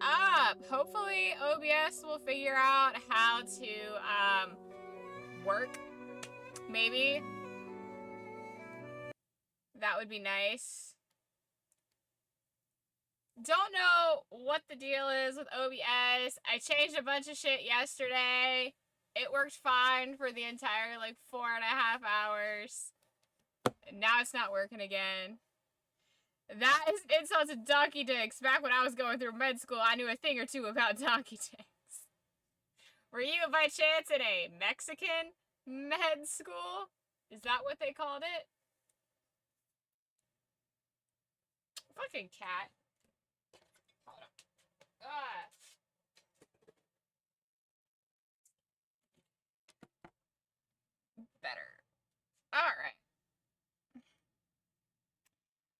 up? Hopefully OBS will figure out how to work. Maybe. That would be nice. Don't know what the deal is with OBS. I changed a bunch of shit yesterday. It worked fine for the entire, like, 4.5 hours. And now it's not working again. That is insult to donkey dicks. Back when I was going through med school, I knew a thing or two about donkey dicks. Were you, by chance, in a Mexican med school? Is that what they called it? Fucking cat. Hold on. Ah. Better. Alright.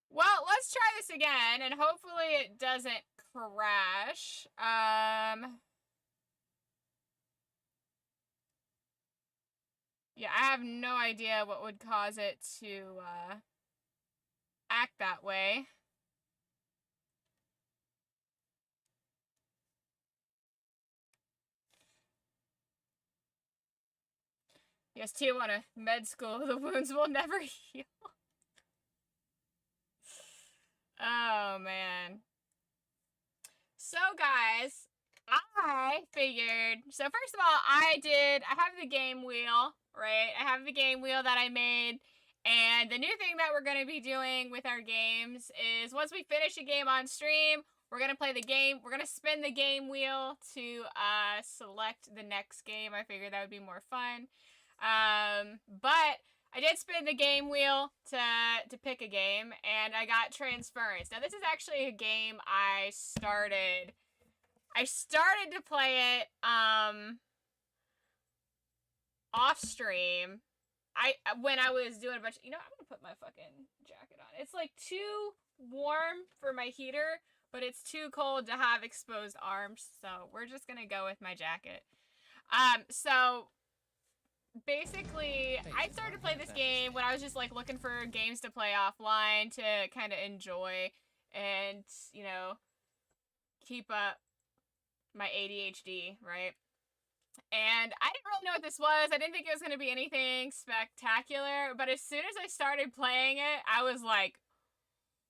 Well, let's try this again, and hopefully it doesn't crash. Yeah, I have no idea what would cause it to, act that way. Yes, Tijuana, med school, the wounds will never heal. Oh, man. So, guys, I figured, so first of all, I have the game wheel, right? I have the game wheel that I made, and the new thing that we're going to be doing with our games is once we finish a game on stream, we're going to play the game, we're going to spin the game wheel to select the next game. I figured that would be more fun. But I did spin the game wheel to pick a game, and I got Transference. Now, this is actually a game I started to play it off stream. When I was doing a bunch, I'm gonna put my fucking jacket on. It's like too warm for my heater, but it's too cold to have exposed arms, so we're just gonna go with my jacket. So basically, I started to play this game when I was just like looking for games to play offline to kind of enjoy and, keep up my ADHD, right? And I didn't really know what this was. I didn't think it was going to be anything spectacular, but as soon as I started playing it, I was like,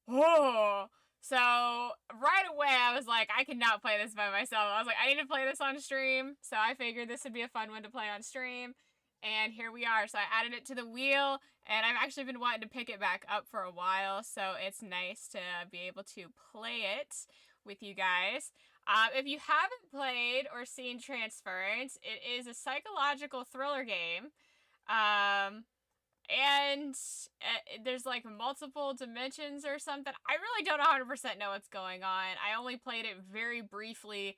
oh. So right away, I was like, I cannot play this by myself. I was like, I need to play this on stream. So I figured this would be a fun one to play on stream. And here we are. So I added it to the wheel, and I've actually been wanting to pick it back up for a while. So it's nice to be able to play it with you guys. If you haven't played or seen Transference, it is a psychological thriller game. And there's like multiple dimensions or something. I really don't 100% know what's going on. I only played it very briefly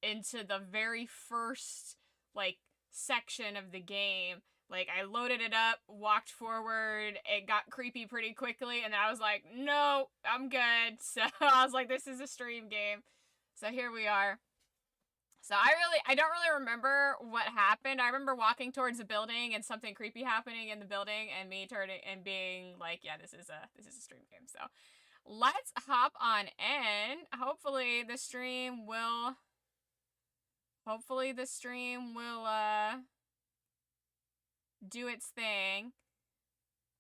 into the very first, like, section of the game. Like, I loaded it up, walked forward, it got creepy pretty quickly, and then I was like, no, I'm good. So I was like, this is a stream game. So here we are. So I don't really remember what happened. I remember walking towards the building and something creepy happening in the building and me turning and being like, yeah, this is a stream game. So let's hop on in. Hopefully the stream will do its thing.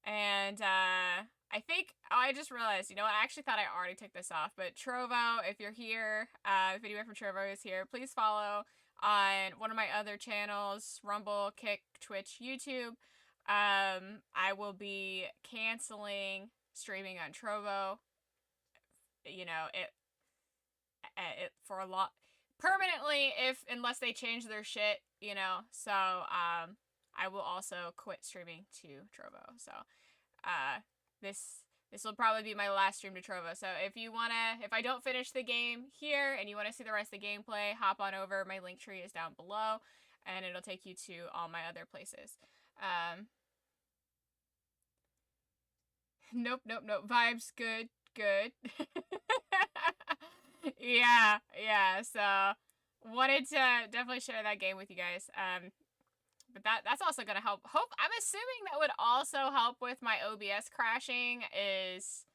And I think, I just realized, I actually thought I already took this off, but Trovo, if you're here, if anyone from Trovo is here, please follow on one of my other channels, Rumble, Kick, Twitch, YouTube. I will be canceling streaming on Trovo, it for a lot, permanently, unless they change their shit, so, I will also quit streaming to Trovo, so, this will probably be my last stream to Trovo. So if I don't finish the game here and you want to see the rest of the gameplay, hop on over. My link tree is down below and it'll take you to all my other places. Nope. Vibes good. Yeah. So wanted to definitely share that game with you guys. But that's also going to help. I'm assuming that would also help with my OBS crashing is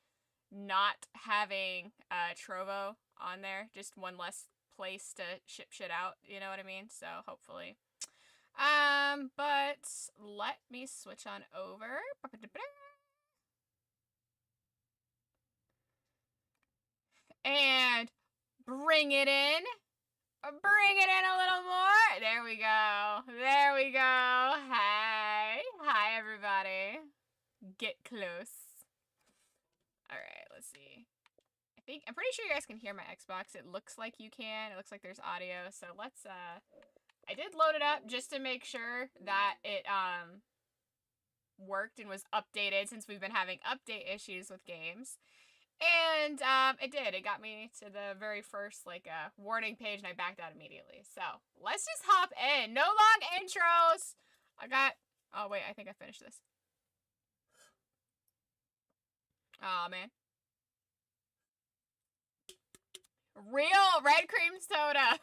not having Trovo on there. Just one less place to ship shit out, you know what I mean? So hopefully. But let me switch on over. And bring it in. Bring it in a little more. There we go. There we go. Hi. Hi, everybody. Get close. All right, let's see. I'm pretty sure you guys can hear my Xbox. It looks like you can. It looks like there's audio. So let's, I did load it up just to make sure that it, worked and was updated since we've been having update issues with games. And, it did. It got me to the very first, like, warning page, and I backed out immediately. So, let's just hop in. No long intros! Oh, wait, I think I finished this. Oh, man. Real red cream soda!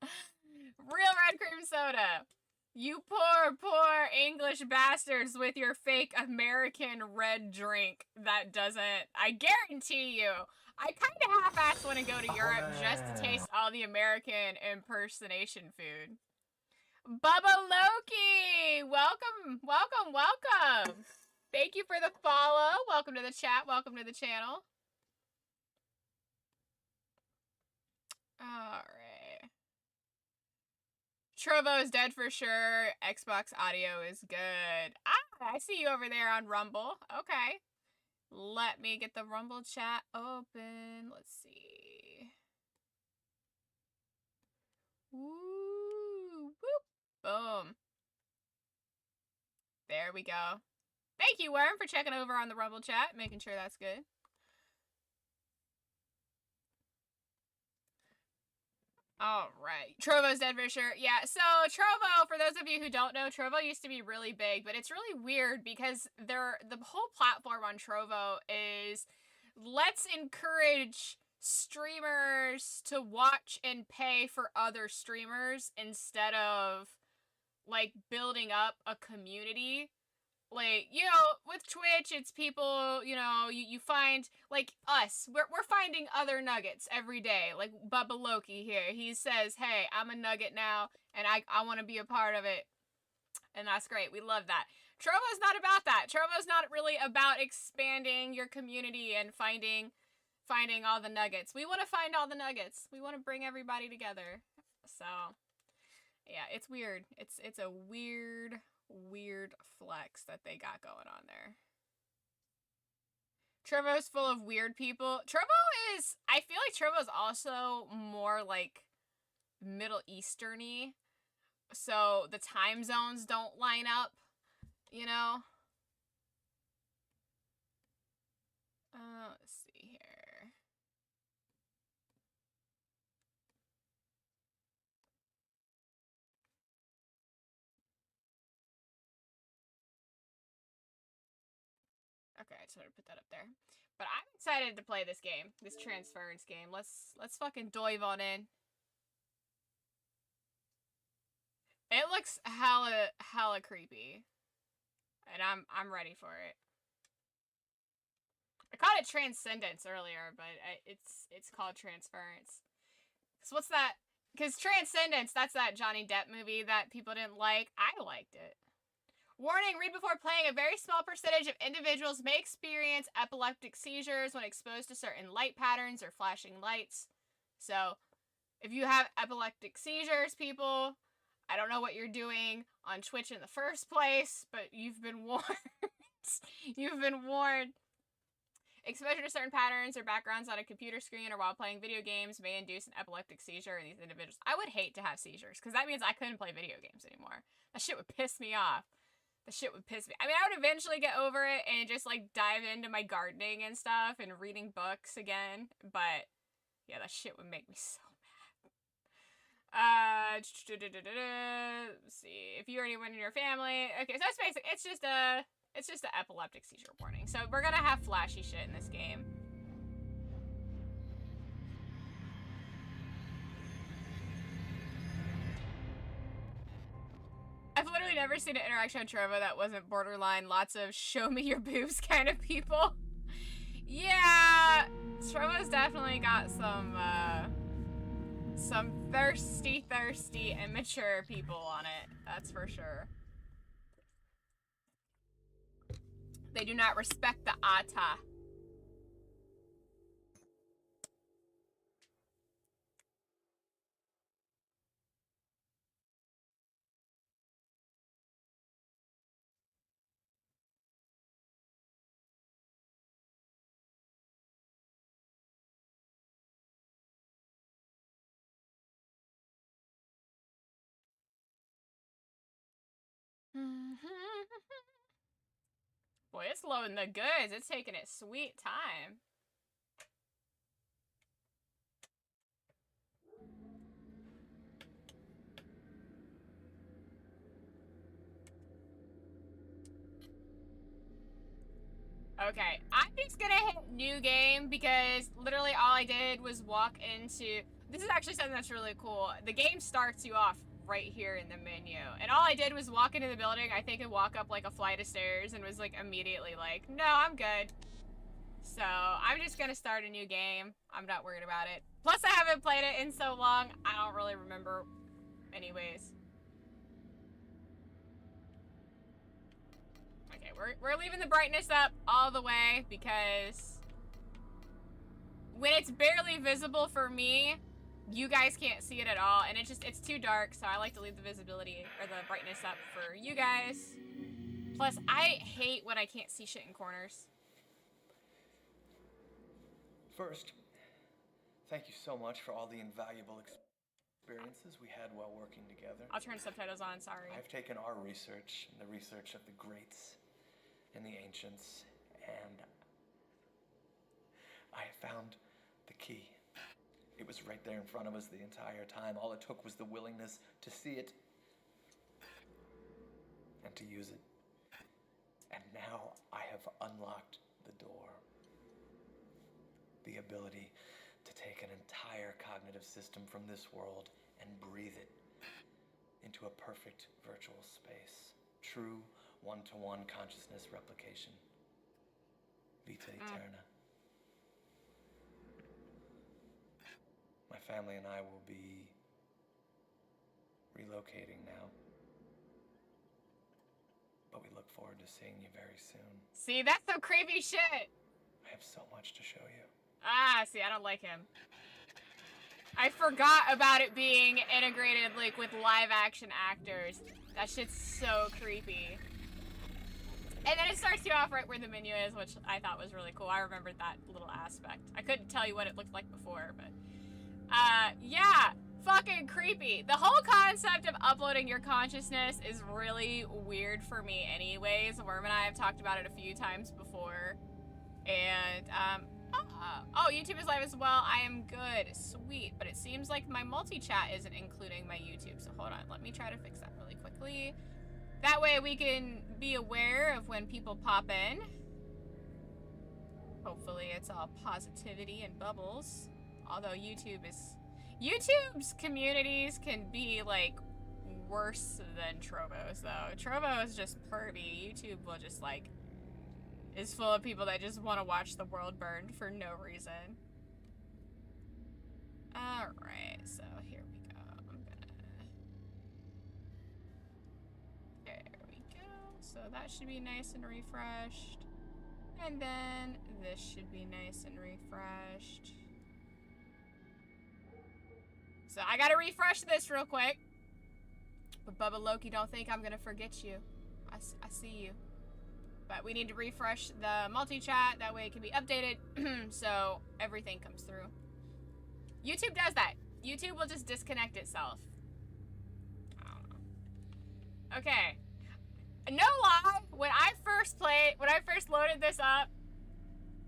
Real red cream soda! You poor English bastards with your fake American red drink that doesn't... I guarantee you, I kind of half-ass want to go to Europe just to taste all the American impersonation food. Bubba Loki! Welcome, welcome, welcome! Thank you for the follow. Welcome to the chat. Welcome to the channel. Alright. Trovo is dead for sure. Xbox audio is good. Ah, I see you over there on Rumble. Okay. Let me get the Rumble chat open. Let's see. Woo, whoop, boom. There we go. Thank you, Worm, for checking over on the Rumble chat, making sure that's good. All right. Trovo's dead for sure. Yeah, so Trovo, for those of you who don't know, Trovo used to be really big, but it's really weird because the whole platform on Trovo is let's encourage streamers to watch and pay for other streamers instead of, like, building up a community. Like, you know, with Twitch, it's people, you know, you find, like, us. We're finding other nuggets every day. Like, Bubba Loki here. He says, hey, I'm a nugget now, and I want to be a part of it. And that's great. We love that. Trovo's not about that. Trovo's not really about expanding your community and finding all the nuggets. We want to find all the nuggets. We want to bring everybody together. So, yeah, it's weird. It's a weird flex that they got going on there. Trovo's full of weird people. I feel like Trovo's also more like Middle Eastern-y. So the time zones don't line up, you know? Let's see here. Okay, I just wanted to put that up there. But I'm excited to play this game, this Transference game. Let's fucking dive on in. It looks hella creepy, and I'm ready for it. I called it Transcendence earlier, but it's called Transference. So what's that? Because Transcendence, that's that Johnny Depp movie that people didn't like. I liked it. Warning, read before playing. A very small percentage of individuals may experience epileptic seizures when exposed to certain light patterns or flashing lights. So, if you have epileptic seizures, people, I don't know what you're doing on Twitch in the first place, but you've been warned. You've been warned. Exposure to certain patterns or backgrounds on a computer screen or while playing video games may induce an epileptic seizure in these individuals. I would hate to have seizures, because that means I couldn't play video games anymore. That shit would piss me off. That shit would piss me. I mean, I would eventually get over it and just, like, dive into my gardening and stuff and reading books again. But, yeah, that shit would make me so mad. Let's see. If you or anyone in your family... Okay, so that's basic. It's just an epileptic seizure warning. So we're gonna have flashy shit in this game. I've literally never seen an interaction with Trovo that wasn't borderline lots of show me your boobs kind of people. Yeah, Stroma's definitely got some thirsty, immature people on it. That's for sure. They do not respect the Ata. Boy, it's loading the goods. It's taking its sweet time. Okay, I'm just gonna hit new game because literally all I did was walk into... This is actually something that's really cool. The game starts you off right here in the menu. And all I did was walk into the building, I think, and walk up like a flight of stairs and was like immediately like, no, I'm good. So I'm just gonna start a new game. I'm not worried about it. Plus I haven't played it in so long, I don't really remember anyways. Okay, we're leaving the brightness up all the way because when it's barely visible for me, you guys can't see it at all, and it's too dark, so I like to leave the visibility or the brightness up for you guys. Plus, I hate when I can't see shit in corners. First, thank you so much for all the invaluable experiences we had while working together. I'll turn subtitles on, sorry. I've taken our research and the research of the greats and the ancients, and I found the key. It was right there in front of us the entire time. All it took was the willingness to see it and to use it. And now I have unlocked the door. The ability to take an entire cognitive system from this world and breathe it into a perfect virtual space. True one-to-one consciousness replication. Vita Eterna. My family and I will be relocating now. But we look forward to seeing you very soon. See, that's some creepy shit. I have so much to show you. Ah, see, I don't like him. I forgot about it being integrated, like, with live-action actors. That shit's so creepy. And then it starts you off right where the menu is, which I thought was really cool. I remembered that little aspect. I couldn't tell you what it looked like before, but... yeah, fucking creepy. The whole concept of uploading your consciousness is really weird for me anyways. Worm and I have talked about it a few times before. And, oh, YouTube is live as well. I am good. Sweet. But it seems like my multi-chat isn't including my YouTube. So hold on. Let me try to fix that really quickly. That way we can be aware of when people pop in. Hopefully it's all positivity and bubbles. Although YouTube's communities can be, like, worse than Trovo's, though. Trovo is just pervy. YouTube will just, like, is full of people that just want to watch the world burn for no reason. Alright, so here we go. There we go. So that should be nice and refreshed. And then this should be nice and refreshed. So I gotta refresh this real quick. But Bubba Loki, don't think I'm gonna forget you. I see you. But we need to refresh the multi-chat. That way it can be updated. So everything comes through. YouTube does that. YouTube will just disconnect itself. I don't know. Okay. No lie. When I first loaded this up,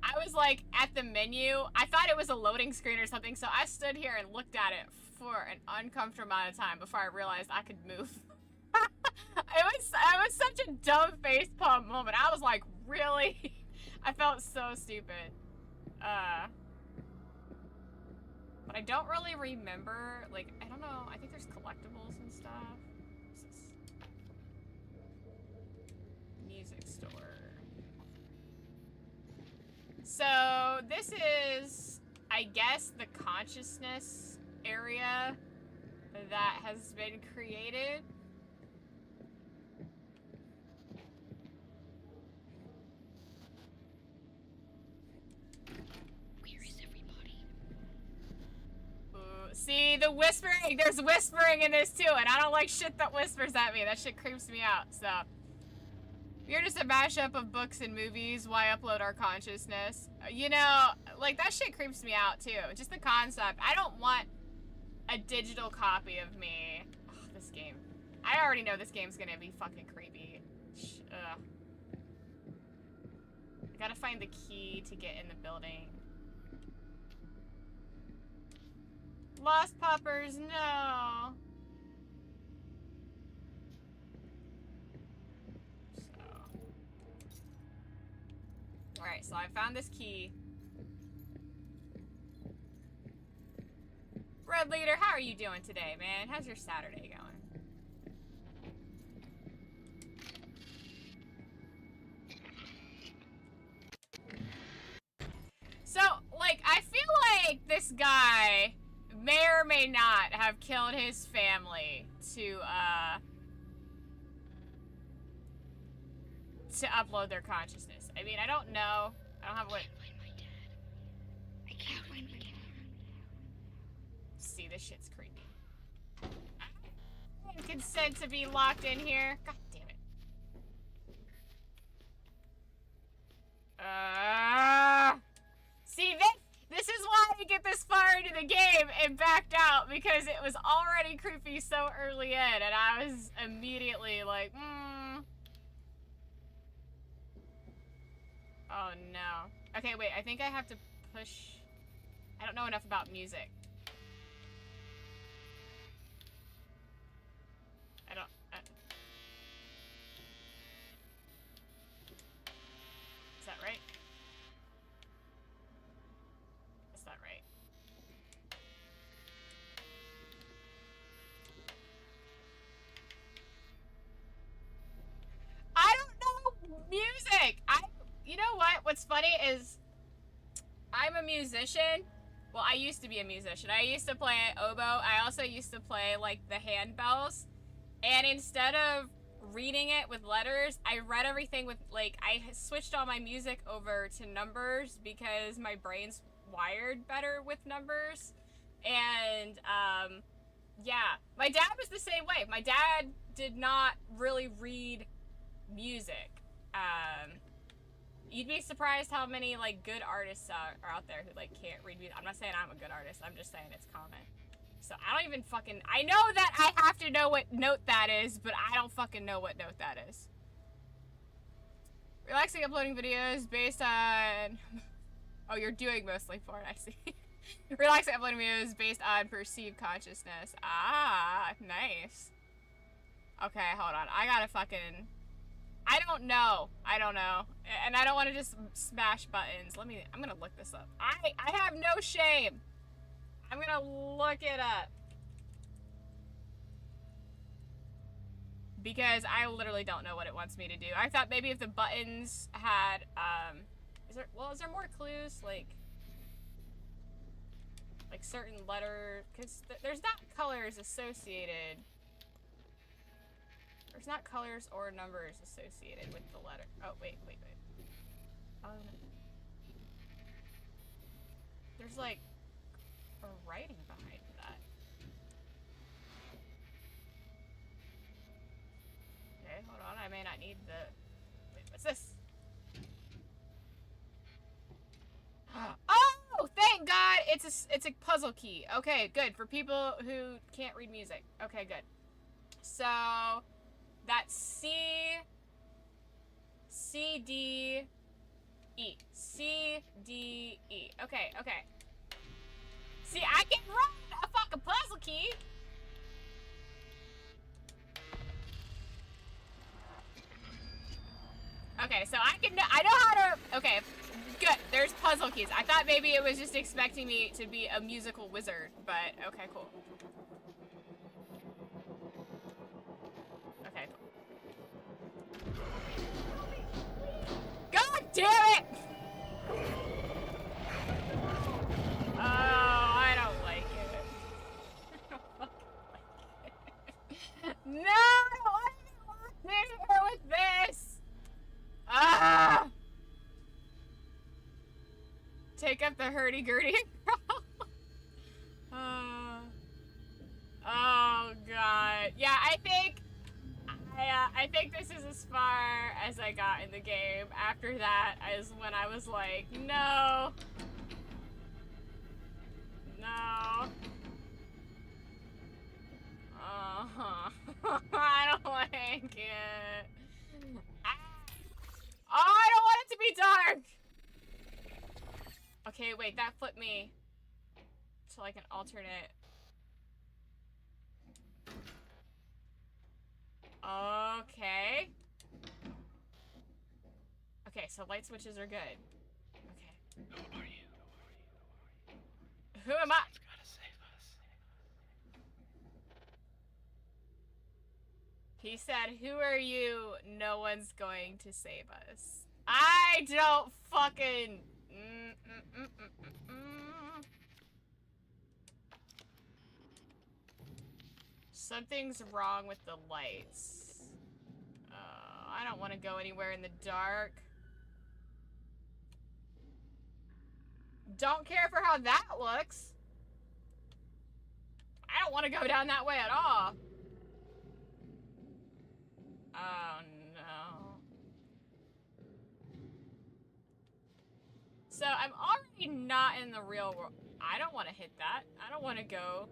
I was like at the menu. I thought it was a loading screen or something. So I stood here and looked at it for an uncomfortable amount of time before I realized I could move. It was such a dumb facepalm moment. I was like, really? I felt so stupid. But I don't really remember, like, I don't know. I think there's collectibles and stuff. What's this? Music store. So this is I guess, the consciousness area that has been created. Where is everybody? Ooh, see, the whispering, there's whispering in this too, and I don't like shit that whispers at me. That shit creeps me out, so. You're just a mashup of books and movies. Why upload our consciousness? You know, like, that shit creeps me out, too. Just the concept. I don't want a digital copy of me. Ugh, this game. I already know this game's gonna be fucking creepy. Ugh. I gotta find the key to get in the building. Lost puppers, no! Alright, so I found this key. Red Leader, how are you doing today, man? How's your Saturday going? So, like, I feel like this guy may or may not have killed his family to upload their consciousness. I mean, I don't know. I don't have what... I can't find my dad. I can't find my dad. See, this shit's creepy. I didn't consent to be locked in here. God damn it. See, this is why I get this far into the game and backed out, because it was already creepy so early in, and I was immediately like, Oh no. Okay, wait, I think I have to push... I don't know enough about music. I don't... Is that right? Is that right? I don't know music! You know what? What's funny is I'm a musician. Well, I used to be a musician. I used to play oboe. I also used to play, like, the handbells. And instead of reading it with letters, I read everything with, like, I switched all my music over to numbers because my brain's wired better with numbers. And, yeah. My dad was the same way. My dad did not really read music. You'd be surprised how many, like, good artists are out there who, like, can't read music. I'm not saying I'm a good artist. I'm just saying it's common. So I don't even fucking... I know that I have to know what note that is, but I don't fucking know what note that is. Relaxing uploading videos based on... Oh, you're doing mostly porn, I see. Relaxing uploading videos based on perceived consciousness. Ah, nice. Okay, hold on. I gotta fucking... I don't know. I don't know. And I don't want to just smash buttons. I'm gonna look this up. I have no shame. I'm gonna look it up. Because I literally don't know what it wants me to do. I thought maybe if the buttons had, is there more clues? Like certain letter, because there's not colors associated. There's not colors or numbers associated with the letter. Oh, wait. Oh, no. There's, like, a writing behind that. Okay, hold on. I may not need the... Wait, what's this? Oh, thank God! It's a puzzle key. Okay, good. For people who can't read music. Okay, good. So... That's C, D, E. C, D, E. Okay. See, I can run a fucking puzzle key. Okay, so I know how to, okay, good. There's puzzle keys. I thought maybe it was just expecting me to be a musical wizard, but okay, cool. Okay. God damn it! Pick up the hurdy-gurdy. Oh god. Yeah, I think this is as far as I got in the game. After that is when I was like, no. No. I don't like it. Oh, I don't want it to be dark! Okay, wait, that flipped me to like an alternate. Okay. Okay, so light switches are good. Okay. Who are you? Who am I? Someone's gotta save us. He said, who are you? No one's going to save us. I don't fucking... Something's wrong with the lights. I don't want to go anywhere in the dark. Don't care for how that looks. I don't want to go down that way at all. Oh no. So I'm already not in the real world. I don't want to hit that. I don't want to go.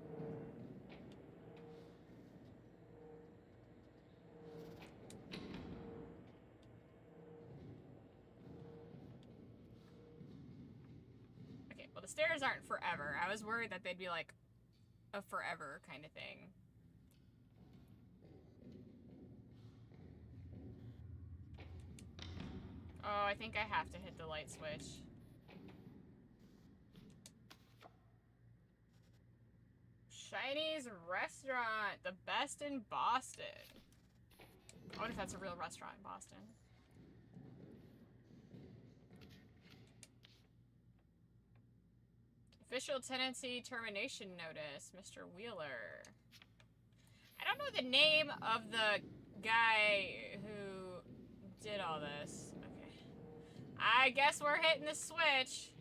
Okay, well the stairs aren't forever. I was worried that they'd be like a forever kind of thing. Oh, I think I have to hit the light switch. Chinese restaurant, the best in Boston. I wonder if that's a real restaurant in Boston. Official tenancy termination notice, Mr. Wheeler. I don't know the name of the guy who did all this. Okay. I guess we're hitting the switch.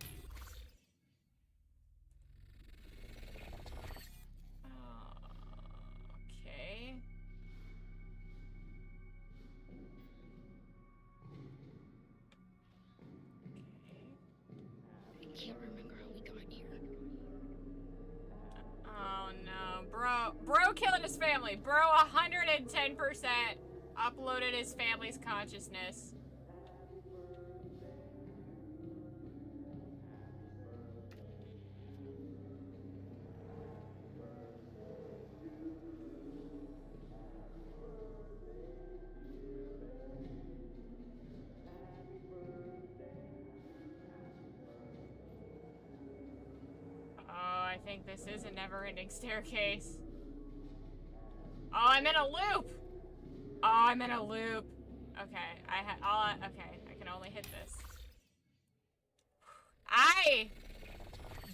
Okay. I can't remember how we got here. Oh no, bro killing his family. Bro 110% uploaded his family's consciousness. I think this is a never-ending staircase. Oh, I'm in a loop! Oh, I'm in a loop. Okay, okay, I can only hit this.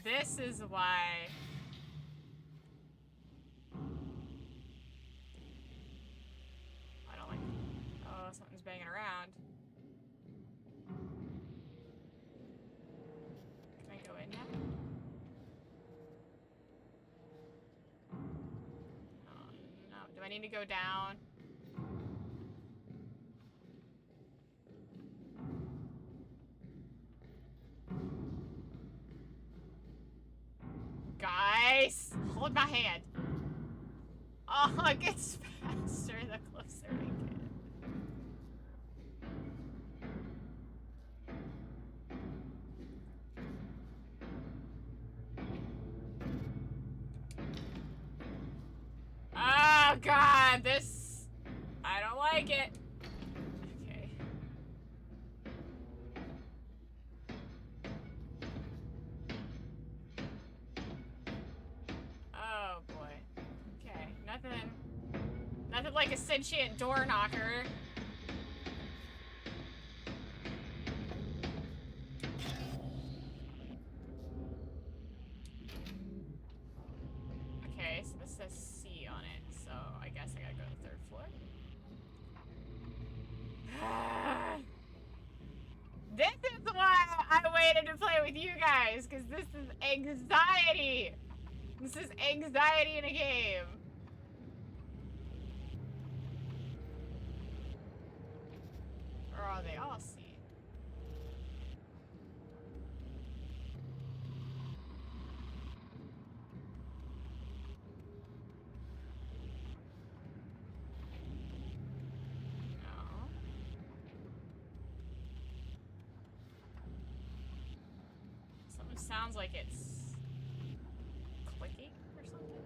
This is why. I don't like, oh, something's banging around. Can I go in now? Do I need to go down? Guys, hold my hand. Oh, it gets faster the closer I get. Oh god, this... I don't like it. Okay. Oh boy. Okay, nothing like a sentient door knocker. Okay, so this says C on it, so I guess I gotta go to the 3rd floor. This is why I I waited to play with you guys because this is anxiety. This is anxiety in a game. Or are they all seen? No. Something sounds like it's clicking or something.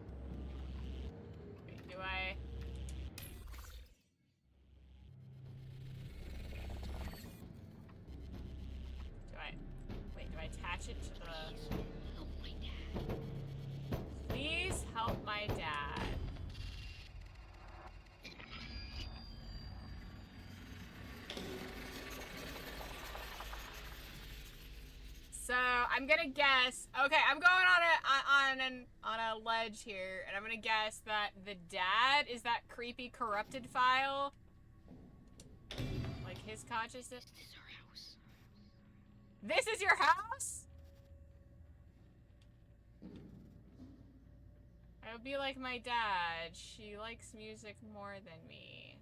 Wait, do I? Wait, do I attach it to the... Please help my dad. Please help my dad. So I'm gonna guess. Okay, I'm going on a ledge here, and I'm gonna guess that the dad is that creepy corrupted file, like his consciousness. This is our house. This is your house? I would be like my dad. She likes music more than me.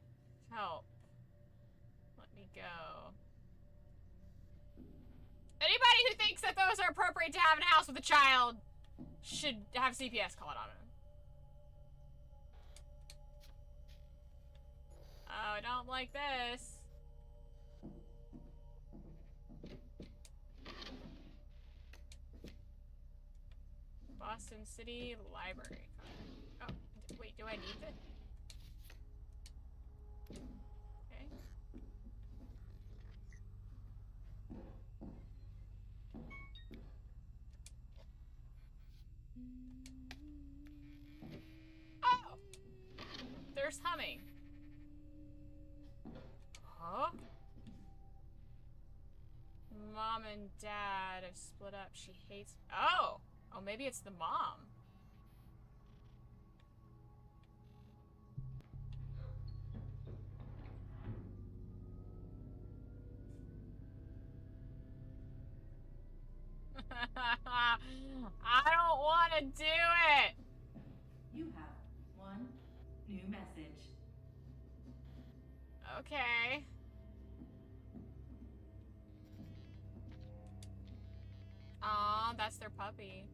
Help. Let me go. Anybody who thinks that those are appropriate to have in a house with a child should have CPS called on them. Oh, I don't like this. Boston City Library card. Oh, wait, do I need this? Okay. Oh! There's humming. Huh? Mom and dad have split up. She hates... Oh! Oh, maybe it's the mom. I don't want to do it! You have one new message. Okay. Aw, that's their puppy.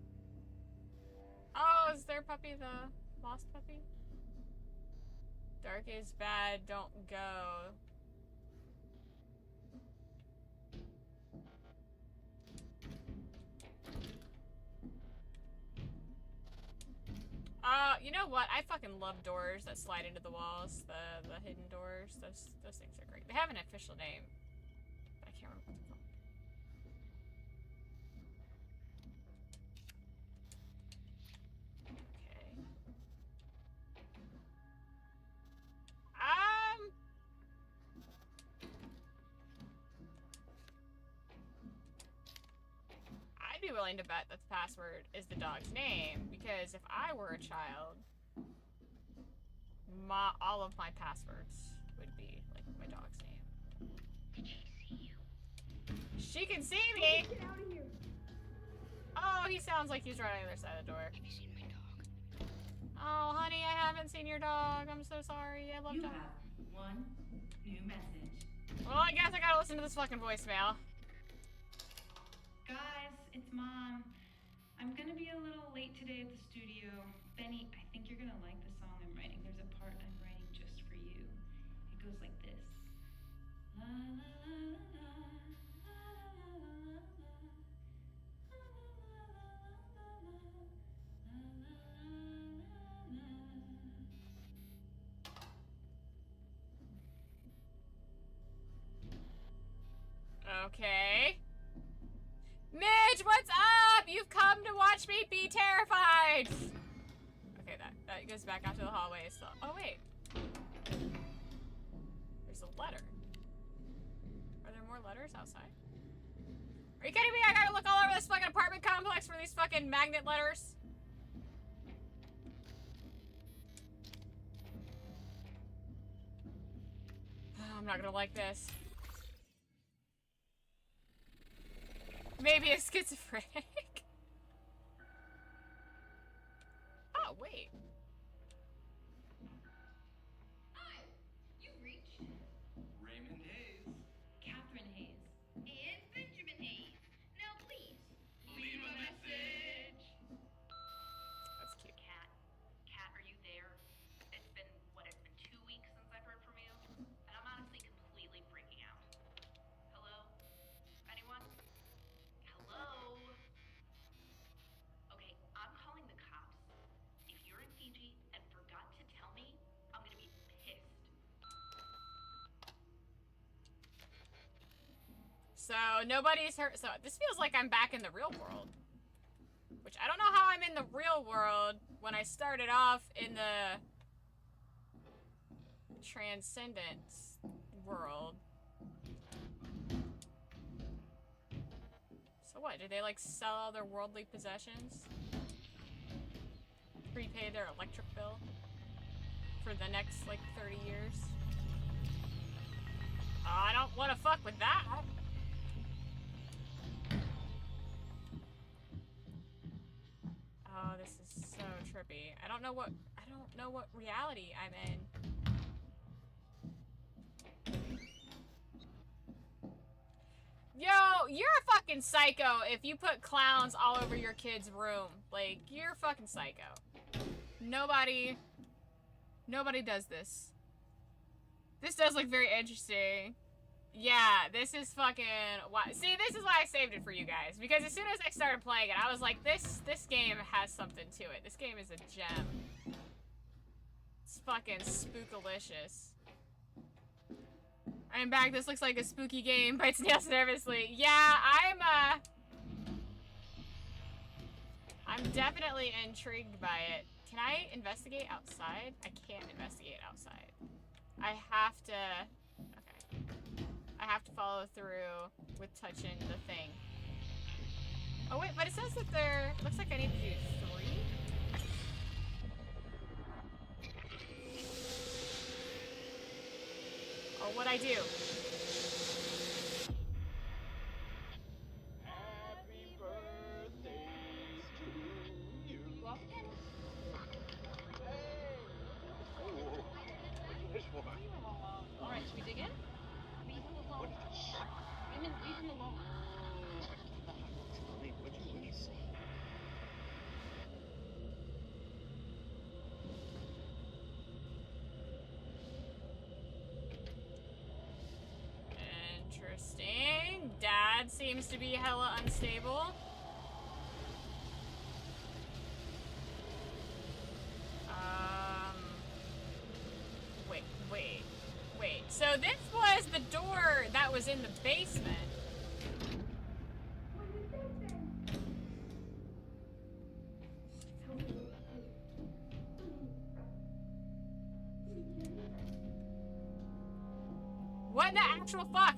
Oh, is their puppy the lost puppy? Dark is bad, don't go. You know what? I fucking love doors that slide into the walls. The hidden doors. Those things are great. They have an official name, but I can't remember what they're called. Okay. I'd be willing to bet that the password is the dog's name, because if I were a child, all of my passwords would be like my dog's name. Did she see you? She can see me! Get out of here! Oh, he sounds like he's right on the other side of the door. Have you seen my dog? Oh, honey, I haven't seen your dog. I'm so sorry. I love You dogs. have one new message. Well, I guess I gotta listen to this fucking voicemail. Guys, it's Mom. I'm gonna be a little late today at the studio. Benny, I think you're gonna like the song I'm writing. There's a part I'm writing just for you. It goes like this. La la la la la la la la Okay. Midge, what's up? You've come to watch me be terrified. Okay, that goes back out to the hallway. So, oh wait. There's a letter. Are there more letters outside? Are you kidding me? I gotta look all over this fucking apartment complex for these fucking magnet letters. Oh, I'm not gonna like this. Maybe a schizophrenic. Oh, wait. Hi, you've reached Raymond Hayes. Catherine Hayes. and Benjamin Hayes. Now please Leave a message. That's cute. Cat, are you there? It's been 2 weeks since I've heard from you, and I'm honestly completely freaking out. Hello? Anyone? Hello? Okay, I'm calling the cops. If you're in Fiji and forgot to tell me, I'm gonna be pissed. So nobody's hurt. So this feels like I'm back in the real world. Which I don't know how I'm in the real world when I started off in the Transcendence world. So what? Did they like sell all their worldly possessions? Prepay their electric bill for the next like 30 years? I don't want to fuck with that. Oh, this is so trippy. I don't know what reality I'm in. Yo, you're a fucking psycho if you put clowns all over your kid's room. Like, you're a fucking psycho. Nobody does this. This does look very interesting. Yeah, this is fucking... See, this is why I saved it for you guys. Because as soon as I started playing it, I was like, this game has something to it. This game is a gem. It's fucking spookalicious. I'm back. This looks like a spooky game. Bites nails nervously. Yeah, I'm definitely intrigued by it. Can I investigate outside? I can't investigate outside. I have to... Okay. I have to follow through with touching the thing. Oh wait, but it says that there... Looks like I need to do 3? Oh, what'd I do? Happy birthday to you. Walk in. Hey! Oh, what's this for? Alright, should we dig in? Leave him alone. What is this? Raymond, leave him alone. Tell me what you wish. Interesting. Dad seems to be hella unstable. Wait. So this was the door that was in the basement. What the actual fuck?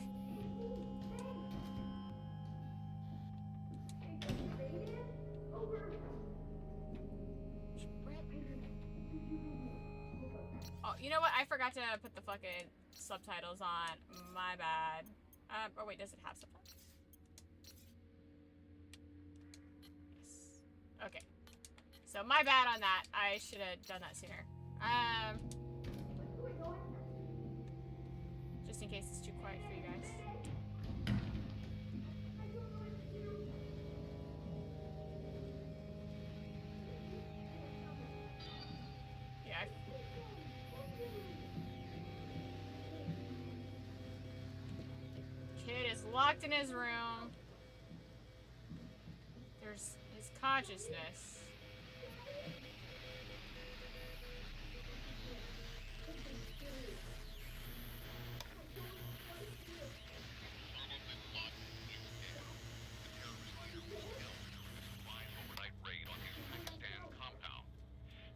Oh, you know what? I forgot to put the fucking subtitles on. My bad. Oh wait, does it have subtitles? Yes. Okay. So my bad on that. I should have done that sooner. Just in case it's too quiet for you guys. Yeah. Kid is locked in his room. There's his consciousness. Overnight raid on his Pakistan compound.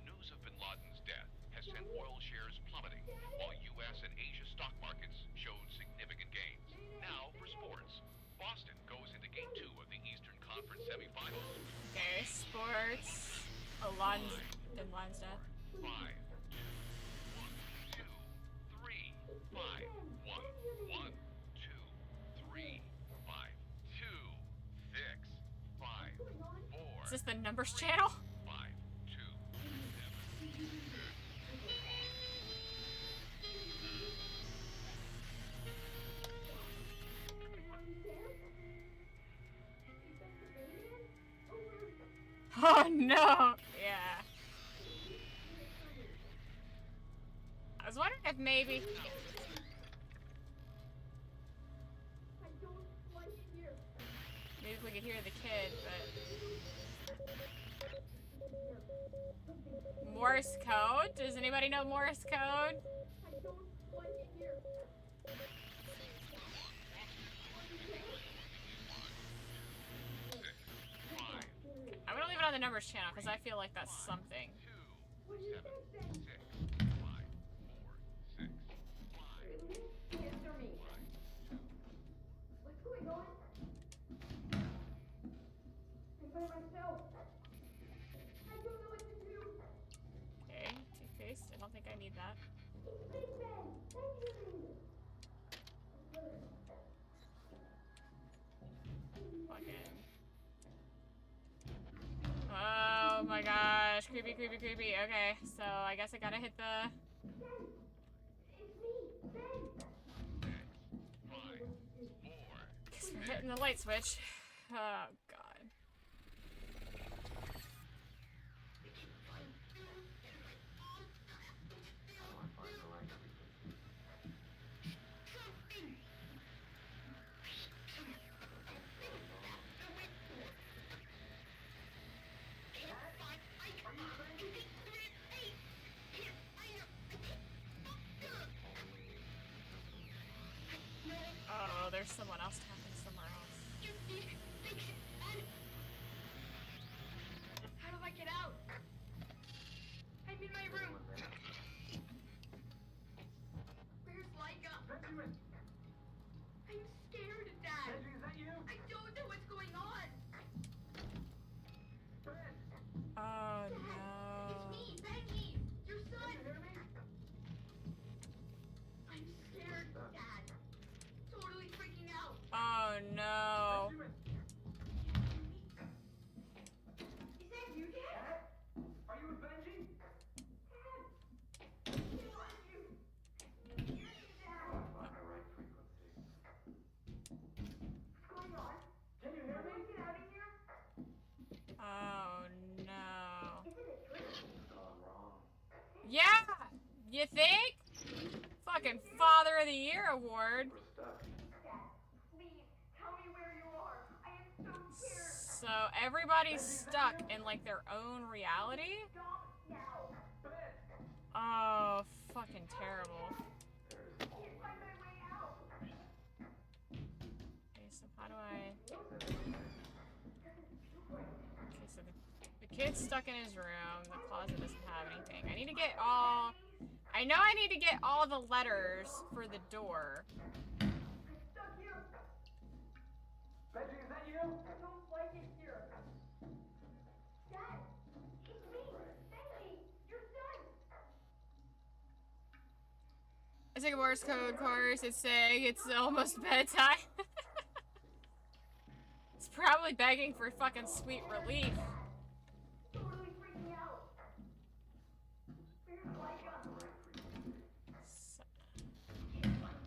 News of bin Laden's death has sent oil shares plummeting, while U.S. and Asia stock markets showed significant gains. Now for sports. Boston goes into Game 2 of the Eastern Conference semifinals. Okay, sports. Oh, Bin Laden's death. 5, 2, 1, 2, 3, 5, 1, 1, 2, 3, 5, 2. this the numbers channel? 5, 2, 7. Oh no! Yeah. I was wondering if maybe... Maybe if we could hear the kid, but... Morse code? Does anybody know Morse code? I'm gonna leave it on the numbers channel because I feel like that's something. 2, 7, 6, 5, 4, 6, 5. Answer me. What's going on? I'm by myself. I don't know what to do. Okay, toothpaste. I don't think I need that. Big Ben, answer me. Fucking... Oh my gosh. Creepy, creepy, creepy. Okay, so I guess I gotta hit the... It's me, Ben. 5, 4. Guess we're hitting the light switch. Oh god. Oh, there's someone else tapping somewhere else. How do I get out? I'm in my room. Where's Laika? Benjamin! I'm scared, Dad. Benji, is that you? I don't know what's going on. Ben! Oh Dad, no. it's me, Benji, your son. You hear me? I'm scared, Dad. Totally freaking out. Oh no. Benjamin! Is that you, Dad? Are you with Benji? Dad, he loves you. Dad, On the right frequency. what's going on? Can you hear Can I me? get out of here? Oh no. Isn't it true? It's gone wrong. Yeah! You think? Fucking Father of the Year award. We're stuck. Dad, please tell me where you are. I am so scared. So everybody's stuck in like their own reality? Stop now. Ben! Oh, fucking terrible. I can't find my way out. Okay, so how do I... Doesn't feel right. Okay, so the kid's stuck in his room. The closet doesn't have anything. I need to get all... I know I need to get all the letters for the door. I'm stuck here. Benji, is that you? I don't like it here. Dad, it's me, Benji, your son. I took a Morse code course. It's saying it's almost bedtime. It's probably begging for fucking sweet relief. Totally freaking out. Where's Laika? So,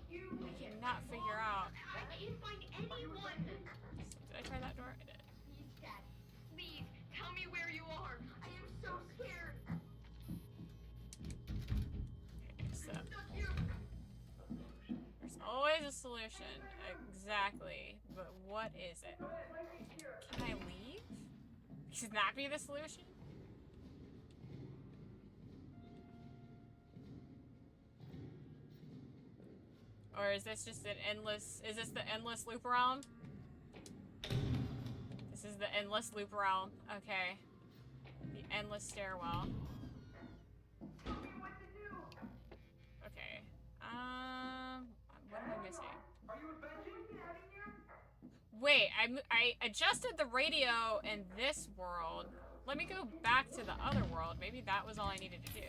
You. I cannot figure out. I can't find anyone. Did I try that door? I did. Please, Dad. Please tell me where you are. I am so scared. Okay, so Stuck here. there's always a solution. Exactly. But what is it? Like it here. Can I leave? Should that be the solution? Or is this just an endless... Is this the endless loop around? This is the endless loop around. Okay. The endless stairwell. Tell me what to do. Okay. What am I missing? Are you with Benji? Get out of here. Wait, I adjusted the radio in this world. Let me go back to the other world. Maybe that was all I needed to do.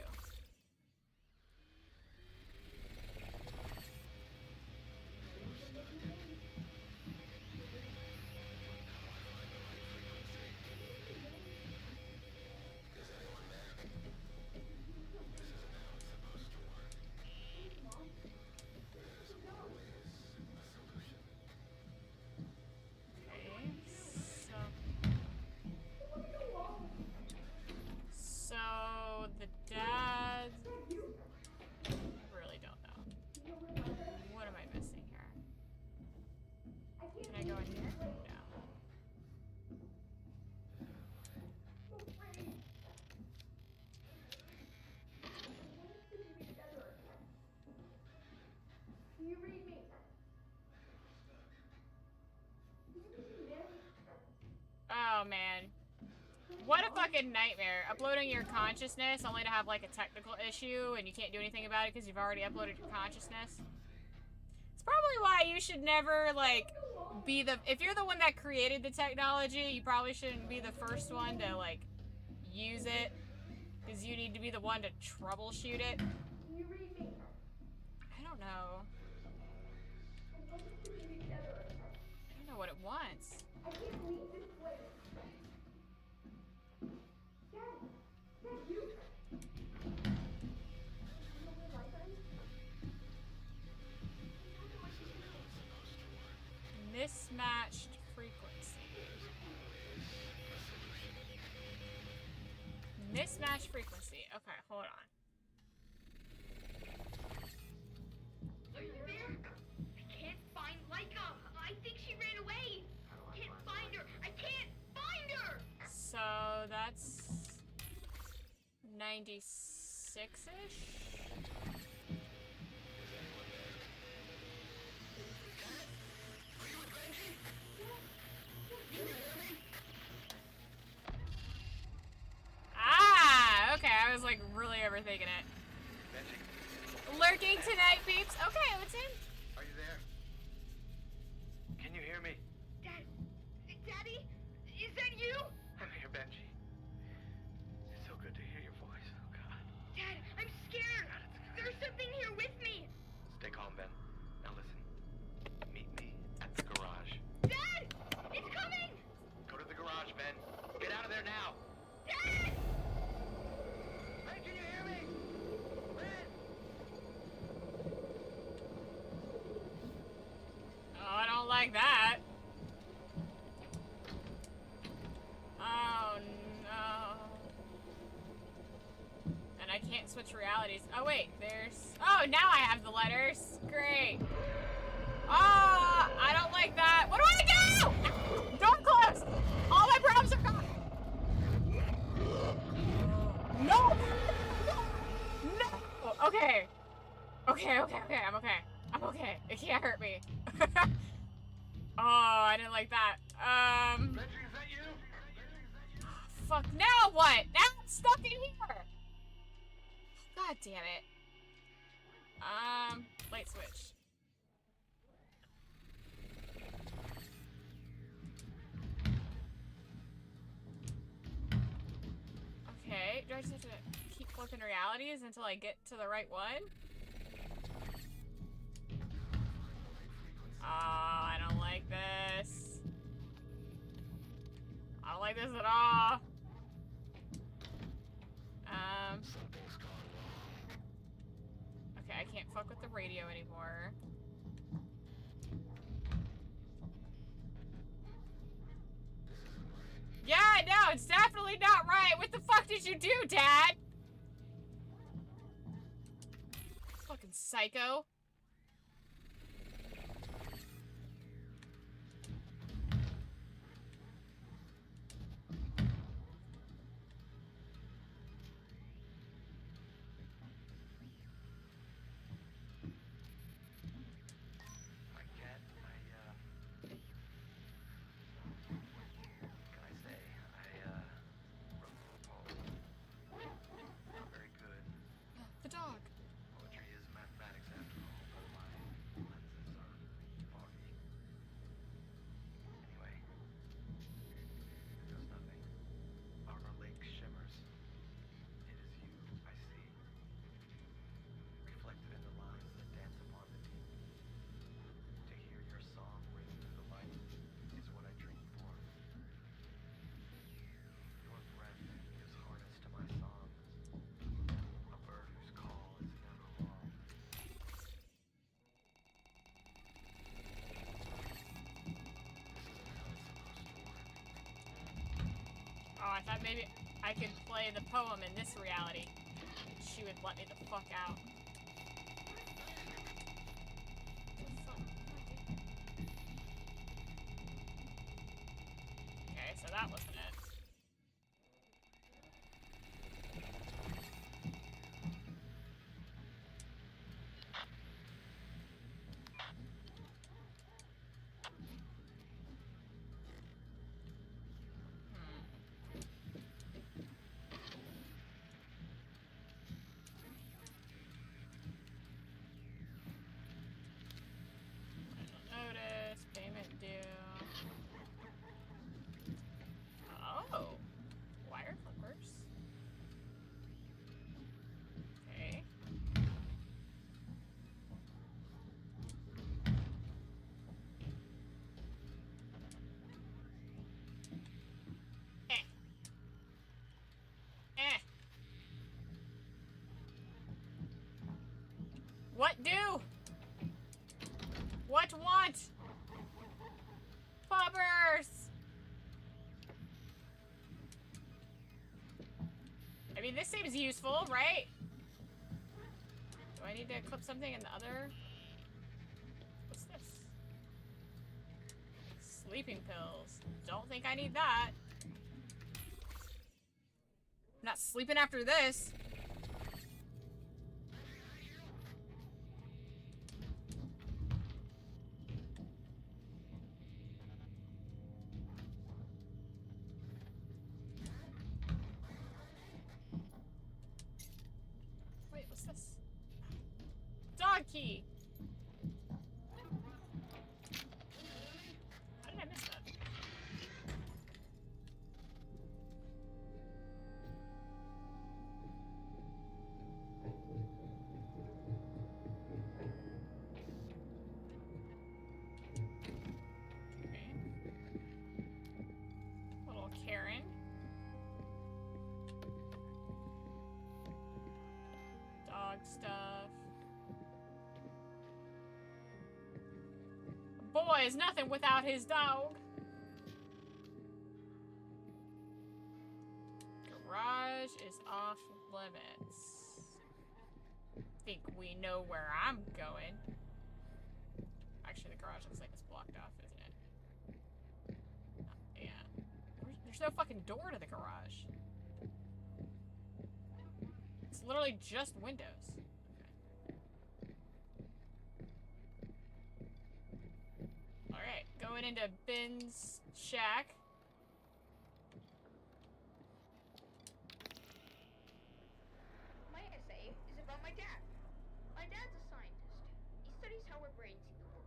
fucking nightmare. Uploading your consciousness only to have like a technical issue and you can't do anything about it because you've already uploaded your consciousness. It's probably why you should never like be the, if you're the one that created the technology, you probably shouldn't be the first one to like use it, because you need to be the one to troubleshoot it. Can you read me? I don't know. I want us to be together. I don't know what it wants. I can't leave this place. Dad, you. Mismatched frequency. Mismatched frequency. Okay, hold on. Are you there? I can't find Laika. I think she ran away. Can't find her. I can't find her. So that's 96-ish? Ah, okay, I was like really overthinking it. Lurking tonight, peeps. Okay, what's in? Are you there? Can you hear me? Dad, Daddy, is that you? I'm here, Benji. It's so good to hear your voice. Oh, God. Dad, I'm scared. There's something here with me. Stay calm, Ben. Now listen. Meet me at the garage. Dad, it's coming. Go to the garage, Ben. Get out of there now. Dad. Ben, can you hear me? Ben! Oh, I don't like that. Oh, no. And I can't switch realities. Oh, wait, there's... Oh, now I have the letters. Great. Oh, I don't like that. What do I do? Door closed. All my problems are gone. No. No. Okay. Okay, I'm okay. I'm okay. It can't hurt me. Oh, I didn't like that. Benji, is that you? Fuck, now what? Now I'm stuck in here! God damn it. Light switch. Okay, do I just have to keep flipping realities until I get to the right one? Oh, I don't like this. I don't like this at all. Okay, I can't fuck with the radio anymore. Yeah, no, it's definitely not right. What the fuck did you do, Dad? Fucking psycho. The dog. Poetry is mathematics after all, but my lenses are foggy. Anyway, there's nothing. Arbor Lake shimmers. It is you I see. Reflected in the lines that dance upon the deep. To hear your song ring through the light is what I dream for. Your breath gives harness to my song. A bird whose call is never wrong. Oh, I thought maybe I could play the poem in this reality. She would let me the fuck out. Okay, so that wasn't it. What do? What want? Puppers! I mean, this seems useful, right? Do I need to clip something in the other? What's this? Sleeping pills. Don't think I need that. I'm not sleeping after this. Wait, what's this? Dog key! How did I miss that? Okay. Little Karen. Dog stuff. A boy is nothing without his dog. Garage is off limits. Think we know where I'm going. Actually, the garage looks like it's blocked off, isn't it? Yeah. There's no fucking door to the garage. It's literally just windows. Okay. Alright, going into Ben's shack. My essay is about my dad. My dad's a scientist. He studies how our brains see the world.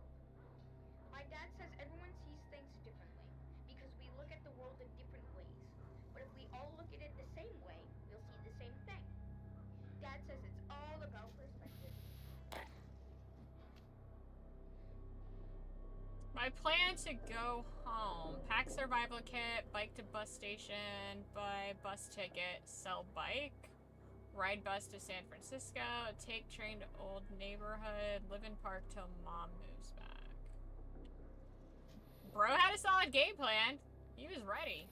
My dad says everyone sees things differently because we look at the world in different ways. But if we all look at it the same way, we'll see the same thing. Dad says it's all about perspective. My plan to go home. Pack survival kit, bike to bus station, buy bus ticket, sell bike, ride bus to San Francisco, take train to old neighborhood, live in park till mom moves back. Bro had a solid game plan. He was ready.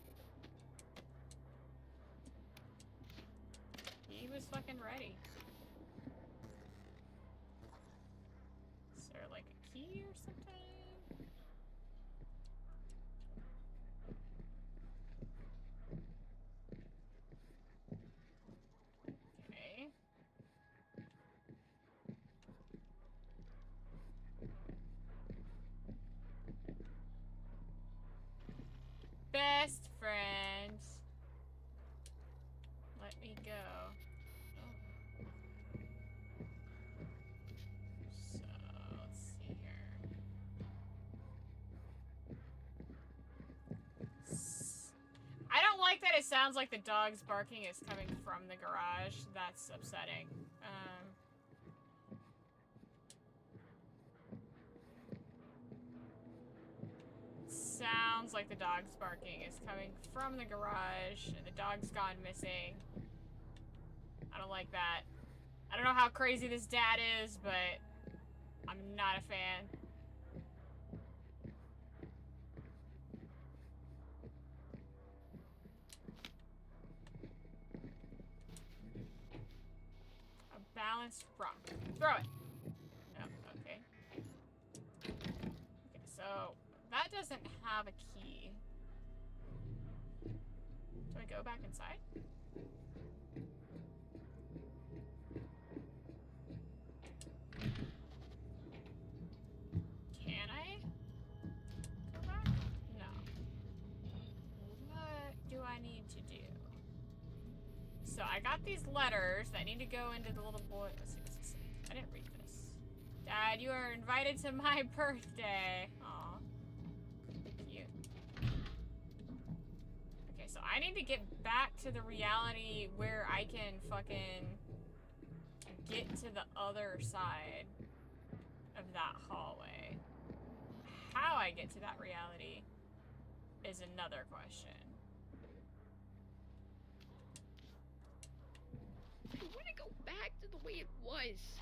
He was fucking ready. Is there like a key or something? Okay. Best friends. Let me go. Oh. So, let's see here. I don't like that it sounds like the dog's barking is coming from the garage. That's upsetting. Sounds like the dog's barking is coming from the garage and the dog's gone missing. I don't like that. I don't know how crazy this dad is, but I'm not a fan. A balanced rock. Throw it. No, okay. Okay, so that doesn't have a key. Do I go back inside? Can I go back? No. What do I need to do? So I got these letters that need to go into the little boy. Let's see what's this say. I didn't read this. Dad, you are invited to my birthday. Aw. Cute. Okay, so I need to get back to the reality where I can fucking get to the other side of that hallway. How I get to that reality is another question. I want to go back to the way it was.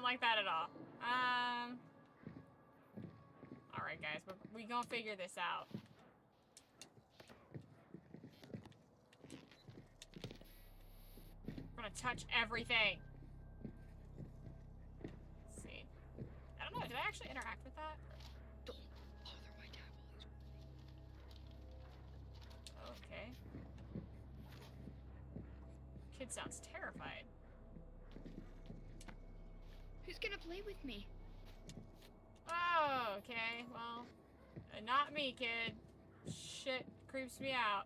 sound like that at all. Alright, guys. We gonna figure this out. We're gonna touch everything. Let's see. I don't know. Did I actually interact with that? Don't bother my dad while he's Okay. Kid sounds terrified. Who's gonna play with me? Oh, okay. Well, not me, kid. Shit creeps me out.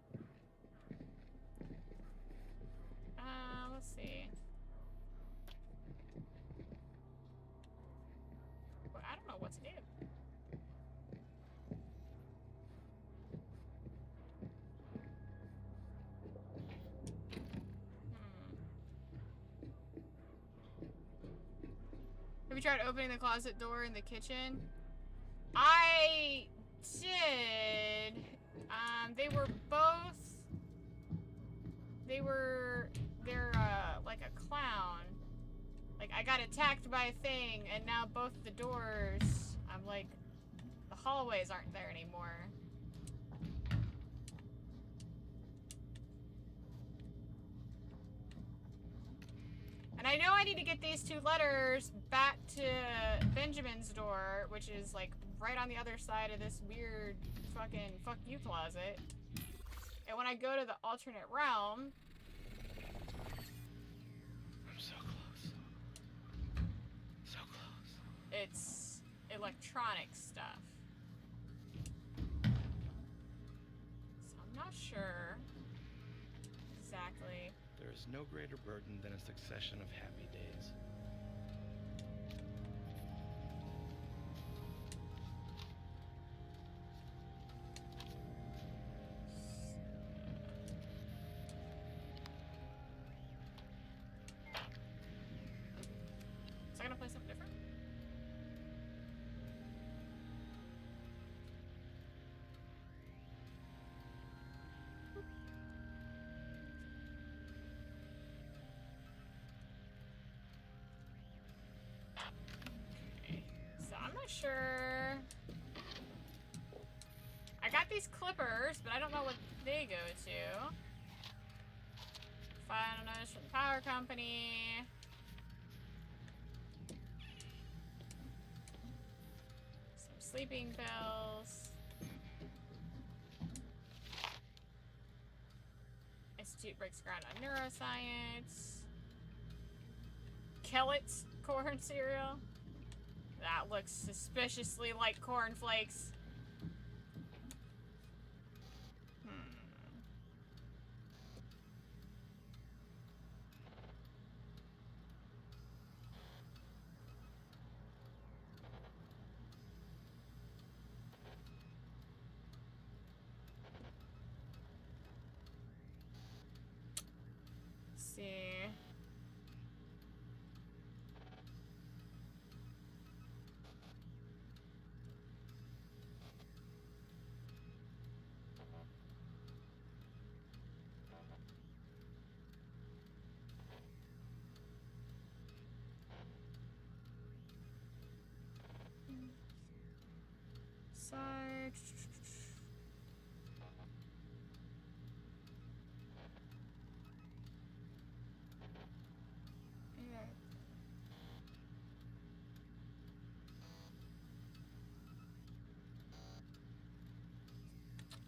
Let's see. Well, I don't know what to do. Have you tried opening the closet door in the kitchen? I did. They're like a clown. Like, I got attacked by a thing, and now both the doors, I'm like, the hallways aren't there anymore. And I know I need to get these 2 letters back to Benjamin's door, which is, like, right on the other side of this weird fucking fuck you closet. And when I go to the alternate realm... I'm so close. So close. It's electronic stuff. So I'm not sure exactly. There is no greater burden than a succession of happy days. Is I gonna play something different? Okay. So I'm not sure. I got these clippers, but I don't know what they go to. Final notice from the power company. Some sleeping pills. Institute breaks ground on neuroscience. Kellett's corn cereal. That looks suspiciously like cornflakes. See. Side. Yeah.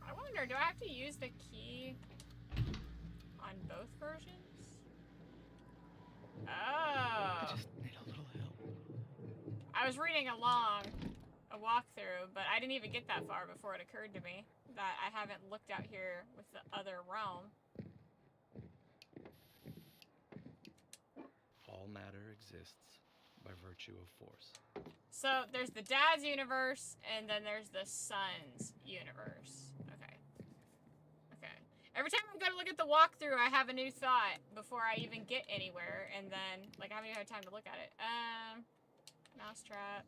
I wonder, do I have to use the key on both versions? I Oh. just need a little help. I was reading along a walkthrough, but I didn't even get that far before it occurred to me that I haven't looked out here with the other realm. All matter exists by virtue of force. So there's the dad's universe, and then there's the son's universe. Okay. Okay. Every time I'm gonna look at the walkthrough, I have a new thought before I even get anywhere, and then, like, I haven't even had time to look at it. Mousetrap.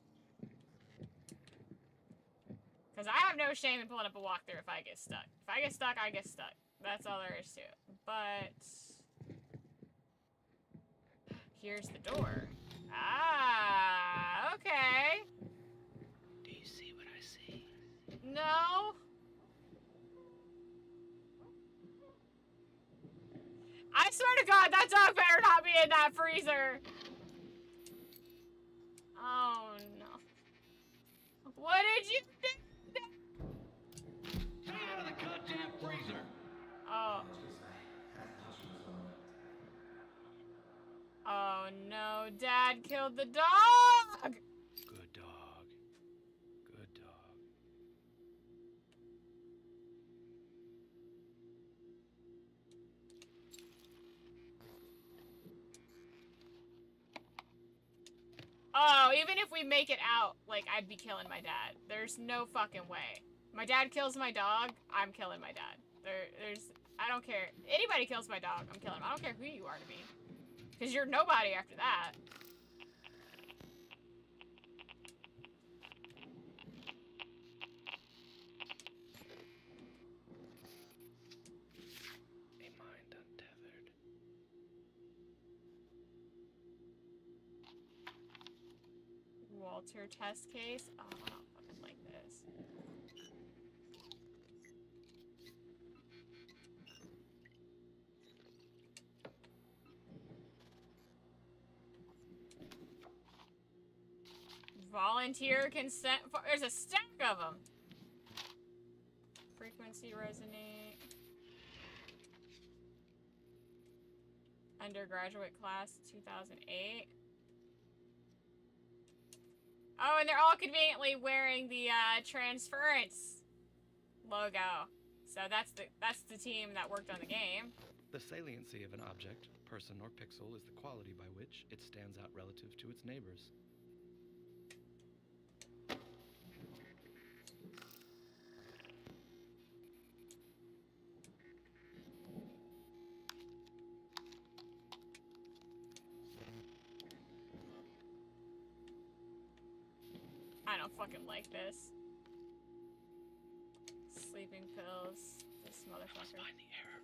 Because I have no shame in pulling up a walkthrough if I get stuck. If I get stuck, I get stuck. That's all there is to it. But... here's the door. Ah, okay. Do you see what I see? No. I swear to God, that dog better not be in that freezer. Oh no. What did you do? Stay out of the goddamn freezer! Oh. Oh no, Dad killed the dog! Good dog. Good dog. Oh, even if we make it out, like, I'd be killing my dad. There's no fucking way. My dad kills my dog, I'm killing my dad. I don't care. Anybody kills my dog, I'm killing him. I don't care who you are to me. Because you're nobody after that. A mind untethered. Walter test case? Oh, I don't fucking like this. Volunteer consent. There's a stack of them. Frequency resonate. Undergraduate class 2008. Oh, and they're all conveniently wearing the Transference logo. So that's the team that worked on the game. The saliency of an object, person, or pixel is the quality by which it stands out relative to its neighbors. I don't fucking like this. Sleeping pills. This motherfucker. Find the error.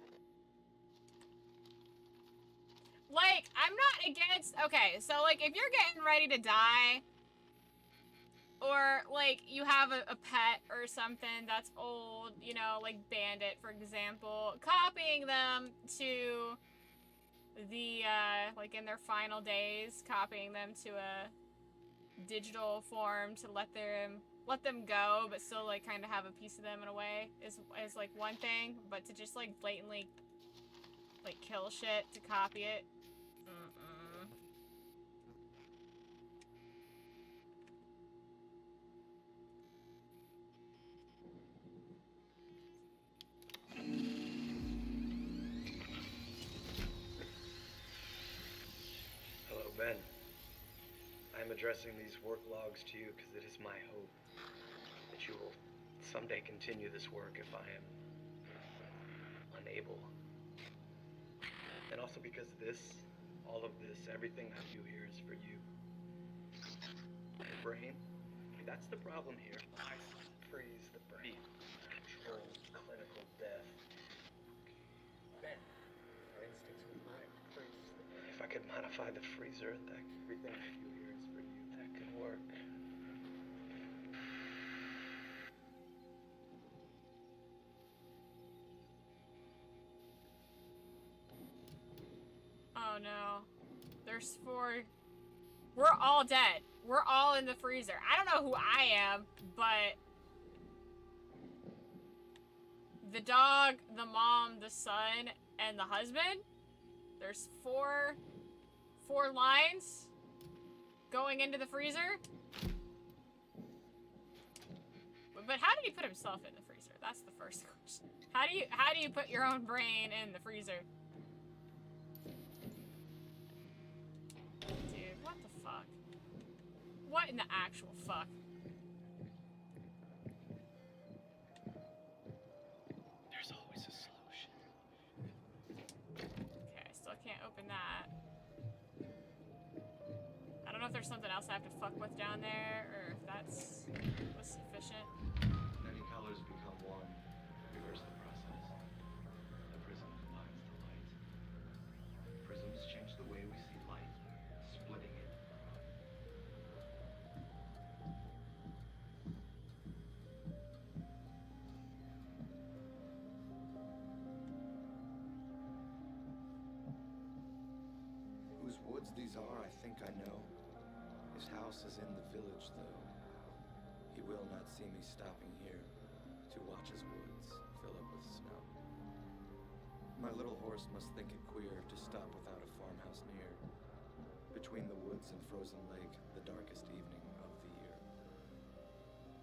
Like, I'm not against... Okay, so, like, if you're getting ready to die, or, like, you have a pet or something that's old, you know, like Bandit, for example, copying them to the, like, in their final days, copying them to a digital form to let them go, but still, like, kind of have a piece of them in a way, is like, one thing, but to just, like, blatantly, like, kill shit to copy it, Hello, Ben. I'm addressing these work logs to you because it is my hope that you will someday continue this work if I am unable. And also because all of this, everything I do here is for you. Your brain, that's the problem here. I freeze the brain. Control clinical death. Ben, our instincts would not freeze the brain. If I could modify the freezer, that everything I do here is for you. That could work. Oh no. There's 4. We're all dead. We're all in the freezer. I don't know who I am, but the dog, the mom, the son, and the husband. There's 4 lines going into the freezer. But how did he put himself in the freezer? That's the first question. How do you put your own brain in the freezer? Dude, what the fuck? What in the actual fuck? There's always a solution. Okay, I still can't open that. I don't know if there's something else I have to fuck with down there, or if that's was sufficient. Many colors become one. Reverse the process. The prism combines the light. Prisms change the way we see light, splitting it Whose woods these are, I think I know. His house is in the village, though. He will not see me stopping here to watch his woods fill up with snow. My little horse must think it queer to stop without a farmhouse near. Between the woods and frozen lake, the darkest evening of the year.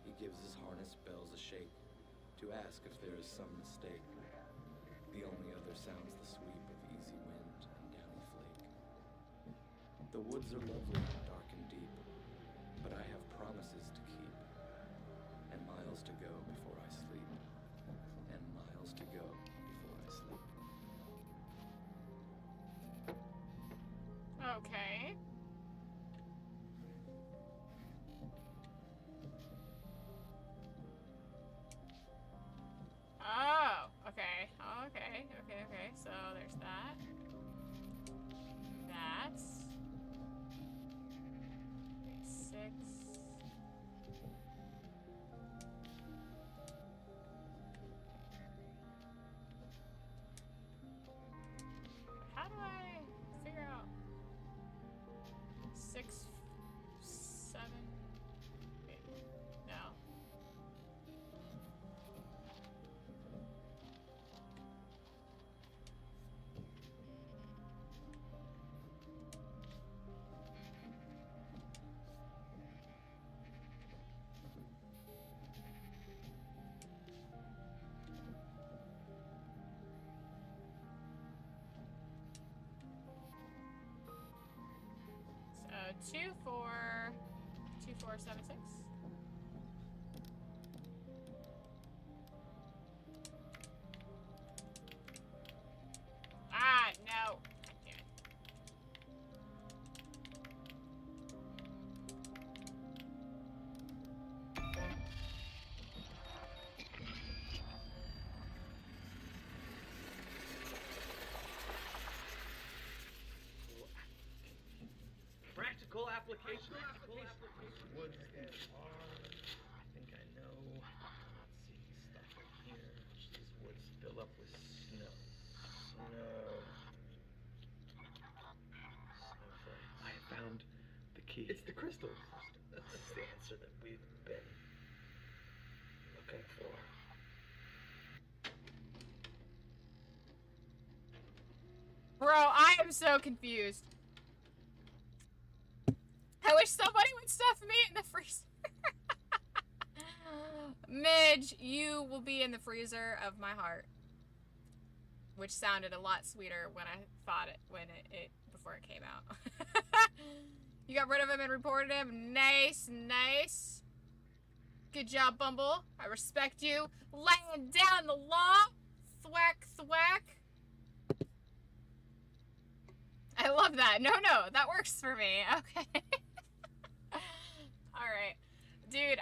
He gives his harness bells a shake to ask if there is some mistake. The only other sounds the sweep of easy wind and downy flake. The woods are lovely, dark and deep, but I have promises to keep, and miles to go before I sleep, and miles to go before I sleep. Okay. Oh, okay. Okay, okay, okay. So there's that. That's 6. How do I figure out 6, 7, 8? No. So 2, 4, 2, 4, 7, 6. Ah, no. Damn it. Practical application. Woods these are. I think I know. Let's see, stuff in here. These woods fill up with snow. Snowflakes. I found the key. It's the crystal. That's the answer that we've been looking for. Bro, I am so confused. I wish somebody would stuff me in the freezer. Midge, you will be in the freezer of my heart. Which sounded a lot sweeter when I thought it, before it came out. You got rid of him and reported him? Nice, nice. Good job, Bumble. I respect you. Laying down the law. Thwack, thwack. I love that. No, that works for me. Okay. Alright. Dude,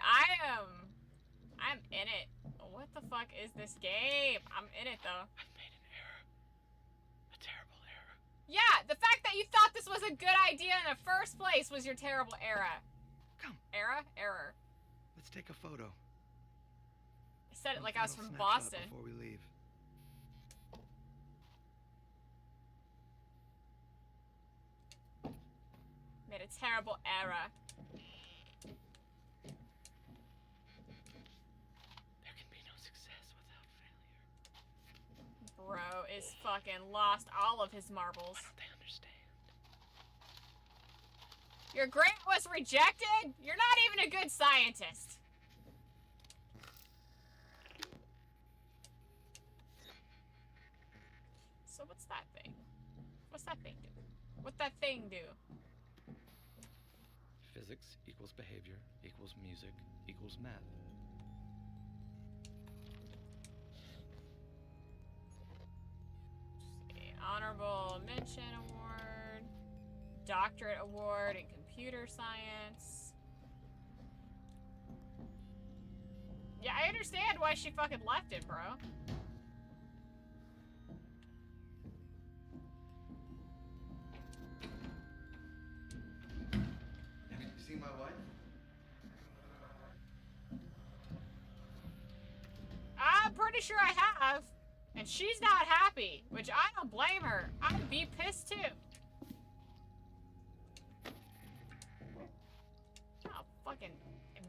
I'm in it. What the fuck is this game? I'm in it, though. I've made an error. A terrible error. Yeah, the fact that you thought this was a good idea in the first place was your terrible error. Come. Error? Let's take a photo. I said it like I was from Snapshot Boston. before we leave. Made a terrible error. There can be no success without failure. Bro is fucking lost all of his marbles. Why don't they understand? Your grant was rejected? You're not even a good scientist. So what's that thing? What's that thing do? What's that thing do? Physics equals behavior equals music equals math. Honorable Mention Award, Doctorate Award in Computer Science. Yeah, I understand why she fucking left it, bro. Have you seen my wife? I'm pretty sure I have. And she's not happy, which I don't blame her. I'd be pissed too. fucking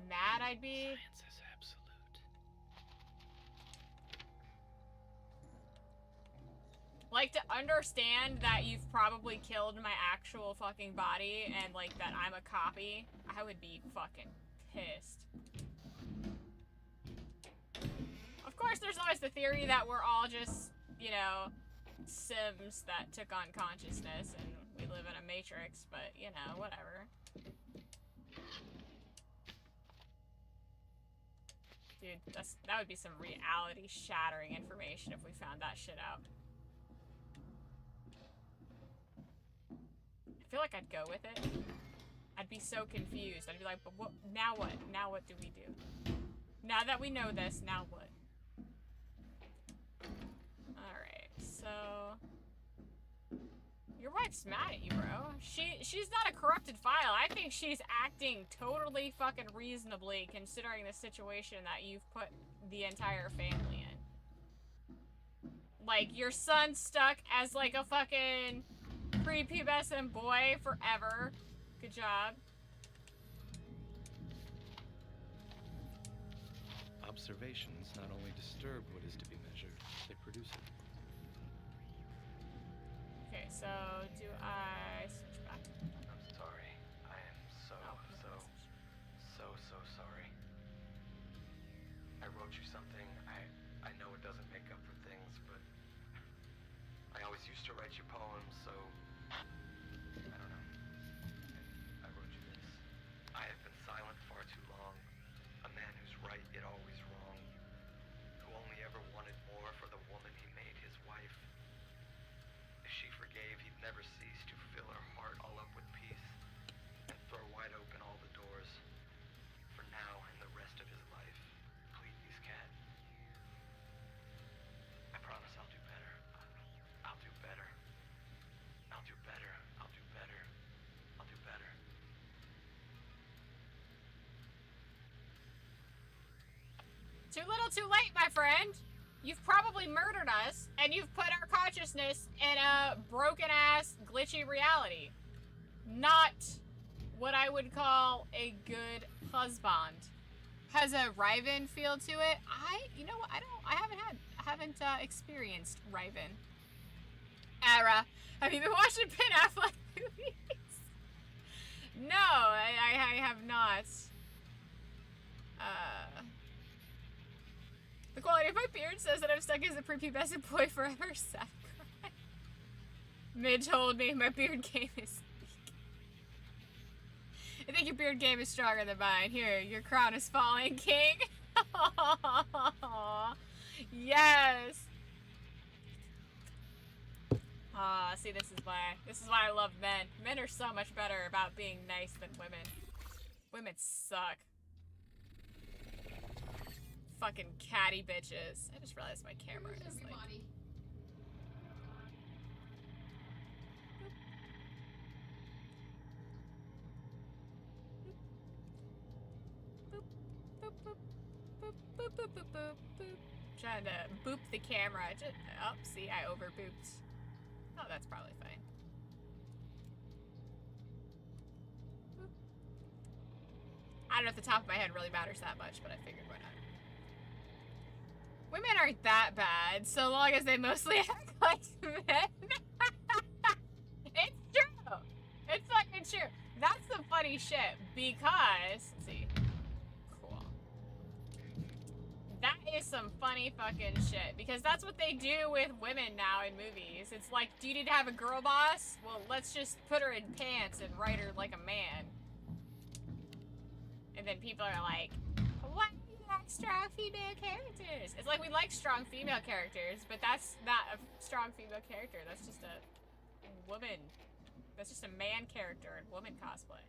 mad I'd be. Science is absolute. Like, to understand that you've probably killed my actual fucking body and, like, that I'm a copy, I would be fucking pissed. Of course, there's always the theory that we're all just, you know, Sims that took on consciousness and we live in a matrix, but, you know, whatever. Dude, that would be some reality-shattering information if we found that shit out. I feel like I'd go with it. I'd be so confused. I'd be like, but what? Now what? Now what do we do? Now that we know this, now what? Alright, so... Your wife's mad at you, bro. She's not a corrupted file. I think she's acting totally fucking reasonably considering the situation that you've put the entire family in. Like, your son's stuck as, like, a fucking prepubescent boy forever. Good job. Observations not only disturb what is to be measured, they produce it. Okay, so do I switch back? I'm sorry. I am so sorry. I wrote you something. I know it doesn't make up for things, but I always used to write you poems, so I don't know. I wrote you this. I have been silent far too long. A man who's right yet always wrong. Who only ever wanted more for the woman he made his wife. If she forgave, he'd never cease to fill her heart all up with peace and throw wide open all the doors. For now and the rest of his life, please, Cat. I promise I'll do better. I'll do better. I'll do better. I'll do better. I'll do better. Too little too late, my friend. You've probably murdered us, and you've put our consciousness in a broken-ass, glitchy reality. Not what I would call a good husband. Has a Riven feel to it. You know what, I haven't experienced Riven. Ara, have you been watching Ben Affleck movies? No, I have not. The quality of my beard says that I'm stuck as a prepubescent boy forever. Sad cry. Mid told me my beard game is weak. I think your beard game is stronger than mine. Here, your crown is falling, king. Yes. See, this is why I love men. Men are so much better about being nice than women. Women suck. Fucking catty bitches. I just realized my camera is like... Trying to boop the camera. Oh, see, I overbooped. Oh, that's probably fine. I don't know if the top of my head really matters that much, but I figured why not. Women aren't that bad, so long as they mostly act like men. It's true. It's fucking true. That's the funny shit, because... Let's see. Cool. That is some funny fucking shit, because that's what they do with women now in movies. It's like, do you need to have a girl boss? Well, let's just put her in pants and write her like a man. And then people are like, what? Strong female characters. It's like we like strong female characters, but that's not a strong female character. That's just a woman. That's just a man character in woman cosplay.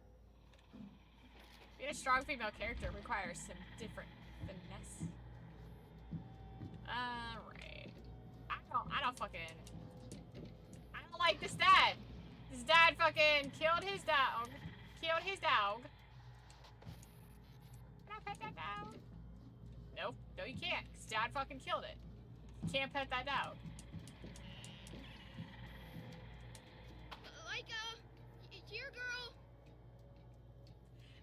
Being a strong female character requires some different finesse. Alright. I don't like this dad. This dad fucking killed his dog. Can I pet that dog? Nope. No, you can't, because Dad fucking killed it. You can't pet that dog. Like, here, girl.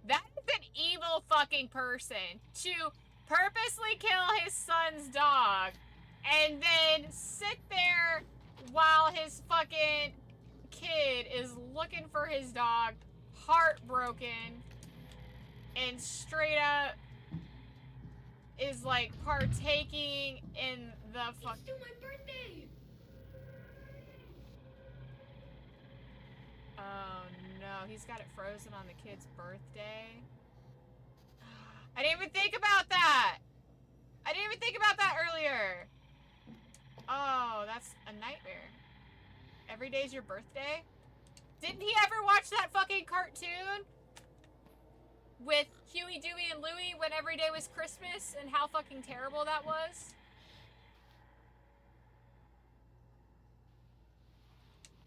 That is an fucking person to purposely kill his son's dog and then sit there while his fucking kid is looking for his dog, heartbroken, and straight up is like partaking in the fuck. It's still my birthday. Oh no, he's got it frozen on the kid's birthday. I didn't even think about that. I didn't even think about that earlier. Oh, that's a nightmare. Every day's your birthday? Didn't he ever watch that fucking cartoon with Huey, Dewey, and Louie when every day was Christmas and how fucking terrible that was?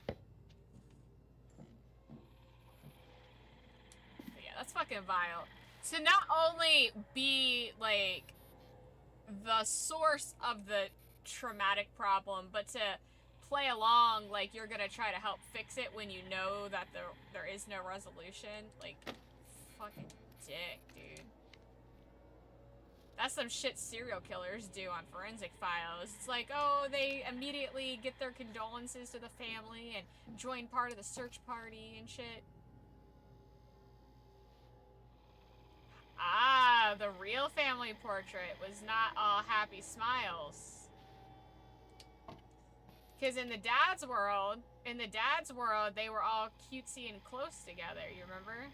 But yeah, that's fucking vile. To not only be, like, the source of the traumatic problem, but to play along like you're gonna try to help fix it when you know that there is no resolution. Like, fucking dick, dude. That's some shit serial killers do on Forensic Files. It's like, oh, they immediately get their condolences to the family and join part of the search party and shit. Ah, the real family portrait was not all happy smiles. Because in the dad's world, they were all cutesy and close together, you remember?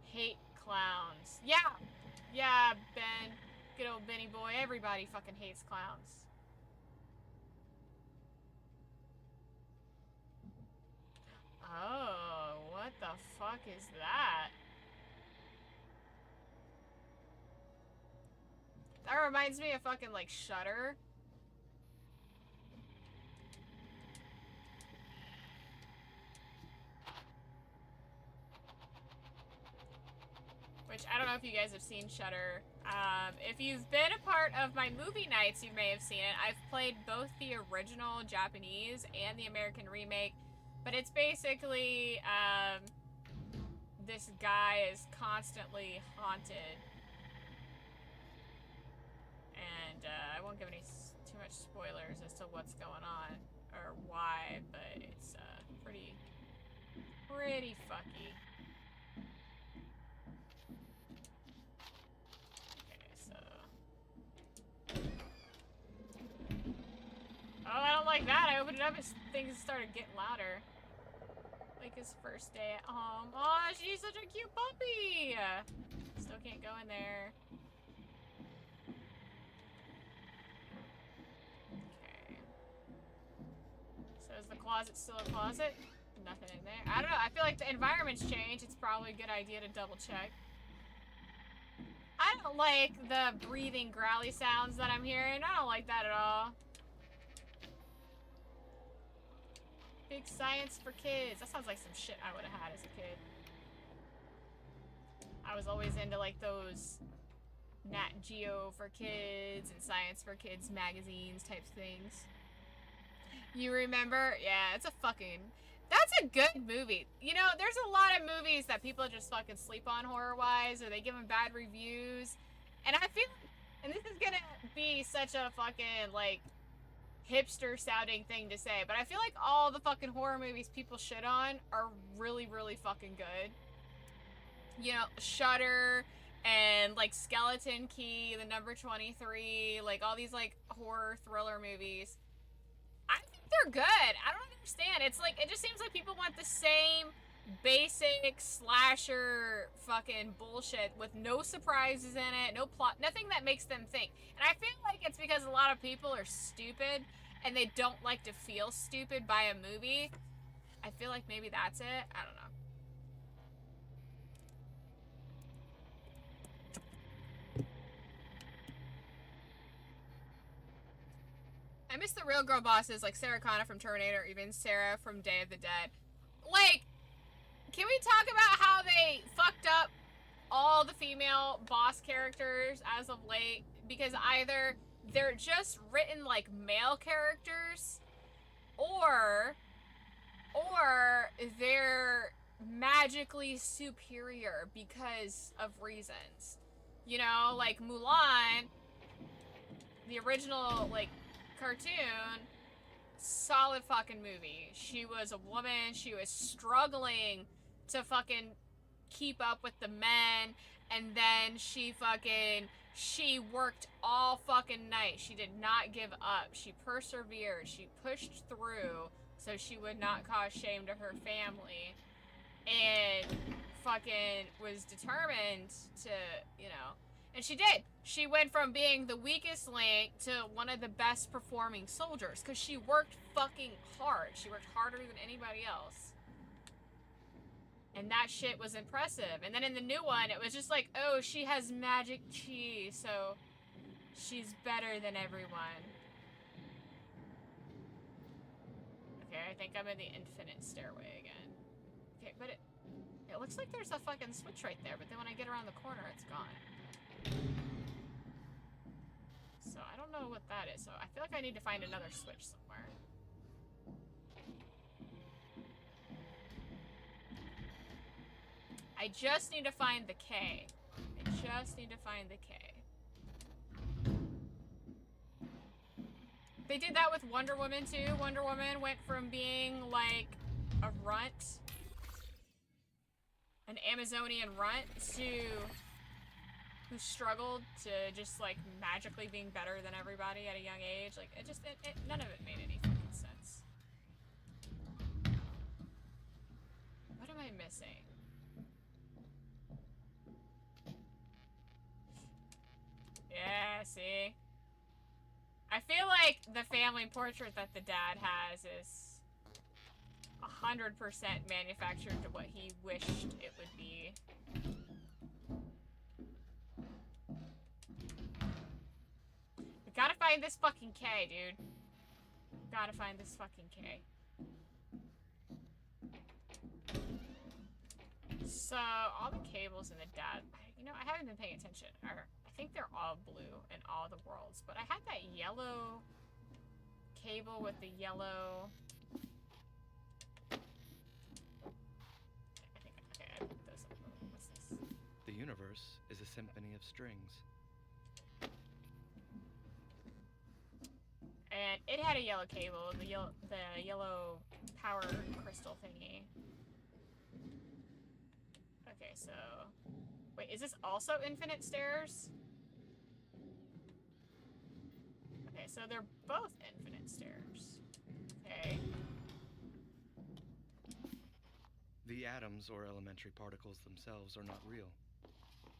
Hate clowns. Yeah! Yeah, Ben. Good old Benny boy. Everybody fucking hates clowns. Oh, what the fuck is that? That reminds me of fucking, like, Shudder. Which, I don't know if you guys have seen Shudder. If you've been a part of my movie nights, you may have seen it. I've played both the original Japanese and the American remake. But it's basically, this guy is constantly haunted. And, I won't give any too much spoilers as to what's going on, or why, but it's, pretty fucky. Okay, so... Oh, I don't like that. I opened it up and things started getting louder. Like his first day at home. Oh, she's such a cute puppy! Still can't go in there. Okay. So is the closet still a closet? Nothing in there. I don't know. I feel like the environment's changed. It's probably a good idea to double check. I don't like the breathing growly sounds that I'm hearing. I don't like that at all. Big science for kids. That sounds like some shit I would have had as a kid. I was always into like those Nat Geo for kids and Science for Kids magazines type things. You remember? Yeah, it's a fucking... That's a good movie. You know, there's a lot of movies that people just fucking sleep on horror-wise, or they give them bad reviews. And I feel... And this is gonna be such a fucking, like, hipster-sounding thing to say, but I feel like all the fucking horror movies people shit on are really, really fucking good. You know, Shudder and, like, Skeleton Key, The Number 23, like, all these, like, horror thriller movies. I think they're good. I don't understand. It's like, it just seems like people want the same basic slasher fucking bullshit with no surprises in it, no plot, nothing that makes them think. And I feel like it's because a lot of people are stupid and they don't like to feel stupid by a movie. I feel like maybe that's it. I don't know. I miss the real girl bosses like Sarah Connor from Terminator, or even Sarah from Day of the Dead. Like, can we talk about how they fucked up all the female boss characters as of late? Because either they're just written like male characters, or they're magically superior because of reasons. You know, like Mulan, the original, like, cartoon, solid fucking movie. She was a woman, she was struggling to fucking keep up with the men, and then she worked all fucking night. She did not give up. She persevered. She pushed through so she would not cause shame to her family. And fucking was determined to, you know. And she did. She went from being the weakest link to one of the best performing soldiers. Because she worked fucking hard. She worked harder than anybody else. And that shit was impressive. And then in the new one, it was just like, oh, she has magic chi, so she's better than everyone. Okay, I think I'm in the infinite stairway again. Okay, but it looks like there's a fucking switch right there, but then when I get around the corner, it's gone. So I don't know what that is. So I feel like I need to find another switch somewhere. I just need to find the K. I just need to find the K. They did that with Wonder Woman too. Wonder Woman went from being like a runt, an Amazonian runt, to who struggled to just like magically being better than everybody at a young age. Like none of it made any fucking sense. What am I missing? Yeah, see? I feel like the family portrait that the dad has is 100% manufactured to what he wished it would be. We gotta find this fucking K, dude. Gotta find this fucking K. So, all the cables in the dad... You know, I haven't been paying attention. I think they're all blue in all the worlds. But I had that yellow cable with the yellow... Okay, I put those up. What's this? The universe is a symphony of strings. And it had a yellow cable, the yellow power crystal thingy. Okay, so... Wait, is this also infinite stairs? Okay, so they're both infinite stairs. Okay. The atoms or elementary particles themselves are not real.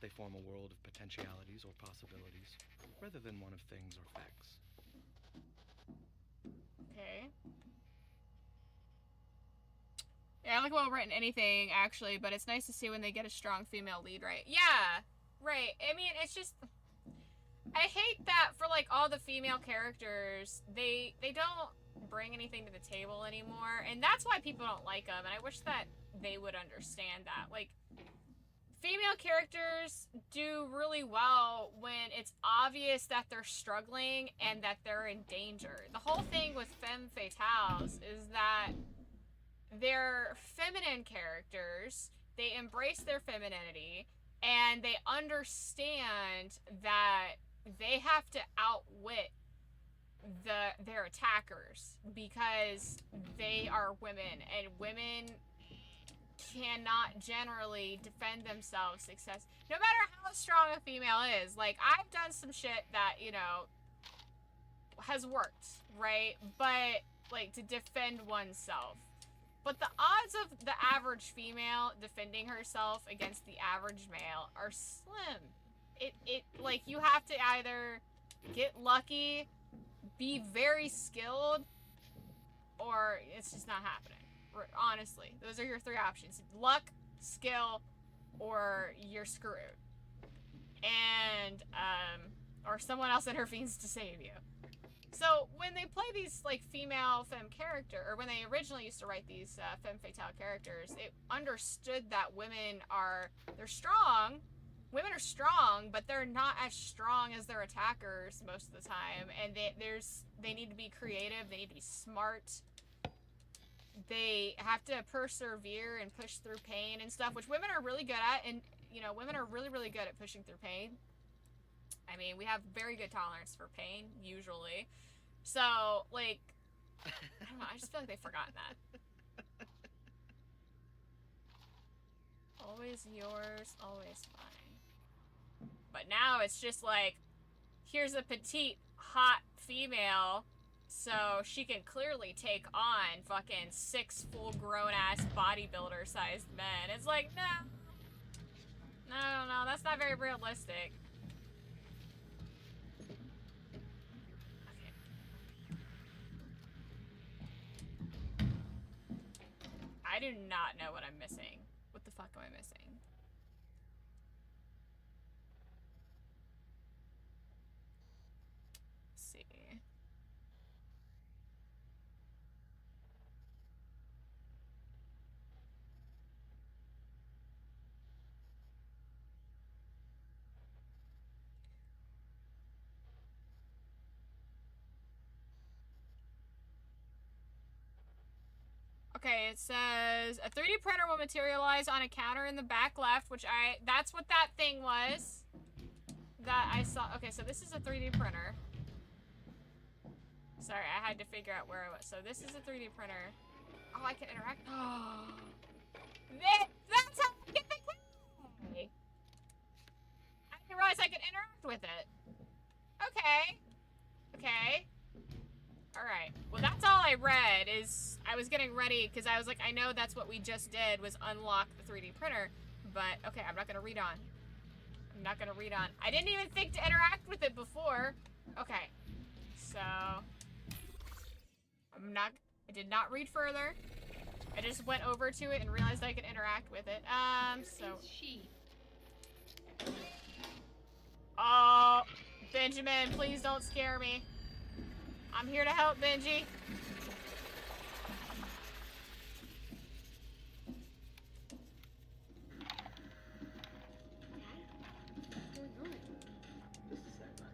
They form a world of potentialities or possibilities, rather than one of things or facts. Okay. Yeah, I don't like well written anything, actually, but it's nice to see when they get a strong female lead, right? Yeah, right. I mean, it's just... I hate that for, like, all the female characters, they don't bring anything to the table anymore, and that's why people don't like them, and I wish that they would understand that. Like, female characters do really well when it's obvious that they're struggling and that they're in danger. The whole thing with femme fatales is that they're feminine characters, they embrace their femininity, and they understand that they have to outwit their attackers because they are women, and women cannot generally defend themselves success no matter how strong a female is. Like, I've done some shit that, you know, has worked, right? But, like, to defend oneself. But the odds of the average female defending herself against the average male are slim. Like, you have to either get lucky, be very skilled, or it's just not happening. Honestly, those are your three options. Luck, skill, or you're screwed. And, or someone else intervenes to save you. So, when they play these, like, female femme character, or when they originally used to write these femme fatale characters, it understood that they're strong. Women are strong, but they're not as strong as their attackers most of the time. And they need to be creative, they need to be smart, they have to persevere and push through pain and stuff, which women are really good at, and, you know, women are really, really good at pushing through pain. I mean, we have very good tolerance for pain, usually. So, like, I don't know, I just feel like they've forgotten that. Always yours, always fine. But now it's just like, here's a petite, hot female, so she can clearly take on fucking 6 full-grown-ass bodybuilder-sized men. It's like, no. No, that's not very realistic. Okay. I do not know what I'm missing. What the fuck am I missing? Let's see. Okay, it says a 3D printer will materialize on a counter in the back left, which that's what that thing was that I saw. Okay, so this is a 3D printer. Sorry, I had to figure out where I was. So this is a 3D printer. Oh, I can interact. Oh, that's how I get the key. I didn't realize I could interact with it. Okay. Okay. Alright. Well, that's all I read is I was getting ready because I was like, I know that's what we just did was unlock the 3D printer. But, okay, I'm not going to read on. I'm not going to read on. I didn't even think to interact with it before. Okay. So, I did not read further. I just went over to it and realized I could interact with it. So. She. Oh, Benjamin, please don't scare me. I'm here to help, Benji. This is that button.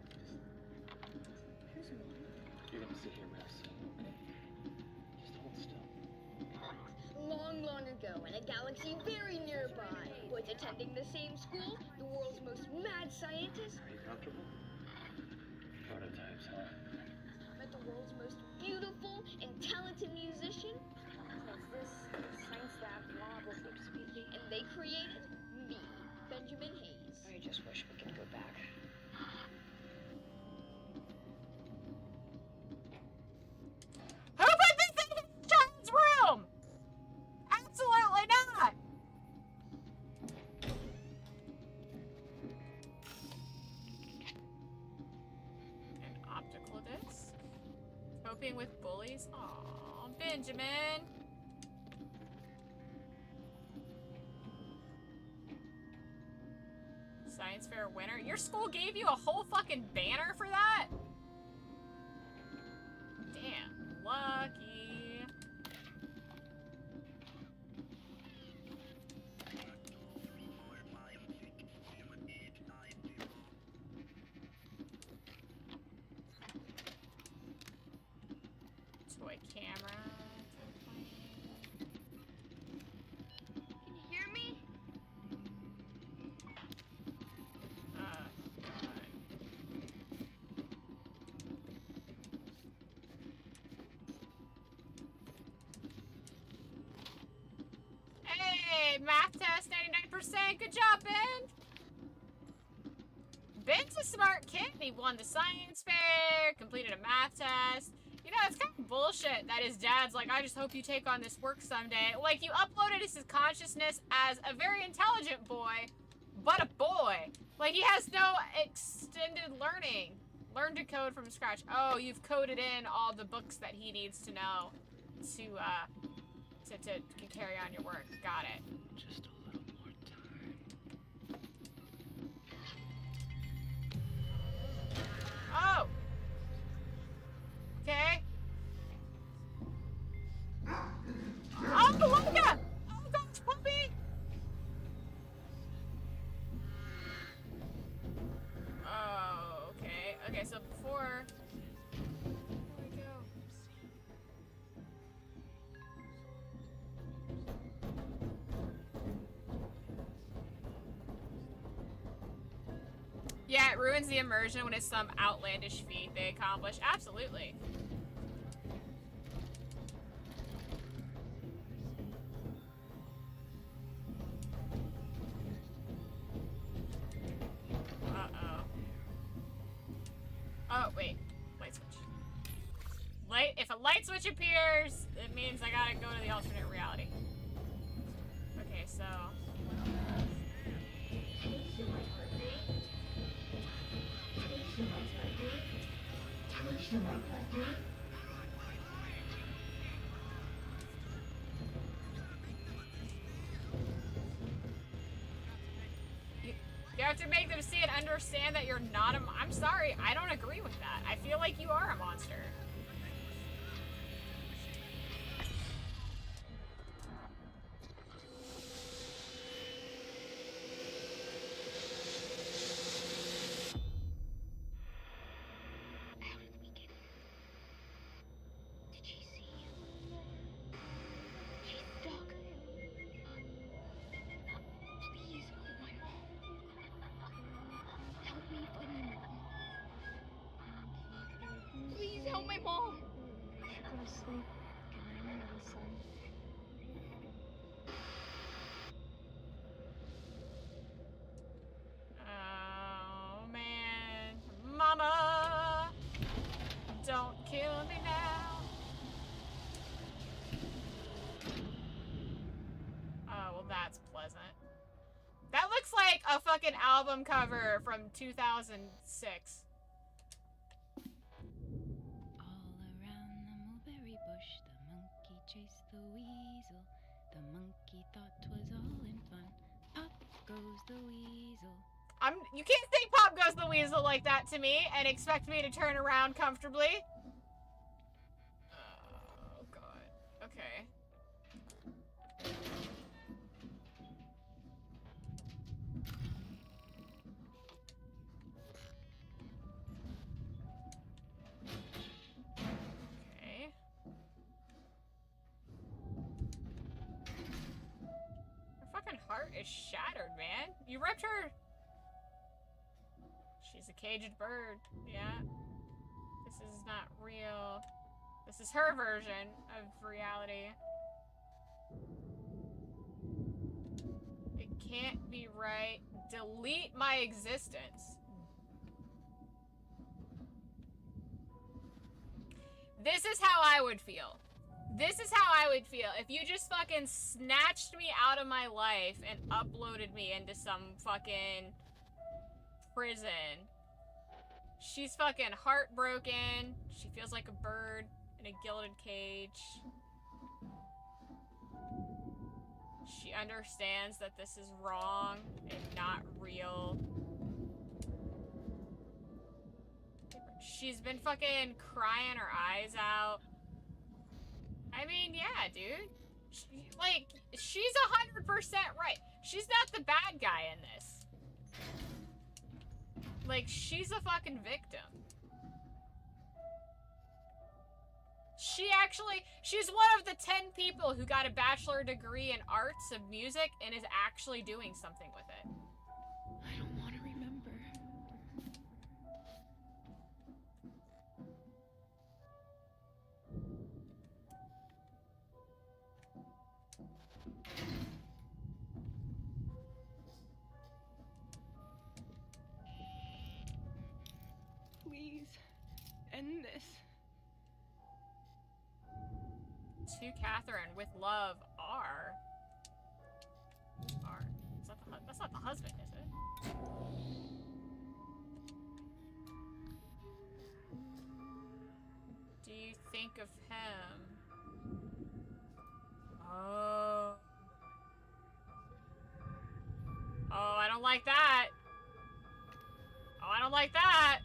You're gonna sit here real soon, okay? Just hold still. Long, long ago, in a galaxy very nearby, was attending the same school, the world's most mad scientist. Are you comfortable? Prototypes, huh? Met the world's most beautiful and talented musician. This science lab marvel, so to speak. And they created me, Benjamin Hayes. I just wish we could go back. Who put this in the child's room? Absolutely not. An optical disc. Coping with bullies. Aw, Benjamin. Science fair winner. Your school gave you a whole fucking banner for that? Damn, lucky. Toy camera. Can you hear me? Hey, math test 99%. Good job, Ben. Ben's a smart kid. He won the science fair, completed a math test. You know, it's kind of bullshit that his dad's like, I just hope you take on this work someday. Like, you uploaded his consciousness as a very intelligent boy, but a boy. Like, he has no extended learning. Learn to code from scratch. Oh, you've coded in all the books that he needs to know to carry on your work. Got it. Just a little more time. Oh! Okay. Oh, Belinda! Oh, gosh, puppy! Oh, okay. Okay, so before... Where do we go? yeah, it ruins the immersion when it's some outlandish feat they accomplish. Absolutely. Uh-oh. Oh, wait. Light switch. If a light switch appears, it means I gotta go to the alternate reality. Okay, so... You have to make them see and understand that you're not a... I'm sorry, I don't agree with that. I feel like you are a monster. Did she see you? She's stuck. Please help my mom. Help me find my mom. Please help my mom. I should go to sleep. Get my mind on the sun. Oh, man. Mama! Don't kill me now. Oh, well, that's pleasant. That looks like a fucking album cover from 2006. All around the mulberry bush, the monkey chased the weasel. The monkey thought 'twas all in fun. Pop goes the weasel. You can't say Pop Goes the Weasel like that to me and expect me to turn around comfortably. Oh, God. Okay. Okay. Her fucking heart is shattered, man. You ripped her... She's a caged bird. Yeah. This is not real. This is her version of reality. It can't be right. Delete my existence. This is how I would feel. This is how I would feel if you just fucking snatched me out of my life and uploaded me into some fucking prison. She's fucking heartbroken. She feels like a bird in a gilded cage. She understands that this is wrong and not real. She's been fucking crying her eyes out. I mean, yeah, dude. She's 100% right. She's not the bad guy in this. Like, she's a fucking victim. She's one of the 10 people who got a bachelor degree in arts of music and is actually doing something with it. I don't want to remember. Please, end this. To Catherine, with love, R. That's not the husband, is it? Do you think of him? Oh. Oh, I don't like that. Oh, I don't like that.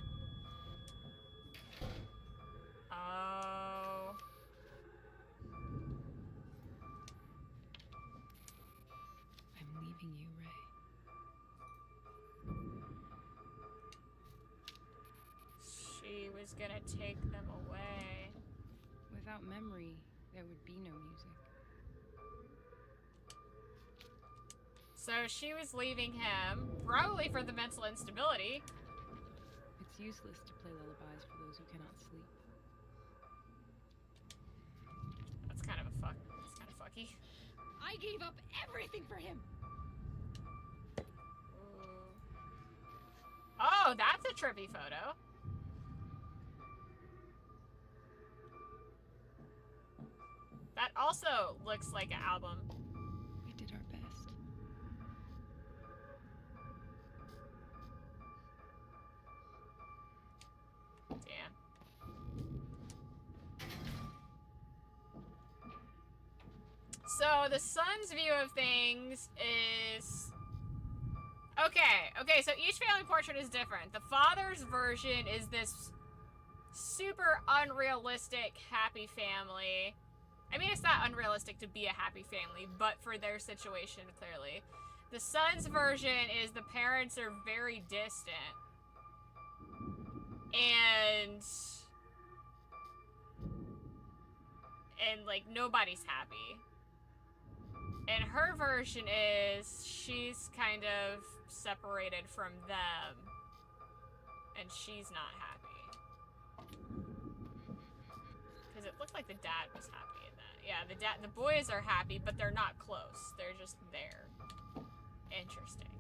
Oh. I'm leaving you, Ray. She was gonna take them away. Without memory, there would be no music. So she was leaving him, probably for the mental instability. useless to play lullabies for those who cannot sleep. That's kind of a fuck. That's kind of fucky. I gave up everything for him. Ooh. Oh, that's a trippy photo. That also looks like an album. We did our best. Damn. So the son's view of things is... Okay, so each family portrait is different. The father's version is this super unrealistic happy family. I mean, it's not unrealistic to be a happy family, but for their situation, clearly. The son's version is the parents are very distant. And like, nobody's happy. And her version is she's kind of separated from them. And she's not happy. Because it looked like the dad was happy in that. Yeah, the boys are happy, but they're not close. They're just there. Interesting.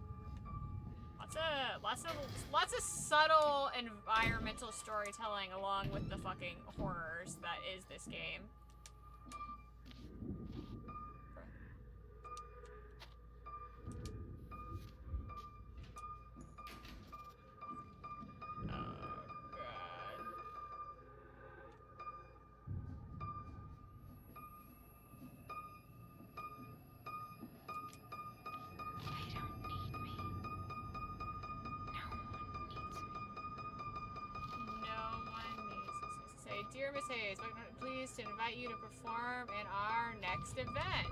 Lots of subtle environmental storytelling along with the fucking horrors that is this game. Dear Miss Hayes, I'm pleased to invite you to perform in our next event.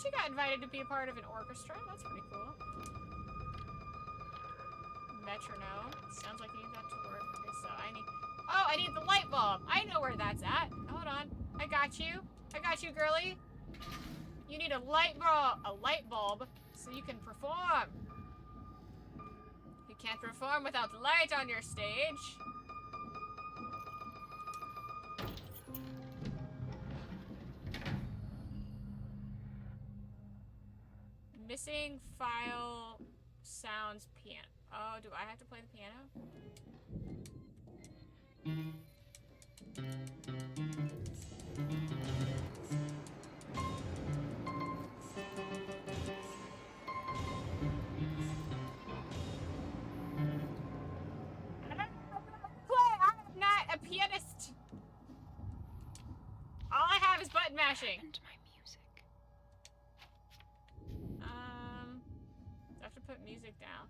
She got invited to be a part of an orchestra. That's pretty cool. Metronome. Sounds like you need that to work. Okay, so I need the light bulb. I know where that's at. Hold on. I got you. I got you, girly. You need a light bulb so you can perform. You can't perform without light on your stage. Missing file sounds piano. Oh, do I have to play the piano? I'm not a pianist. All I have is button mashing. I have to put music down.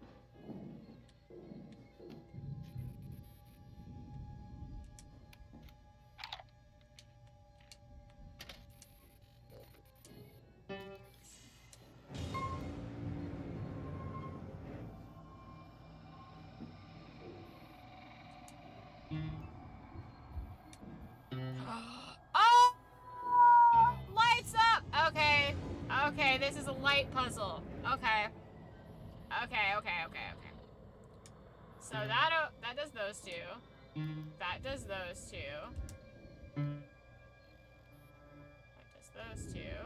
Oh! Lights up! Okay. Okay, this is a light puzzle. Okay. Okay. So that does those two. That does those two. That does those two.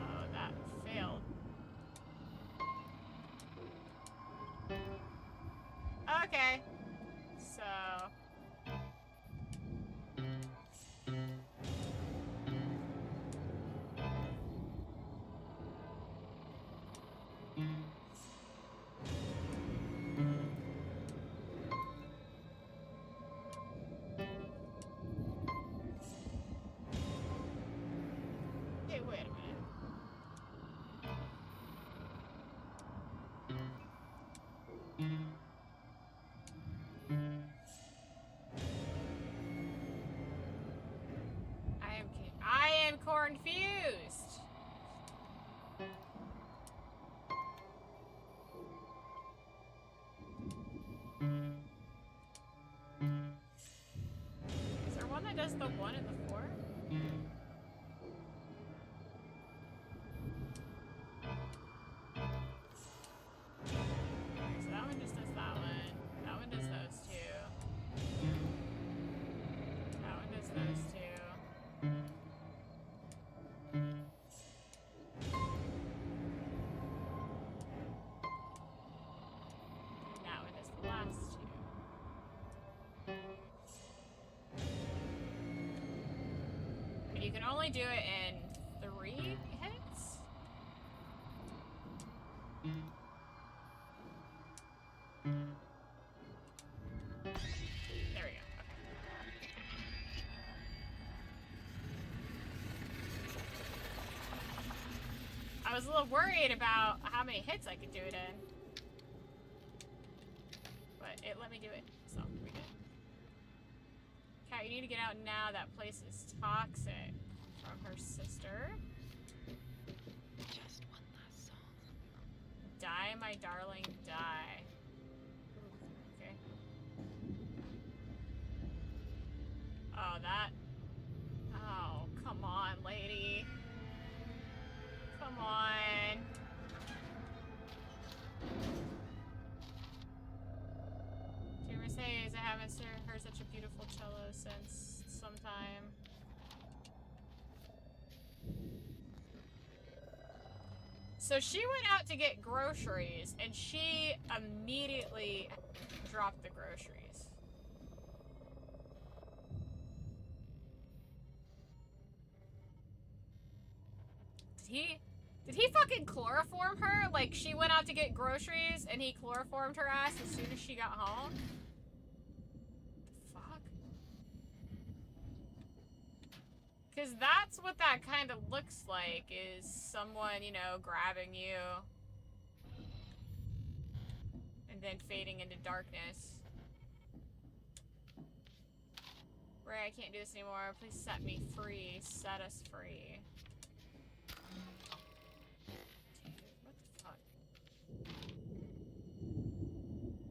Oh, that failed. Okay. So... Hey, wait a minute. I am confused. Is there one that does the 1 and the 4? you can only do it in 3 hits? There we go. Okay. I was a little worried about how many hits I could do it in. But it let me do it, so we good. Cat, you need to get out now. That place is toxic. From her sister. Just one last song. Die, my darling, die. Ooh, okay. Oh, that. Oh, come on, lady. Come on. Do you ever say, I haven't heard such a beautiful cello since sometime. So she went out to get groceries, and she immediately dropped the groceries. Did he fucking chloroform her? Like, she went out to get groceries, and he chloroformed her ass as soon as she got home? Because that's what that kind of looks like, is someone, you know, grabbing you and then fading into darkness. Ray, I can't do this anymore. Please set me free. Set us free. Dude, what the fuck?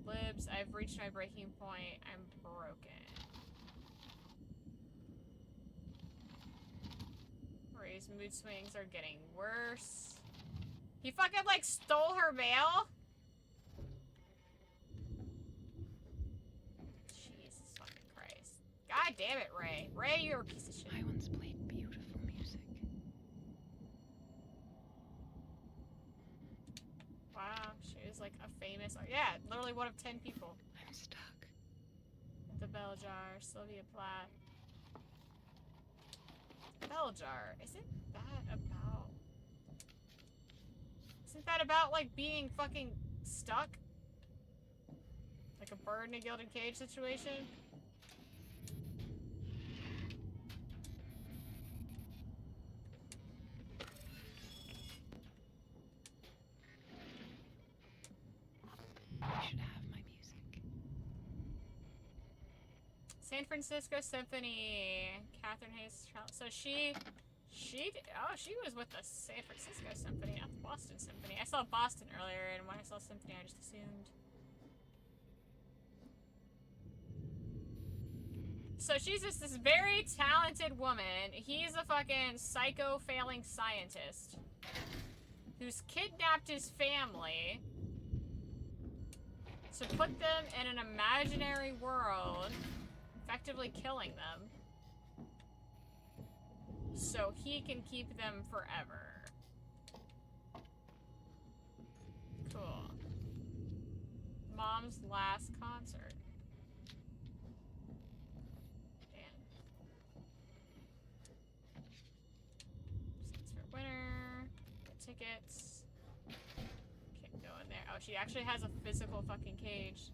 Libs, I've reached my breaking point. I'm broken. Ray's mood swings are getting worse. He fucking, like, stole her mail? Jesus fucking Christ. God damn it, Ray. Ray, you're a piece of shit. I once played beautiful music. Wow, she is, like, a famous... Yeah, literally one of 10 people. I'm stuck. The bell jar, Sylvia Plath. Bell jar. Isn't that about like being fucking stuck? Like a bird in a gilded cage situation? I should have my music. San Francisco Symphony. Catherine Hayes. So she was with the San Francisco Symphony, not the Boston Symphony. I saw Boston earlier, and when I saw Symphony, I just assumed. So she's just this very talented woman. He's a fucking psycho-failing scientist who's kidnapped his family to put them in an imaginary world, effectively killing them, so he can keep them forever. Cool. Mom's last concert. Damn. Since for winner. Tickets. Can't go in there. Oh, she actually has a physical fucking cage.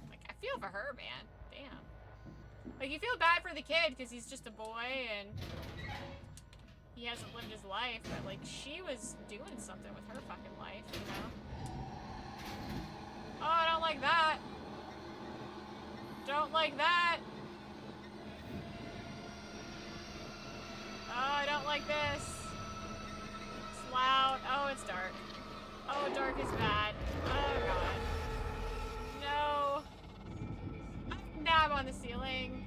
Like, I feel for her, man. Damn. Like, you feel bad for the kid because he's just a boy and he hasn't lived his life, but, like, she was doing something with her fucking life, you know? Oh, I don't like that. Don't like that. Oh, I don't like this. It's loud. Oh, it's dark. Oh, dark is bad. Oh, God. No. Nab on the ceiling.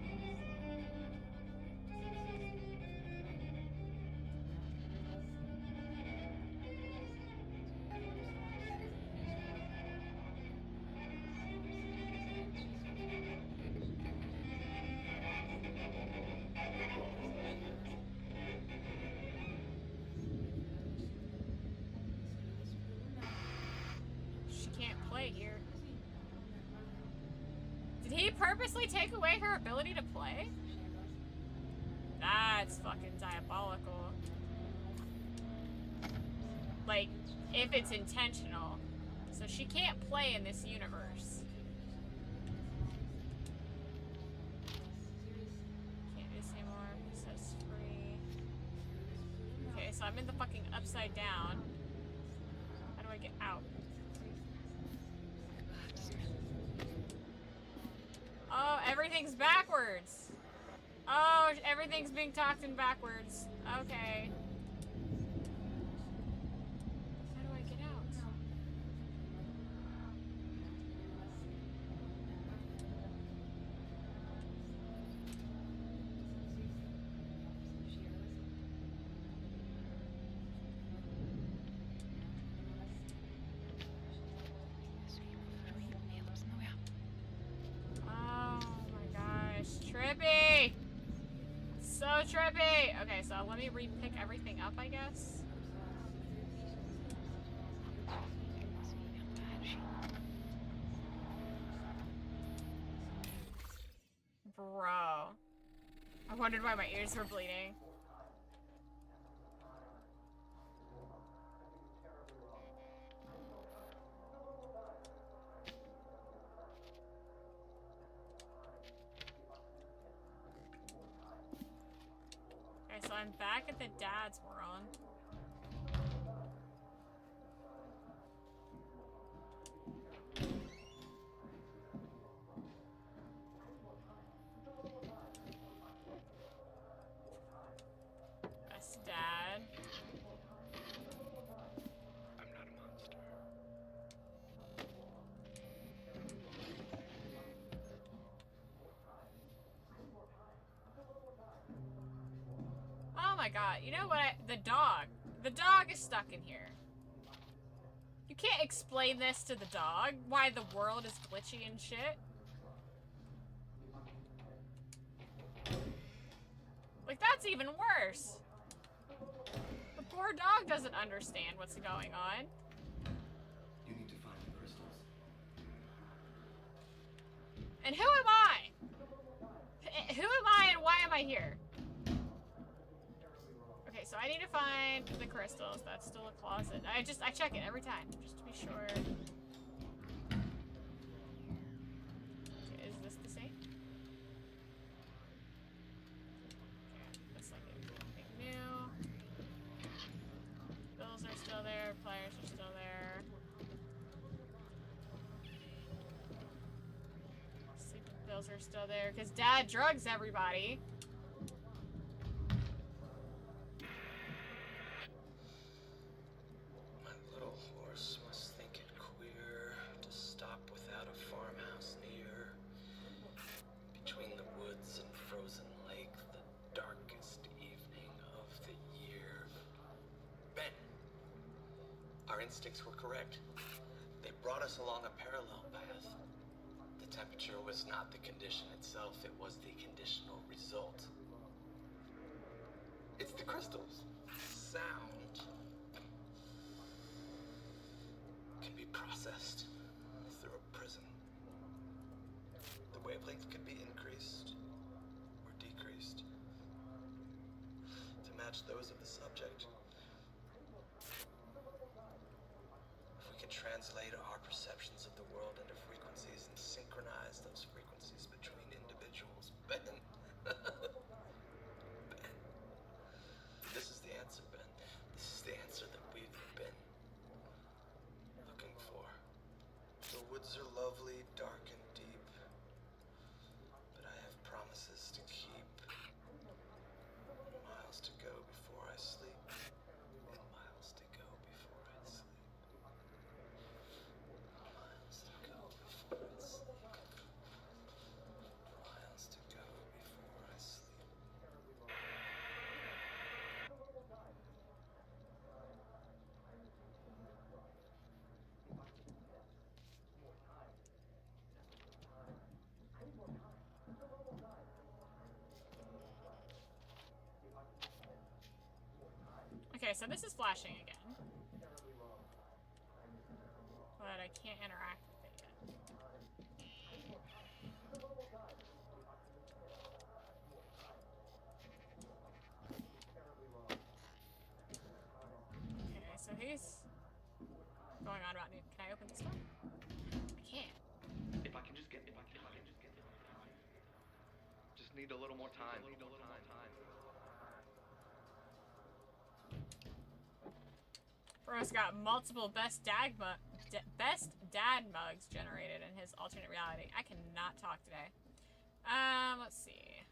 She can't play here. Did he purposely take away her ability to play? That's fucking diabolical. Like, if it's intentional. So she can't play in this universe. Can't do this anymore. Says free. Okay, so I'm in the fucking upside down. How do I get out? Oh, everything's backwards. Oh, everything's being talked in backwards. Okay. How do I get out? Oh my gosh. Trippy! So trippy! Okay, so let me re-pick everything up, I guess. Bro. I wondered why my ears were bleeding. Okay, so I'm back at the dad's world. That's dad. I'm not a monster. Oh my god, you know what? The dog. The dog is stuck in here. You can't explain this to the dog, why the world is glitchy and shit. Like, that's even worse. The poor dog doesn't understand what's going on. You need to find the crystals. And who am I? Who am I and why am I here? Okay, so I need to find the crystals. That's still a closet. I check it every time, just to be sure. Okay, is this the same? Okay, looks like anything new. Bills are still there, pliers are still there. Sleeping pills are still there, because Dad drugs everybody. My little horse must think it queer to stop without a farmhouse near. Between the woods and frozen lake, the darkest evening of the year. Ben, our instincts were correct. They brought us along a parallel path. The temperature was not the condition itself, it was the conditional result. It's the crystals. Sound can be processed through a prism. The wavelength can be increased or decreased to match those of the subject. If we can translate our perceptions of the world into frequencies and synchronize those frequencies between individuals, Ben. Ben. This is the answer, Ben. This is the answer that we've been looking for. The woods are lovely, dark and deep, but I have promises to keep. Miles to go before I sleep, and miles to go before I sleep. Miles to go before I sleep. Miles to go before I sleep. Okay, so this is flashing again. But I can't interact with it yet. he's going on about me. Can I open this door? I can't. If I can just get just need a little more time. Bro's got multiple best dad mugs generated in his alternate reality. I cannot talk today. Let's see.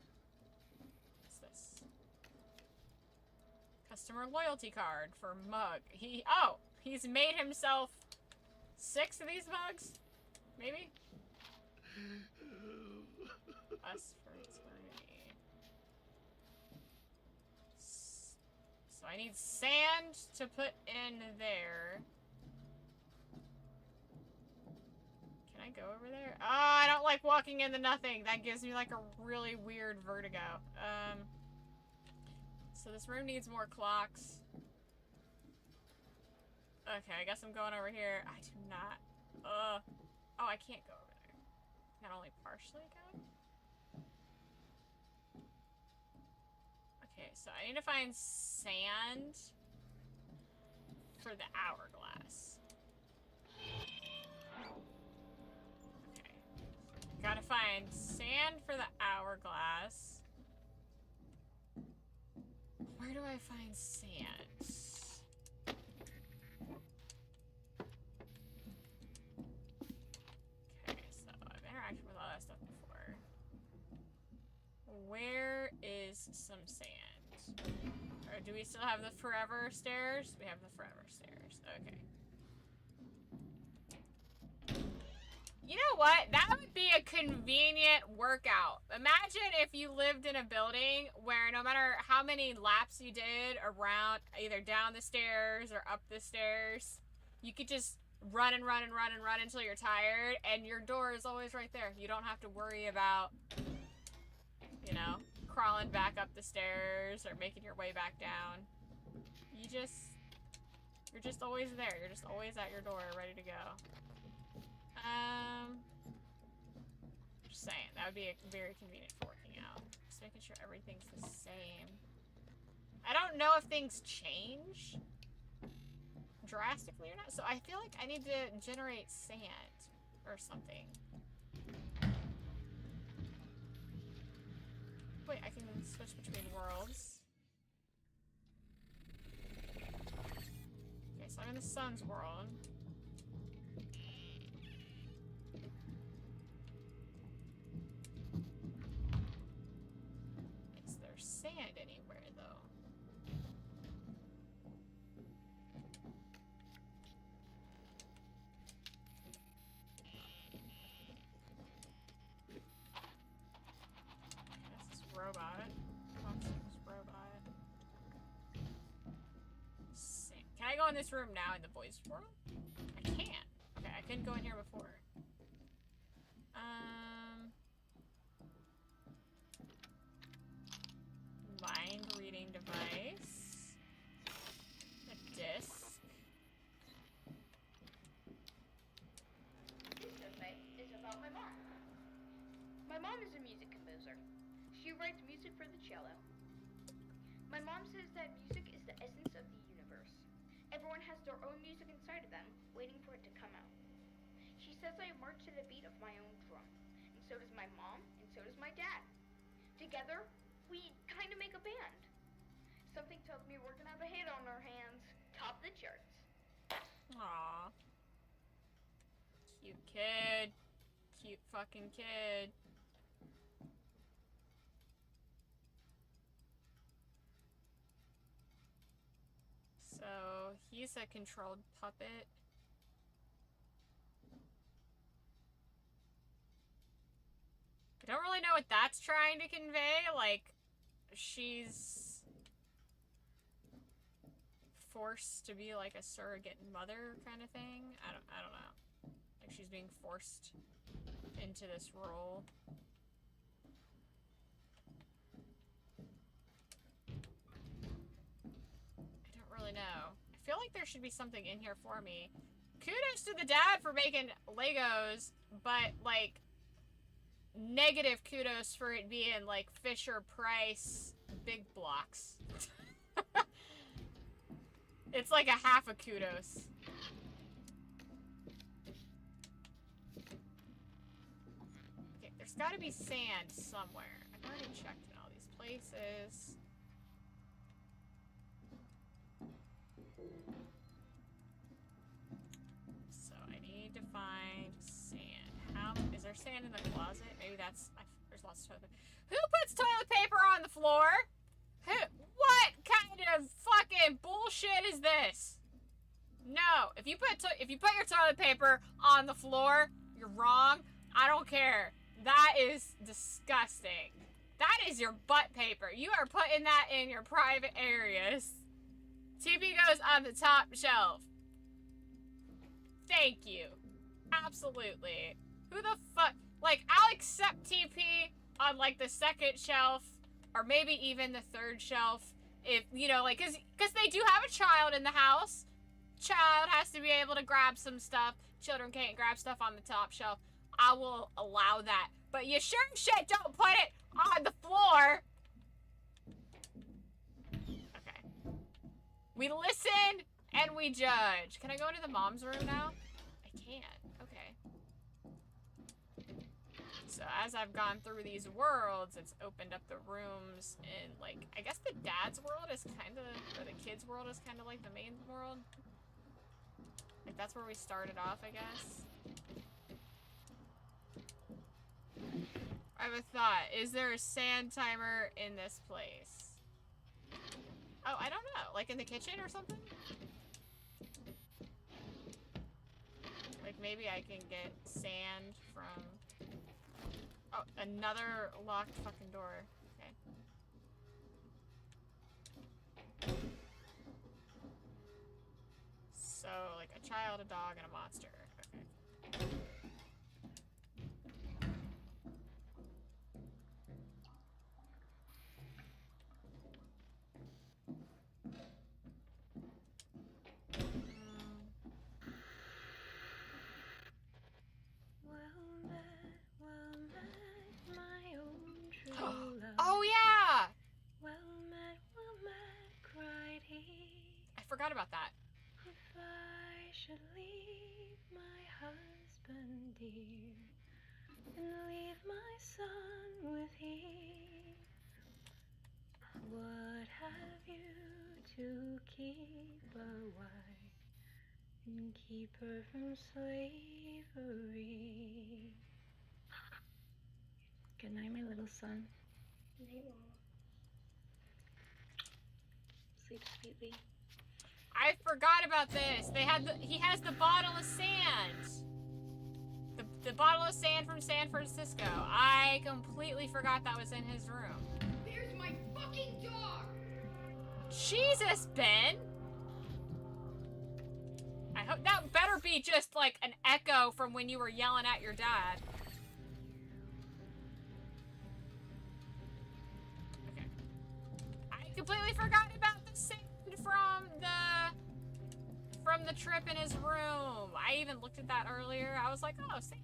What's this? Customer loyalty card for mug. He's made himself 6 of these mugs? Maybe? Us for eternity. So I need sand to put in there. Can I go over there? Oh, I don't like walking into nothing. That gives me like a really weird vertigo. So this room needs more clocks. Okay, I guess I'm going over here. I do not. Oh, I can't go over there. Can I only partially go? Okay, so I need to find sand for the hourglass. Okay. Gotta find sand for the hourglass. Where do I find sand? Okay, so I've interacted with all that stuff before. Where is some sand? Or do we still have the forever stairs? We have the forever stairs. Okay. You know what? That would be a convenient workout. Imagine if you lived in a building where no matter how many laps you did around, either down the stairs or up the stairs, you could just run and run and run and run until you're tired, and your door is always right there. You don't have to worry about, you know, crawling back up the stairs or making your way back down. You're just always there. You're just always at your door, ready to go. Just saying, that would be very convenient for working out. Just making sure everything's the same. I don't know if things change drastically or not, so I feel like I need to generate sand or something. Wait, I can switch between worlds. Okay, so I'm in the sun's world. Is there sand anywhere, though? That's this robot. Fox's robot. Sand. Can I go in this room now in the boys' world? I can. Okay, I couldn't go in here before. Mind reading device. A disc. This survey is about my mom. My mom is a music composer. She writes music for the cello. My mom says that music is the essence of the universe. Everyone has their own music inside of them, waiting for it to come out. She says I march to the beat of my own drum. And so does my mom, and so does my dad. Together, we kind of make a band. Something tells me we're gonna have a hit on our hands. Top the charts. Aww. Cute kid. Cute fucking kid. So, he's a controlled puppet. I don't really know what that's trying to convey. Like, she's forced to be like a surrogate mother kind of thing. I don't know. Like, she's being forced into this role. I don't really know. I feel like there should be something in here for me. Kudos to the dad for making Legos, but like negative kudos for it being like Fisher Price big blocks. It's like a half a kudos. Okay, there's gotta be sand somewhere. I've already checked in all these places. So I need to find sand. How is there sand in the closet? Maybe that's there's lots of toilet paper. Who puts toilet paper on the floor? What kind of fucking bullshit is this? No, if you put your toilet paper on the floor, you're wrong. I don't care. That is disgusting. That is your butt paper. You are putting that in your private areas. TP goes on the top shelf. Thank you. Absolutely. Who the fuck? Like, I'll accept TP on, like, the second shelf, or maybe even the third shelf, if, you know, like, because they do have a child in the house. Child has to be able to grab some stuff. Children can't grab stuff on the top shelf. I will allow that. But you sure shit don't put it on the floor. Okay. We listen and we judge. Can I go into the mom's room now? I can. Okay. So as I've gone through these worlds, it's opened up the rooms in, like, I guess the dad's world is kind of, or the kid's world is kind of like the main world. Like, that's where we started off, I guess. I have a thought. Is there a sand timer in this place? Oh, I don't know. Like in the kitchen or something? Like, maybe I can get sand from... Oh, another locked fucking door. Okay. So, like, a child, a dog, and a monster. Okay. Oh, yeah! Well met, cried he. I forgot about that. If I should leave my husband dear and leave my son with he, what have you to keep a wife and keep her from slavery? Good night, my little son. Good night, Mama. Sleep sweetly. I forgot about this. He has the bottle of sand. The bottle of sand from San Francisco. I completely forgot that was in his room. There's my fucking dog! Jesus, Ben! I hope that better be just like an echo from when you were yelling at your dad. Okay. I completely forgot about the sand from the trip in his room. I even looked at that earlier. I was like, oh, sand.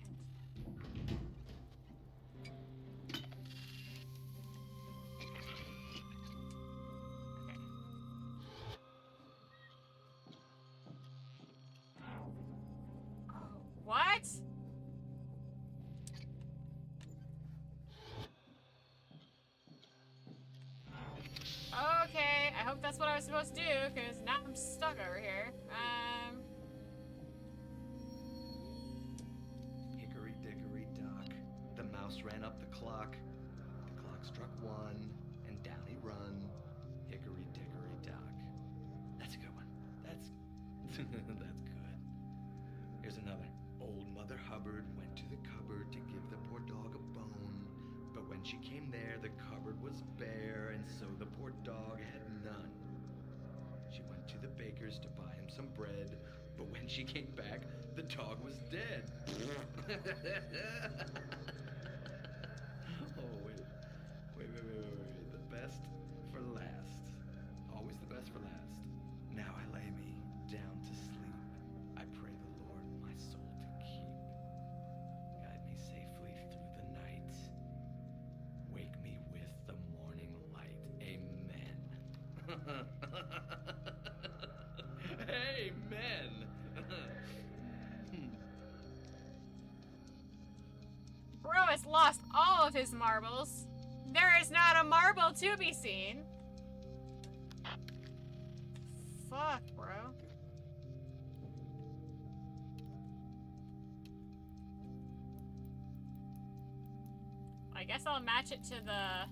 What? Okay, I hope that's what I was supposed to do, because now I'm stuck over here. Hickory dickory dock. The mouse ran up the clock. The clock struck 1, and down he run. Hickory dickory dock. That's a good one. That's that's good. Here's another. Old Mother Hubbard went to the cupboard to give the poor dog a bone. But when she came there, the cupboard was bare, and so the poor dog had none. She went to the baker's to buy him some bread, but when she came back, the dog was dead. Oh, wait. The best for last. Always the best for last. Now I lay me down to sleep. I pray the Lord my soul to keep. Guide me safely through the night. Wake me with the morning light. Amen. has lost all of his marbles. There is not a marble to be seen. Fuck, bro. I guess I'll match it to the...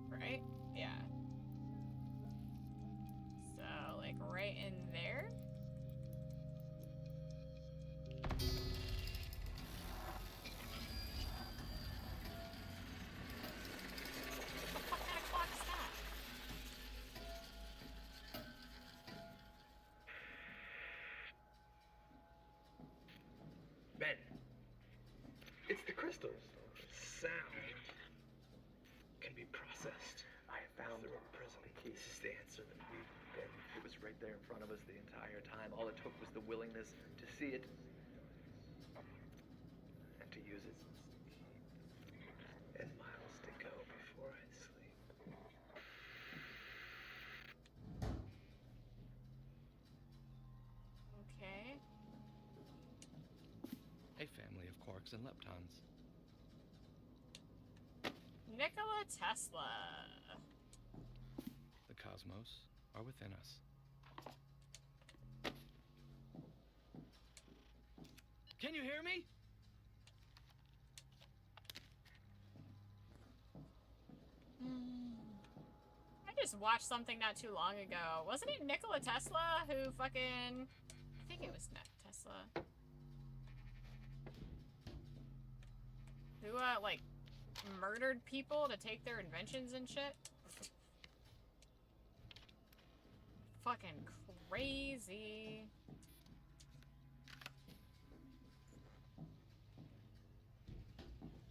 Right? Yeah. So, like, right in there? What kind of clock is that? Ben, it's the crystals. Sound can be processed. I found the prism. This is the answer that we've been. It was right there in front of us the entire time. All it took was the willingness to see it and to use it. And miles to go before I sleep. Okay. A family of quarks and leptons. Nikola Tesla. The cosmos are within us. Can you hear me? I just watched something not too long ago. Wasn't it Nikola Tesla who fucking... I think it was Tesla. Who, like, murdered people to take their inventions and shit? Fucking crazy.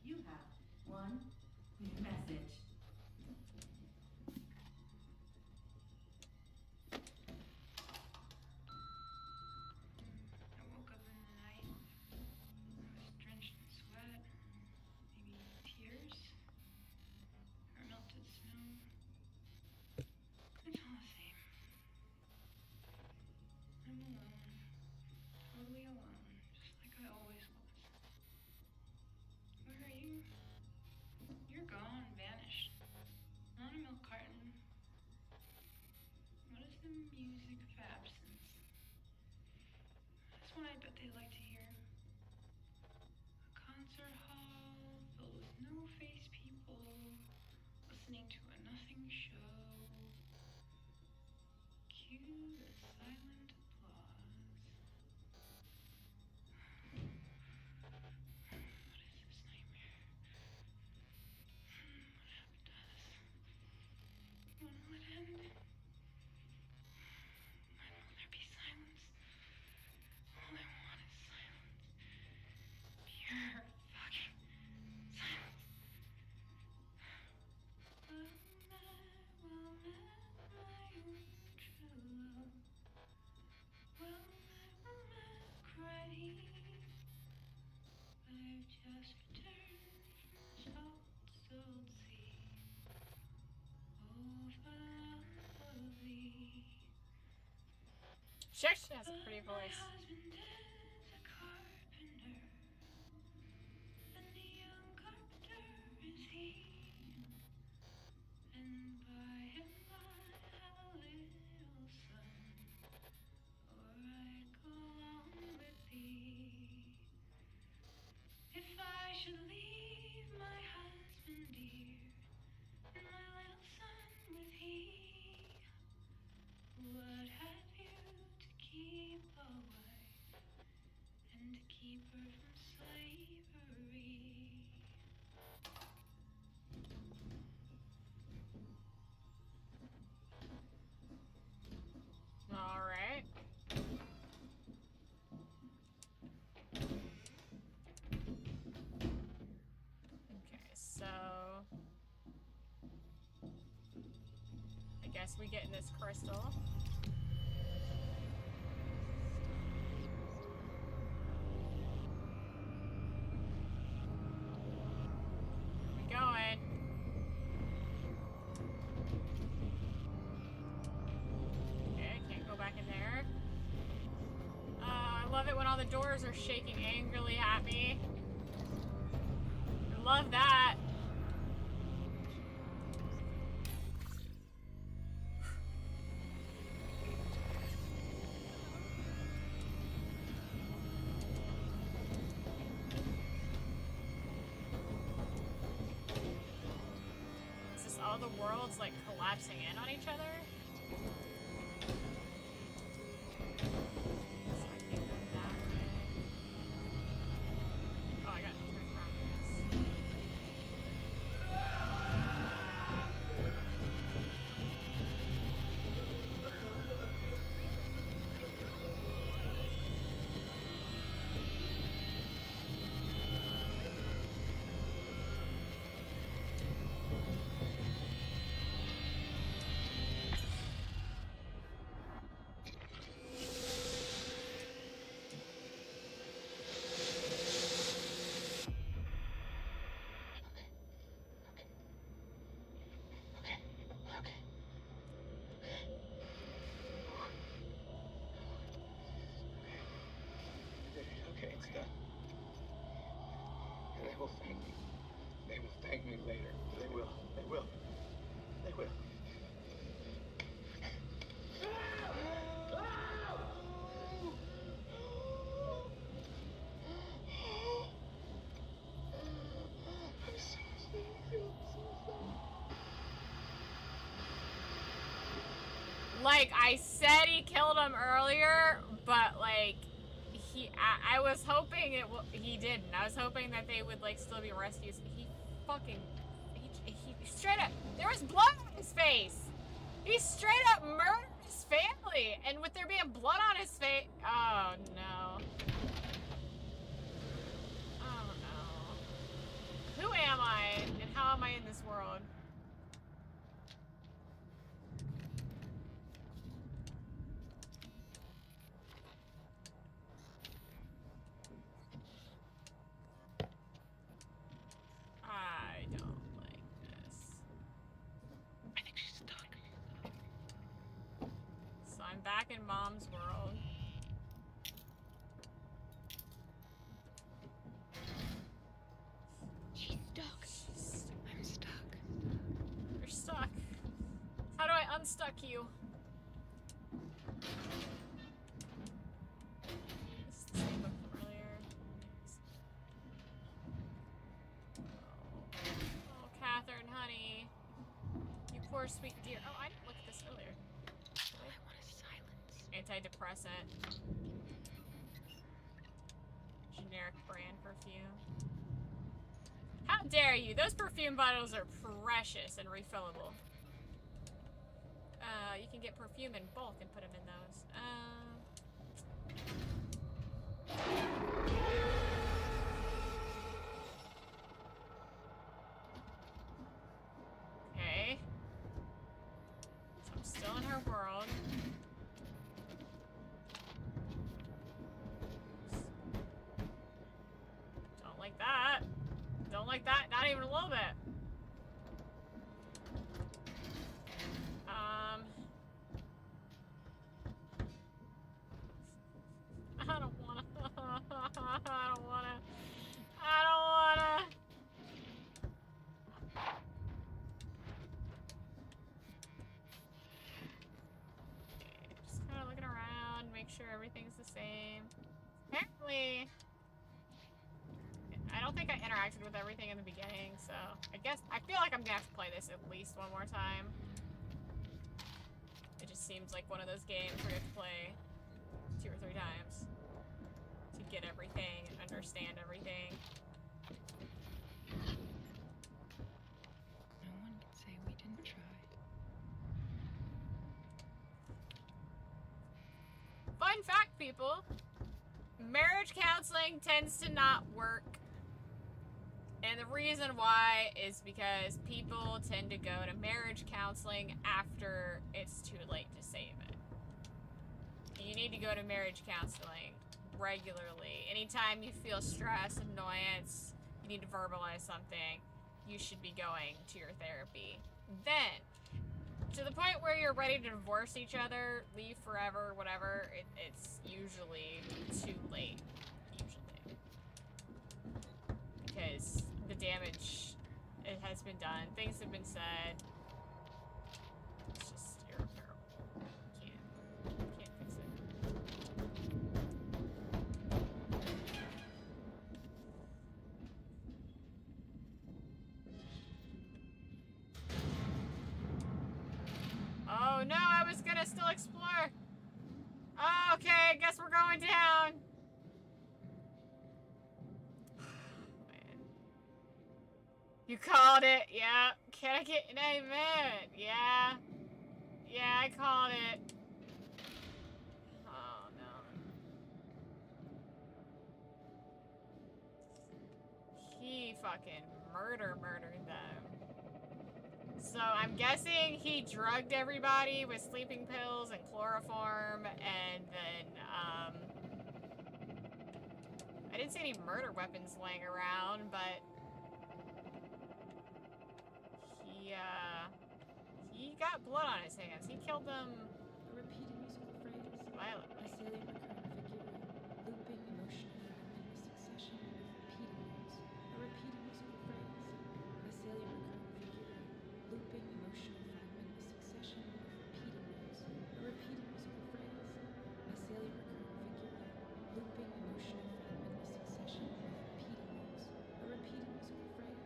You have one message. I woke up in the night. I was drenched in sweat, maybe tears, or melted snow. It's all the same. I'm alone. Totally alone, just like I always was. Where are you? You're gone, vanished. Not a milk carton. What is the music of absence? That's one I bet they like to hear. A concert hall filled with no-face people listening to a nothing show. Cue the silent applause. What is this nightmare? What happened to us? When will it end? When will there be silence? All I want is silence. Pure fucking silence. Will my own true love. Will my cry? I've just returned from salt sea. Over lovely. She actually has a pretty voice. My husband is a carpenter, and the young carpenter is he. And by and by have a little son, or I'd go along with thee. If I should leave my husband dear, and my little son with he, what have you to keep a wife, and to keep her from slavery? Alright. Okay, so... I guess we get in this crystal. Where we going? Okay, can't go back in there. love it when all the doors are shaking angrily at me. I love that. Is this all the worlds like collapsing in on each other? Oh, I got to turn around, I guess. Okay, it's done. And they will thank me. They will thank me later. They will. They will. They will. I'm so sorry. Like, I said he killed him earlier, but, like, I was hoping he didn't. I was hoping that they would, like, still be rescues. He fucking, he straight up, there was blood on his face! He straight up murdered his family! And with there being blood on his face, oh no. Oh no. Who am I, and how am I in this world? I don't like this. I think she's stuck. So I'm back in Mom's world. She's stuck. I'm stuck. You're stuck. How do I unstuck you? This is the same book from earlier. Oh, Catherine, honey. You poor sweet dear. Oh, I didn't look at this earlier. All I want is silence. Antidepressant. Generic brand perfume. How dare you? Those perfume bottles are precious and refillable. You can get perfume in bulk and put them in those. Okay. So I'm still in her world. Don't like that. Don't like that, not even a little bit. I don't wanna. I don't wanna. I don't wanna. Just kind of looking around, make sure everything's the same. Apparently, I don't think I interacted with everything in the beginning, so I guess I feel like I'm gonna have to play this at least one more time. It just seems like one of those games where you have to play 2 or 3 times to get everything and understand everything. No one can say we didn't try. Fun fact, people. Marriage counseling tends to not work. And the reason why is because people tend to go to marriage counseling after it's too late to save it. You need to go to marriage counseling regularly. Anytime you feel stress, annoyance, you need to verbalize something, you should be going to your therapy. Then, to the point where you're ready to divorce each other, leave forever, whatever, it's usually too damage. It has been done. Things have been said. It's just irreparable. Can't fix it. Oh no, I was gonna still explore. Oh, okay, guess we're going down. Man. You called it, yeah. Can I get an amen? Yeah. Yeah, I called it. Oh no. He fucking murdered them. So I'm guessing he drugged everybody with sleeping pills and chloroform, and then, I didn't see any murder weapons laying around, but he got blood on his hands. He killed them A repeated musical phrase. violently. A salient recurrent figure. Looping emotional fragment in succession of repeating notes. A repeated musical phrase. A salient recurrent figure. Looping emotional fragment in succession of repeating notes. A repeated musical phrase. A salient recurrent figure. Looping emotional fragment in succession of repeating notes. A repeated musical phrase.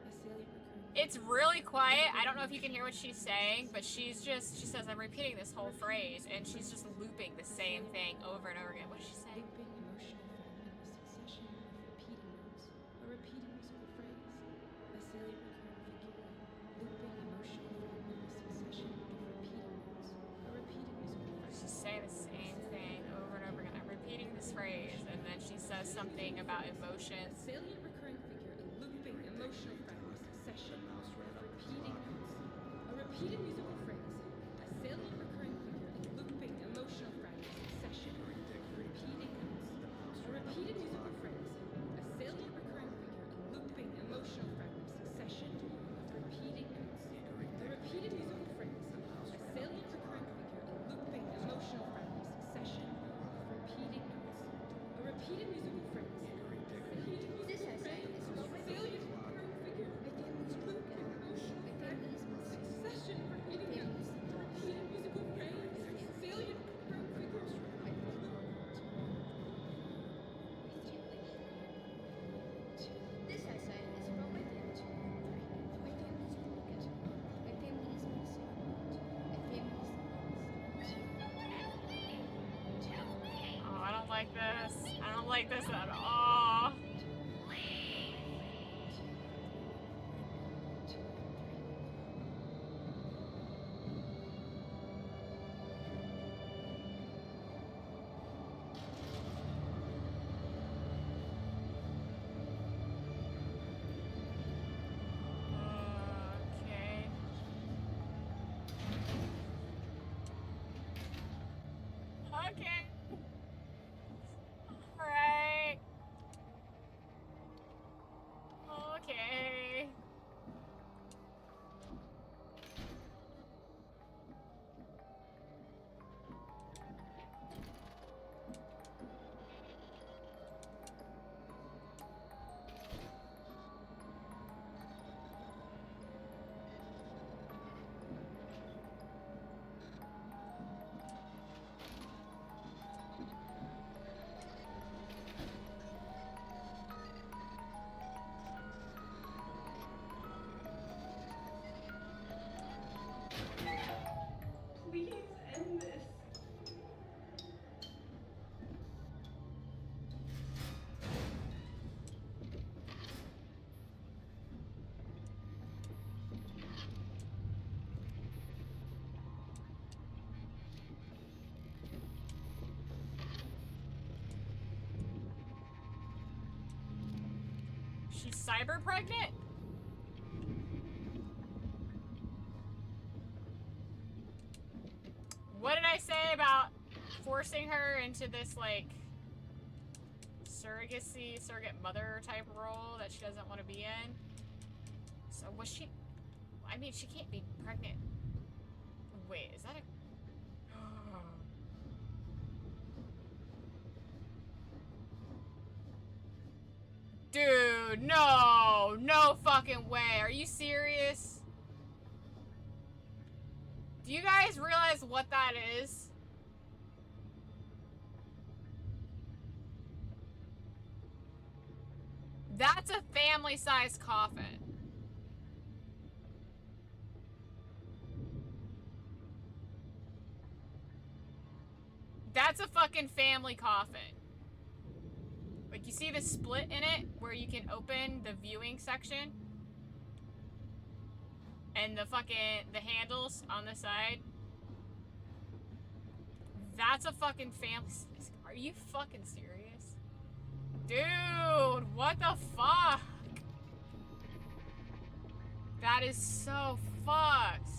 A salient recurrent. It's really quiet. I don't know if you can hear what she's saying, but she says, I'm repeating this whole phrase, and she's just looping the same thing over and over again. What is she saying? Looping emotional fragment in succession of repeating notes. A repeated musical phrase. A salient recurrent figure. Looping emotional fragment in succession of repeating notes. A repeated musical phrase. She's saying the same thing over and over again. I'm repeating this phrase, and then she says something about emotions. Salient recurring figure in looping emotional fragment succession of repeating notes. A repeated musical phrase. A salient recurring figure in looping emotional fragment succession of repeating notes. A repeated musical phrase. A salient recurring figure in looping emotional fragment succession of repeating notes. A repeated musical phrase. A salient recurring figure in looping emotional fragment succession of repeating notes. A repeated musical phrase. This essay is about my family. My family's broken. My family's missing. Succession of repeating notes. A repeated musical phrase. Salient recurring figures. This essay is about my family. My family's broken. My family is missing. My family's Oh, I don't like this. I don't like this at all. Okay. Okay. Alright. Okay. Please end this. She's cyber pregnant? What did I say about forcing her into this, like, surrogate mother type role that she doesn't want to be in? So was she... I mean, she can't be pregnant. Wait, is that a... Dude, no! No fucking way. Are you serious? Do you guys realize what that is? That's a family-sized coffin. That's a fucking family coffin. Like, you see the split in it where you can open the viewing section? And the handles on the side? That's a fucking family. Are you fucking serious? Dude, what the fuck? That is so fucked.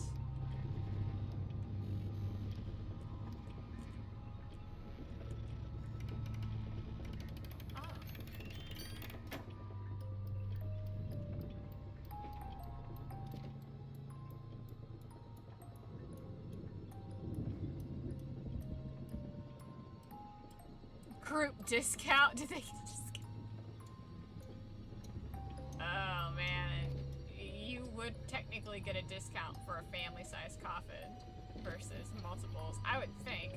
Group discount? Did they get a discount? Oh man, you would technically get a discount for a family-sized coffin versus multiples, I would think.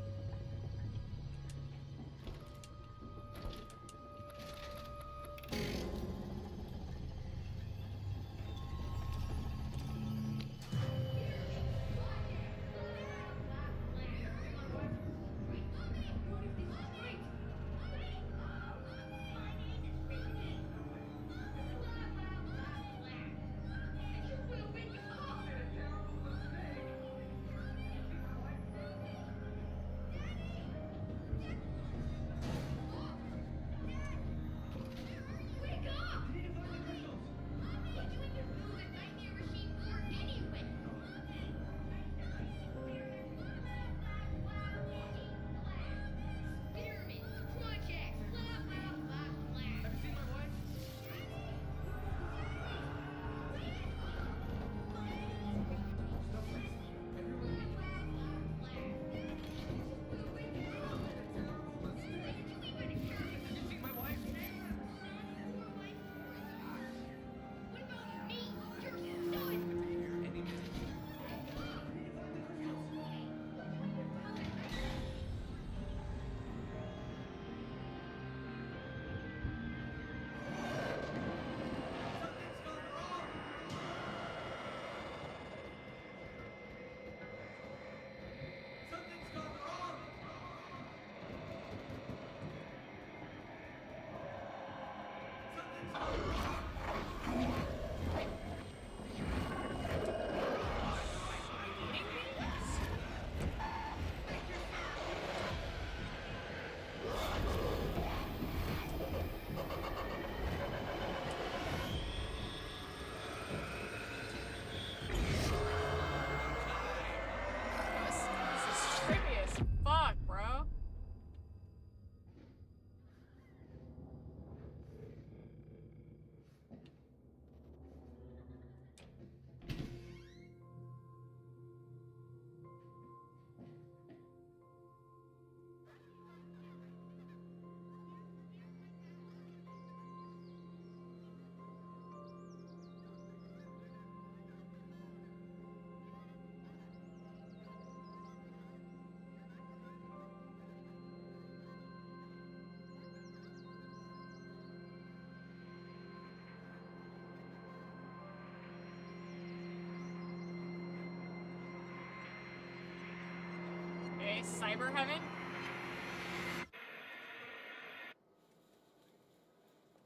Okay, Cyber Heaven.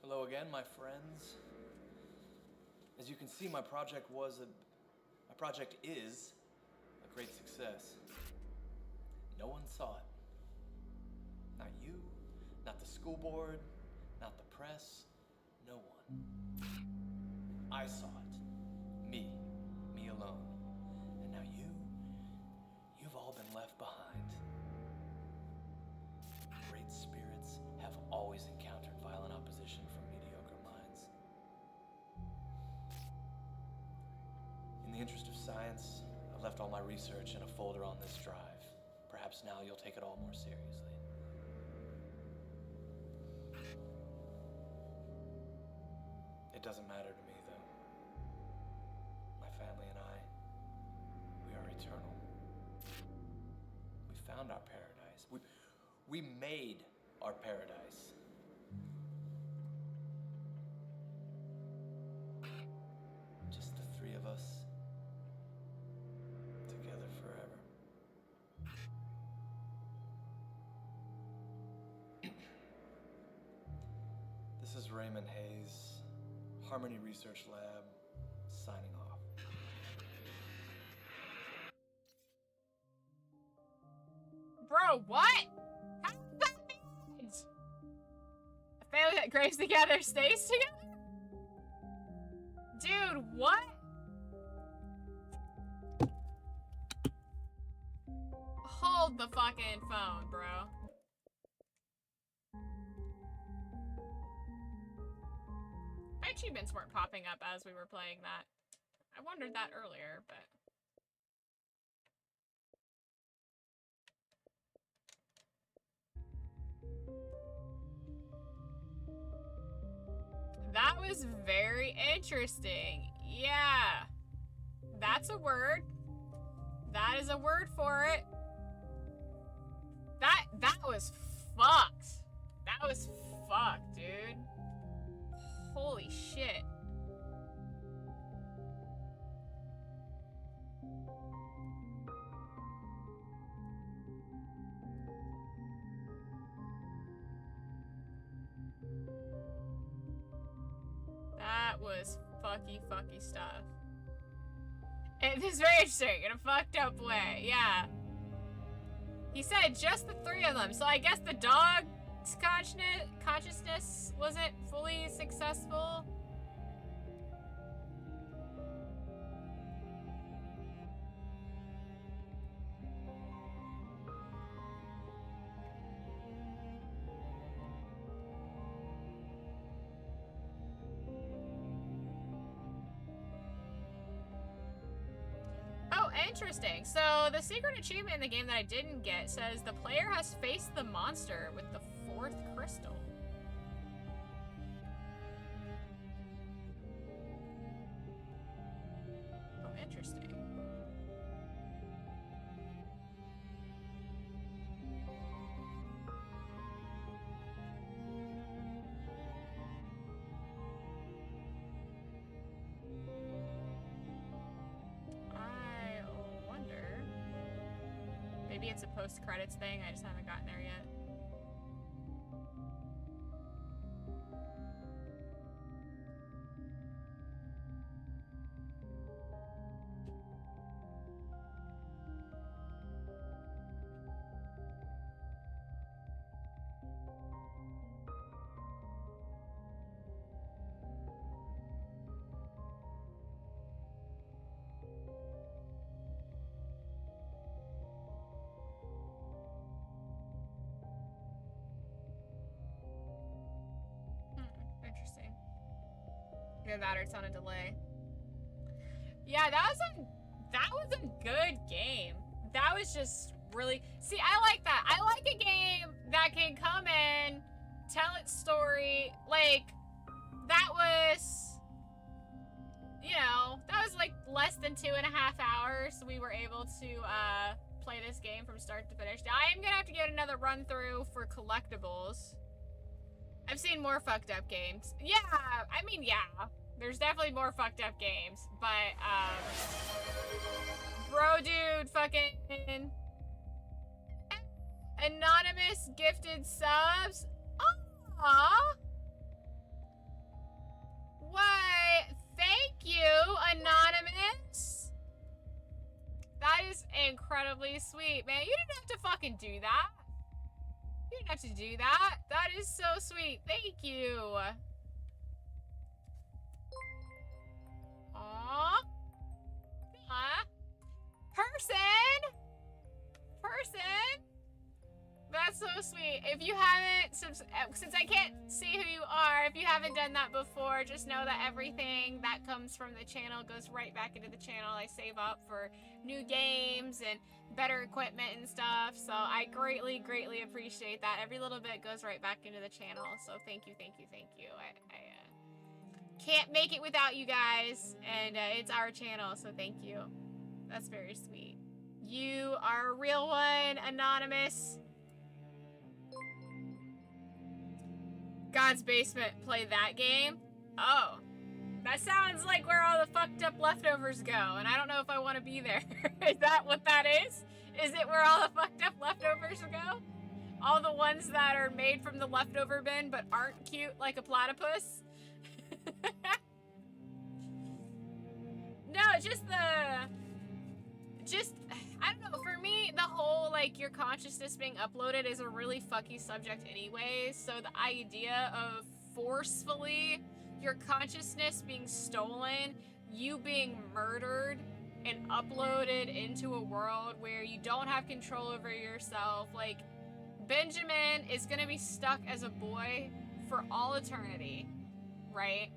Hello again, my friends. As you can see, my project is a great success. No one saw it. Not you, not the school board, not the press, no one. I saw it. Me alone. And now you've all been left behind. Great spirits have always encountered violent opposition from mediocre minds. In the interest of science, I've left all my research in a folder on this drive. Perhaps now you'll take it all more seriously. It doesn't matter to me, though. We made our paradise. Just the three of us, together forever. This is Raymond Hayes, Harmony Research Lab, signing off. Bro, what? How does that mean? A family that graves together stays together? Dude, what? Hold the fucking phone, bro. My achievements weren't popping up as we were playing that. I wondered that earlier, but... That was very interesting. Yeah. That's a word. That is a word for it. That was fucked. That was fucked, dude. Holy shit. That was fucky stuff. It is very interesting in a fucked up way, yeah. He said just the three of them, so I guess the dog's consciousness wasn't fully successful. Interesting. So the secret achievement in the game that I didn't get says the player has faced the monster with the 4th crystal. Oh, interesting. Maybe it's a post-credits thing, I just haven't gotten there yet. Interesting. Either that or it's on a delay. Yeah, that was a good game. That was just really... See, I like that. I like a game that can come in, tell its story. Like, that was... You know, that was like less than 2.5 hours. We were able to play this game from start to finish. I am gonna have to get another run through for collectibles. I've seen more fucked up games. Yeah, I mean, yeah. There's definitely more fucked up games. But, bro, dude, fucking... Anonymous gifted subs? Aww! Why, thank you, Anonymous! That is incredibly sweet, man. You didn't have to fucking do that. You didn't have to do that. That is so sweet. Thank you. Aww. Aww. Person. That's so sweet. If you haven't, since I can't see who you are, if you haven't done that before, just know that everything that comes from the channel goes right back into the channel. I save up for new games and better equipment and stuff, so I greatly appreciate that. Every little bit goes right back into the channel, so thank you. I can't make it without you guys, and it's our channel, so thank you. That's very sweet. You are a real one, Anonymous. God's Basement play that game? Oh. That sounds like where all the fucked up leftovers go, and I don't know if I want to be there. Is that what that is? Is it where all the fucked up leftovers go? All the ones that are made from the leftover bin but aren't cute like a platypus? No, I don't know, for me, the whole, like, your consciousness being uploaded is a really fucky subject anyways, so the idea of forcefully your consciousness being stolen, you being murdered, and uploaded into a world where you don't have control over yourself, like, Benjamin is gonna be stuck as a boy for all eternity, right?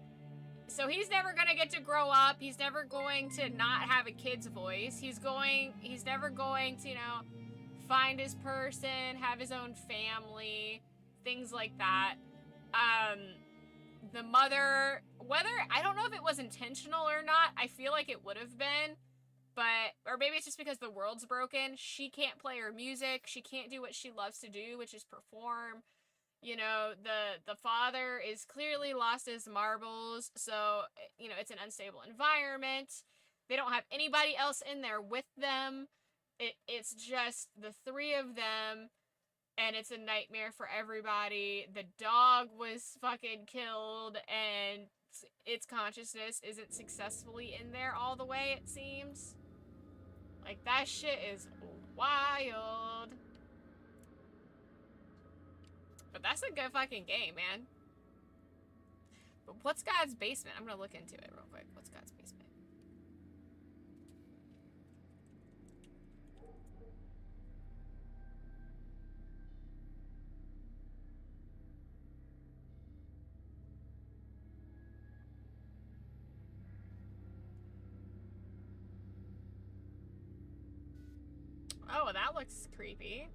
So he's never gonna get to grow up. He's never going to not have a kid's voice. He's never going to, you know, find his person, have his own family, things like that. The mother, I don't know if it was intentional or not. I feel like it would have been, or maybe it's just because the world's broken. She can't play her music. She can't do what she loves to do, which is perform. You know, the father is clearly lost his marbles, so, you know, it's an unstable environment. They don't have anybody else in there with them. It's just the three of them, and it's a nightmare for everybody. The dog was fucking killed, and its consciousness isn't successfully in there all the way, it seems. Like, that shit is wild. But that's a good fucking game, man. But what's God's Basement? I'm gonna look into it real quick. What's God's Basement? Oh, that looks creepy.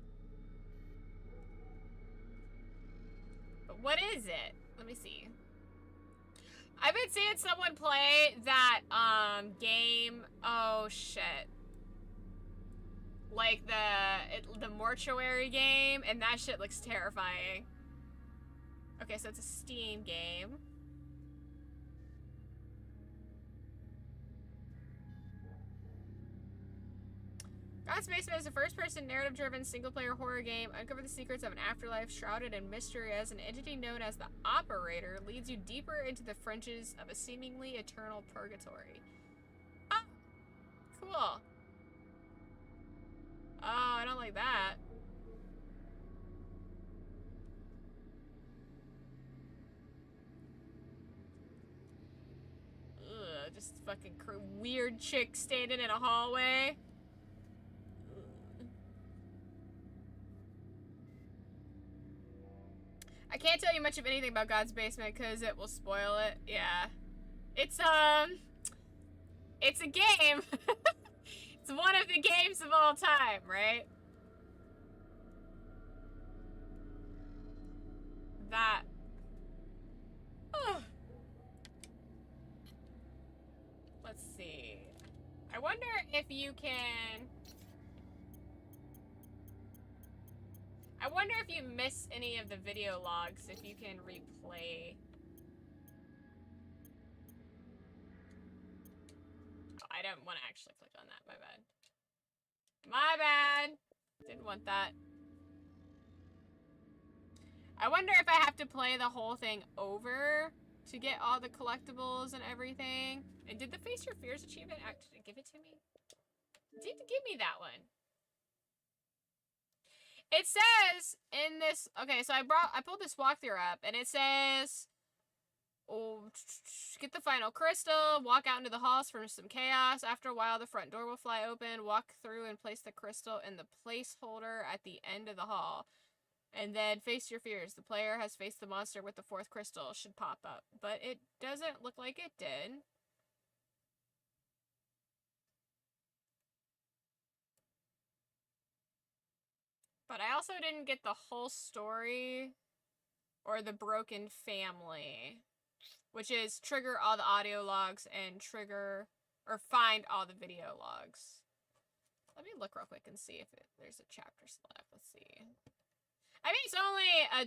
But what is it? Let me see. I've been seeing someone play that game. Oh shit. Like the mortuary game, and that shit looks terrifying. Okay, so it's a Steam game. God's Basement is a first-person, narrative-driven, single-player horror game. Uncover the secrets of an afterlife shrouded in mystery as an entity known as the Operator leads you deeper into the fringes of a seemingly eternal purgatory. Oh, cool. Oh, I don't like that. Ugh, just fucking weird chick standing in a hallway. I can't tell you much of anything about God's Basement because it will spoil it. Yeah. It's a game. It's one of the games of all time, right? That. Oh. Let's see. I wonder if you can... I wonder if you miss any of the video logs, if you can replay. Oh, I don't want to actually click on that. My bad. My bad. Didn't want that. I wonder if I have to play the whole thing over to get all the collectibles and everything. And did the Face Your Fears achievement actually give it to me? Did give me that one. It says in this, okay, so I pulled this walkthrough up, and it says, oh, get the final crystal, walk out into the halls for some chaos. After a while, the front door will fly open, walk through and place the crystal in the placeholder at the end of the hall. And then face your fears. The player has faced the monster with the fourth crystal. Should pop up. But it doesn't look like it did. But I also didn't get the whole story or the broken family, which is trigger all the audio logs and trigger or find all the video logs. Let me look real quick and see if there's a chapter select. Let's see. I mean, it's only a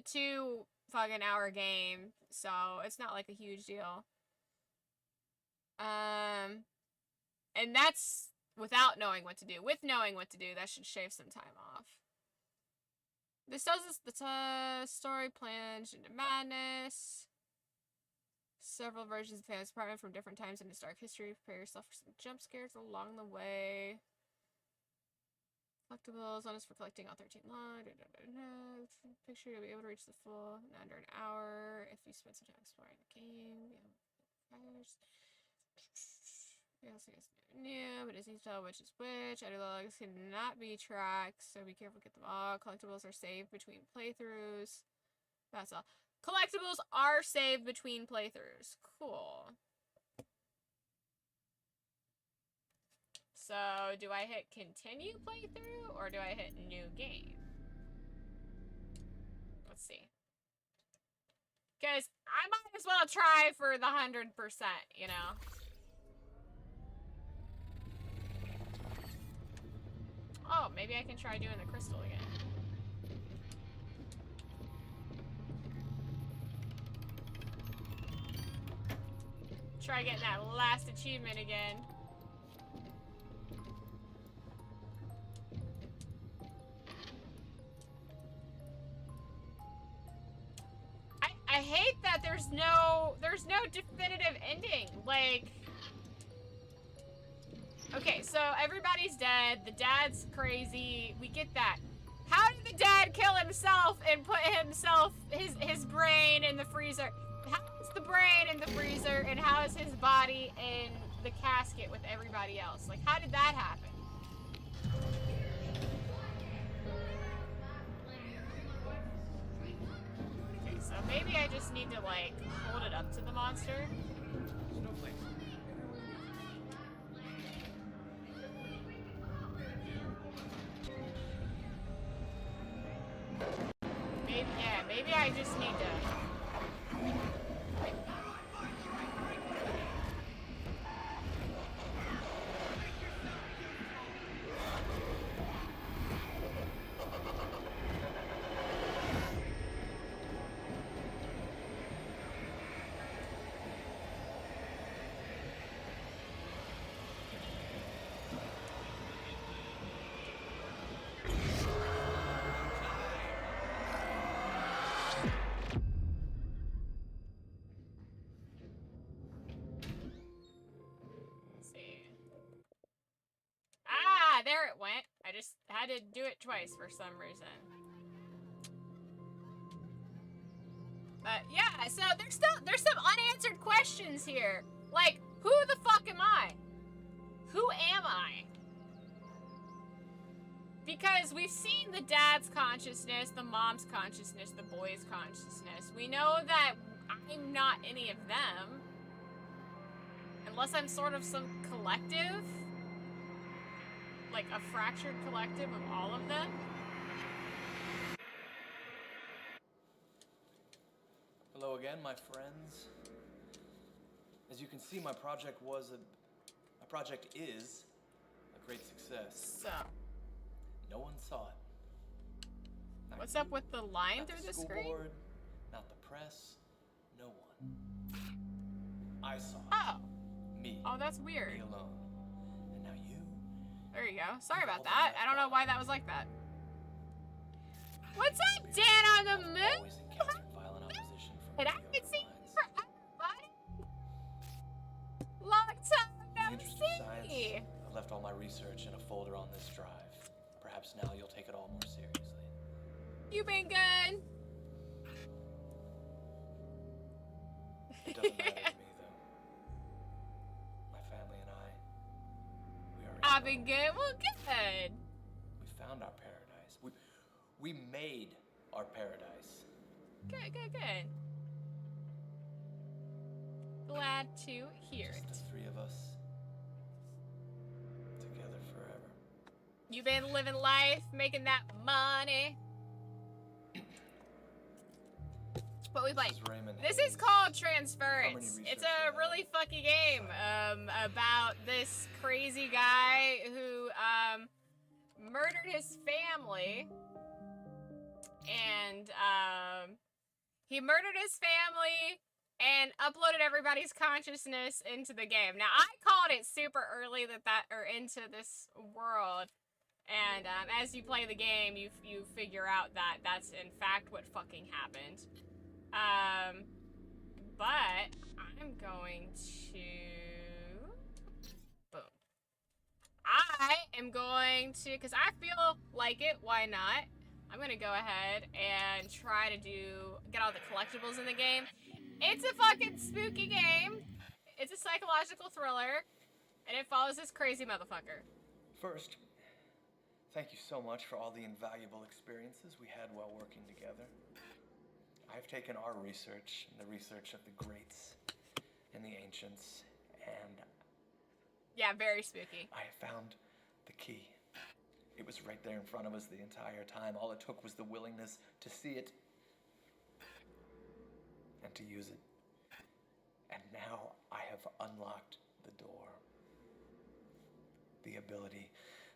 fucking hour game, so it's not like a huge deal. And that's without knowing what to do. With knowing what to do, that should shave some time off. This does this, the story plunged into madness. Several versions of Famous Apartment from different times in its dark history. Prepare yourself for some jump scares along the way. Collectibles, on us for collecting all 13 lines. Picture you'll be able to reach the full in under an hour if you spend some time exploring the game. Yes, new, but it's easy to tell which is which. Other logs cannot be tracked, so be careful to get them all. Collectibles are saved between playthroughs. That's all. Collectibles are saved between playthroughs. Cool. So, do I hit continue playthrough, or do I hit new game? Let's see. Because I might as well try for the 100%, you know? Oh, maybe I can try doing the crystal again. Try getting that last achievement again. I hate that there's no definitive ending. Like, okay, so everybody's dead. The dad's crazy. We get that. How did the dad kill himself and put his brain in the freezer? How is the brain in the freezer and how is his body in the casket with everybody else? Like, how did that happen? Okay, so maybe I just need to, like, hold it up to the monster. Snowflake. Maybe I just need to... There it went. I just had to do it twice for some reason. But yeah, so there's some unanswered questions here. Like, who the fuck am I? Who am I? Because we've seen the dad's consciousness, the mom's consciousness, the boy's consciousness. We know that I'm not any of them. Unless I'm sort of some collective. Like a fractured collective of all of them. Hello again, my friends. As you can see, my project is a great success. So, no one saw it. Not what's you, up with the line not through the school screen? board, not the press, no one. I saw it. Oh. Me. Oh, that's weird. Me alone. And now you. There you go. Sorry about that. I don't know why that was like that. What's up, Dan on the moon? And I haven't seen you forever, buddy. Long time no see. I've left all my research in a folder on this drive. Perhaps now you'll take it all more seriously. You been good? It doesn't matter to me, though. My family and I, we are. I've been good. Well, good. We found our paradise. We made our paradise. Good, good, good. Glad to hear Just it. the three of us. Together forever. You been living life, making that money. What we playing? This is called Transference. It's a really fucky game about this crazy guy who murdered his family and He murdered his family and uploaded everybody's consciousness into the game. Now, I called it super early or into this world. And as you play the game, you figure out that that's in fact what fucking happened. But I'm going to... Boom. I am going to, because I feel like it, why not? I'm going to go ahead and try to get all the collectibles in the game. It's a fucking spooky game. It's a psychological thriller. And it follows this crazy motherfucker. First, thank you so much for all the invaluable experiences we had while working together. I've taken our research and the research of the greats and the ancients, and yeah, very spooky. I found the key. It was right there in front of us the entire time. All it took was the willingness to see it and to use it. And now I have unlocked the door. The ability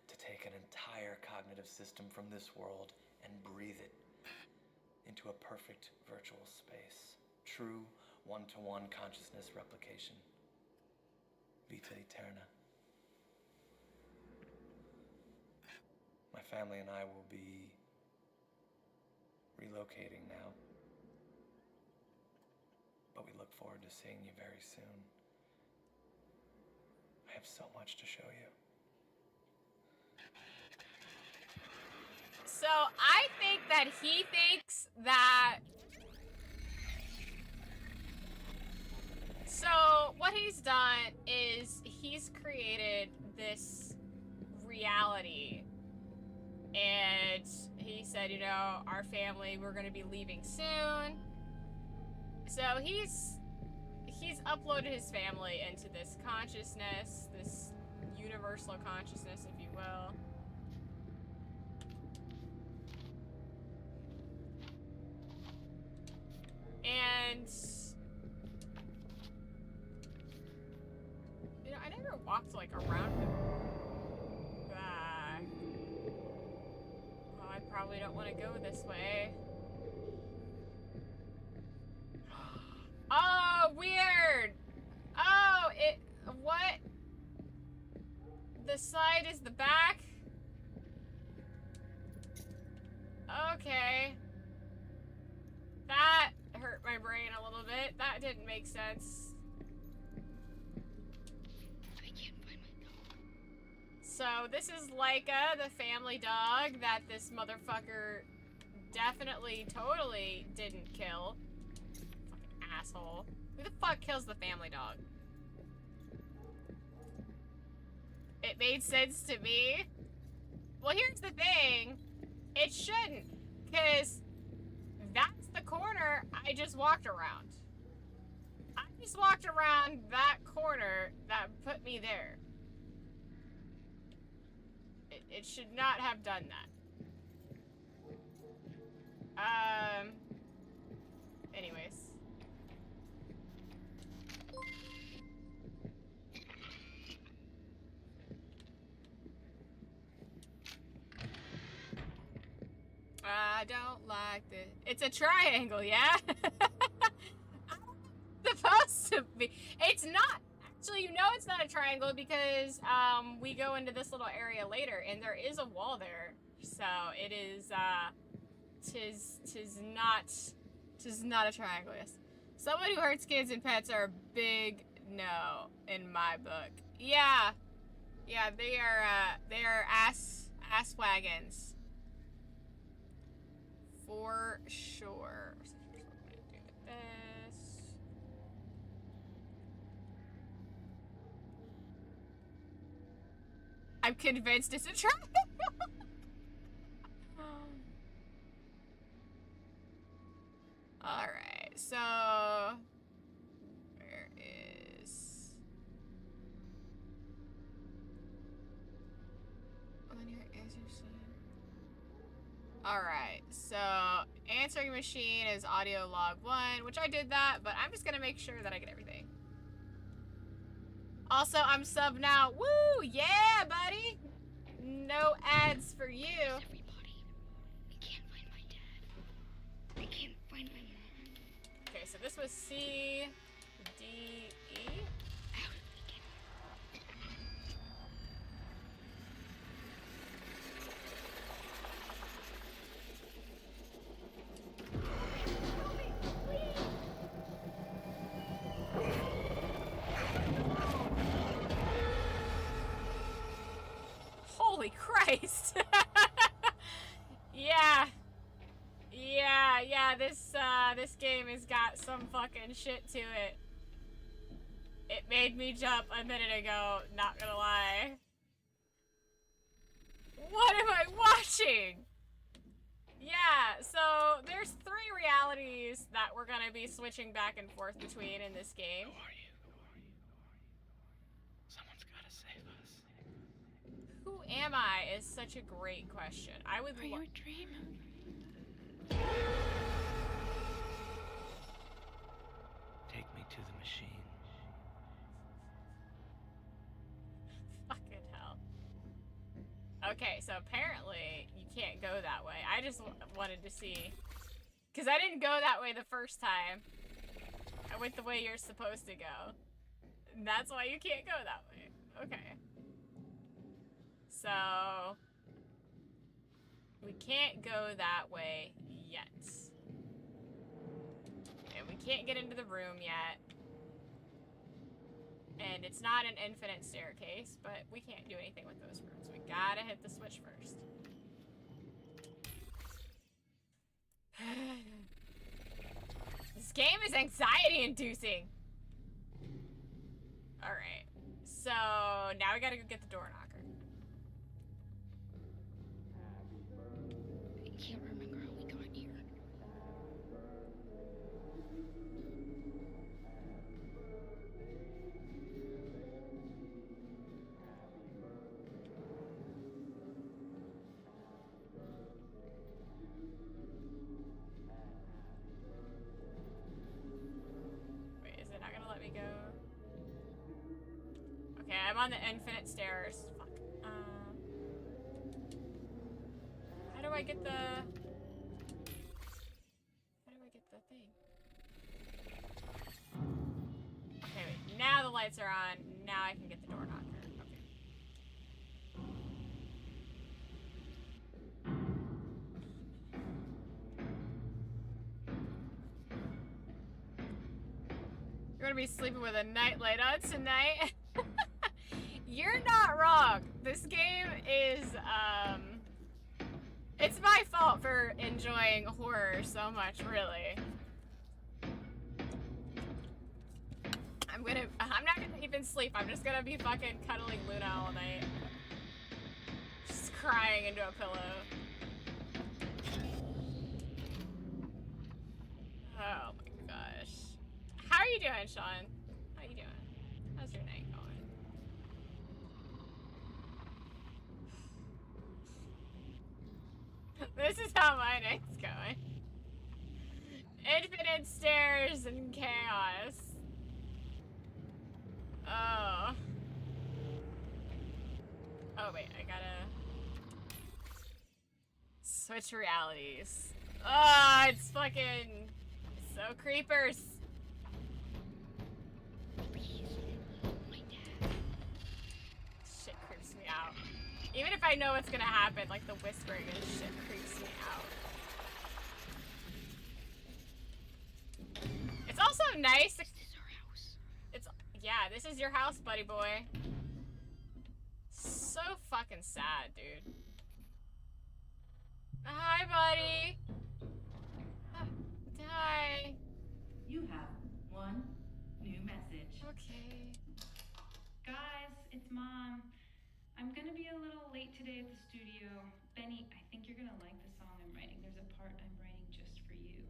to take an entire cognitive system from this world and breathe it into a perfect virtual space. True one-to-one consciousness replication. Vita Eterna. My family and I will be relocating now. But we look forward to seeing you very soon. I have so much to show you. So I think that he thinks that... So what he's done is he's created this reality. And he said, you know, our family, we're going to be leaving soon. So he's uploaded his family into this consciousness, this universal consciousness, if you will. And, you know, I never walked, like, around him. Back. Oh, I probably don't want to go this way. Oh, weird! Oh, what? The side is the back? Okay. That hurt my brain a little bit. That didn't make sense. I can't find my dog. So this is Laika, the family dog that this motherfucker definitely, totally didn't kill. Fucking asshole. Who the fuck kills the family dog? It made sense to me. Well, here's the thing. It shouldn't, because that's the corner I just walked around. I just walked around that corner that put me there. It should not have done that. Anyways. I don't like this. It's a triangle, yeah? Supposed to be. It's not. Actually, you know it's not a triangle because we go into this little area later and there is a wall there. So it is tis not a triangle, yes. Someone who hurts kids and pets are a big no in my book. Yeah. Yeah, they are ass wagons. For sure. So here's what I'm gonna do with this. I'm convinced it's a triangle. Alright, so where is Alright, so answering machine is audio log 1, which I did that, but I'm just gonna make sure that I get everything. Also, I'm sub now. Woo! Yeah, buddy! No ads for you. Everybody, I can't find my dad. I can't find my mom. so this was C, D, E? Holy Christ! Yeah. Yeah, this game has got some fucking shit to it. It made me jump a minute ago, not gonna lie. What am I watching? Yeah, so there's 3 realities that we're gonna be switching back and forth between in this game. Who are you? Someone's gotta save us. Who am I is such a great question. I would. Are you a dream? Take me to the machine. Fucking hell. Okay, so apparently you can't go that way. I just wanted to see. Because I didn't go that way the first time. I went the way you're supposed to go. And that's why you can't go that way. Okay. So... we can't go that way yet. And we can't get into the room yet. And it's not an infinite staircase, but we can't do anything with those rooms. We gotta hit the switch first. This game is anxiety-inducing. Alright. So, now we gotta go get the door knocker. I can't remember how we got here. Wait, is it not gonna let me go? Okay, I'm on the infinite stairs. Fuck. How do I get the... how do I get the thing? Okay, wait. Now the lights are on. Now I can get the door knocker. Okay. You're gonna be sleeping with a nightlight on tonight? You're not wrong. This game is, it's my fault for enjoying horror so much, really. I'm not gonna even sleep. I'm just gonna be fucking cuddling Luna all night. Just crying into a pillow. Oh my gosh. How are you doing, Sean? How you doing? How's your night going? This is how my night's going. Infinite stairs and chaos. Oh. Oh wait, I gotta switch realities. Oh, it's fucking so creepers. Shit creeps me out. Even if I know what's gonna happen, like the whispering and shit creeps me out. It's also nice. This is our house. Yeah, this is your house, buddy boy. So fucking sad, dude. Hi, buddy. Hi. You have one new message. Okay. Guys, it's Mom. I'm gonna be a little late today at the studio. Benny, I think you're gonna like the song I'm writing. There's a part I'm writing just for you.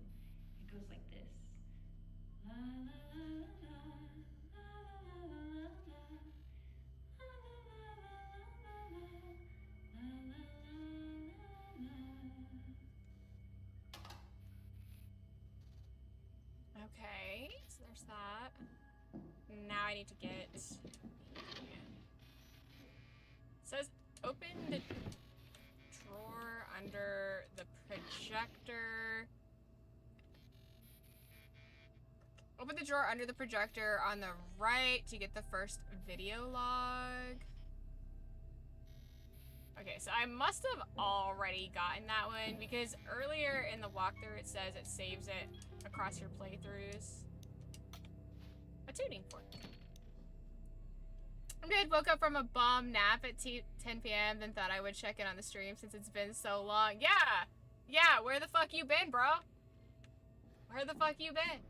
It goes like this. La la la la la la la la la Okay, so there's that. Now I need to get... It says open the drawer under the projector. Open the drawer under the projector on the right to get the first video log. Okay, so I must have already gotten that one because earlier in the walkthrough it says it saves it across your playthroughs. A tuning fork. I'm good. Woke up from a bomb nap at 10 p.m. Then thought I would check in on the stream since it's been so long. Yeah! Yeah, where the fuck you been, bro? Where the fuck you been?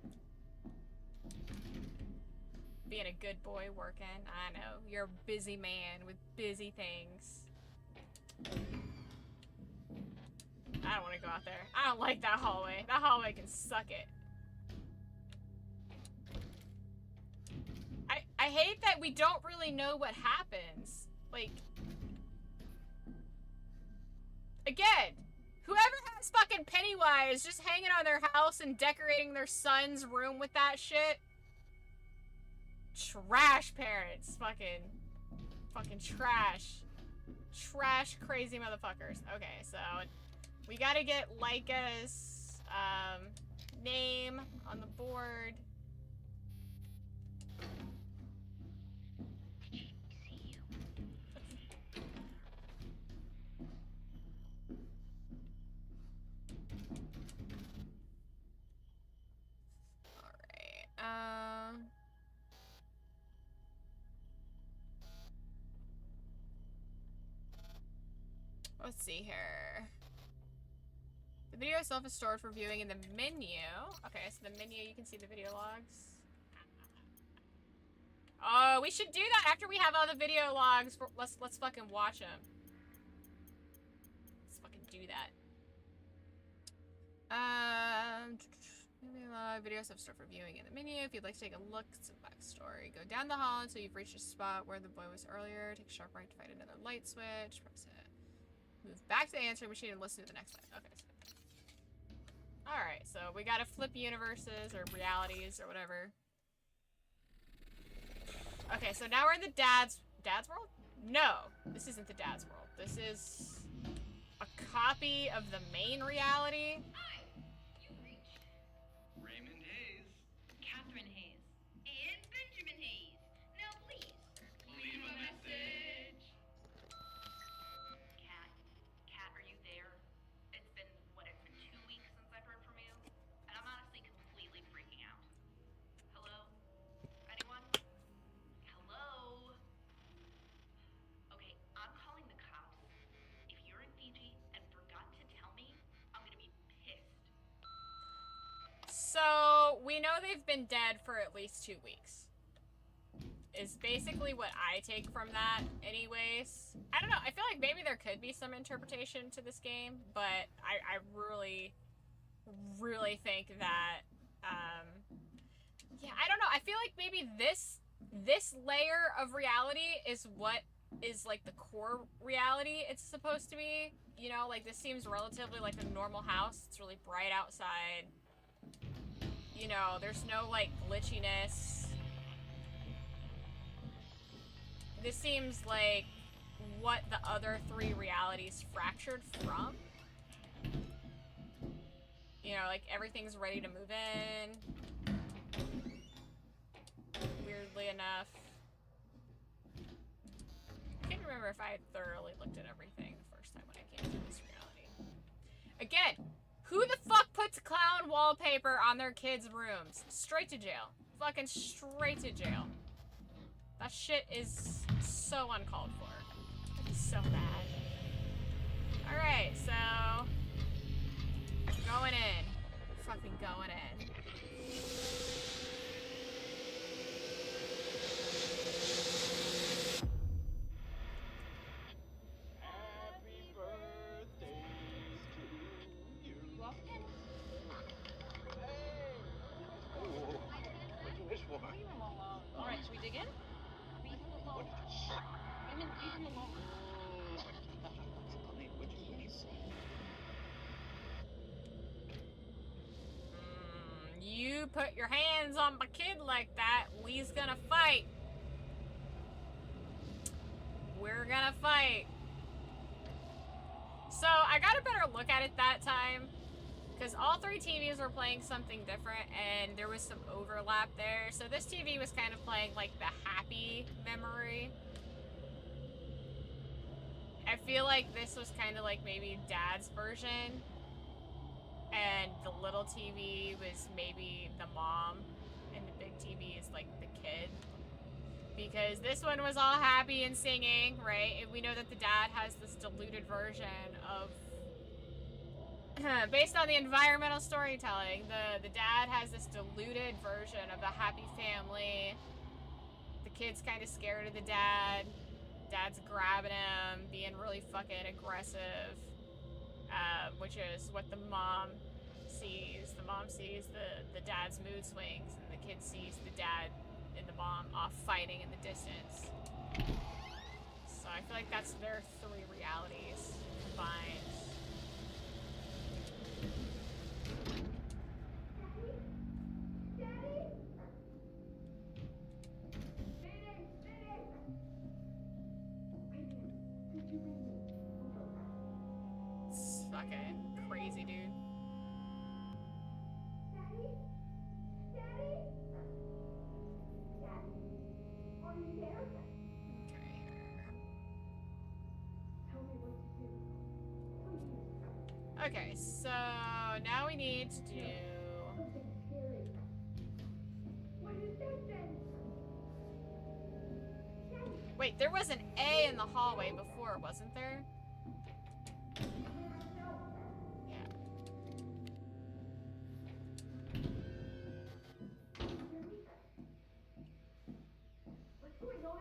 Being a good boy working. I know. You're a busy man with busy things. I don't want to go out there. I don't like that hallway. That hallway can suck it. I hate that we don't really know what happens. Like, again, whoever has fucking Pennywise just hanging on their house and decorating their son's room with that shit. Trash parents. Fucking trash. Trash crazy motherfuckers. Okay, so we gotta get Laika's name on the board. Alright, let's see here. The video itself is stored for viewing in the menu. Okay, so the menu, you can see the video logs. Oh, we should do that after we have all the video logs. Let's fucking watch them. Let's fucking do that. Video stuff stored for viewing in the menu. If you'd like to take a look at some backstory, go down the hall until you've reached a spot where the boy was earlier. Take a sharp right to find another light switch. Press it. Move back to the answering machine and listen to the next line. Okay. Alright, so we gotta flip universes or realities or whatever. Okay, so now we're in the dad's world? No, this isn't the dad's world. This is a copy of the main reality. Hi, you reached Raymond Hayes. Catherine Hayes. and Benjamin Hayes. Now please Leave a message. Kat, are you there? It's been 2 weeks since I've heard from you, and I'm honestly completely freaking out. Hello? Anyone? Hello? Okay, I'm calling the cops. If you're in Fiji and forgot to tell me, I'm gonna be pissed. So, we know they've been dead for at least 2 weeks. Is basically what I take from that anyways. I don't know, I feel like maybe there could be some interpretation to this game, but I really, really think that, yeah, I don't know, I feel like maybe this layer of reality is what is like the core reality it's supposed to be. You know, like this seems relatively like a normal house. It's really bright outside. You know, there's no like glitchiness. This seems like what the other 3 realities fractured from. You know, like everything's ready to move in. Weirdly enough. I can't remember if I had thoroughly looked at everything the first time when I came to this reality. Again, who the fuck puts clown wallpaper on their kids' rooms? Straight to jail. Fucking straight to jail. That shit is so uncalled for. It's so bad. Alright, so... going in. Fucking going in. Happy birthdays to you. What'd you wish for? Alright, should we dig in? Leave him alone. Raymond, leave him alone. What'd you wish for? You put your hands on my kid like that, we's gonna fight. We're gonna fight. So, I got a better look at it that time. because all three TVs were playing something different, and there was some overlap there. So this TV was kind of playing like the happy memory. I feel like this was kind of like maybe Dad's version, and the little TV was maybe the mom, and the big TV is like the kid. Because this one was all happy and singing, right? And we know that the dad has this diluted version of... based on the environmental storytelling, the dad has this diluted version of the happy family. The kid's kind of scared of the dad. Dad's grabbing him, being really fucking aggressive. Which is what the mom sees. The mom sees the dad's mood swings, and the kid sees the dad and the mom off fighting in the distance. So I feel like that's their three realities combined. It's fucking crazy, dude. Okay, so now we need to do... Wait, there was an A in the hallway before, wasn't there? Yeah. What's going on?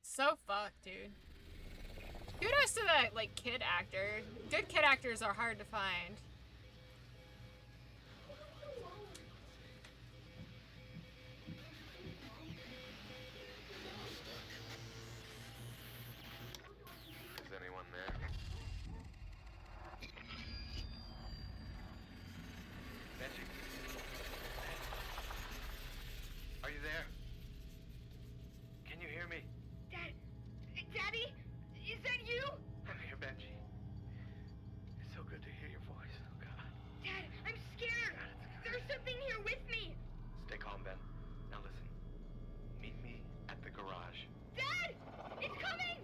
So fucked, dude. Kudos to that, like, kid actor. Good kid actors are hard to find. Is anyone there? Benji? Are you there? Can you hear me? Daddy? Is that you? I'm here, Benji. It's so good to hear your voice. Oh, God. Dad, I'm scared. There's something here with me. Stay calm, Ben. Now listen. Meet me at the garage. Dad! It's coming!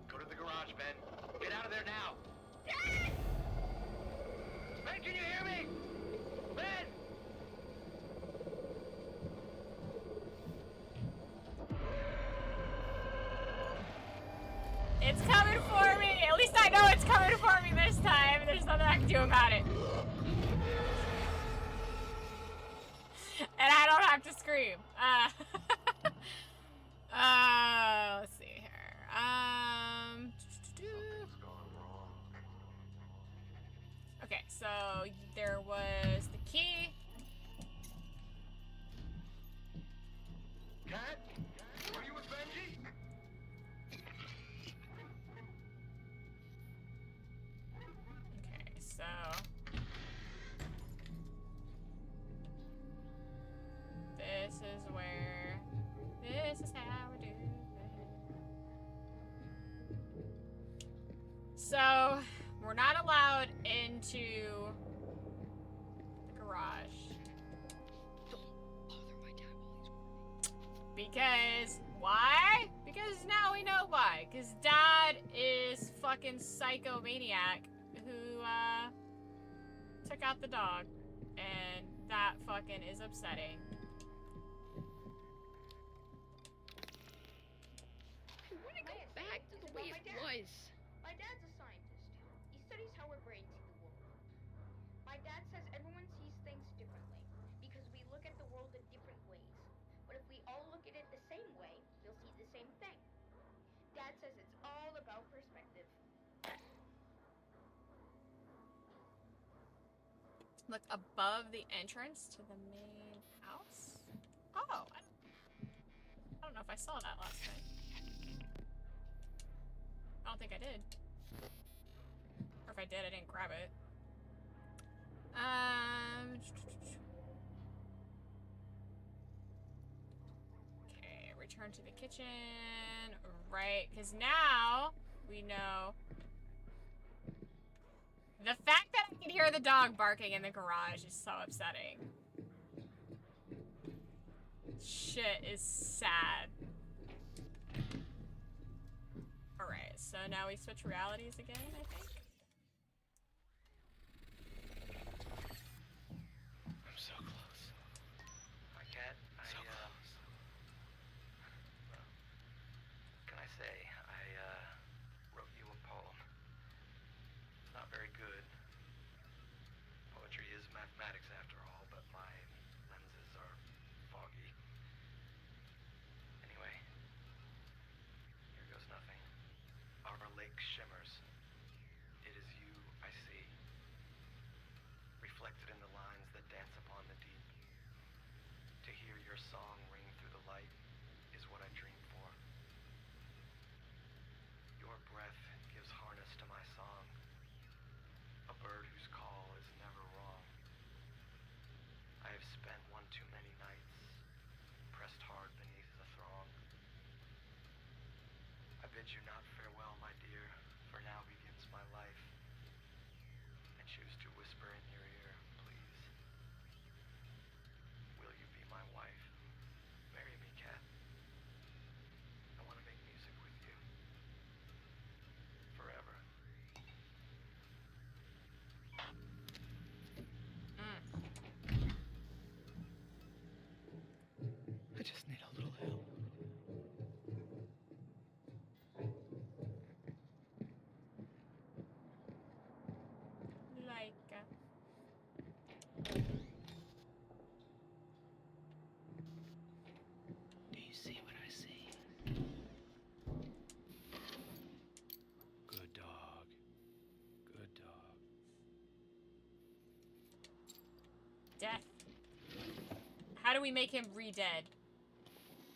Go to the garage, Ben. Get out of there now. Dad! Ben, can you hear me? Ben! It's coming for me! At least I know it's coming for me this time. There's nothing I can do about it. And I don't have to scream. Let's see here. Okay, so there was the key. Cat? Are you with Benji? Okay, so this is where, this is how we do it. So we're not allowed into the garage Because, why? Because now we know why. Because Dad is fucking psychomaniac who, took out the dog. And that fucking is upsetting. I want to go back to the way it was. My dad's a scientist. He studies how our brains see the world. My dad says everyone sees things differently because we look at the world in different ways. But if we all look at it the same way, we'll see the same thing. Dad says it's all about perspective. Look above the entrance to the main house? Oh, I don't know if I saw that last night. I don't think I did. Or if I did, I didn't grab it. Okay, return to the kitchen. Right, because now we know. The fact that I can hear the dog barking in the garage is so upsetting. Shit is sad. Alright, so now we switch realities again, I think. I'm so close. My cat, so close. Well, what can I say? I wrote you a poem. It's not very good. Poetry is mathematics after all, but my lenses are foggy. Anyway, here goes nothing. Our lake shimmers. It is you I see, reflected in the lines that dance upon the deep. To hear your song ring through the light is what I dream for. Your breath gives harness to my song, a bird whose call is never wrong. I have spent one too many nights, pressed hard beneath the throng. I bid you not farewell, my dear, for now begins my life. I choose to whisper in your ear, please. Will you be my wife? Marry me, cat. I want to make music with you. Forever. I just need a little help. Like, Do you see what I see? Good dog. Good dog. death. How do we make him re-dead?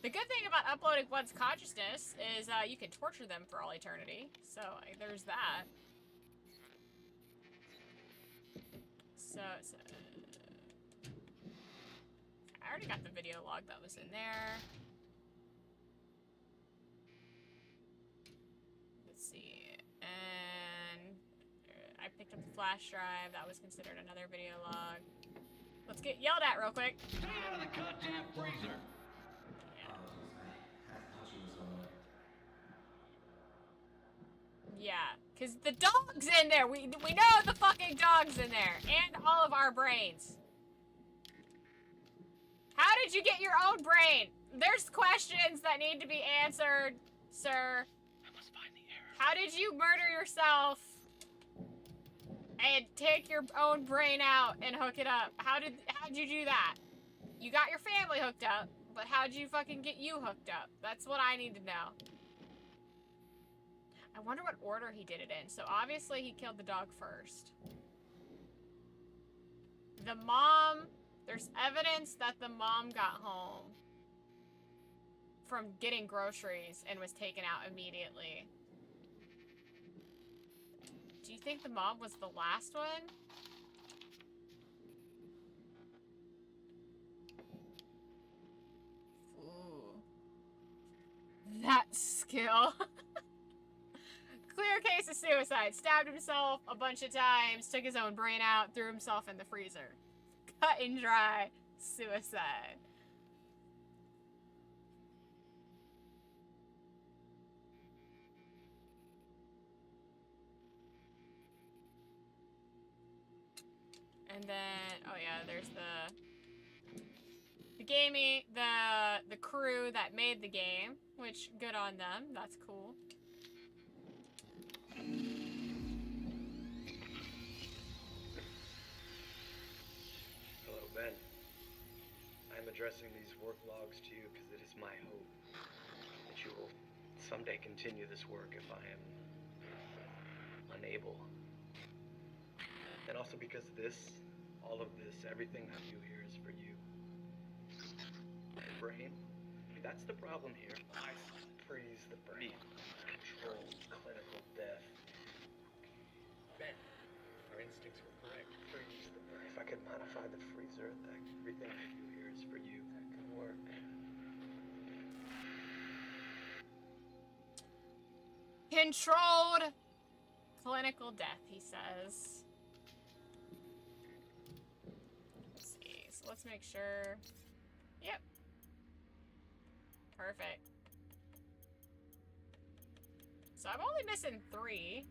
The good thing about uploading one's consciousness is you can torture them for all eternity. So there's that. So I already got the video log that was in there. Let's see. And I picked up the flash drive. That was considered another video log. Let's get yelled at real quick. Stay out of the goddamn freezer! Yeah, because the dog's in there. We know the fucking dog's in there. And all of our brains. How did you get your own brain? There's questions that need to be answered, sir. I must find the error. How did you murder yourself? And take your own brain out and hook it up? How'd you do that? You got your family hooked up, but how'd you fucking get you hooked up? That's what I need to know. I wonder what order he did it in. So obviously he killed the dog first. The mom, there's evidence that the mom got home from getting groceries and was taken out immediately. Do you think the mom was the last one? Ooh. That skill. Clear case of suicide. Stabbed himself a bunch of times, took his own brain out, threw himself in the freezer. Cut and dry suicide. And then, oh yeah, there's the gaming, the crew that made the game, which good on them. That's cool. Hello, Ben. I'm addressing these work logs to you because it is my hope that you will someday continue this work if I am unable. And also because all of this, everything I do here is for you. The brain, that's the problem here. I freeze the brain. Control clinical death. Ben, our instincts were correct. Freeze the brain. If I could modify the freezer, everything I do here is for you. That could work. Controlled clinical death, he says. Let's see. So let's make sure. Yep. Perfect. So I'm only missing 3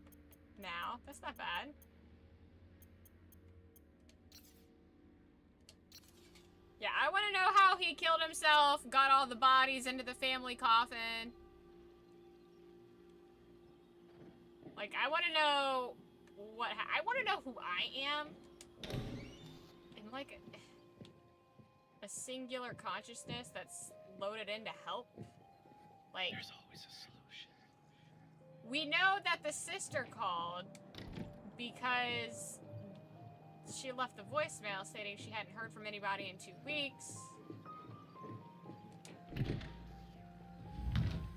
now. That's not bad. Yeah, I want to know how he killed himself, got all the bodies into the family coffin. Like, I want to know what... I want to know who I am. In, like, a singular consciousness that's loaded in to help. Like... There's always a solution. We know that the sister called because she left the voicemail stating she hadn't heard from anybody in 2 weeks.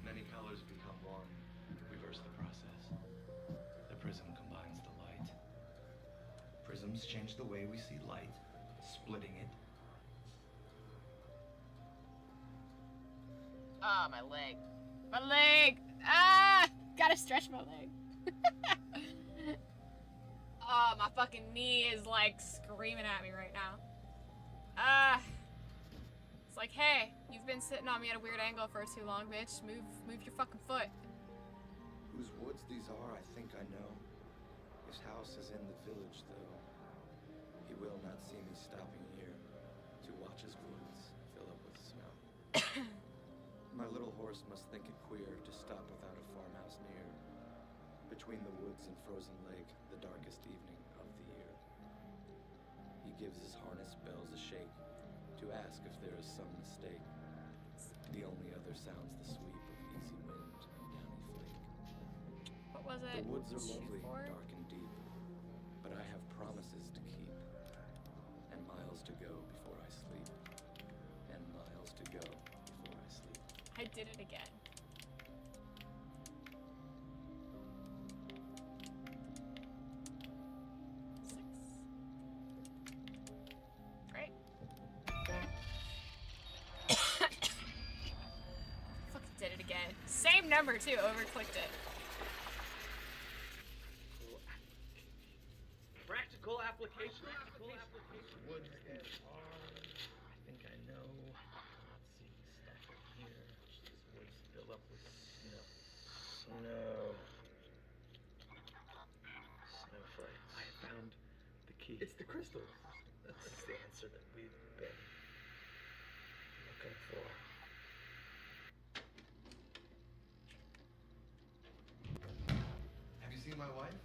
Many colors become one. Reverse the process. The prism combines the light. Prisms change the way we see light, splitting it. Oh, my leg. My leg! Ah! Gotta stretch my leg. Oh, my fucking knee is like screaming at me right now. It's like, hey, you've been sitting on me at a weird angle for too long, bitch. Move your fucking foot. Whose woods these are, I think I know. His house is in the village, though. He will not see me stopping here to watch his woods fill up with snow. My little horse must think it queer to stop without a farmhouse near. Between the woods and frozen lake, the darkest evening of the year. He gives his harness bells a shake to ask if there is some mistake. The only other sounds the sweep of easy wind and downy flake. What was it? The woods are lovely, 2-4? dark and deep, but I have promises to keep, and miles to go before I sleep, and miles to go before I sleep. I did it again. Great. Fucking did it again. Same number too, overclicked it. Practical application. Woods that are. I think I know. Let's see, stuff up here. These woods fill up with snow. Snowflakes. I found the key. It's the crystals. That's the answer that we've been looking for. Have you seen my wife?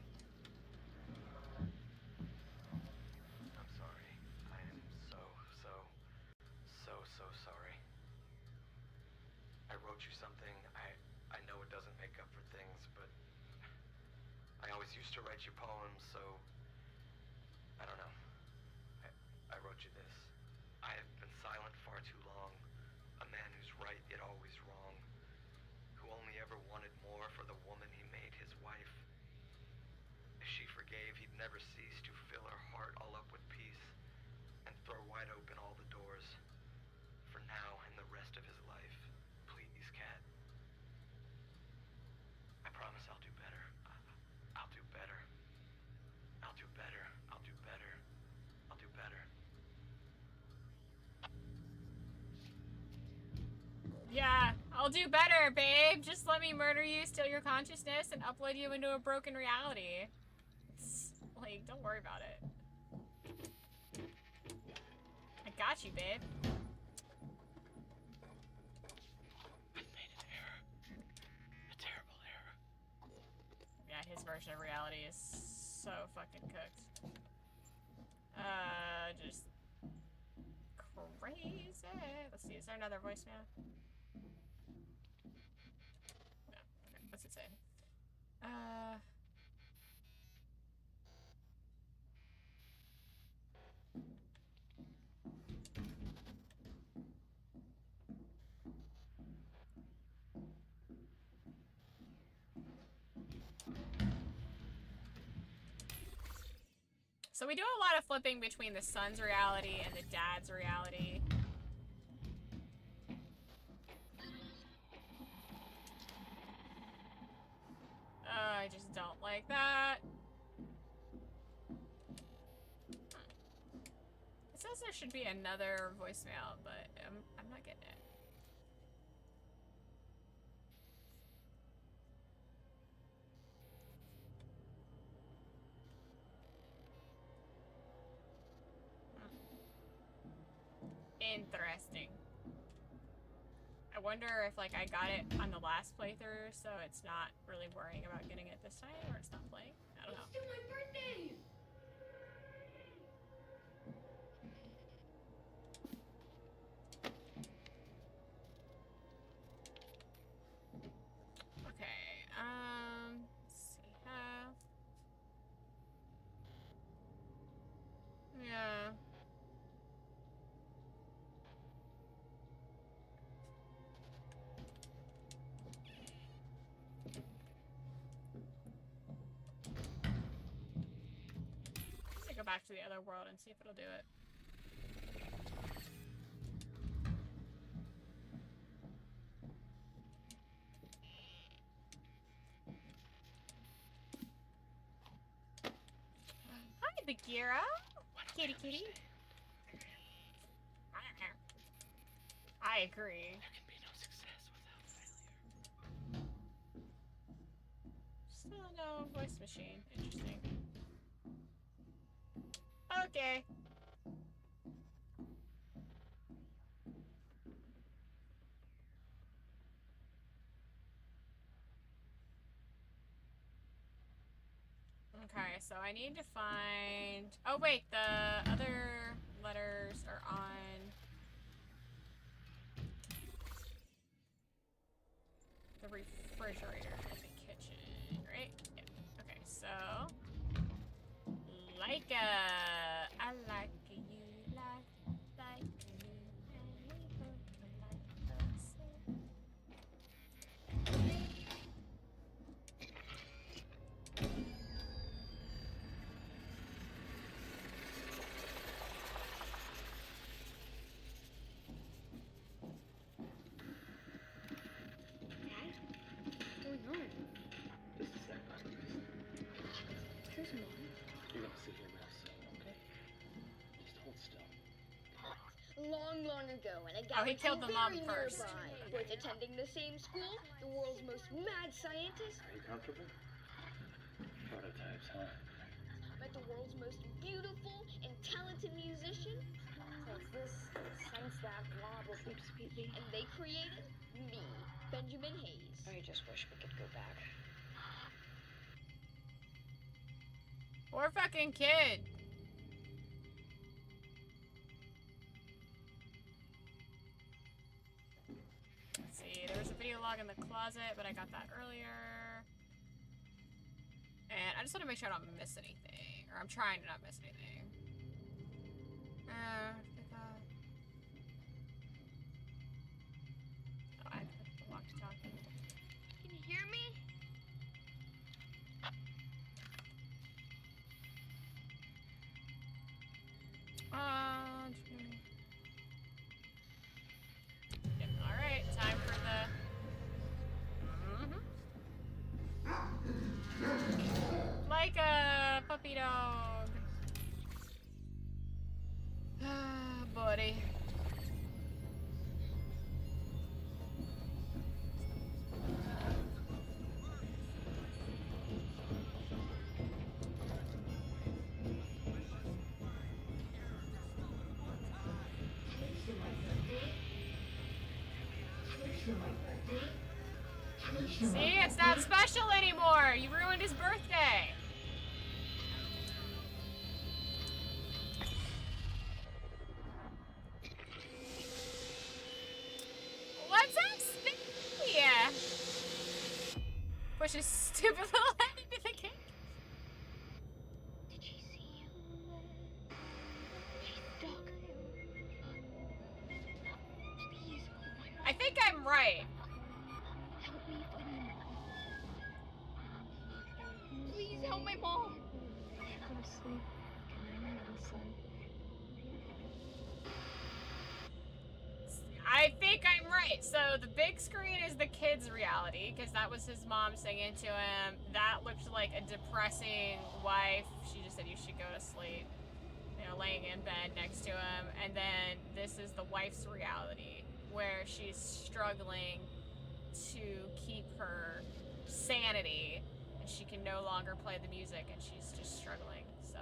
I'm sorry. I am so sorry. I wrote you something. I know it doesn't make up for things, but I always used to write you poems, so I don't know. I wrote you this. I have been silent far too long. A man who's right yet always wrong. Who only ever wanted more for the woman he made his wife. If she forgave, he'd never cease to fill her heart all up with peace and throw wide open all the doors. For now and the rest of his life, please, Cat. I promise I'll do better. I'll do better. I'll do better. I'll do better. I'll do better. Yeah, I'll do better, babe. Just let me murder you, steal your consciousness, and upload you into a broken reality. It's, like, don't worry about it. got you, babe. I've made an error. A terrible error. Yeah, his version of reality is so fucking cooked. Just crazy. Let's see, is there another voicemail? No. Okay, what's it say? So we do a lot of flipping between the son's reality and the dad's reality. I just don't like that. It says there should be another voicemail, but I'm not getting it. Interesting. I wonder if, like, I got it on the last playthrough, so it's not really worrying about getting it this time, or it's not playing. I don't know. It's still my birthday! Okay, let's see, yeah. Let's go back to the other world and see if it'll do it. Hi, Bagheera. Kitty kitty. I agree. There can be no success without failure. Still no voice machine. Interesting. Okay. Okay, so I need to find... Oh, wait, the other letters are on... the refrigerator in the kitchen, right? Yeah. Okay, so... Like I like you, like you, like What's going on? Just a sec. Where's Mom? You're gonna see her real soon, okay? Just hold still. Long ago, in a Oh, he galaxy killed the mom very first. nearby, both attending the same school, the world's most mad scientist Are you comfortable? Prototypes, huh? met the world's most beautiful and talented musician. So it's this science that blob will sleep sweetly. And they created me, Benjamin Hayes. I just wish we could go back. Poor fucking kid. Let's see, there was a video log in the closet, but I got that earlier. And I just want to make sure I don't miss anything. Or I'm trying to not miss anything. Oh, I have to put the walkie-talkie. Can you hear me? Yep, alright, time for the... Like a puppy dog. Ah, buddy. See, it's not special anymore. You ruined his birthday. What's up, Smitty? Push his stupid little head into the cake. Did she see you? She's stuck. Please, oh my God. I think I'm right. Help me find my mom. Please help my mom. I should go to sleep. Can I listen? I think I'm right. So the big screen is the kid's reality, because that was his mom singing to him. That looked like a depressing wife. She just said you should go to sleep. You know, laying in bed next to him. And then this is the wife's reality, where she's struggling to keep her sanity, and she can no longer play the music, and she's just struggling. So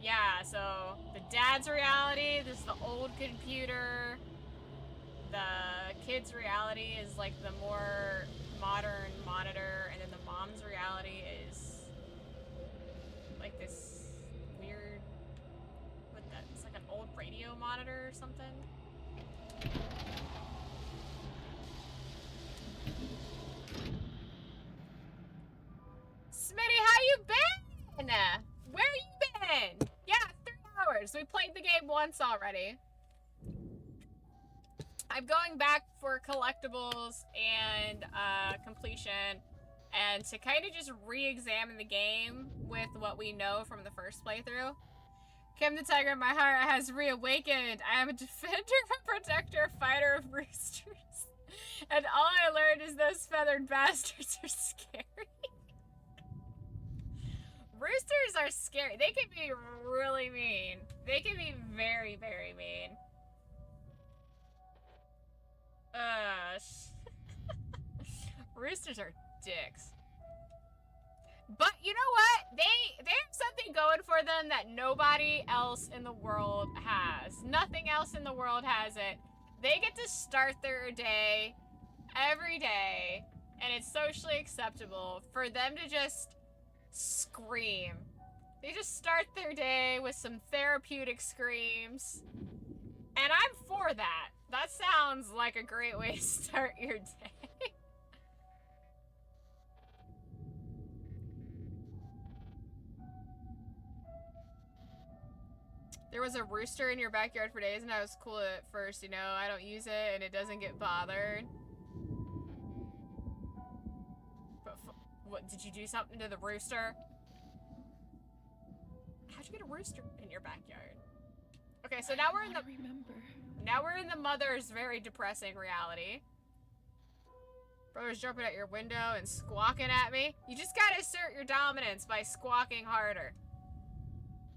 yeah, so the dad's reality, this is the old computer. The kid's reality is like the more modern monitor, and then the mom's reality is like this weird, what that, it's like an old radio monitor or something. Smitty, how you been? Where you been? Yeah, 3 hours. We played the game once already. I'm going back for collectibles and completion, and to kind of just re-examine the game with what we know from the first playthrough. Kim the Tiger, my heart has reawakened. I am a defender, protector, fighter of roosters. And all I learned is those feathered bastards are scary. Roosters are scary. They can be really mean. They can be very, very mean. Roosters are dicks. But you know what? They have something going for them that nobody else in the world has. Nothing else in the world has it. They get to start their day every day, and it's socially acceptable for them to just scream. They just start their day with some therapeutic screams. And I'm for that. That sounds like a great way to start your day. There was a rooster in your backyard for days, and I was cool at first, you know. I don't use it, and it doesn't get bothered. But what, did you do something to the rooster? How'd you get a rooster in your backyard? Okay, so now we're in the... Now we're in the mother's very depressing reality. Brother's jumping at your window and squawking at me. You just gotta assert your dominance by squawking harder.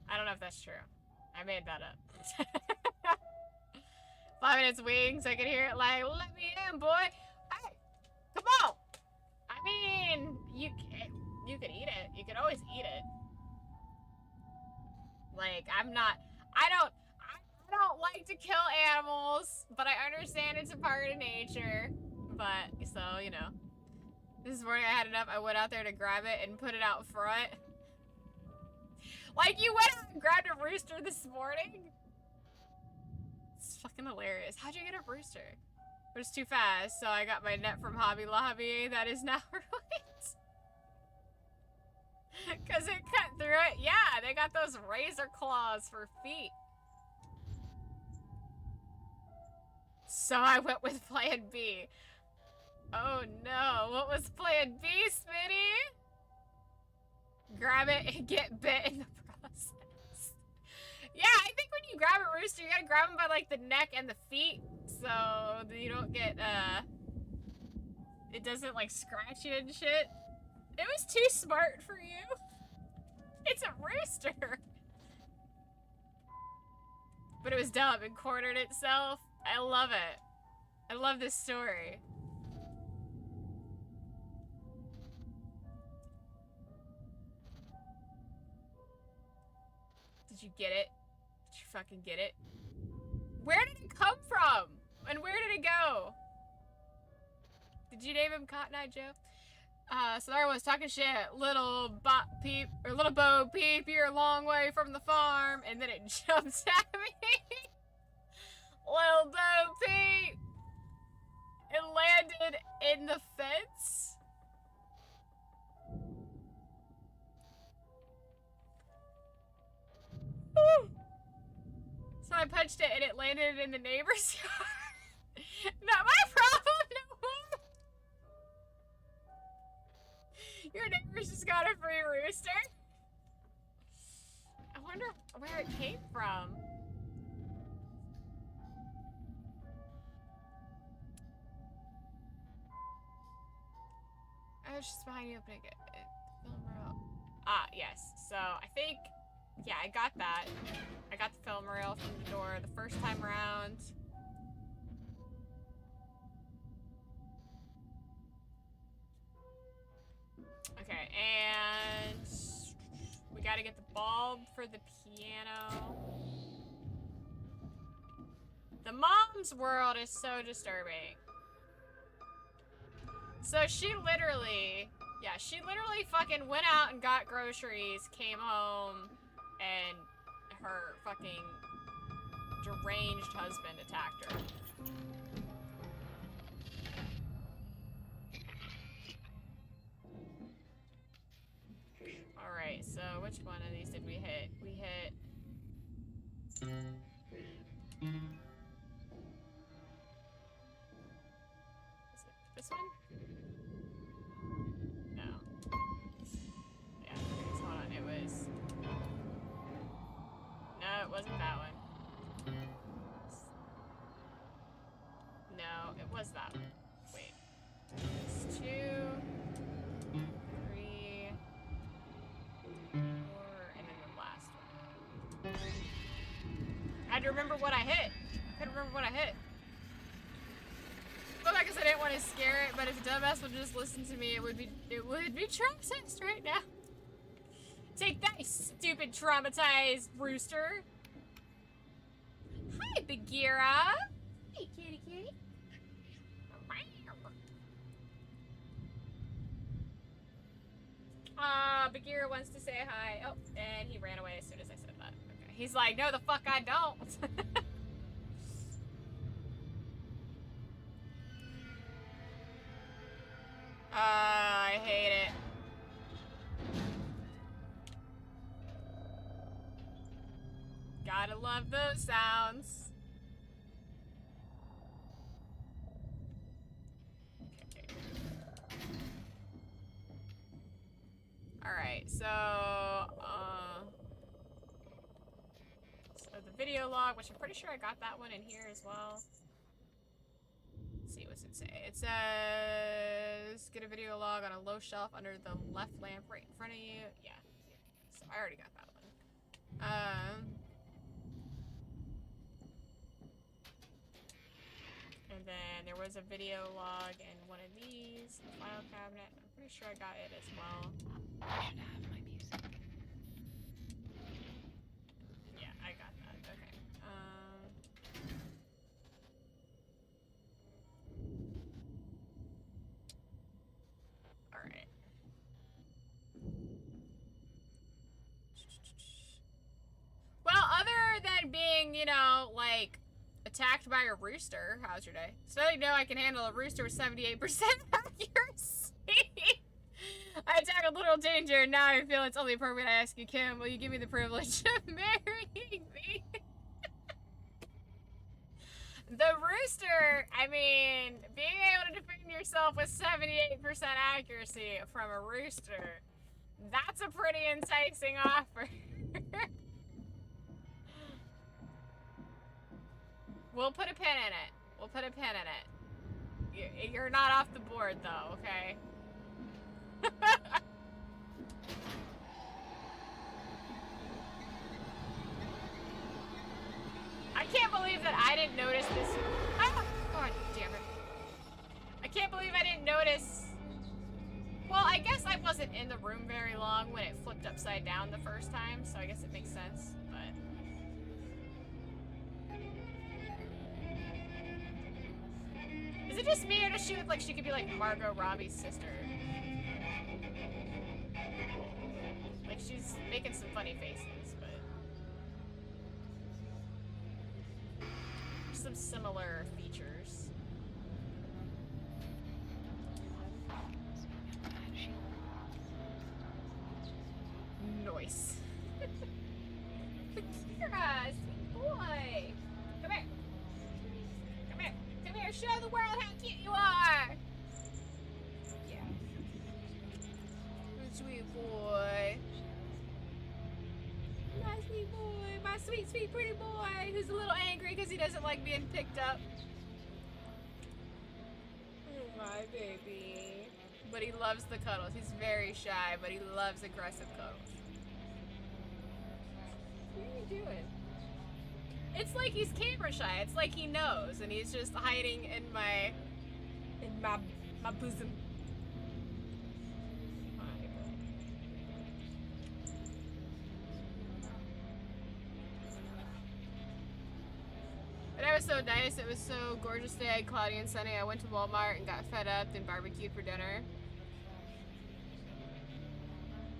I don't know if that's true. I made that up. 5 minutes wings, I can hear it like, let me in, boy. Hey, come on. I mean, you can eat it. You can always eat it. Like, I don't like to kill animals, but I understand it's a part of nature. But, so, you know. This morning I had enough, I went out there to grab it and put it out front. Like, you went out and grabbed a rooster this morning? It's fucking hilarious. How'd you get a rooster? It was too fast, so I got my net from Hobby Lobby that is now ruined. Because it cut through it. Yeah, they got those razor claws for feet. So I went with plan B. Oh no, what was plan B, Smitty? Grab it and get bit in the process. Yeah, I think when you grab a rooster, you gotta grab him by like the neck and the feet, so you don't get, it doesn't like scratch you and shit. It was too smart for you. It's a rooster. But it was dumb and cornered itself. I love it. I love this story. Did you get it? Did you fucking get it? Where did it come from? And where did it go? Did you name him Cotton Eye Joe? So there I was talking shit, little Bo Peep, you're a long way from the farm, and then it jumps at me. Little Bo Peep! It landed in the fence. So I punched it and it landed in the neighbor's yard. Not my problem no more. Your neighbor's just got a free rooster. I wonder where it came from. I was just behind you opening it. Film reel. Ah, yes. So I think, yeah, I got that. I got the film reel from the door the first time around. Okay, and we gotta get the bulb for the piano. The mom's world is so disturbing. So she literally fucking went out and got groceries, came home, and her fucking deranged husband attacked her. Alright, so which one of these did we hit? We hit... Is it this one? No. Yeah, okay, so hold on, it was... No, it wasn't that one. No, it was that one. Wait. It's 2, 3, 4, and then the last one. I had to remember what I hit. I couldn't remember what I hit. Well, because I didn't want to scare it, but if dumbass would just listen to me, it would be traumatized right now. Take that, you stupid traumatized rooster. Hi, Bagheera. Hey, kitty kitty. Bagheera wants to say hi. Oh, and he ran away as soon as I said that. Okay. He's like, no, the fuck I don't. I hate it. Gotta love those sounds. Okay. Alright, so the video log, which I'm pretty sure I got that one in here as well. Let's see, what's it say? It says, get a video log on a low shelf under the left lamp right in front of you. Yeah, so I already got that one. And then there was a video log in one of these, in the file cabinet. I'm pretty sure I got it as well. I should have my music. Yeah, I got that. Okay. Alright. Well, other than being, you know, like, attacked by a rooster, how's your day? So you know I can handle a rooster with 78% accuracy. I tackled little danger, and now I feel it's only appropriate I ask you, Kim, will you give me the privilege of marrying me? The rooster, I mean, being able to defend yourself with 78% accuracy from a rooster, that's a pretty enticing offer. We'll put a pin in it. We'll put a pin in it. You're not off the board, though, okay? I can't believe that I didn't notice this. Ah, God damn it. I can't believe I didn't notice. Well, I guess I wasn't in the room very long when it flipped upside down the first time, so I guess it makes sense, but... Is it just me, or does she look like she could be like Margot Robbie's sister? she's making some funny faces, but some similar features. Nice. Kira, sweet boy. Come here. Come here. Come here. Show the world how cute you are. Yeah. Sweet boy. My sweet boy. My sweet, sweet, pretty boy who's a little angry because he doesn't like being picked up. My baby. But he loves the cuddles. He's very shy, but he loves aggressive cuddles. What are you doing? It's like he's camera shy. It's like he knows, and he's just hiding in my bosom. But that was so nice. It was so gorgeous day, cloudy and sunny. I went to Walmart and got fed up, then barbecued for dinner.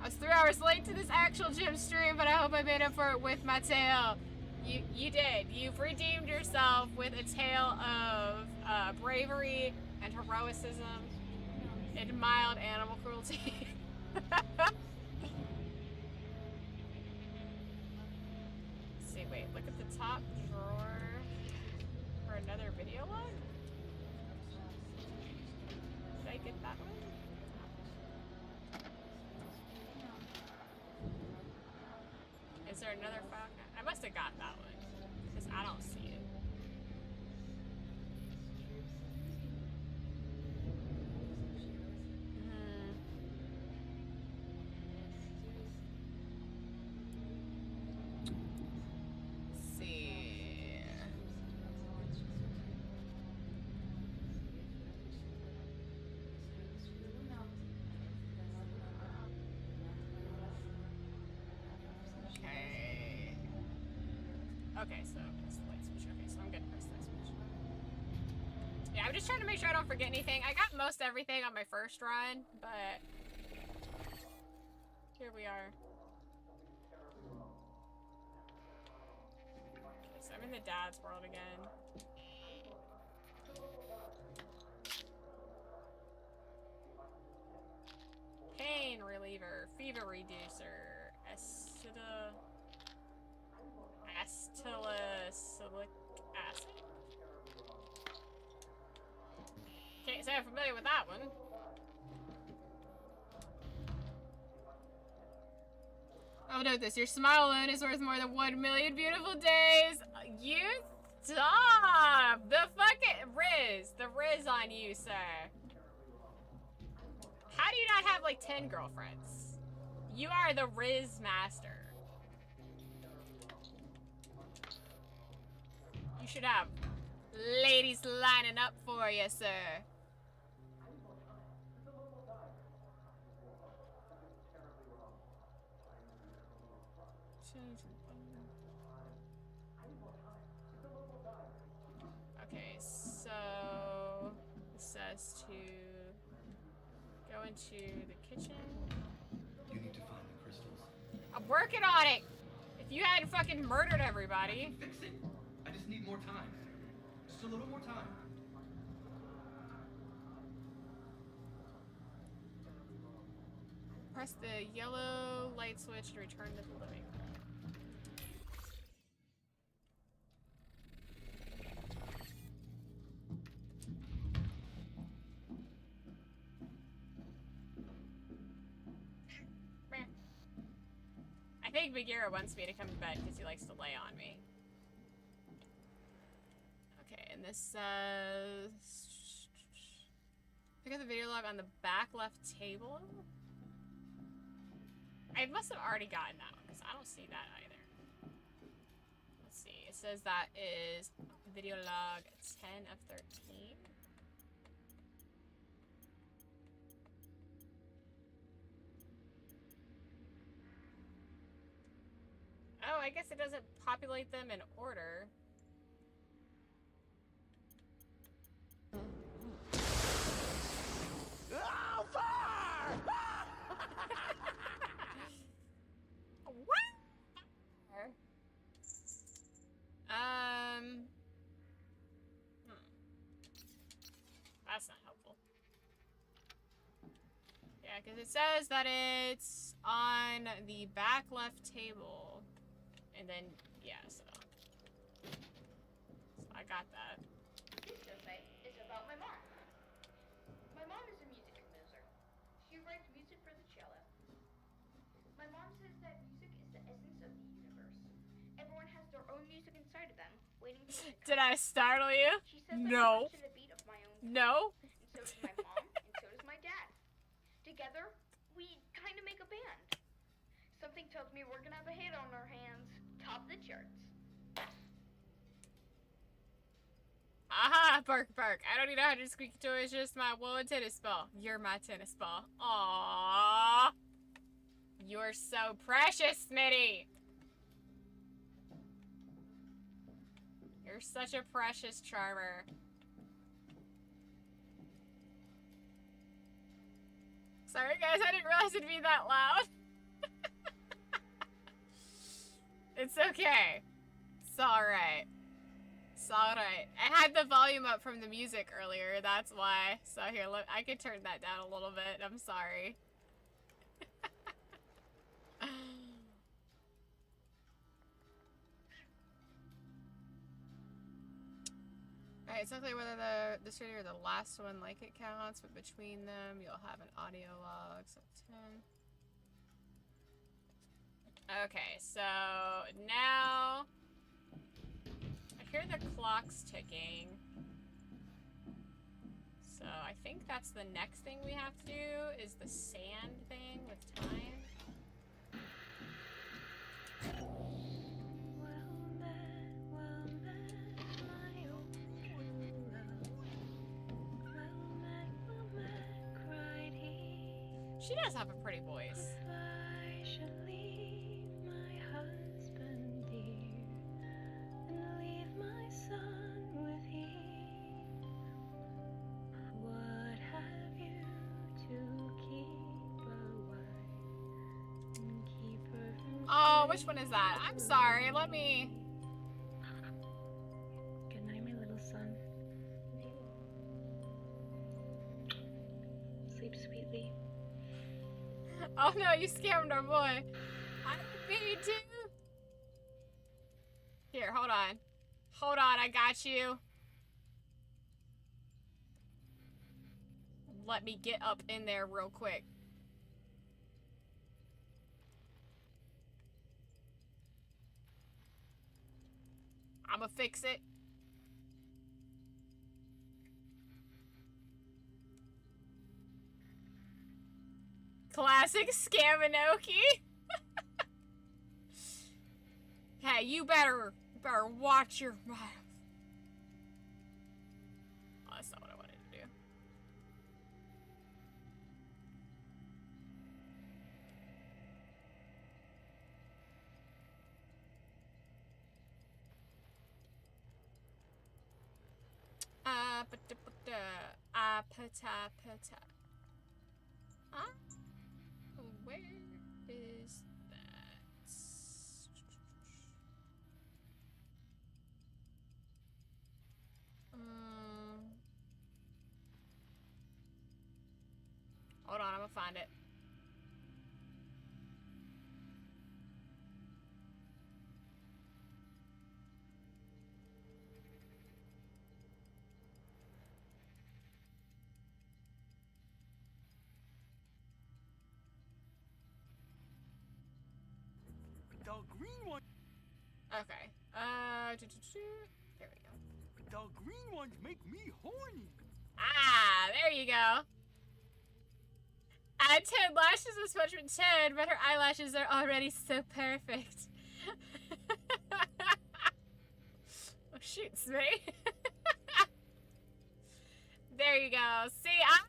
I was 3 hours late to this actual gym stream, but I hope I made up for it with my tale. You did. You've redeemed yourself with a tale of bravery and heroicism and mild animal cruelty. Let's see, wait, look at the top drawer for another video log? Did I get that one? Is there another file? I must have got that one, because I don't see it. Let's see. Okay, so press the light switch. Okay, so I'm gonna press that switch. Yeah, I'm just trying to make sure I don't forget anything. I got most everything on my first run, but here we are. Okay, so I'm in the dad's world again. Pain reliever, fever reducer, acetylsalicylic acid. Can't say I'm familiar with that one. Oh, note this. Your smile alone is worth more than 1 million beautiful days. You stop! The fucking Riz. The Riz on you, sir. How do you not have like 10 girlfriends? You are the Riz master. You should have ladies lining up for you, sir. Okay, so it says to go into the kitchen. You need to find the crystals. I'm working on it! If you hadn't fucking murdered everybody. Fix it. I just need more time. Just a little more time. Press the yellow light switch to return to the living room. I think Bagheera wants me to come to bed because he likes to lay on me. Okay, and this says... Pick up the video log on the back left table. I must have already gotten that one because I don't see that either. Let's see. It says that is video log 10 of 13. Oh, I guess it doesn't populate them in order. because it says that it's on the back left table. And then, yeah, so I got that. This survey is about my mom. My mom is a music composer. She writes music for the cello. My mom says that music is the essence of the universe. Everyone has their own music inside of them, waiting for it to come. Did I startle you? She says No. I march to the beat of my own drum. No. And so does my mom, and so does my dad. Together, we kind of make a band. Something tells me we're gonna have a hit on our hands. Top the charts. Aha, bark, bark. I don't need 100 squeaky toys, just my one tennis ball. You're my tennis ball. Aww. You're so precious, Smitty. You're such a precious charmer. Sorry, guys, I didn't realize it'd be that loud. It's okay. It's alright. It's alright. I had the volume up from the music earlier, that's why. So here, look, I could turn that down a little bit. I'm sorry. Alright, it's not clear whether the studio or the last one like it counts, but between them, you'll have an audio log. So 10. Okay, so now I hear the clock's ticking. So I think that's the next thing we have to do is the sand thing with time. She does have a pretty voice. I should leave my husband dear and leave my son with him. What have you to keep a wife and keep her from Oh, which one is that? I'm sorry, let me... Good night, my little son. Sleep sweetly. Oh no, you scammed our boy. I me too. Here, hold on. Hold on, I got you. Let me get up in there real quick. I'ma fix it. Classic Scaminoki. Hey, you better watch your mouth. Oh, that's not what I wanted to do. Where is that? Hold on, I'm gonna find it. The green one. Okay. There we go. The green ones make me horny. Ah, there you go. Add 10 lashes with Spongement 10, but her eyelashes are already so perfect. Oh, shoots me. There you go. See, I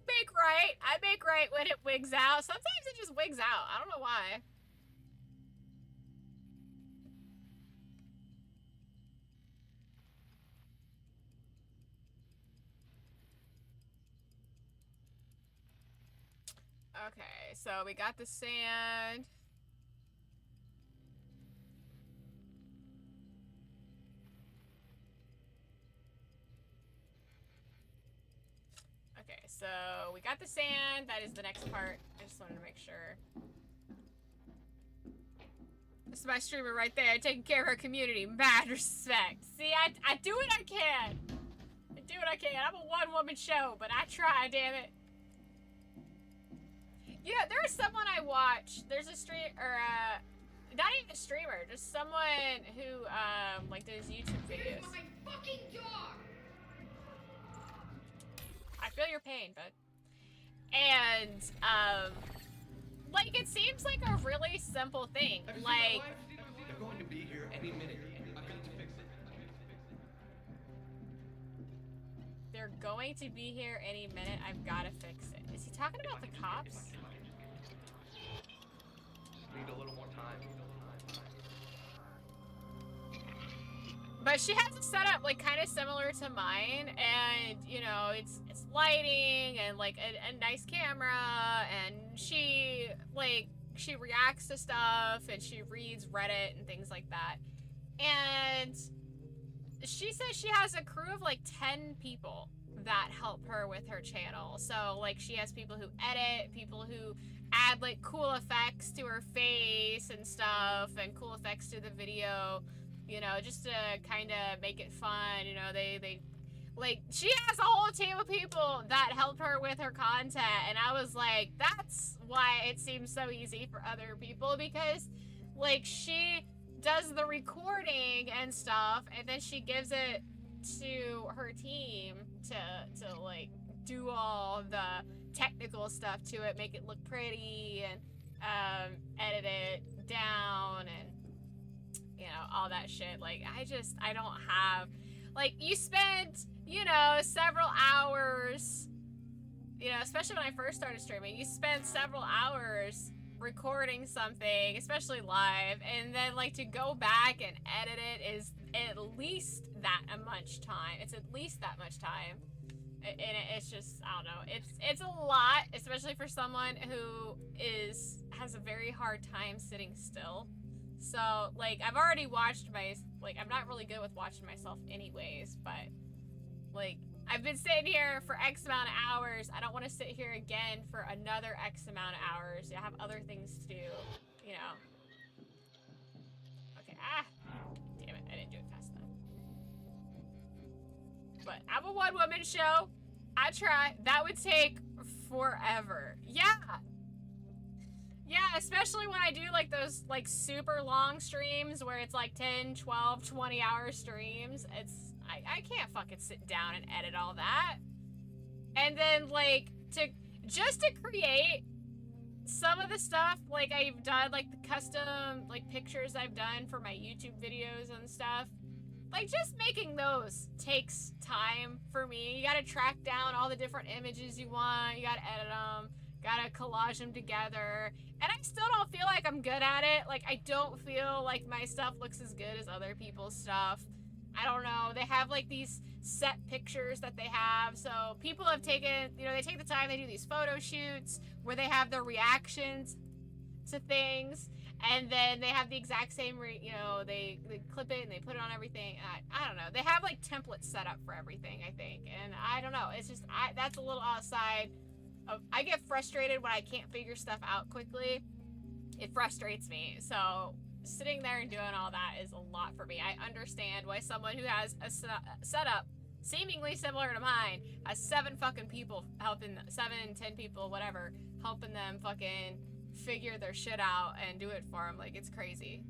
make right. I make right when it wigs out. Sometimes it just wigs out. I don't know why. Okay, so we got the sand. Okay, So we got the sand. That is the next part. I just wanted to make sure. This is my streamer right there, taking care of her community. Mad respect. See, I do what I can. I do what I can. I'm a one-woman show, but I try, damn it. Yeah, there's someone I watch. There's a not even a streamer, just someone who, like, does YouTube videos. Here's my fucking dog! I feel your pain, bud. And, like, it seems like a really simple thing. Like, They're going to be here any minute. I've got to fix it. they're going to be here any minute. I've got to fix it. Is he talking about the cops? Just need a little more time. But she has a setup like kind of similar to mine, and you know, it's lighting and like a nice camera, and she reacts to stuff and she reads Reddit and things like that. And she says she has a crew of like 10 people that help her with her channel. So like she has people who edit, people who add like cool effects to her face and stuff, and cool effects to the video. You know, just to kind of make it fun. You know, they like, she has a whole team of people that help her with her content, and I was like, that's why it seems so easy for other people, because like she does the recording and stuff, and then she gives it to her team to like do all the technical stuff to it, make it look pretty, and edit it down, and you know, all that shit. Like, I don't have, like, you spend, you know, several hours, you know, especially when I first started streaming, you spend several hours recording something, especially live, and then, like, to go back and edit it is at least that much time. It's at least that much time. And it's just, I don't know, it's a lot, especially for someone who has a very hard time sitting still. So, like, I've already watched I'm not really good with watching myself anyways, but, like, I've been sitting here for X amount of hours. I don't want to sit here again for another X amount of hours. I have other things to do, you know. Okay, damn it, I didn't do it fast enough. But I'm a one-woman show. I try. That would take forever. Yeah. Yeah, especially when I do, like, those, like, super long streams where it's, like, 10, 12, 20-hour streams. I can't fucking sit down and edit all that. And then, like, just to create some of the stuff, like, I've done, like, the custom, like, pictures I've done for my YouTube videos and stuff. Like, just making those takes time for me. You gotta track down all the different images you want. You gotta edit them. Gotta collage them together. And I still don't feel like I'm good at it. Like, I don't feel like my stuff looks as good as other people's stuff. I don't know. They have, like, these set pictures that they have. So people have taken, you know, they take the time, they do these photo shoots where they have their reactions to things. And then they have the exact same, you know, they clip it and they put it on everything. I don't know. They have, like, templates set up for everything, I think. And I don't know. It's just, that's a little outside of, I get frustrated when I can't figure stuff out quickly. It frustrates me. So sitting there and doing all that is a lot for me. I understand why someone who has a setup seemingly similar to mine has 7 fucking people helping, 7, 10 people, whatever, helping them fucking figure their shit out and do it for them. Like, it's crazy.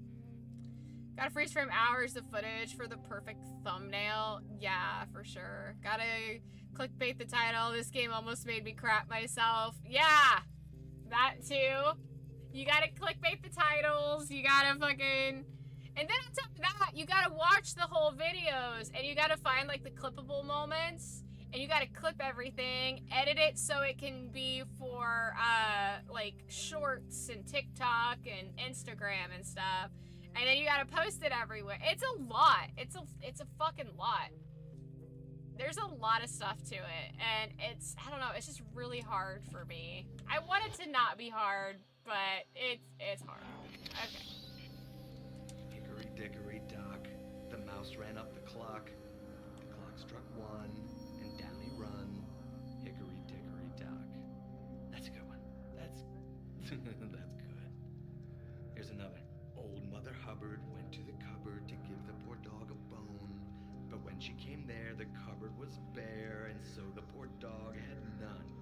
Gotta freeze frame hours of footage for the perfect thumbnail. Yeah, for sure. Gotta clickbait the title. This game almost made me crap myself. Yeah, that too. You gotta clickbait the titles. You gotta fucking... And then on top of that, you gotta watch the whole videos, and you gotta find, like, the clippable moments, and you gotta clip everything, edit it so it can be for, like, shorts and TikTok and Instagram and stuff. And then you gotta post it everywhere. It's a lot. It's a fucking lot. There's a lot of stuff to it, and it's, I don't know, it's just really hard for me. I want it to not be hard, but it's hard. Okay. Hickory dickory dock. The mouse ran up the clock. The clock struck 1, and down he run. Hickory dickory here's another. Old Mother Hubbard went to the cupboard to give the poor dog a bone. But when she came there, the cupboard was bare, and so the poor dog had none.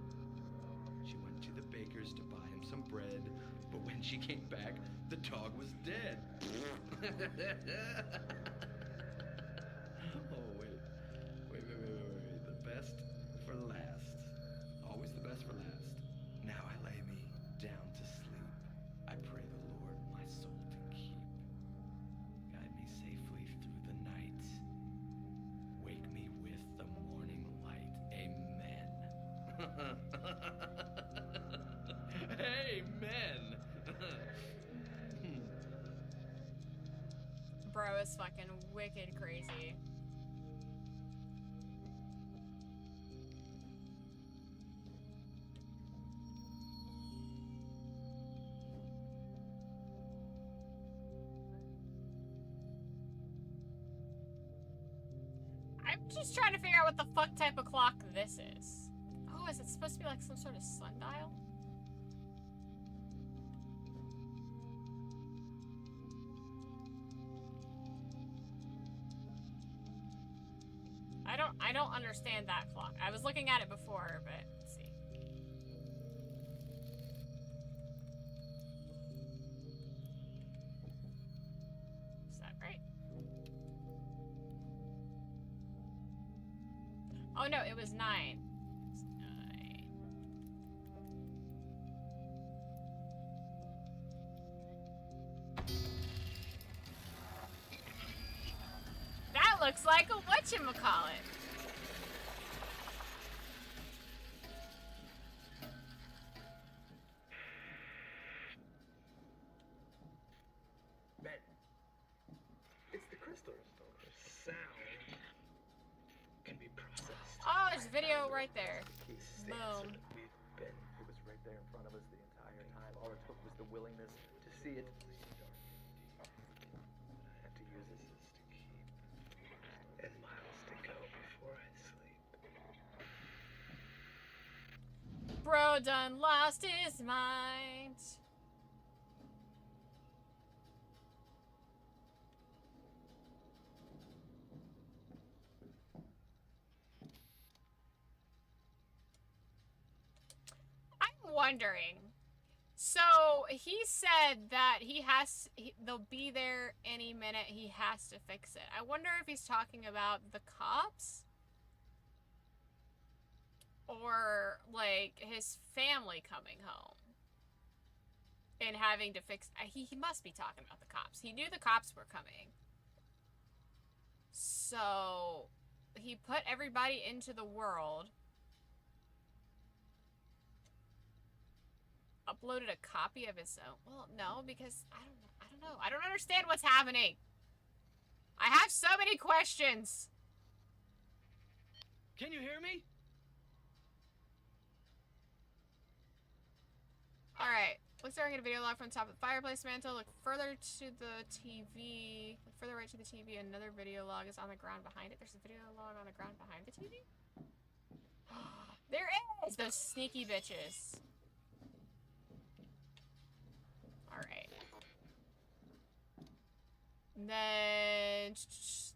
She went to the baker's to buy him some bread, but when she came back, the dog was dead. Oh, wait. The best for last. Always the best for last. Now I lay me down to sleep. I pray the Lord my soul to keep. Guide me safely through the night. Wake me with the morning light. Amen. Amen. Bro is fucking wicked crazy. I'm just trying to figure out what the fuck type of clock this is. Oh, is it supposed to be like some sort of sundial? I don't understand that clock. I was looking at it before, but let's see. Is that right? Oh no, it was 9. It's 9. That looks like a whatchamacallit. Man, it's the crystal. Sound can be processed. Oh, there's a video right there. The key stands Boom. so that we've been. It was right there in front of us the entire time. All it took was the willingness to see it. And to use it. And miles to go before I sleep. Bro done lost his mind. I'm wondering. So he said that they'll be there any minute. He has to fix it. I wonder if he's talking about the cops or like his family coming home and having to fix. He must be talking about the cops. He knew the cops were coming, so he put everybody into the world. Uploaded a copy of his own. Well, no, because I don't know. I don't understand what's happening. I have so many questions. Can you hear me? Alright. Looks like I get a video log from the top of the fireplace mantle. Look further to the TV. Look further right to the TV. Another video log is on the ground behind it. There's a video log on the ground behind the TV? There is! Those sneaky bitches. Alright. And then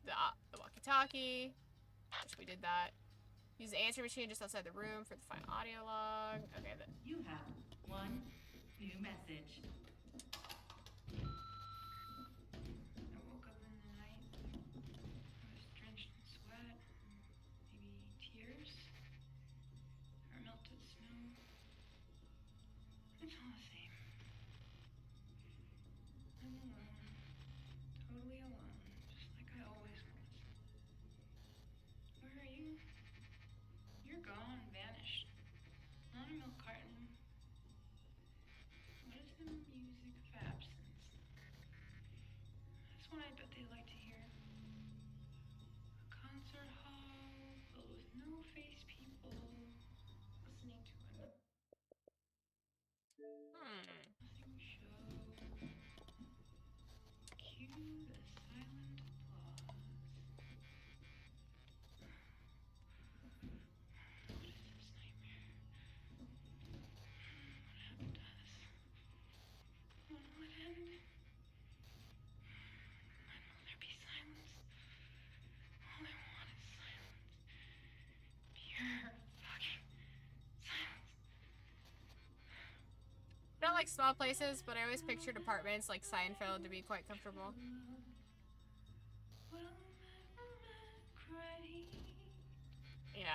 the walkie-talkie, which we did that. Use the answer machine just outside the room for the final audio log. Okay, then. You have one new message. I woke up in the night. I was drenched in sweat, maybe tears, or melted snow. It's all the same. I'm alone. Totally alone, just like I always was. Where are you? You're gone, vanished. Not a milk carton. What is the music of absence? That's what I bet they like to hear. A concert hall filled with no-face people listening to a nothing show. Cue the silent applause. What is this nightmare? What happened to us? When will it end? like small places, but I always pictured apartments like Seinfeld to be quite comfortable. Yeah.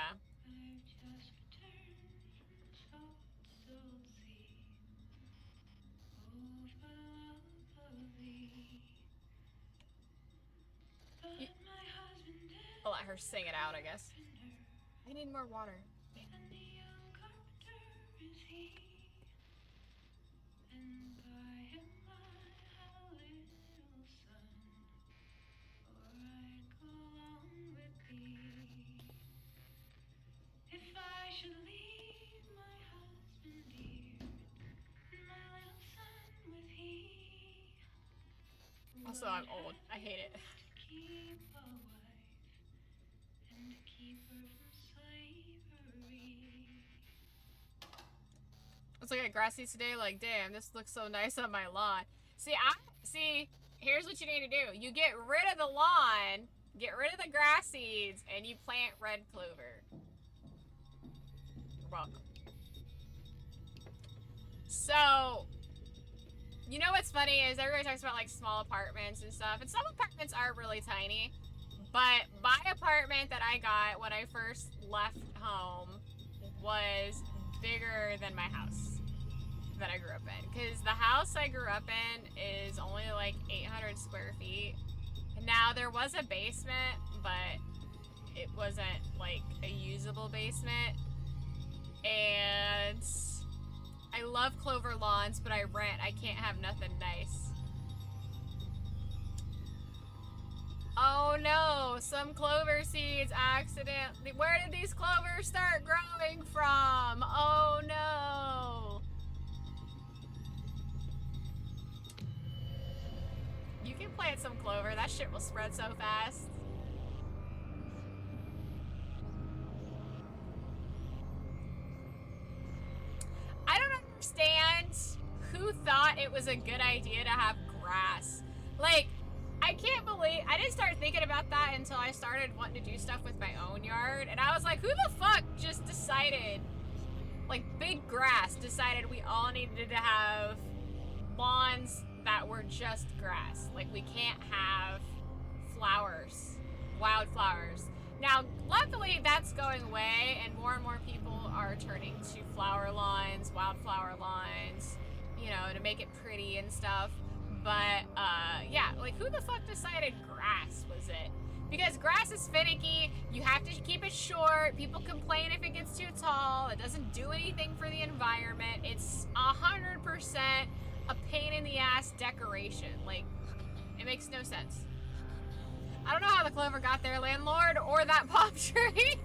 I'll let her sing it out, I guess. I need more water. If I should leave my husband dear and my little son with he. Also, I'm old. I hate it. Keep a wife and keep her from slavery. It's like at grass seeds today, like, damn, this looks so nice on my lawn. See, here's what you need to do. You get rid of the lawn, get rid of the grass seeds, and you plant red clover. You're welcome. So, you know what's funny is everybody talks about like small apartments and stuff, and some apartments are really tiny, but my apartment that I got when I first left home was bigger than my house that I grew up in, because the house I grew up in is only like 800 square feet. Now there was a basement, but it wasn't like a usable basement, and I love clover lawns, but I rent. I can't have nothing nice. Oh no, some clover seeds accidentally. Where did these clovers start growing from? Oh no. You can plant some clover. That shit will spread so fast. I don't understand who thought it was a good idea to have grass. Like, I can't believe, I didn't start thinking about that until I started wanting to do stuff with my own yard, and I was like, who the fuck just decided, like, big grass decided we all needed to have lawns that were just grass? Like, we can't have flowers, wildflowers. Now, luckily, that's going away, and more people are turning to flower lawns, wildflower lawns, you know, to make it pretty and stuff. But, yeah, like, who the fuck decided grass was it? Because grass is finicky, you have to keep it short, people complain if it gets too tall, it doesn't do anything for the environment, it's 100% a pain in the ass decoration. Like, it makes no sense. I don't know how the clover got there, landlord, or that palm tree.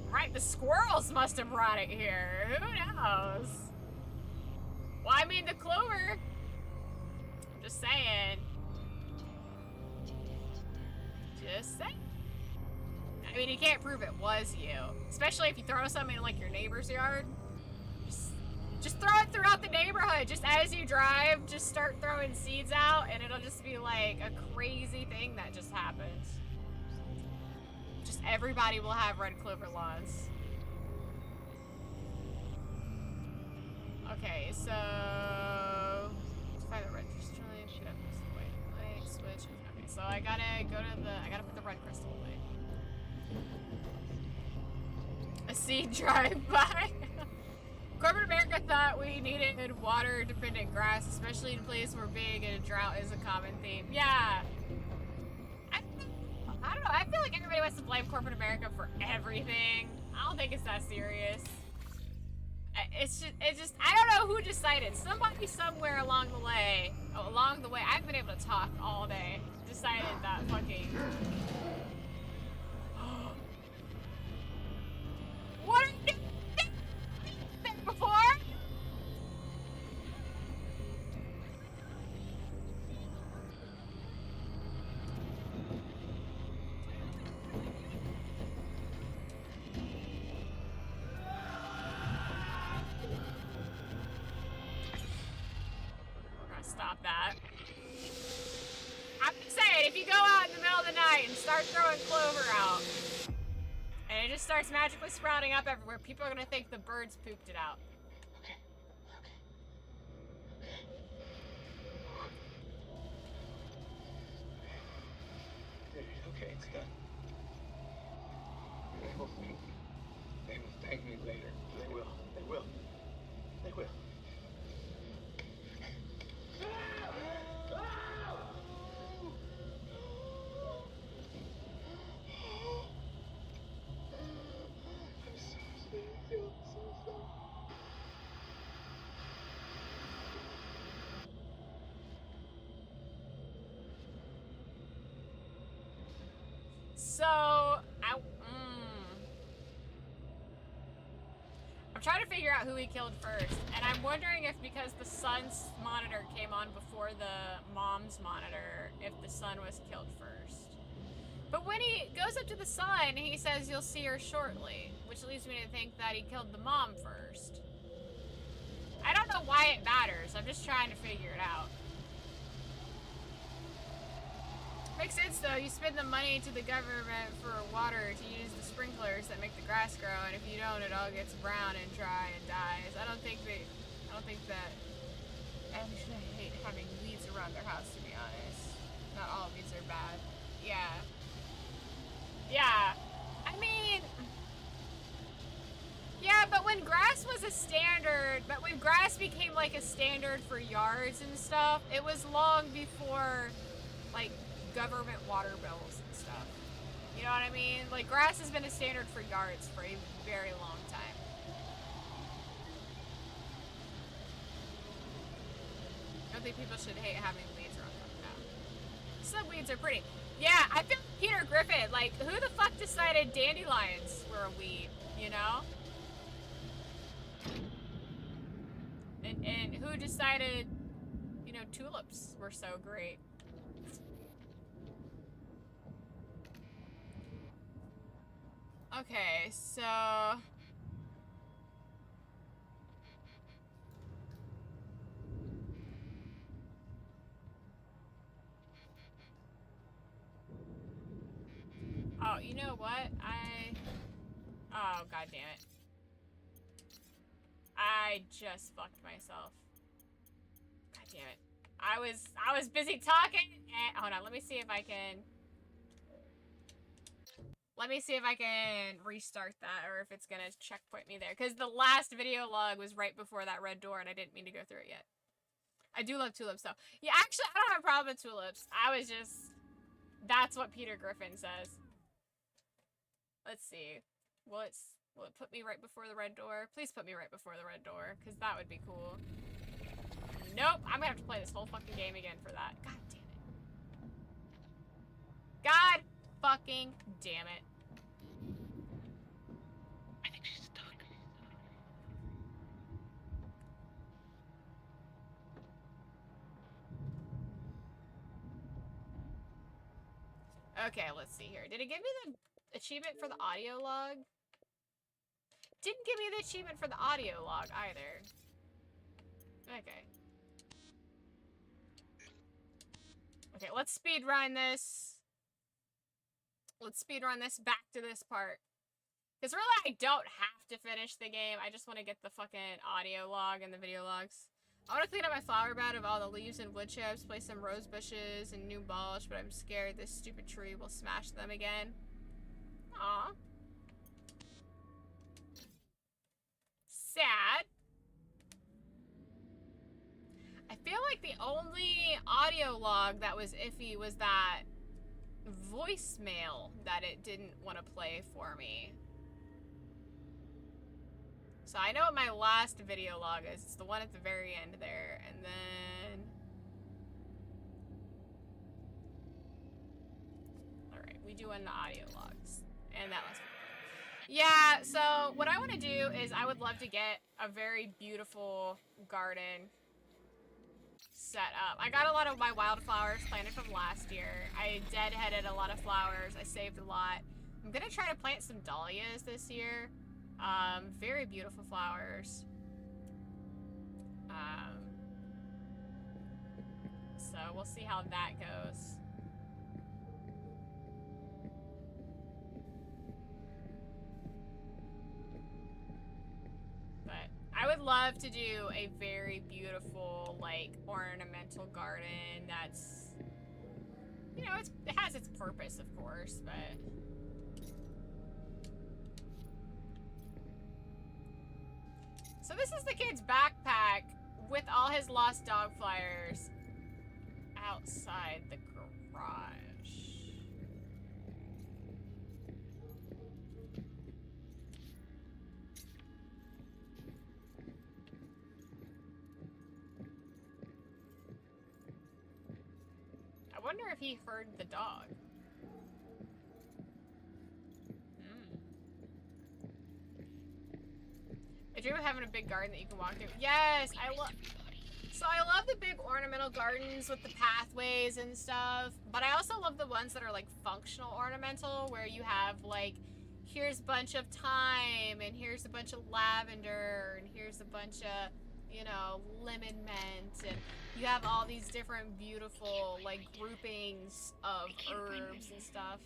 Right, the squirrels must have brought it here. Who knows? Well, I mean, the clover. Just saying. Just saying. I mean, you can't prove it was you. Especially if you throw something in, like, your neighbor's yard. Just throw it throughout the neighborhood. Just as you drive, just start throwing seeds out, and it'll just be like a crazy thing that just happens. Just everybody will have red clover lawns. Okay, so find the register. Wait, switch. Okay, so I gotta go to I gotta put the red crystal away. A seed drive-by. Corporate America thought we needed water-dependent grass, especially in a place where big and a drought is a common theme. Yeah. I don't know. I feel like everybody wants to blame corporate America for everything. I don't think it's that serious. It's just, I don't know who decided. Somebody somewhere along the way, I haven't been able to talk all day, decided that fucking... What are you doing? Before? We're gonna stop that. I'm just saying, if you go out in the middle of the night and start throwing clover out, and it just starts magically sprouting up everywhere, people are gonna think the birds pooped it out. Okay. it's done. They will thank me. They will thank me later. They will. They will. They will. I'm so sorry. I'm so sorry. So, I'm trying to figure out who he killed first, and I'm wondering if because the son's monitor came on before the mom's monitor, if the son was killed first. But when he goes up to the son, he says you'll see her shortly, which leads me to think that he killed the mom first. I don't know why it matters, I'm just trying to figure it out. Makes sense though, you spend the money to the government for water to use the sprinklers that make the grass grow, and if you don't, it all gets brown and dry and dies. I don't think that, I actually hate having weeds around their house, to be honest. Not all weeds are bad. Yeah. Yeah. I mean, yeah, but when grass was a standard, but when grass became like a standard for yards and stuff, it was long before, like, government water bills and stuff. You know what I mean? Like, grass has been a standard for yards for a very long time. I don't think people should hate having weeds around them now. Some weeds are pretty. Yeah, I feel like Peter Griffin. Like, who the fuck decided dandelions were a weed, you know? And who decided, you know, tulips were so great? Okay, so... Oh, you know what? Oh, god damn it. I just fucked myself. God damn it. I was busy talking and... Hold on, let me see if I can... Let me see if I can restart that, or if it's gonna checkpoint me there. Because the last video log was right before that red door, and I didn't mean to go through it yet. I do love tulips, though. Yeah, actually, I don't have a problem with tulips. I was just... That's what Peter Griffin says. Let's see. Will it put me right before the red door? Please put me right before the red door, because that would be cool. Nope, I'm gonna have to play this whole fucking game again for that. God damn it. God fucking damn it. I think she's stuck. Okay, let's see here. Did it give me the achievement for the audio log? Didn't give me the achievement for the audio log either. Okay. Okay, let's speedrun this. Let's speedrun this back to this part. Because really, I don't have to finish the game. I just want to get the fucking audio log and the video logs. I want to clean up my flower bed of all the leaves and wood chips, place some rose bushes and new mulch, but I'm scared this stupid tree will smash them again. Aw. Sad. I feel like the only audio log that was iffy was that voicemail that it didn't want to play for me. So I know what my last video log is. It's the one at the very end there. And then... Alright, we do in the audio logs. And that was... Yeah, so what I want to do is I would love to get a very beautiful garden set up. I got a lot of my wildflowers planted from last year. I deadheaded a lot of flowers. I saved a lot. I'm gonna try to plant some dahlias this year. Very beautiful flowers. So we'll see how that goes. But I would love to do a very beautiful, like, ornamental garden that's you know, it has its purpose, of course, but... So this is the kid's backpack with all his lost dog flyers outside the garage. I wonder if he heard the dog. I dream of having a big garden that you can walk through. Yes, I love. So I love the big ornamental gardens with the pathways and stuff, but I also love the ones that are like functional ornamental, where you have like, here's a bunch of thyme, and here's a bunch of lavender, and here's a bunch of, you know, lemon mint, and you have all these different beautiful like groupings of herbs and stuff.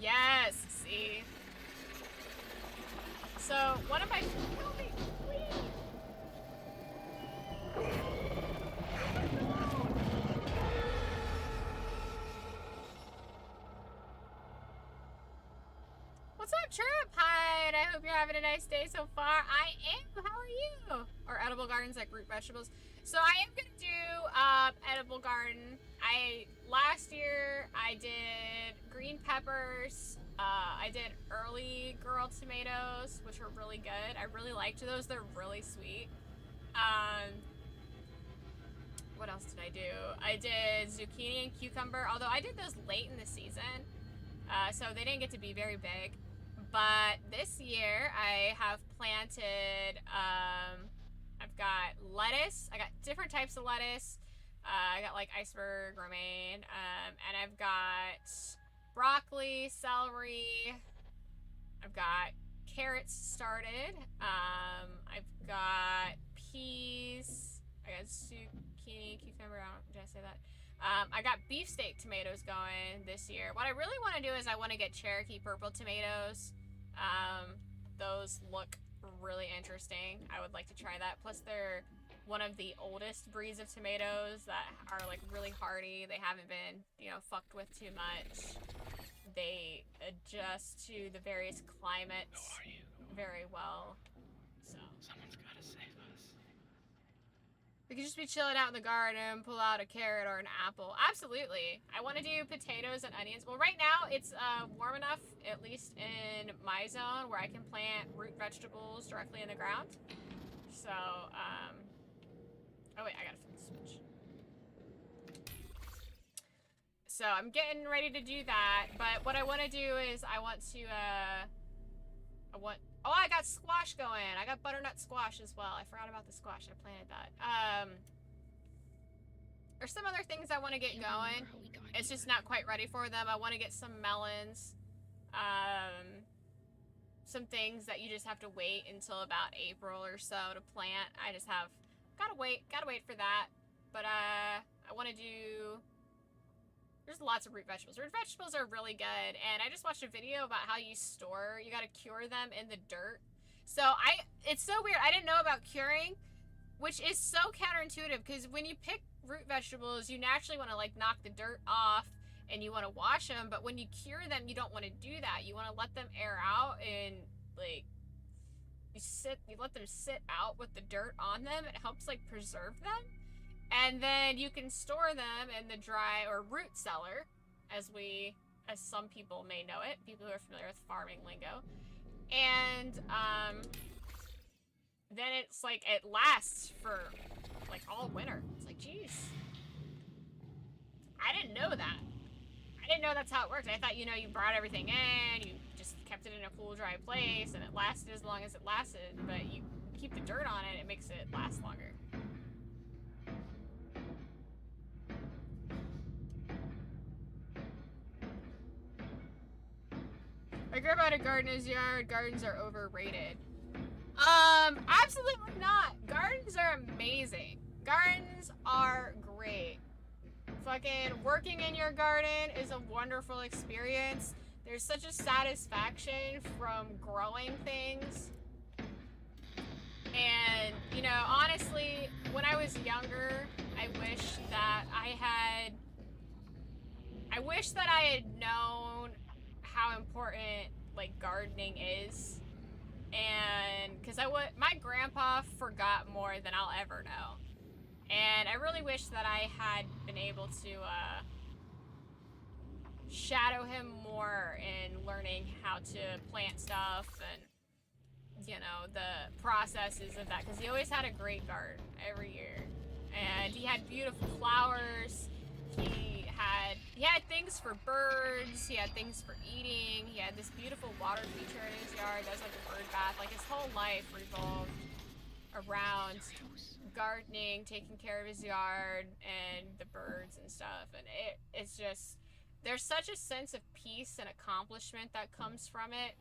Yes, see? So, one of my... Help me, please! What's up, Chirp? Hi, and I hope you're having a nice day so far. I am. How are you? Or edible gardens like root vegetables. So I am gonna do edible garden. Last year I did green peppers. I did early girl tomatoes, which were really good. I really liked those. They're really sweet. What else did I do? I did zucchini and cucumber, although I did those late in the season, so they didn't get to be very big. But this year I have planted, I've got lettuce. I got different types of lettuce. I got like iceberg, romaine, and I've got broccoli, celery. I've got carrots started. I've got peas. I got zucchini, cucumber. Did I say that? I got beefsteak tomatoes going this year. What I really want to do is I want to get Cherokee purple tomatoes. Those look really interesting. I would like to try that. Plus they're one of the oldest breeds of tomatoes that are like really hardy. They haven't been, you know, fucked with too much. They adjust to the various climates very well. So Someone's gotta save us. we could just be chilling out in the garden, pull out a carrot or an apple. Absolutely. I want to do potatoes and onions. Well, right now it's warm enough, at least in my zone, where I can plant root vegetables directly in the ground. So, oh wait, I gotta flip the switch. So I'm getting ready to do that, but what I want to do is I want to, oh, I got squash going. I got butternut squash as well. I forgot about the squash. I planted that. There's some other things I want to get going. It's just not quite ready for them. I want to get some melons. Some things that you just have to wait until about April or so to plant. I just have, gotta wait for that. But, I want to do... There's lots of root vegetables. Root vegetables are really good, and I just watched a video about how you gotta cure them in the dirt. So it's so weird. I didn't know about curing, which is so counterintuitive, because when you pick root vegetables, you naturally want to like knock the dirt off, and you want to wash them, but when you cure them, you don't want to do that. You want to let them air out, and like, you let them sit out with the dirt on them. It helps like preserve them. And then you can store them in the dry or root cellar, as some people may know it, people who are familiar with farming lingo. And then it's like, it lasts for like all winter. It's like, geez. I didn't know that. I didn't know that's how it worked. I thought, you know, you brought everything in, you just kept it in a cool, dry place, and it lasted as long as it lasted. But you keep the dirt on it, it makes it last longer. I grew up out a gardener's yard. Gardens are overrated. Absolutely not. Gardens are amazing. Gardens are great. Fucking working in your garden is a wonderful experience. There's such a satisfaction from growing things. And, you know, honestly, when I was younger, I wish that I had known how important, like, gardening is. And, because my grandpa forgot more than I'll ever know. And I really wish that I had been able to, shadow him more in learning how to plant stuff and, you know, the processes of that, because he always had a great garden every year, and he had beautiful flowers. He had things for birds. He had things for eating. He had this beautiful water feature in his yard. That's like a bird bath. Like, his whole life revolved around gardening, taking care of his yard and the birds and stuff. And it's just, there's such a sense of peace and accomplishment that comes from it.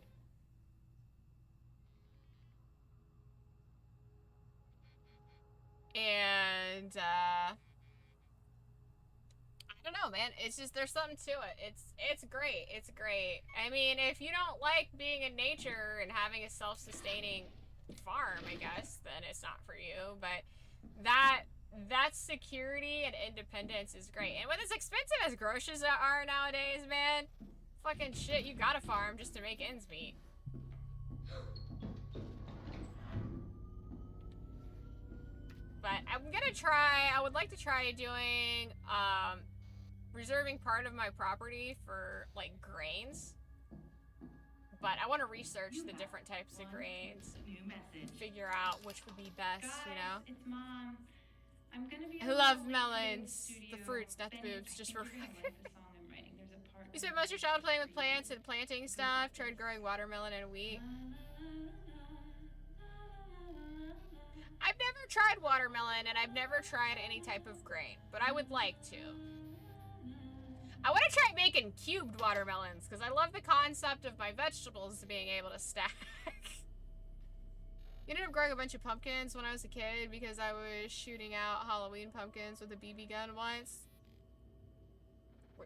And, I don't know, man. It's just, there's something to it. It's great. It's great. I mean, if you don't like being in nature and having a self-sustaining farm, I guess, then it's not for you. But that security and independence is great. And with as expensive as groceries are nowadays, man, fucking shit, you gotta farm just to make ends meet. But I would like to try doing, reserving part of my property for, like, grains. But I want to research the different types of grains. Figure out which would be best, Guys, you know? it's Mom. I'm gonna be I love melons. The fruits, not the boobs, just for You spent most of your childhood playing with plants and planting stuff. Tried growing watermelon and wheat. I've never tried watermelon, and I've never tried any type of grain, but I would like to. I want to try making cubed watermelons, because I love the concept of my vegetables being able to stack. You ended up growing a bunch of pumpkins when I was a kid because I was shooting out Halloween pumpkins with a BB gun once.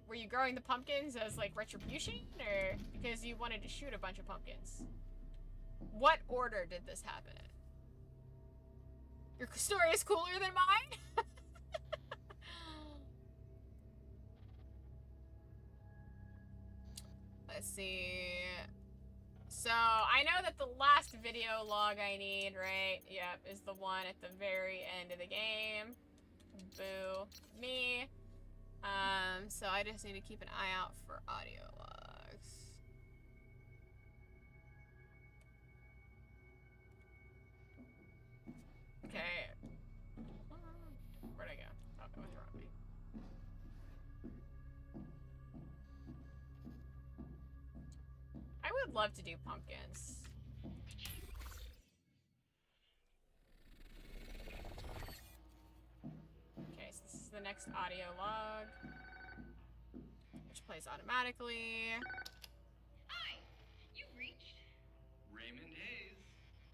Were you growing the pumpkins as, like, retribution, or because you wanted to shoot a bunch of pumpkins? What order did this happen in? Your story is cooler than mine? Let's see. So, I know that the last video log I need, right? Yep, is the one at the very end of the game. Boo. Me. So I just need to keep an eye out for audio logs. Okay. Where'd I go? Oh, I went the wrong way. I would love to do pumpkins. Okay, so this is the next audio log, which plays automatically. Hi, you've reached Raymond Hayes.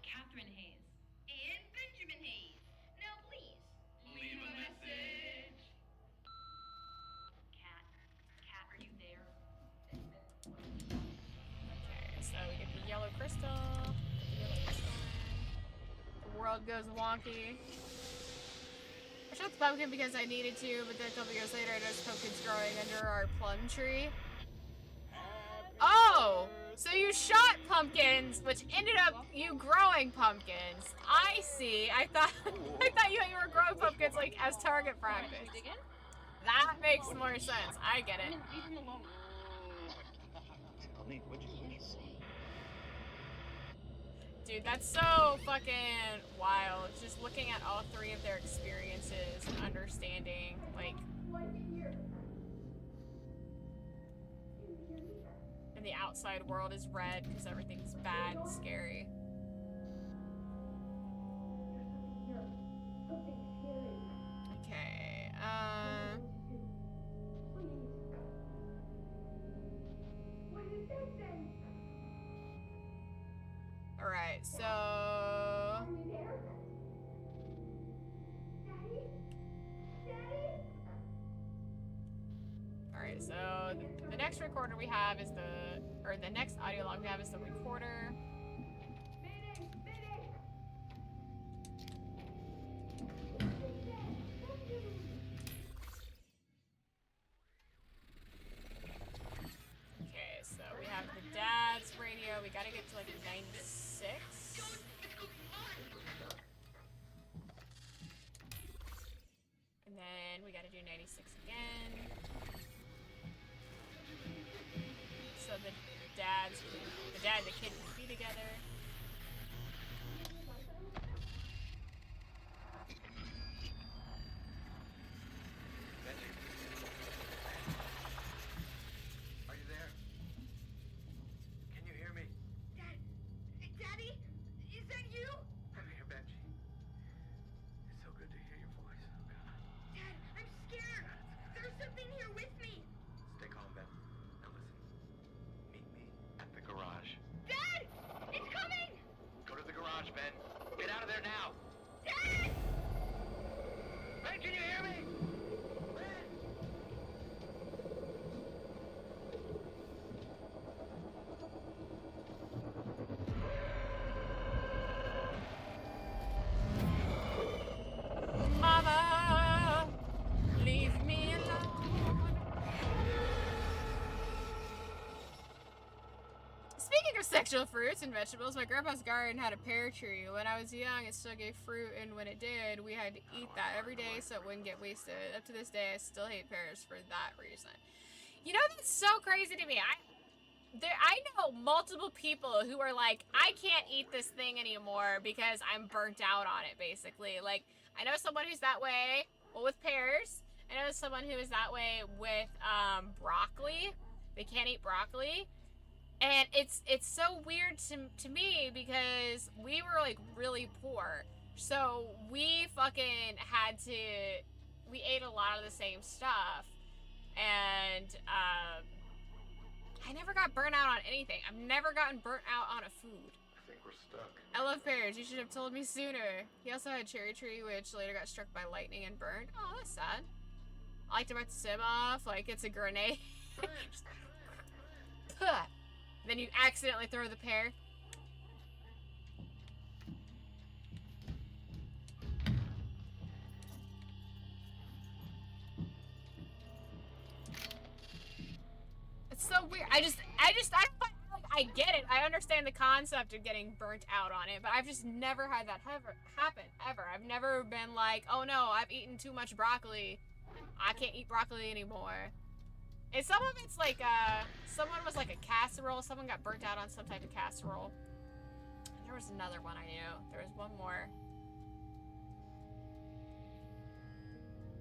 Catherine Hayes. and Benjamin Hayes. Now please Leave a message. Cat, are you there? Okay, so we get the yellow crystal. The world goes wonky. I shot the pumpkin because I needed to, but then a couple years later I noticed pumpkins growing under our plum tree. Oh! So you shot pumpkins, which ended up you growing pumpkins. I see. I thought you were growing pumpkins, like, as target practice. That makes more sense. I get it. Leave him alone. Dude, that's so fucking wild. Just looking at all three of their experiences and understanding, like... And the outside world is red because everything's bad and scary. Okay, Alright, so... Alright, Alright, so the next recorder we have is the next audio log we have is the recorder. Okay, so we have the dad's radio. We gotta get to like 96. And then we gotta do 96 again. So the dad and the kid can be together. Are you there? Can you hear me? Dad, Daddy, is that you? I'm here, Benji. It's so good to hear your voice. Oh, God. Dad, I'm scared. There's something here with me. Stay calm, Ben. Now listen. Meet me at the garage. Dad, it's coming. Go to the garage, Ben. Get out of there now. Dad! Ben, can you hear me? Ben! Mama, leave me alone. Speaking of sexual fruits and vegetables, my grandpa's garden had a pear tree. When I was young, it still gave fruit, and when it did, we had to eat that every day so it wouldn't get wasted. Up to this day, I still hate pears for that reason. You know, that's so crazy to me. I know multiple people who are like, I can't eat this thing anymore because I'm burnt out on it, basically. Like, I know someone who's that way, well, with pears. I know someone who is that way with broccoli. They can't eat broccoli. And it's so weird to me because we were, like, really poor. So we fucking we ate a lot of the same stuff. And, I never got burnt out on anything. I've never gotten burnt out on a food. I think we're stuck. I love pears. You should have told me sooner. He also had cherry tree, which later got struck by lightning and burned. Oh, that's sad. I like to rip the stem off like it's a grenade. Then you accidentally throw the pear. It's so weird. I get it. I understand the concept of getting burnt out on it, but I've just never had that happen, ever. I've never been like, oh no, I've eaten too much broccoli. I can't eat broccoli anymore. And some of it's like, someone was like a casserole. Someone got burnt out on some type of casserole. There was another one I knew. There was one more.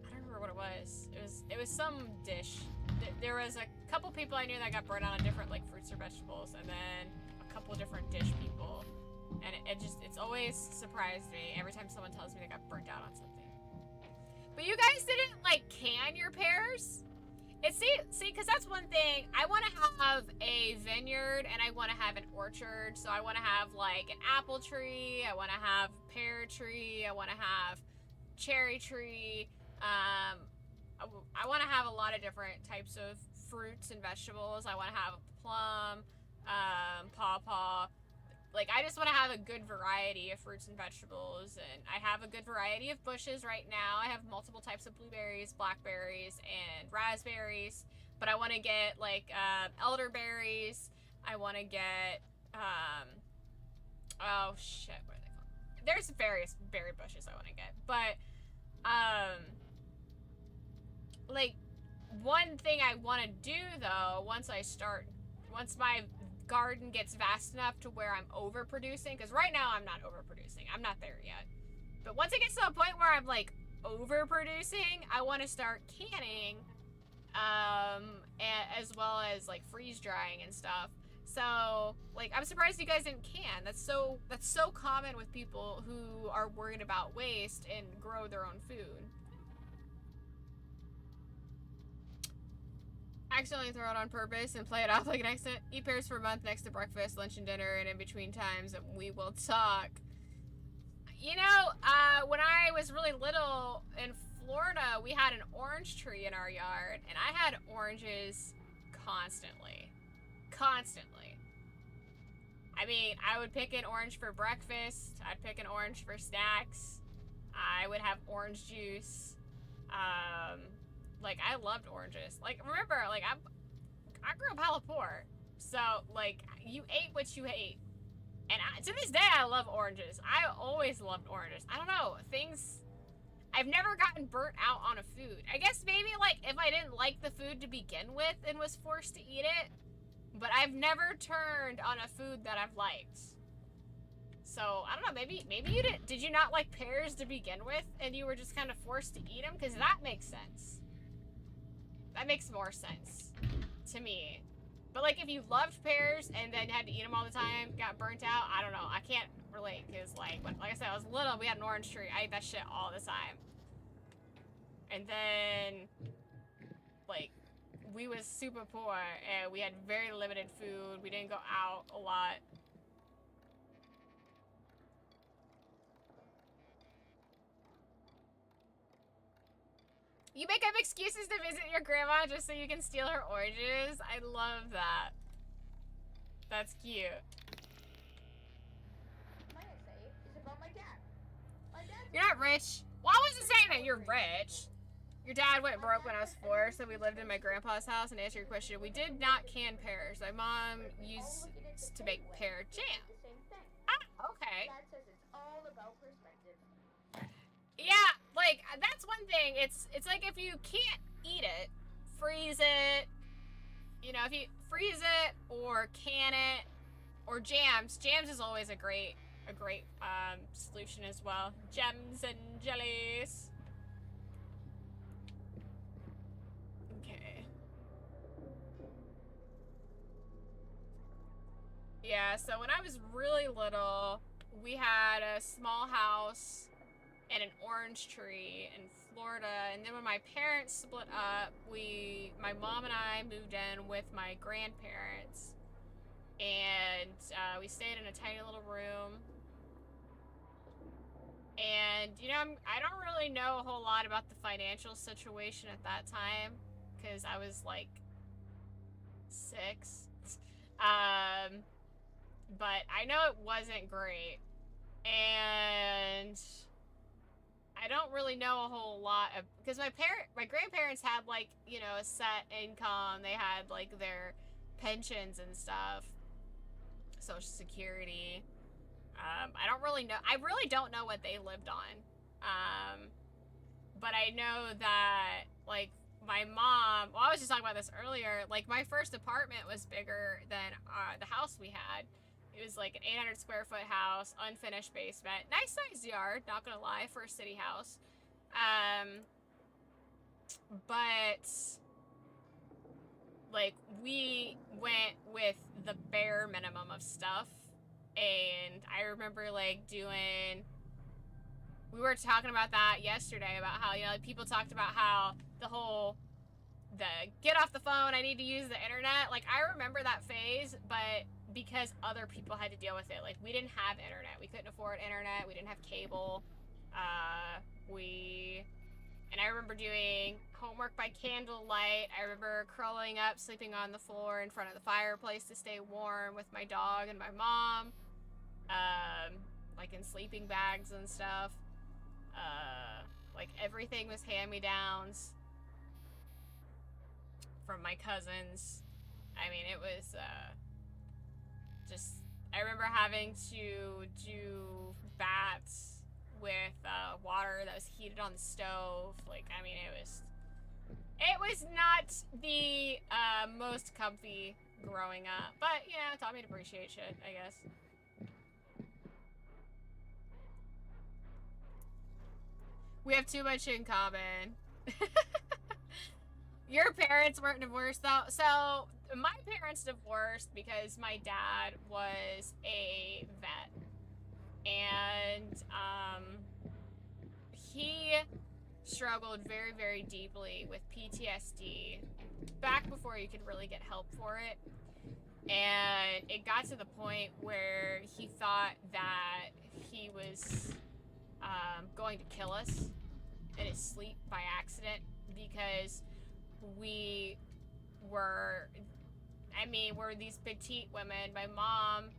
I don't remember what it was. It was some dish. There was a couple people I knew that got burnt out on different like fruits or vegetables, and then a couple different dish people. And it's always surprised me every time someone tells me they got burnt out on something. But you guys didn't like can your pears? See, because that's one thing. I want to have a vineyard and I want to have an orchard. So I want to have like an apple tree. I want to have pear tree. I want to have cherry tree. I want to have a lot of different types of fruits and vegetables. I want to have plum, pawpaw. Like, I just want to have a good variety of fruits and vegetables, and I have a good variety of bushes right now. I have multiple types of blueberries, blackberries, and raspberries, but I want to get, like, elderberries. I want to get, oh, shit, what are they called? There's various berry bushes I want to get, but, like, one thing I want to do, though, once my garden gets vast enough to where I'm overproducing, because right now I'm not overproducing. I'm not there yet. But once it gets to a point where I'm, like, overproducing, I want to start canning, as well as, like, freeze drying and stuff. So, like, I'm surprised you guys didn't can. That's so common with people who are worried about waste and grow their own food. Accidentally throw it on purpose and play it off like an accident. Eat pears for a month next to breakfast, lunch, and dinner, and in between times, and we will talk. You know, when I was really little in Florida, we had an orange tree in our yard, and I had oranges constantly. Constantly. I mean, I would pick an orange for breakfast. I'd pick an orange for snacks. I would have orange juice. Like, I loved oranges. Like, remember, like, I grew up hella poor. So, like, you ate what you ate. And to this day, I love oranges. I always loved oranges. I don't know, I've never gotten burnt out on a food. I guess maybe, like, if I didn't like the food to begin with and was forced to eat it. But I've never turned on a food that I've liked. So, I don't know, maybe you did you not like pears to begin with and you were just kind of forced to eat them? Because that makes sense. That makes more sense to me. But, like, if you loved pears and then had to eat them all the time, got burnt out, I don't know. I can't relate because, like I said, I was little, we had an orange tree. I ate that shit all the time. And then, like, we was super poor and we had very limited food. We didn't go out a lot. You make up excuses to visit your grandma just so you can steal her oranges? I love that. That's cute. My essay is about my dad. My dad's You're not rich. Well, I wasn't saying that you're rich. Your dad went broke when I was 4, so we lived in my grandpa's house. And to answer your question, we did not can pears. My mom used to make pear jam. Ah, okay. Dad says it's all about perspective. Yeah, like, that's one thing. It's like if you can't eat it, freeze it. You know, if you freeze it or can it or jams. Jams is always a great solution as well. Gems and jellies. Okay. Yeah, so when I was really little, we had a small house and an orange tree in Florida, and then when my parents split up, my mom and I moved in with my grandparents, and we stayed in a tiny little room. And, you know, I don't really know a whole lot about the financial situation at that time, because I was, like, 6. But I know it wasn't great. And I don't really know a whole lot of, because my grandparents had, like, you know, a set income. They had, like, their pensions and stuff, Social Security. I don't really know. I really don't know what they lived on. But I know that, like, my mom, well, I was just talking about this earlier, like, my first apartment was bigger than the house we had. It was like an 800 square foot house, unfinished basement. Nice sized yard, not gonna lie, for a city house. But, like, we went with the bare minimum of stuff. And I remember, like, we were talking about that yesterday, about how, you know, like, people talked about how get off the phone, I need to use the internet. Like, I remember that phase, but because other people had to deal with it. Like, we didn't have internet. We couldn't afford internet. We didn't have cable. And I remember doing homework by candlelight. I remember curling up, sleeping on the floor in front of the fireplace to stay warm with my dog and my mom. Like, in sleeping bags and stuff. Like, everything was hand-me-downs from my cousins. I mean, it was, I remember having to do baths with water that was heated on the stove. Like, I mean, it was not the most comfy growing up, but, you know, it taught me to appreciate shit, I guess. We have too much in common. Your parents weren't divorced, though. So, my parents divorced because my dad was a vet. And, he struggled very, very deeply with PTSD back before you could really get help for it. And it got to the point where he thought that he was, going to kill us. in his sleep by accident because we were, I mean, we're these petite women. My mom,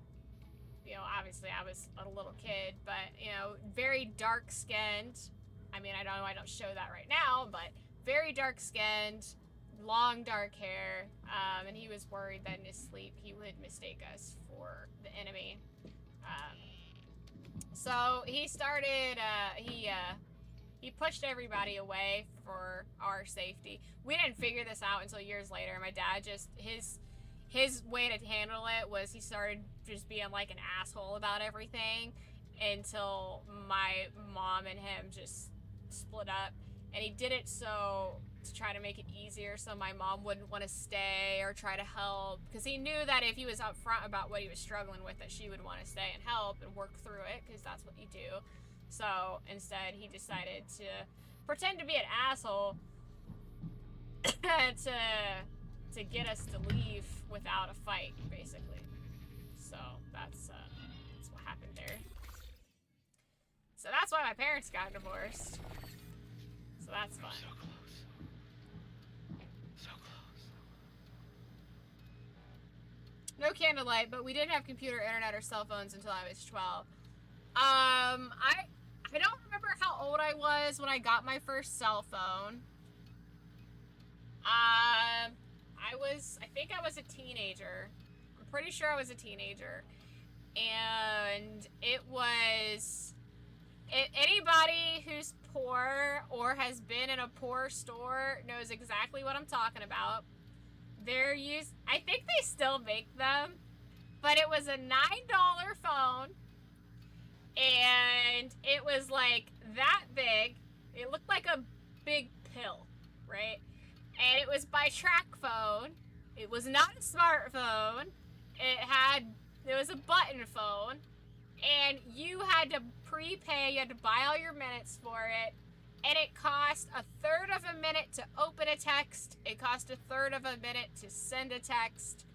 you know, obviously I was a little kid, but, you know, very dark skinned. I mean, I know I don't show that right now, but very dark skinned, long dark hair, and he was worried that in his sleep he would mistake us for the enemy. So he started, he pushed everybody away for our safety. We didn't figure this out until years later. My dad just, his way to handle it was he started just being like an asshole about everything until my mom and him just split up. And he did it so to try to make it easier so my mom wouldn't want to stay or try to help, because he knew that if he was upfront about what he was struggling with, that she would want to stay and help and work through it, because that's what you do. So instead he decided to pretend to be an asshole to get us to leave without a fight, basically. So that's what happened there. So that's why my parents got divorced. So that's fun. So close. So close. No candlelight, but we didn't have computer, internet, or cell phones until I was 12. I don't remember how old I was when I got my first cell phone. I think I was a teenager. I'm pretty sure I was a teenager. And it was, anybody who's poor or has been in a poor store knows exactly what I'm talking about. I think they still make them, but it was a $9 phone, and it was like that big. It looked like a big pill, right? And it was by track phone. It was not a smartphone. It was a button phone, and you had to prepay. You had to buy all your minutes for it, and it cost a third of a minute to open a text. It cost a third of a minute to send a text.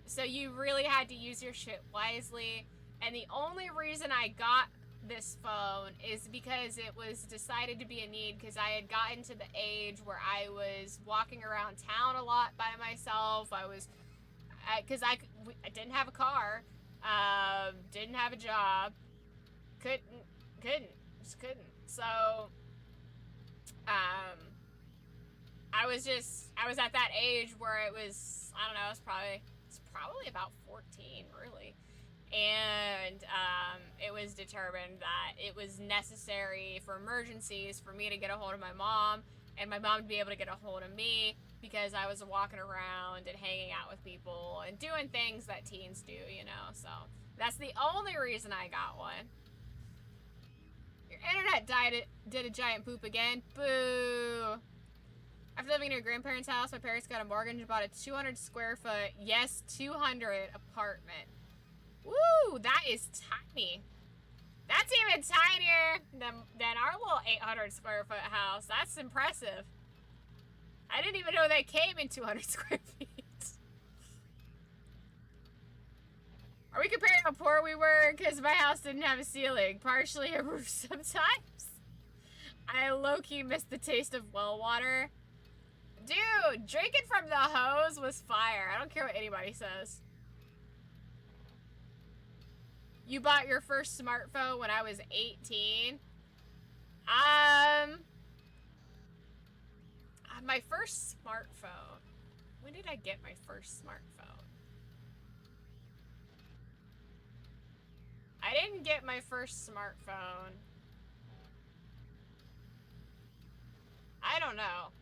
So you really had to use your shit wisely. And the only reason I got this phone is because it was decided to be a need, because I had gotten to the age where I was walking around town a lot by myself. Because I didn't have a car, didn't have a job, just couldn't. So, I was at that age where it was, I don't know, it's probably about 14, really. And it was determined that it was necessary for emergencies for me to get a hold of my mom, and my mom to be able to get a hold of me, because I was walking around and hanging out with people and doing things that teens do, you know. So that's the only reason I got one. Your internet did a giant poop again. Boo. After living in your grandparents' house, my parents got a mortgage and bought a 200 square foot, yes, 200 apartment. Woo, that is tiny. That's even tinier than our little 800 square foot house. That's impressive. I didn't even know they came in 200 square feet. Are we comparing how poor we were? Because my house didn't have a ceiling, partially a roof sometimes. I low-key missed the taste of well water. Dude, drinking from the hose was fire. I don't care what anybody says. You bought your first smartphone when I was 18. My first smartphone. When did I get my first smartphone? I didn't get my first smartphone. I don't know.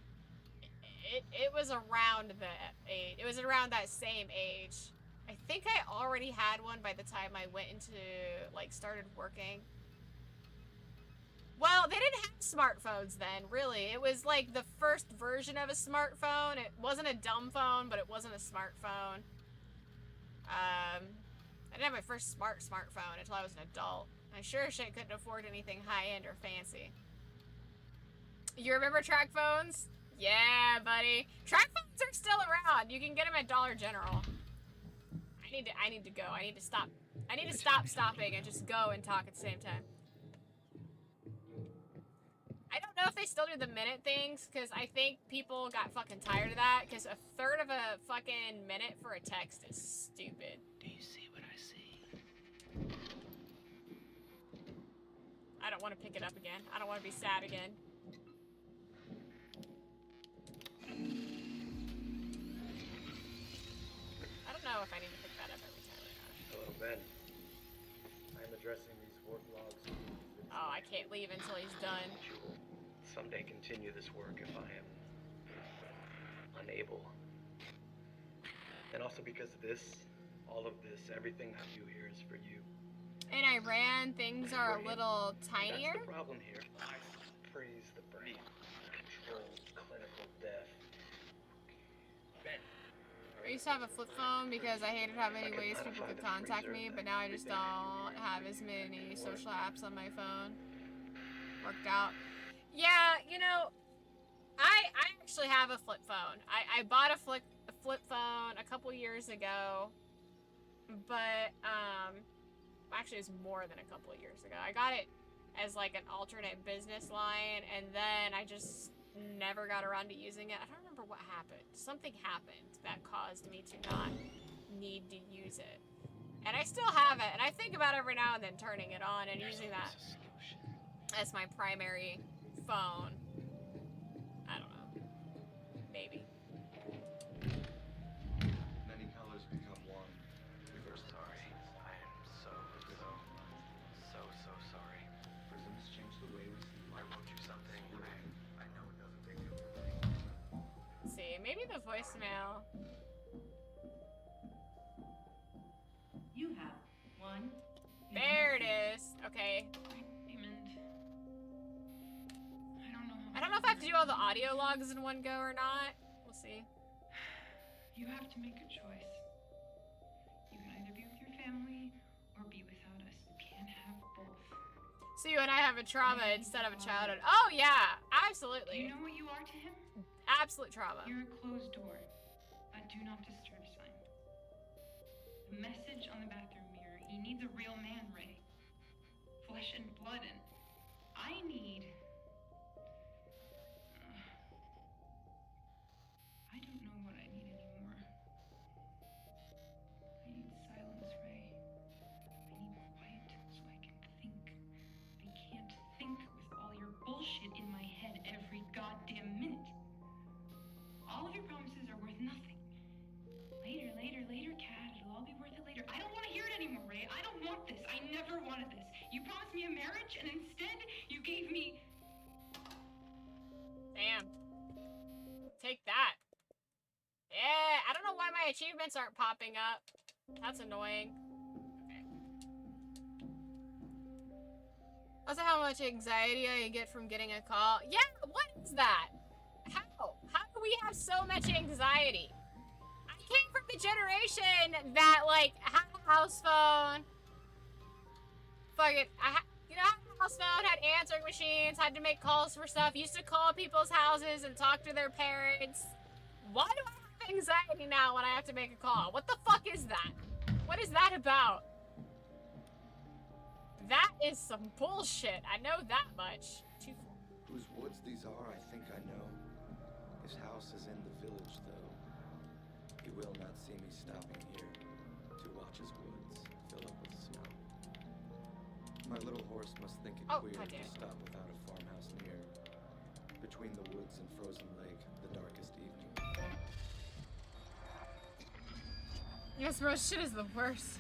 It was around that age. It was around that same age. I think I already had one by the time I went into, like, started working. Well, they didn't have smartphones then, really. It was, like, the first version of a smartphone. It wasn't a dumb phone, but it wasn't a smartphone. I didn't have my first smartphone until I was an adult. I sure as shit couldn't afford anything high-end or fancy. You remember track phones? Yeah, buddy. Track phones are still around. You can get them at Dollar General. I need to go. I need to stop. I need to stop stopping and just go and talk at the same time. they still do the minute things, because I think people got fucking tired of that, because a third of a fucking minute for a text is stupid. Do you see what I see? I don't want to pick it up again. I don't want to be sad again. I don't know if I need to pick that up every time or not. Hello, Ben. I'm addressing these work logs. Oh, I can't leave until he's done. Jewel, someday continue this work if I am unable. And also because of this, all of this, everything I do here is for you. In Iran, things are a little tinier. That's the problem here. I freeze the brain. Controlled clinical death. Ben. I used to have a flip phone because I hated how many ways people could contact me, but now I just don't have as many social apps on my phone. Worked out. Yeah, you know, I actually have a flip phone. I bought a flip phone a couple years ago, but actually it was more than a couple of years ago. I got it as like an alternate business line, and then I just never got around to using it. I don't remember what happened. Something happened that caused me to not need to use it. And I still have it, and I think about every now and then turning it on and using that as my primary phone. I don't know. Maybe. Many colors become one. We're sorry. I am so sorry. Prisms change the way we see. I wrote you something. I know it doesn't take you. Let's see, maybe the voicemail. You have one. There it is. Okay. Raymond. I don't know if I have to do all the audio logs in one go or not. We'll see. You have to make a choice. You can either be with your family or be without us. You can't have both. So you and I have a trauma instead of a childhood. Oh yeah, Do absolutely. you know what you are to him? Absolute trauma. You're a closed door. A do not disturb sign. The message on the bathroom mirror. He needs a real man, Ray. Flesh and blood, and I need... I don't know what I need anymore. I need silence, Ray. I need quiet so I can think. I can't think with all your bullshit in my head every goddamn minute. All of your promises are worth nothing. Later, Kat. It'll all be worth it later. I don't want to hear it anymore, Ray. I don't want this. I never wanted this. You promised me a marriage, and instead, you gave me... Damn. Take that. Yeah, I don't know why my achievements aren't popping up. That's annoying. Okay. Also, how much anxiety I get from getting a call. Yeah, what is that? How? How do we have so much anxiety? I came from the generation that, like, had a house phone. Fucking, you know, had a house phone, had answering machines, had to make calls for stuff, used to call people's houses and talk to their parents. Why do I have anxiety now when I have to make a call? What the fuck is that? What is that about? That is some bullshit. I know that much. Whose woods these are, I think I know. His house is in the village, though. He will not see me stopping here to watch his woods fill up with snow. My little horse must think it queer to stop without a farmhouse near. Between the woods and frozen lake, the darkest evening. Yes, bro, shit is the worst.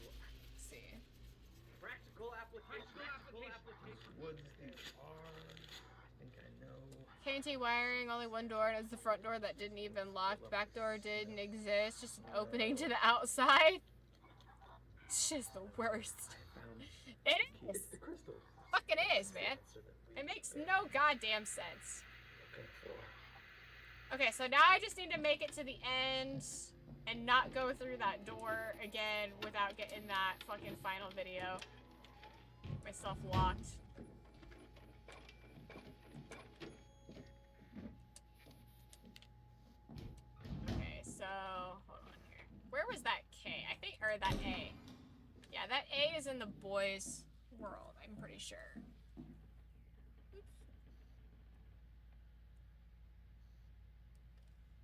Let's see. Practical application. Woods these are. I think I know. KNT wiring, only one door, and it's the front door that didn't even lock. The back door didn't exist, just an opening to the outside. It's just the worst. It is. Fucking is, man. It makes no goddamn sense. Okay, so now I just need to make it to the end and not go through that door again without getting that fucking final video. Myself locked. Okay, so hold on here. Where was that K? I think, or that A. Yeah, that A is in the boys' world, I'm pretty sure.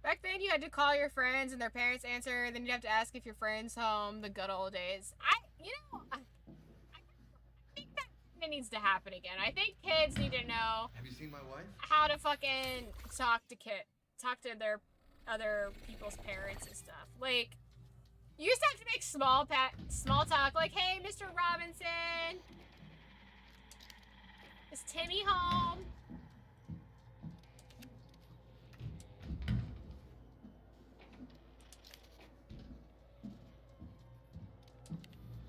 Back then, you had to call your friends and their parents answer, then you'd have to ask if your friend's home, the good old days. I think that needs to happen again. I think kids need to know Have you seen my wife? how to fucking talk to their other people's parents and stuff. Like, you used to have to make small talk, like, hey, Mr. Robinson, is Timmy home?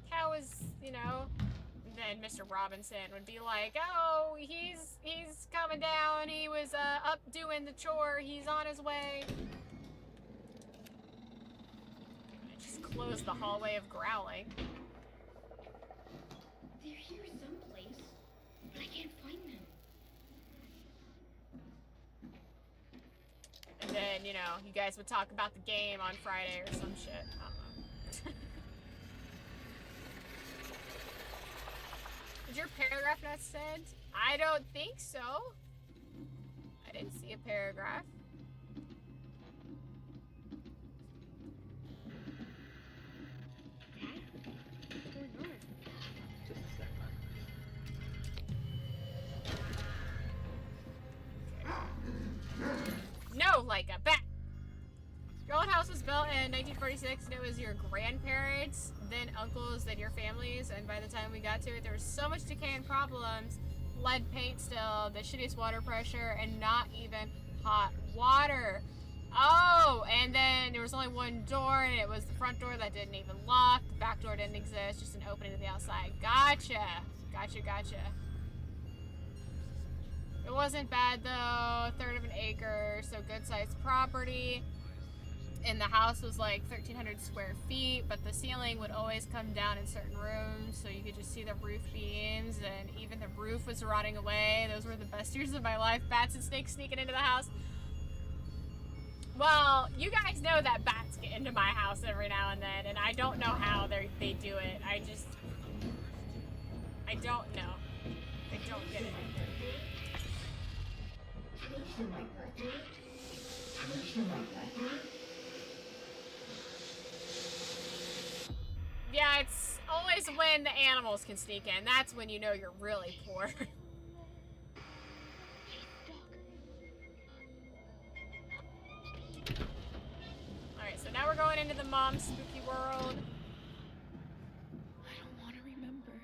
How is, you know? And then Mr. Robinson would be like, oh, he's coming down. He was up doing the chore. He's on his way. I just closed the hallway of growling. They're here someplace, but I can't find them. And then, you know, you guys would talk about the game on Friday or some shit. I don't know. Did your paragraph not sent? I don't think so. I didn't see a paragraph. No, like a bat. Your old house was built in 1946, and it was your grandparents, then uncles, then your families, and by the time we got to it, there was so much decay and problems. Lead paint still, the shittiest water pressure, and not even hot water. Oh, and then there was only one door, and it was the front door that didn't even lock. The back door didn't exist, just an opening to the outside. Gotcha. Gotcha. It wasn't bad, though. A third of an acre, so good-sized property. And the house was like 1,300 square feet, but the ceiling would always come down in certain rooms, so you could just see the roof beams, and even the roof was rotting away. Those were the best years of my life. Bats and snakes sneaking into the house. Well, you guys know that bats get into my house every now and then, and I don't know how they do it. I don't know. I don't get it. Yeah, it's always when the animals can sneak in. That's when you know you're really poor. Alright, so now we're going into the mom's spooky world. I don't want to remember.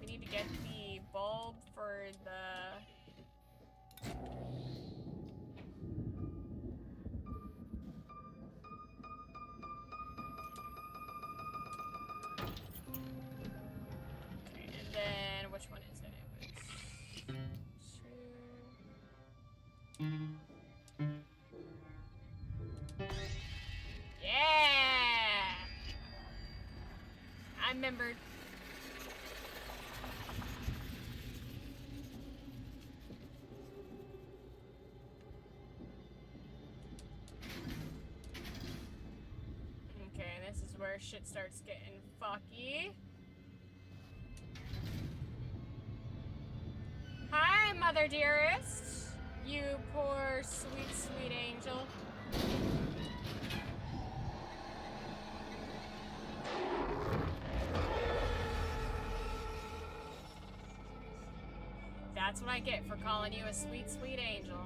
We need to get the bulb for the... Then, which one is it? It was 2. Yeah! I remembered. Okay, this is where shit starts getting fucky. Hi, Mother Dearest. You poor, sweet, sweet angel. That's what I get for calling you a sweet, sweet angel.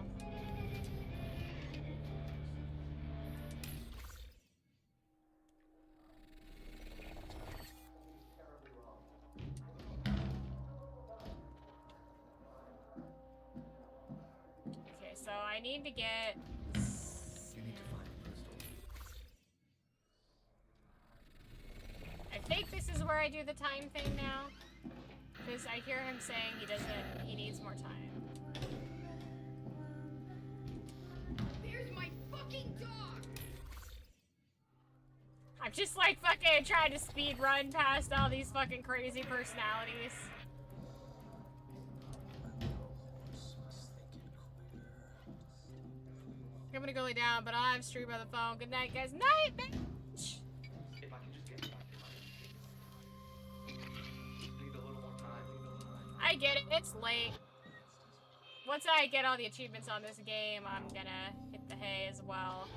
Okay, so I need to get... You need to find a crystal. I think this is where I do the time thing now. Because I hear him saying he needs more time. There's my fucking dog! I'm just like fucking trying to speed run past all these fucking crazy personalities. I'm gonna go lay down, but I'm streaming by the phone. Good night, guys. Night, bitch! If I can just get back, need a little more I get it. It's late. Once I get all the achievements on this game, I'm gonna hit the hay as well.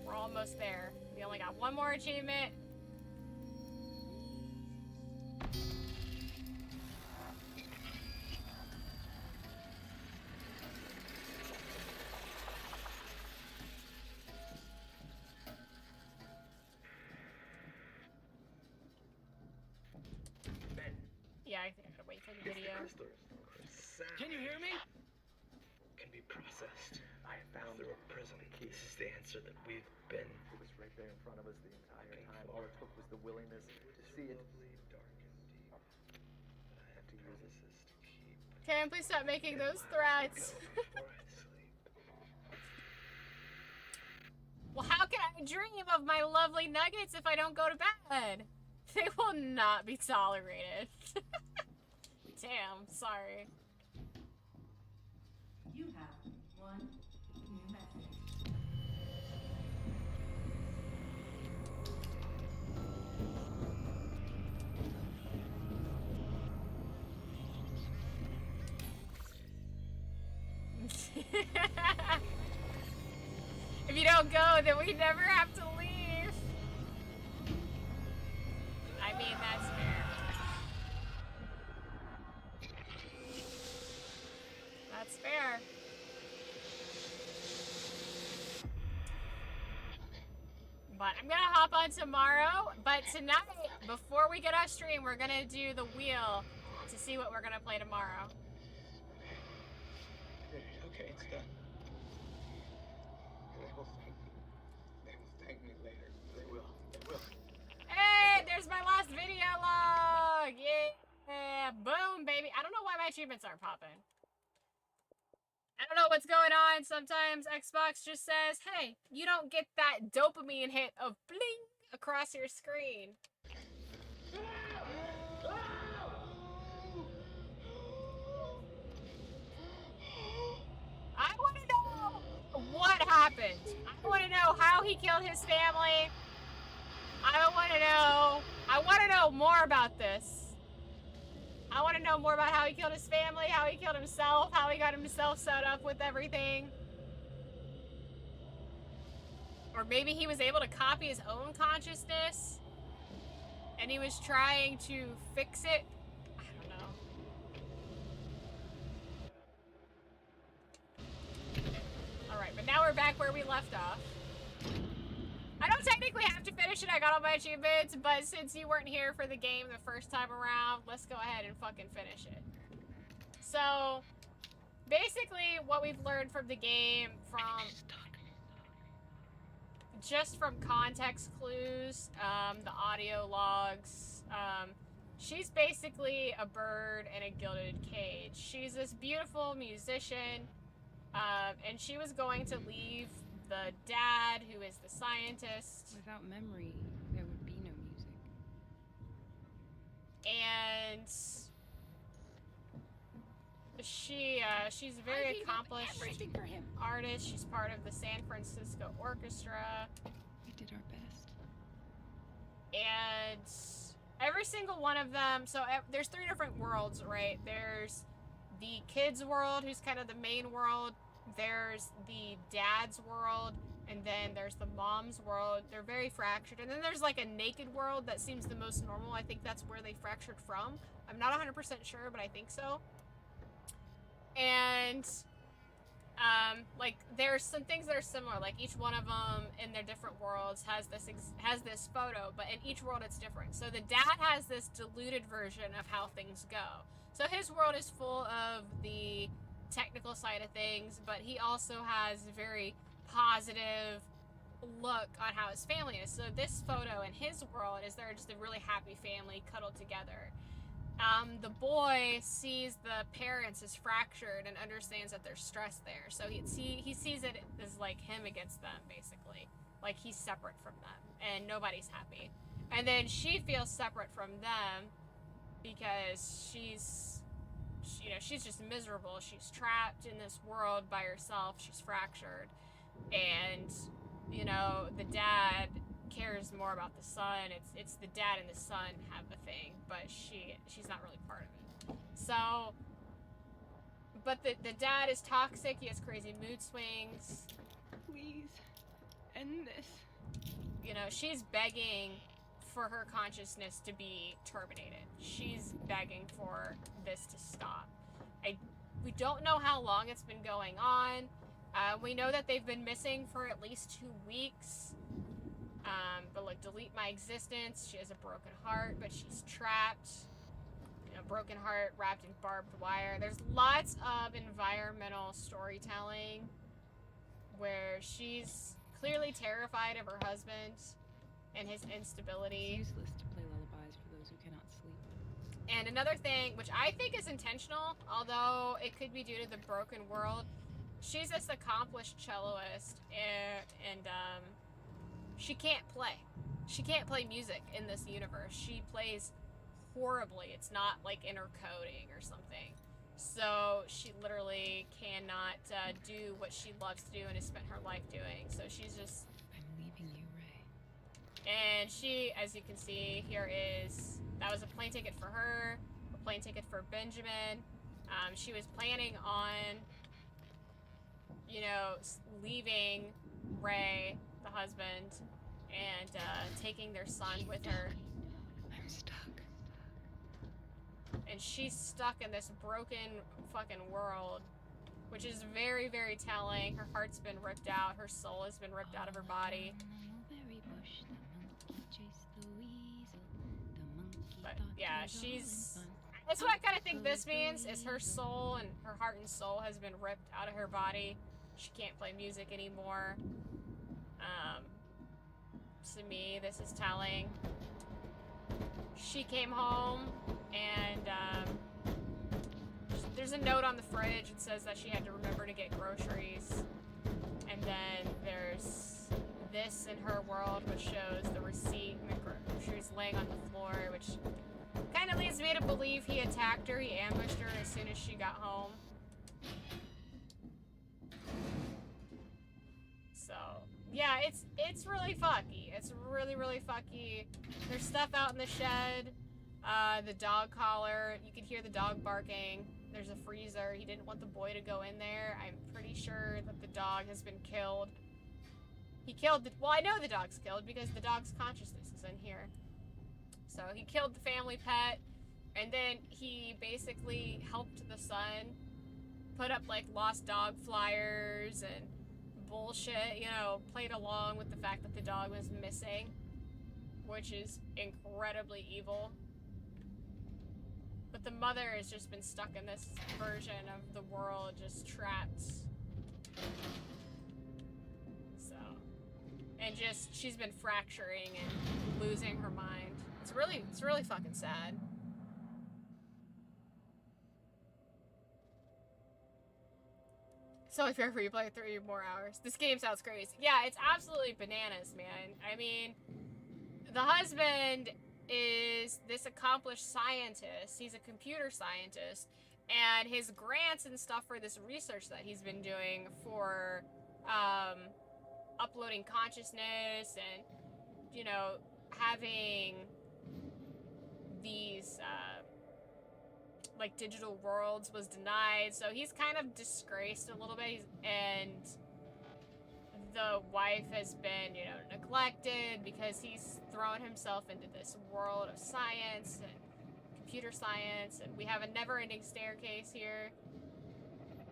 We're almost there. We only got one more achievement. Yeah, I think I gotta wait for the video. Can you hear me? Can be processed. I found through a prism. This is the answer that we've been. It was right there in front of us the entire time. All it took was the willingness to see it. Dark and deep. But I have to use this to keep. Karen, please stop making those threats. Well, how can I dream of my lovely nuggets if I don't go to bed? They will not be tolerated. Damn, sorry. You have one new message. If you don't go, then we never have to leave. I mean, that's fair. That's fair. But I'm gonna hop on tomorrow. But tonight, before we get off stream, we're gonna do the wheel to see what we're gonna play tomorrow. Okay, it's done. They will thank me. They will thank me later. They will. They will. Hey, there's my last video log! Yeah, boom, baby. I don't know why my achievements aren't popping. I don't know what's going on. Sometimes Xbox just says, hey, you don't get that dopamine hit of bling across your screen. I want to know what happened. I want to know how he killed his family. I want to know more about this. I want to know more about how he killed his family, how he killed himself, how he got himself set up with everything. Or maybe he was able to copy his own consciousness and he was trying to fix it. I don't know. Alright, but now we're back where we left off. I don't technically have to finish it, I got all my achievements, but since you weren't here for the game the first time around, let's go ahead and fucking finish it. So, basically what we've learned from the game, just from context clues, the audio logs, she's basically a bird in a gilded cage. She's this beautiful musician, and she was going to leave the dad, who is the scientist. Without memory, there would be no music. And she's a very accomplished artist. She's part of the San Francisco Orchestra. We did our best. And every single one of them, so there's 3 different worlds, right? There's the kids' world, who's kind of the main world. There's the dad's world, and then there's the mom's world. They're very fractured. And then there's like a naked world that seems the most normal. I think that's where they fractured from. I'm not 100% sure, but I think so. And like there's some things that are similar. Like each one of them in their different worlds has this photo, but in each world it's different. So the dad has this diluted version of how things go. So his world is full of the technical side of things, but he also has a very positive look on how his family is. So this photo in his world is they're just a really happy family cuddled together. The boy sees the parents as fractured and understands that there's stress there. So he sees it as like him against them, basically. Like he's separate from them and nobody's happy. And then she feels separate from them because she's just miserable. She's trapped in this world by herself. She's fractured. And, the dad cares more about the son. It's the dad and the son have the thing, but she's not really part of it. So, but the dad is toxic. He has crazy mood swings. Please, end this. You know, she's begging for her consciousness to be terminated. She's begging for this to stop. We don't know how long it's been going on. We know that they've been missing for at least 2 weeks. But like, delete my existence. She has a broken heart, but she's trapped. You know, broken heart wrapped in barbed wire. There's lots of environmental storytelling where she's clearly terrified of her husband and his instability. It's useless to play lullabies for those who cannot sleep. And another thing, which I think is intentional, although it could be due to the broken world, she's this accomplished celloist, and she can't play. She can't play music in this universe. She plays horribly. It's not like in her coding or something. So she literally cannot do what she loves to do and has spent her life doing. So she's just... I'm leaving you, Ray. And she, as you can see, here is... That was a plane ticket for her, a plane ticket for Benjamin. She was planning on, you know, leaving Ray, the husband, and taking their son with her. I'm stuck. And she's stuck in this broken fucking world, which is very, very telling. Her heart's been ripped out. Her soul has been ripped out of her body. But yeah, she's... That's what I kind of think this means, is her soul and her heart and soul has been ripped out of her body. She can't play music anymore. To me, this is telling. She came home and there's a note on the fridge. It says that she had to remember to get groceries. And then there's this in her world, which shows the receipt and the groceries laying on the floor, which kind of leads me to believe he attacked her. He ambushed her as soon as she got home. So, yeah, it's really fucky. It's really, really fucky. There's stuff out in the shed. The dog collar. You could hear the dog barking. There's a freezer. He didn't want the boy to go in there. I'm pretty sure that the dog has been killed. He killed the... Well, I know the dog's killed because the dog's consciousness is in here. So he killed the family pet, and then he basically helped the son put up like lost dog flyers and bullshit, you know, played along with the fact that the dog was missing, which is incredibly evil. But the mother has just been stuck in this version of the world, just trapped. So, and just, she's been fracturing and losing her mind. It's really fucking sad. So if you're free, play 3 more hours. This game sounds crazy. Yeah, it's absolutely bananas, man. I mean, the husband is this accomplished scientist. He's a computer scientist. And his grants and stuff for this research that he's been doing for uploading consciousness and, you know, having these like digital worlds was denied, so he's kind of disgraced a little bit, and the wife has been, you know, neglected because he's thrown himself into this world of science and computer science, and we have a never-ending staircase here.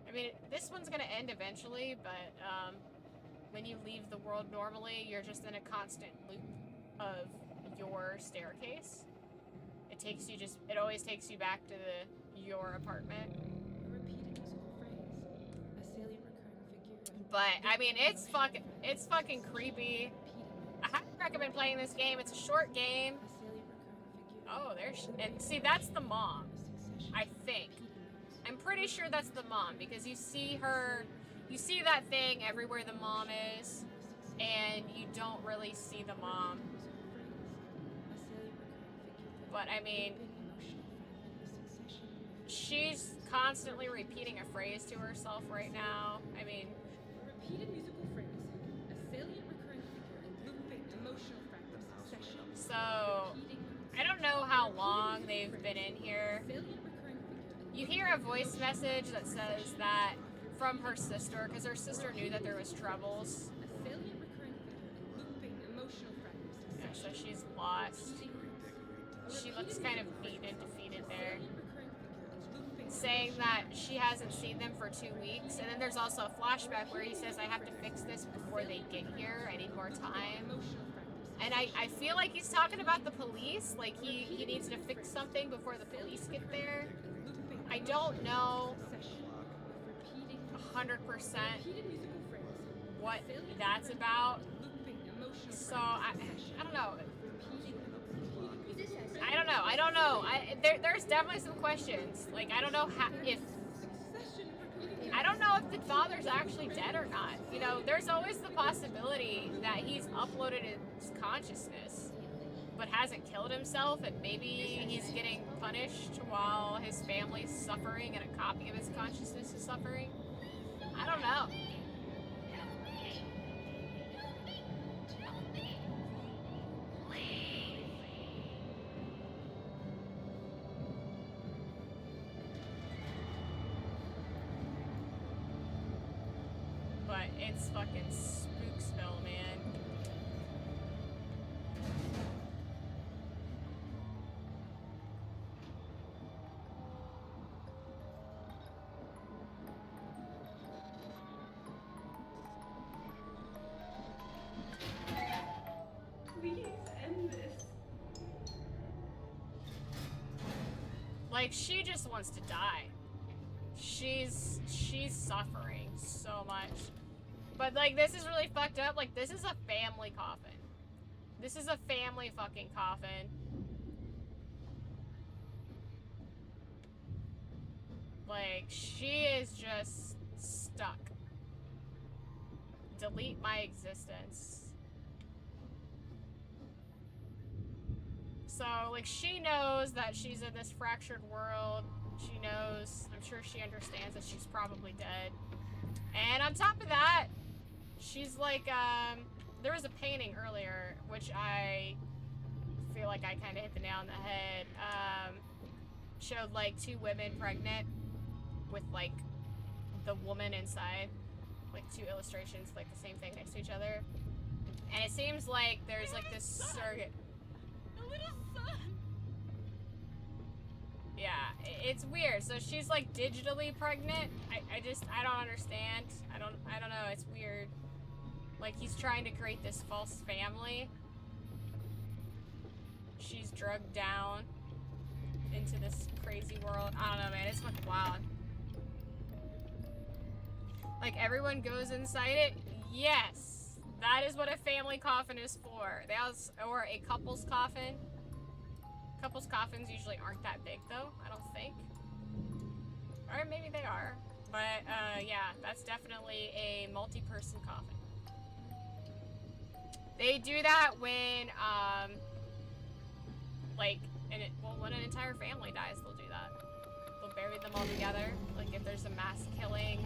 I mean, this one's gonna end eventually, but when you leave the world normally, you're just in a constant loop of your staircase. It always takes you back to your apartment. A repeated musical phrase. A salient recurring figure. But I mean, it's fucking creepy. I highly recommend playing this game. It's a short game. Oh, and see, that's the mom, I think. I'm pretty sure that's the mom because you see that thing everywhere the mom is, and you don't really see the mom. But I mean, she's constantly repeating a phrase to herself right now. I mean, a repeated musical phrase, a salient recurring figure in looping emotional fragments. So, I don't know how long they've been in here. You hear a voice message that says that from her sister, because her sister knew that there was troubles. Yeah, so she's lost. She looks kind of beat and defeated there. Saying that she hasn't seen them for 2 weeks. And then there's also a flashback where he says, I have to fix this before they get here. I need more time. And I feel like he's talking about the police. Like, he needs to fix something before the police get there. I don't know 100% what that's about. So, I don't know. I don't know. There's definitely some questions. Like, I don't know if the father's actually dead or not. You know, there's always the possibility that he's uploaded his consciousness, but hasn't killed himself, and maybe he's getting punished while his family's suffering and a copy of his consciousness is suffering. I don't know. But it's fucking Spooksville, man. Please end this. Like, she just wants to die. She's suffering so much. But, like, this is really fucked up. Like, this is a family coffin. This is a family fucking coffin. Like, she is just stuck. Delete my existence. So, like, she knows that she's in this fractured world. She knows, I'm sure she understands that she's probably dead. And on top of that, she's like, there was a painting earlier, which I feel like I kind of hit the nail on the head. Showed, like, 2 women pregnant with, like, the woman inside. Like, 2 illustrations, like, the same thing next to each other. And it seems like there's, like, this surrogate. A little son. Yeah, it's weird. So she's, like, digitally pregnant. I don't understand. I don't know. It's weird. Like, he's trying to create this false family. She's drugged down into this crazy world. I don't know, man. It's fucking wild. Like, everyone goes inside it? Yes. That is what a family coffin is for. Or a couple's coffin. Couple's coffins usually aren't that big, though, I don't think. Or maybe they are. But, yeah, that's definitely a multi-person coffin. They do that when, when an entire family dies, they'll do that. They'll bury them all together. Like, if there's a mass killing.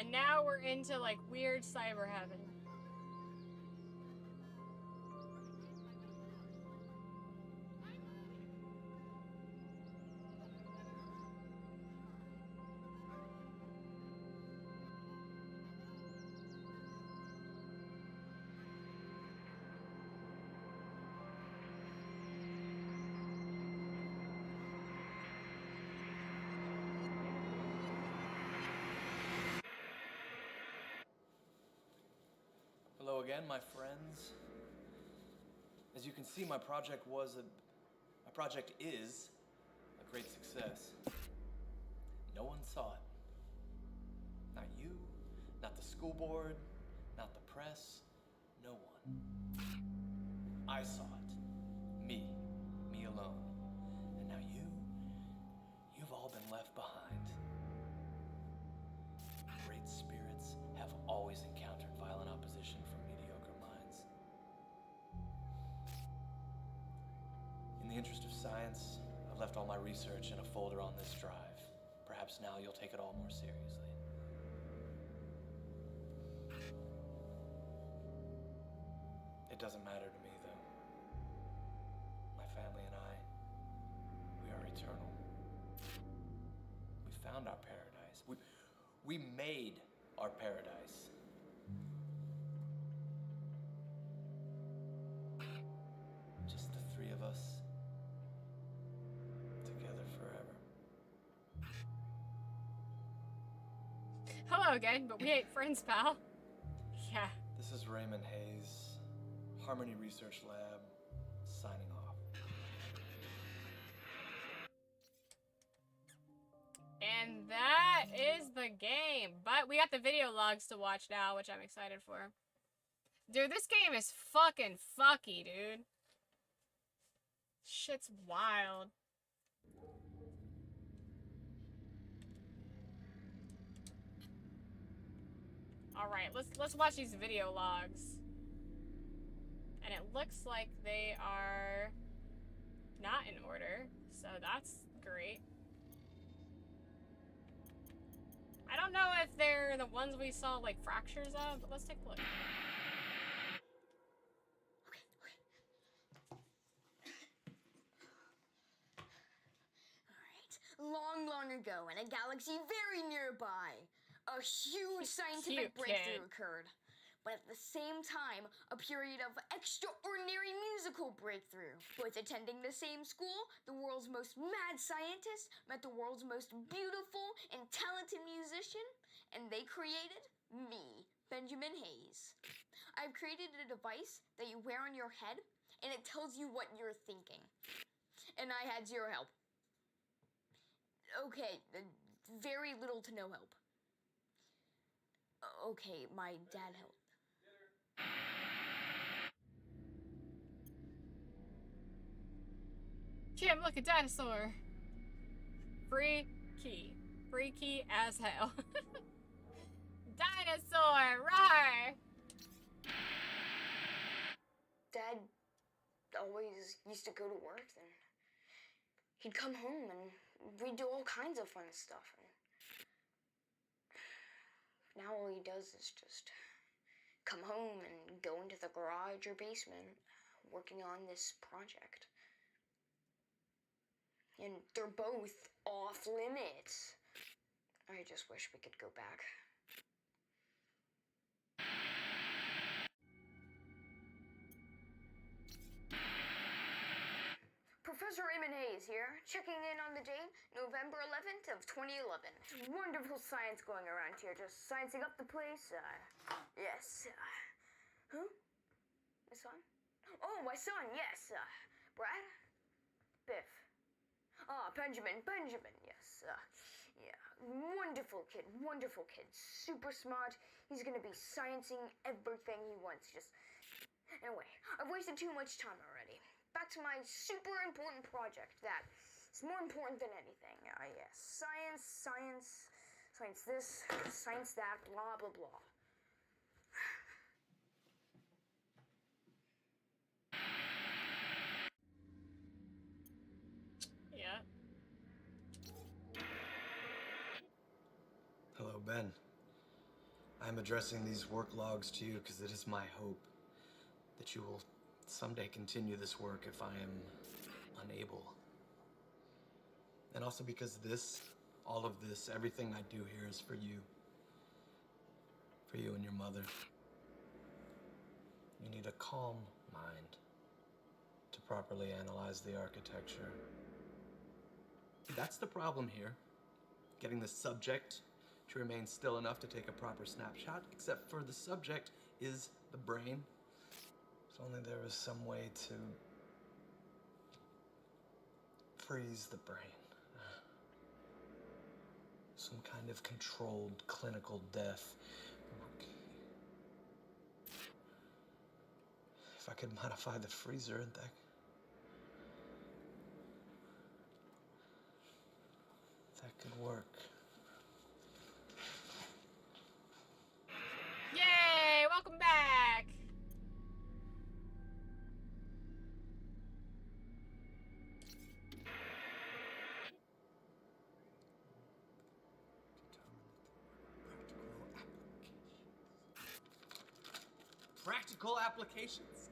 And now we're into like weird cyber heaven. Hello again, my friends. As you can see, my project is a great success. No one saw it. Not you, not the school board, not the press, no one. I saw it. Me alone. And now you've all been left behind. Great spirits have always encountered violent opposition from mediocre minds. In the interest of science, I've left all my research in a folder on this drive. Perhaps now you'll take it all more seriously. It doesn't matter to me, though. My family and I, we are eternal. We found our paradise. We made our paradise. Just the three of us, together forever. Hello again, but we ain't friends, pal. Yeah. This is Raymond Hayes, Harmony Research Lab, signing off. And that is the game. But we got the video logs to watch now, which I'm excited for. Dude, this game is fucking fucky, dude. Shit's wild. Alright, let's watch these video logs. And it looks like they are not in order, so that's great. I don't know if they're the ones we saw like fractures of, but let's take a look. Long ago, in a galaxy very nearby, a huge scientific breakthrough occurred. But at the same time, a period of extraordinary musical breakthrough. Both attending the same school, the world's most mad scientist met the world's most beautiful and talented musician, and they created me, Benjamin Hayes. I've created a device that you wear on your head, and it tells you what you're thinking. And I had zero help. Okay, very little to no help. Okay, my dad helped. Jim, look, a dinosaur. Freaky. Freaky as hell. Dinosaur, roar! Dad always used to go to work, and he'd come home and we'd do all kinds of fun stuff. And now all he does is just come home and go into the garage or basement working on this project. And they're both off limits. I just wish we could go back. Professor Raymond Hayes here, checking in on the date, November 11th of 2011. Wonderful science going around here, just sciencing up the place. Yes. Who? My son? Oh, my son, yes. Brad? Biff. Benjamin, yes. Yeah, wonderful kid, super smart. He's gonna be sciencing everything he wants, just... Anyway, I've wasted too much time already. Back to my super important project that is more important than anything. Yes, science this, science that, blah, blah, blah. Yeah. Hello, Ben. I'm addressing these work logs to you because it is my hope that you will someday continue this work if I am unable. And also because all of this, everything I do here is for you. For you and your mother. You need a calm mind to properly analyze the architecture. That's the problem here. Getting the subject to remain still enough to take a proper snapshot, except for the subject is the brain. If only there was some way to freeze the brain. Some kind of controlled clinical death. If I could modify the freezer, that could work. Yay! Welcome back! Practical applications?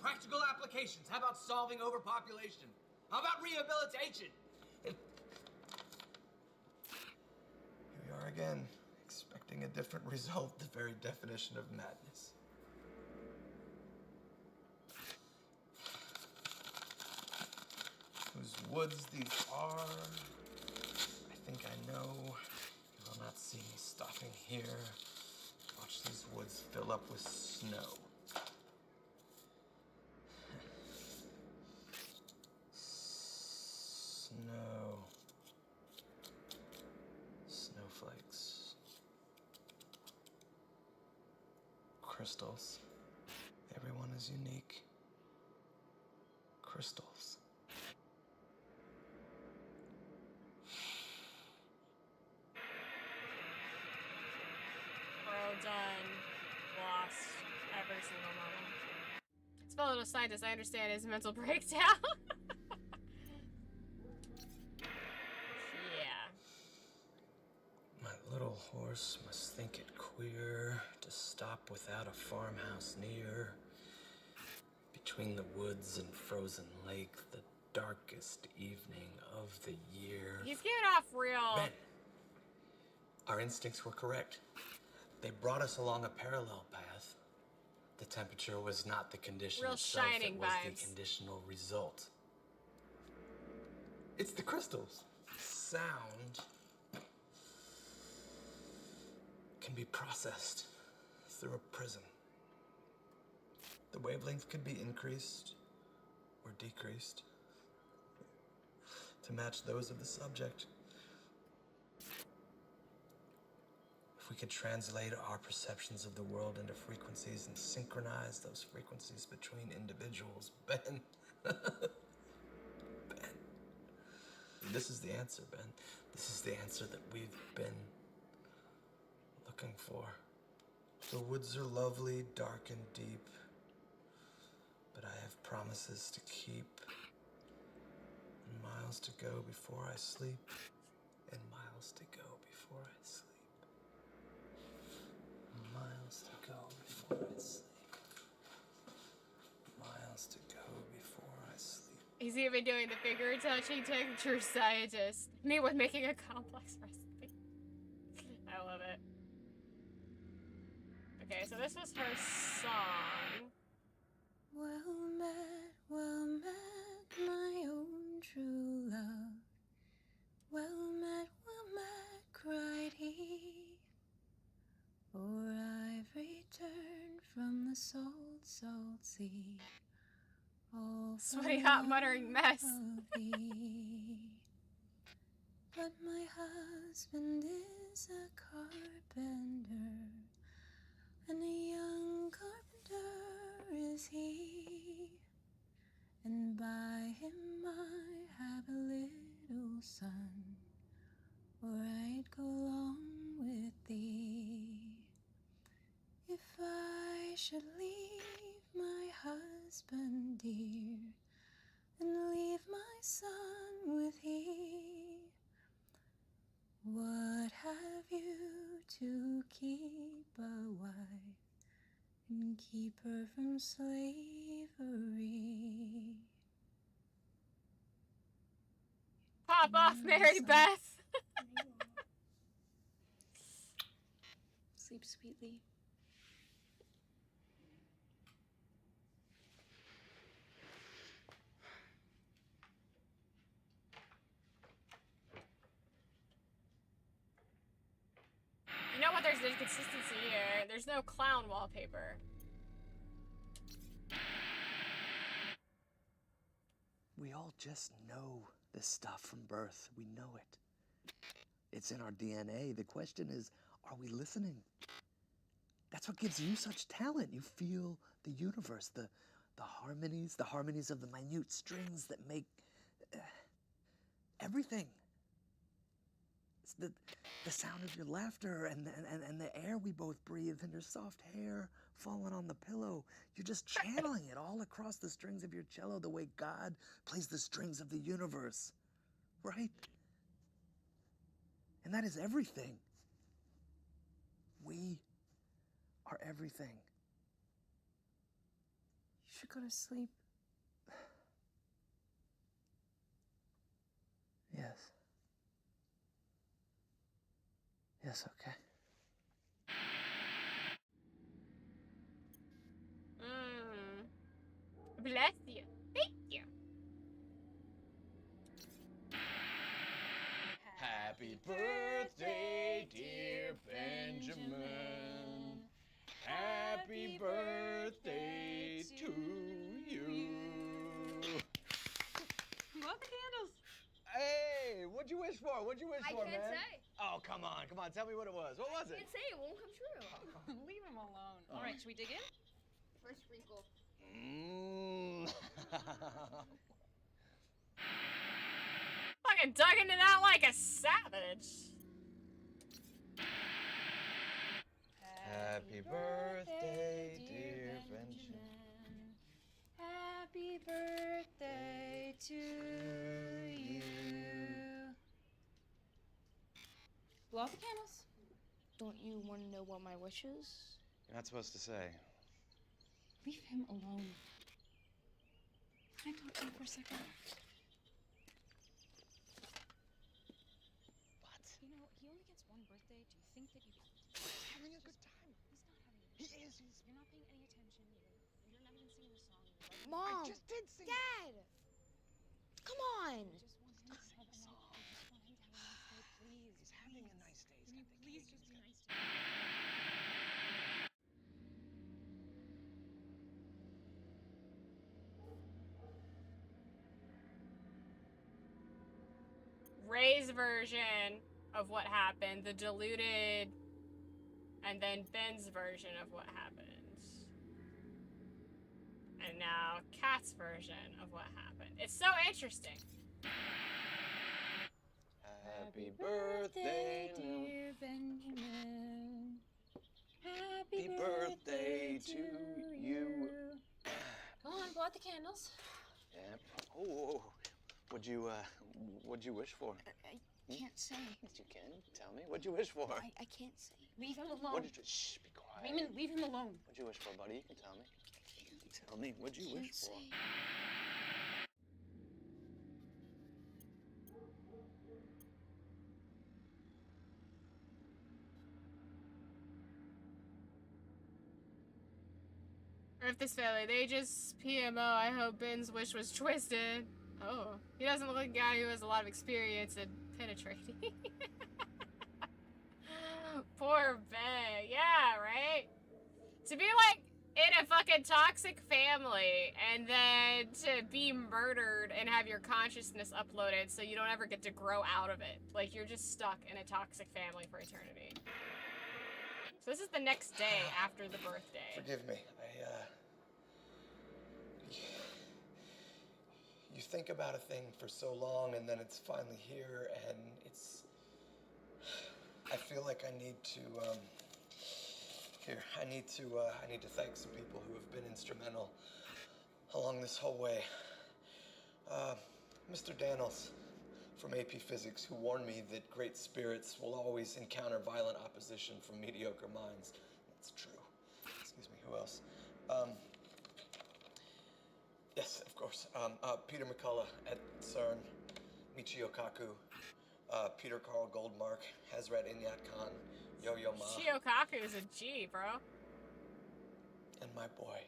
Practical applications. How about solving overpopulation? How about rehabilitation? Here we are again, expecting a different result, the very definition of madness. Whose woods these are, I think I know. You will not see me stopping here. Watch these woods fill up with snow. Snow. Snowflakes. Crystals. Everyone is unique. Crystals. Well done. Lost every single moment. This fellow scientist, I understand his mental breakdown. Yeah. My little horse must think it queer to stop without a farmhouse near. Between the woods and frozen lake, the darkest evening of the year. He's giving off real... Ben, our instincts were correct. They brought us along a parallel path. The temperature was not the condition Real itself, Shining it was vibes. the conditional result. It's the crystals. Sound can be processed through a prism. The wavelength could be increased or decreased to match those of the subject. If we could translate our perceptions of the world into frequencies and synchronize those frequencies between individuals, Ben. Ben. This is the answer, Ben. This is the answer that we've been looking for. The woods are lovely, dark and deep, but I have promises to keep, and miles to go before I sleep, and miles to go before I sleep. Miles to go before I sleep. Miles to go before I sleep. He's even doing the finger touching texture scientist. Me with making a complex recipe. I love it. Okay, so this was her song. Well met, my own true love. Well met, cried he. For I've returned from the salt, salt sea. All Sweaty hot muttering mess. But my husband is a carpenter, and a young carpenter is he. And by him I have a little son, or I'd go along with thee. If I should leave my husband dear, and leave my son with he, what have you to keep a wife and keep her from slavery. Pop off, Mary Beth. Sleep sweetly. You know what? There's inconsistency here. There's no clown wallpaper. We all just know this stuff from birth. We know it. It's in our DNA. The question is, are we listening? That's what gives you such talent. You feel the universe, the harmonies of the minute strings that make everything. It's the sound of your laughter and the air we both breathe and your soft hair falling on the pillow. You're just channeling it all across the strings of your cello the way God plays the strings of the universe, right? And that is everything. We are everything. You should go to sleep. Yes. Yes, okay. Bless you. Thank you. Happy birthday, dear Benjamin. Happy birthday to you. Blow the candles. Hey, what'd you wish for? What'd you wish for, man? I can't say. Oh, come on. Tell me what it was. What was I it? can't say. It won't come true. Leave him alone. All right, should we dig in? First sprinkle. Fucking dug into that like a savage. Happy birthday, dear Benjamin. Happy birthday to you. Blow out the candles. Don't you want to know what my wish is? You're not supposed to say. Leave him alone. Can I talk to you for a second? What? You know, he only gets one birthday. Do you think that you can... He's having a good time. He's not having a He good time. is. You're not paying any attention. You're not even singing the song. Mom! I just did sing. Dad! Come on! I just want him to have a nice day. Please. He's having a nice day. Can you please just be nice to me? Ray's version of what happened, the diluted, and then Ben's version of what happened. And now Kat's version of what happened. It's so interesting. Happy birthday, dear Benjamin. Happy birthday to you. Come on, blow out the candles. Yeah. Oh, what'd you wish for? I can't say. Yes, you can. Tell me. What'd you wish for? I can't say. Leave him alone. What did you? Shh, be quiet. Raymond, leave him alone. What'd you wish for, buddy? You can tell me. Tell me. What'd you wish for? Or if this failure, they just PMO. I hope Ben's wish was twisted. Oh, he doesn't look like a guy who has a lot of experience in penetrating. Poor Ben. Yeah, right? To be like in a fucking toxic family and then to be murdered and have your consciousness uploaded so you don't ever get to grow out of it. Like you're just stuck in a toxic family for eternity. So this is the next day after the birthday. Forgive me. You think about a thing for so long and then it's finally here and it's... I feel like I need to, I need to thank some people who have been instrumental along this whole way. Mr. Daniels, from AP Physics who warned me that great spirits will always encounter violent opposition from mediocre minds. That's true. Excuse me, who else? Yes, of course. Peter McCullough at CERN, Michio Kaku, Peter Carl Goldmark, Hazrat Inyat Khan, Yo-Yo Ma. Michio Kaku is a G, bro. And my boy.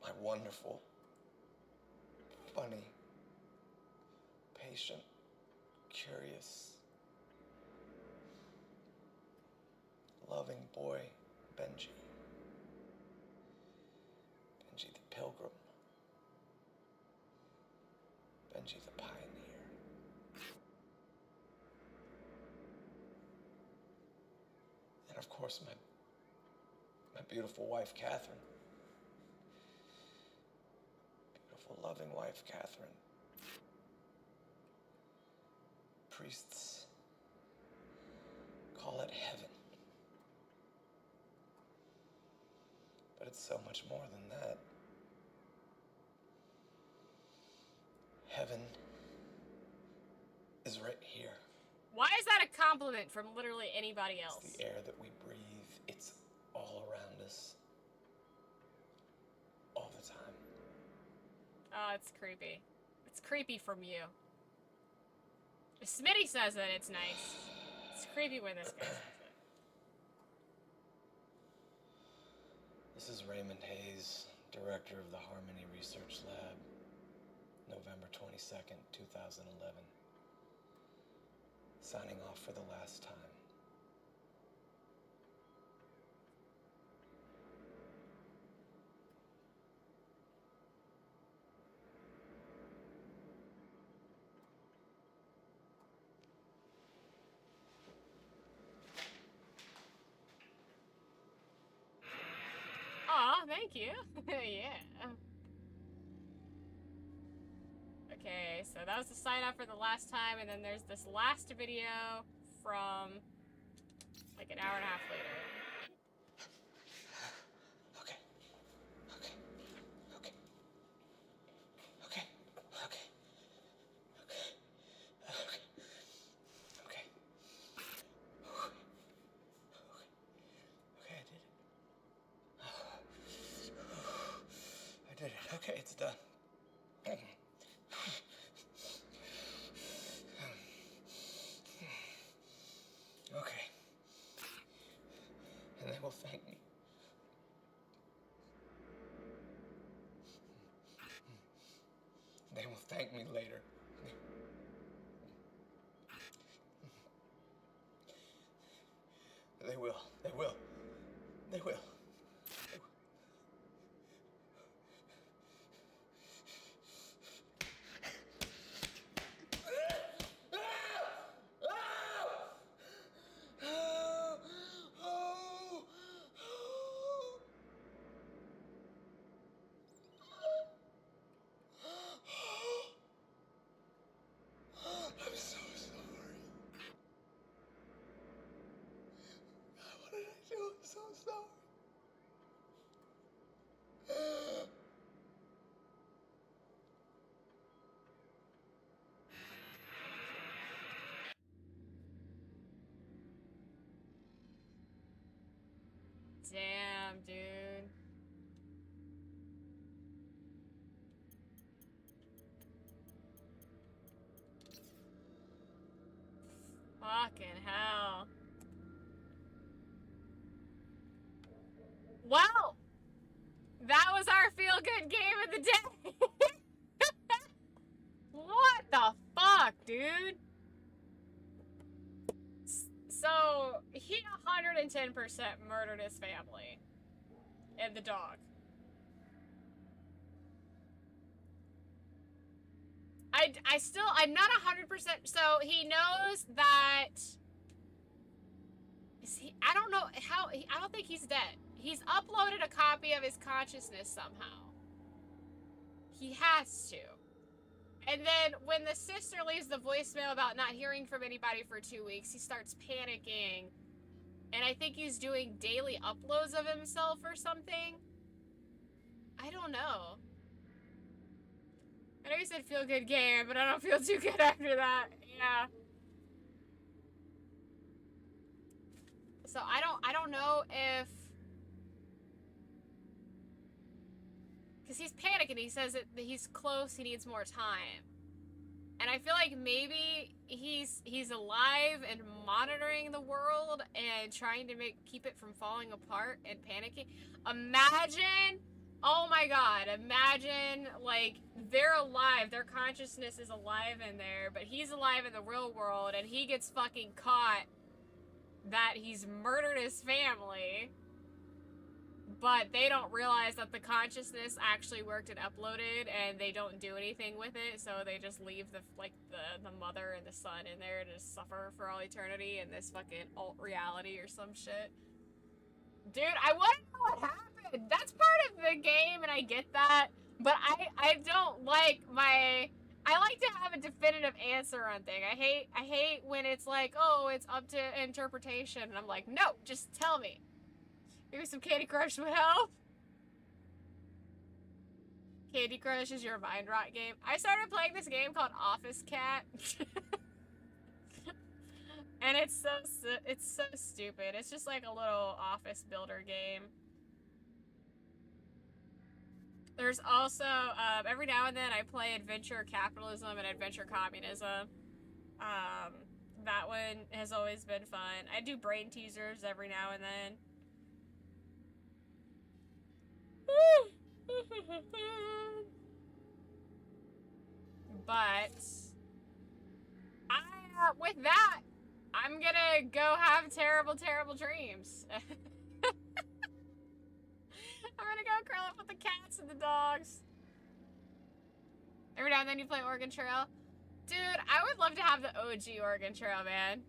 My wonderful, funny, patient, curious, loving boy, Benji. Benji the Pilgrim. Benji the Pioneer. And of course, my beautiful wife, Catherine. Beautiful, loving wife, Catherine. Priests call it heaven. But it's so much more than that. Heaven is right here. Why is that a compliment from literally anybody else? It's the air that we breathe. It's all around us. All the time. Oh, it's creepy. It's creepy from you. If Smitty says it, it's nice. It's creepy when this guy says it. This is Raymond Hayes, director of the Harmony Research Lab, November 22nd, 2011. Signing off for the last time. Aw, thank you. Yeah. Okay, so that was the sign up for the last time, and then there's this last video from like an hour and a half later. Okay. Okay. Okay. Okay. Okay. Okay. Okay. Okay. Okay, I did it. Okay, it's done. Okay. And they will thank me. They will thank me later. They will. They will. They will. I'm so sorry. What did I do? I'm so sorry. Damn, dude. Fucking hell. Well, that was our feel-good game of the day. What the fuck, dude? So, he 110% murdered his family. And the dog. I'm not 100%, so he knows that, I don't know how, I don't think he's dead. He's uploaded a copy of his consciousness somehow. He has to. And then when the sister leaves the voicemail about not hearing from anybody for 2 weeks, he starts panicking. And I think he's doing daily uploads of himself or something. I don't know. I know you said feel good game, but I don't feel too good after that. Yeah. So I don't know if, because he's panicking. He says that he's close. He needs more time. And I feel like maybe he's alive and monitoring the world and trying to keep it from falling apart and panicking. Imagine, oh my god, imagine like they're alive, their consciousness is alive in there, but he's alive in the real world and he gets fucking caught that he's murdered his family. But they don't realize that the consciousness actually worked and uploaded, and they don't do anything with it, so they just leave the mother and the son in there to just suffer for all eternity in this fucking alt reality or some shit. Dude, I want to know what happened. That's part of the game, and I get that, but I don't like I like to have a definitive answer on things. I hate when it's like, oh, it's up to interpretation, and I'm like, no, just tell me. Maybe some Candy Crush would help. Candy Crush is your mind rot game. I started playing this game called Office Cat. And it's so stupid. It's just like a little office builder game. There's also, every now and then I play Adventure Capitalism and Adventure Communism. That one has always been fun. I do brain teasers every now and then. But with that, I'm gonna go have terrible dreams. I'm gonna go curl up with the cats and the dogs. Every now and then you play Oregon Trail. Dude, I would love to have the OG Oregon Trail, man.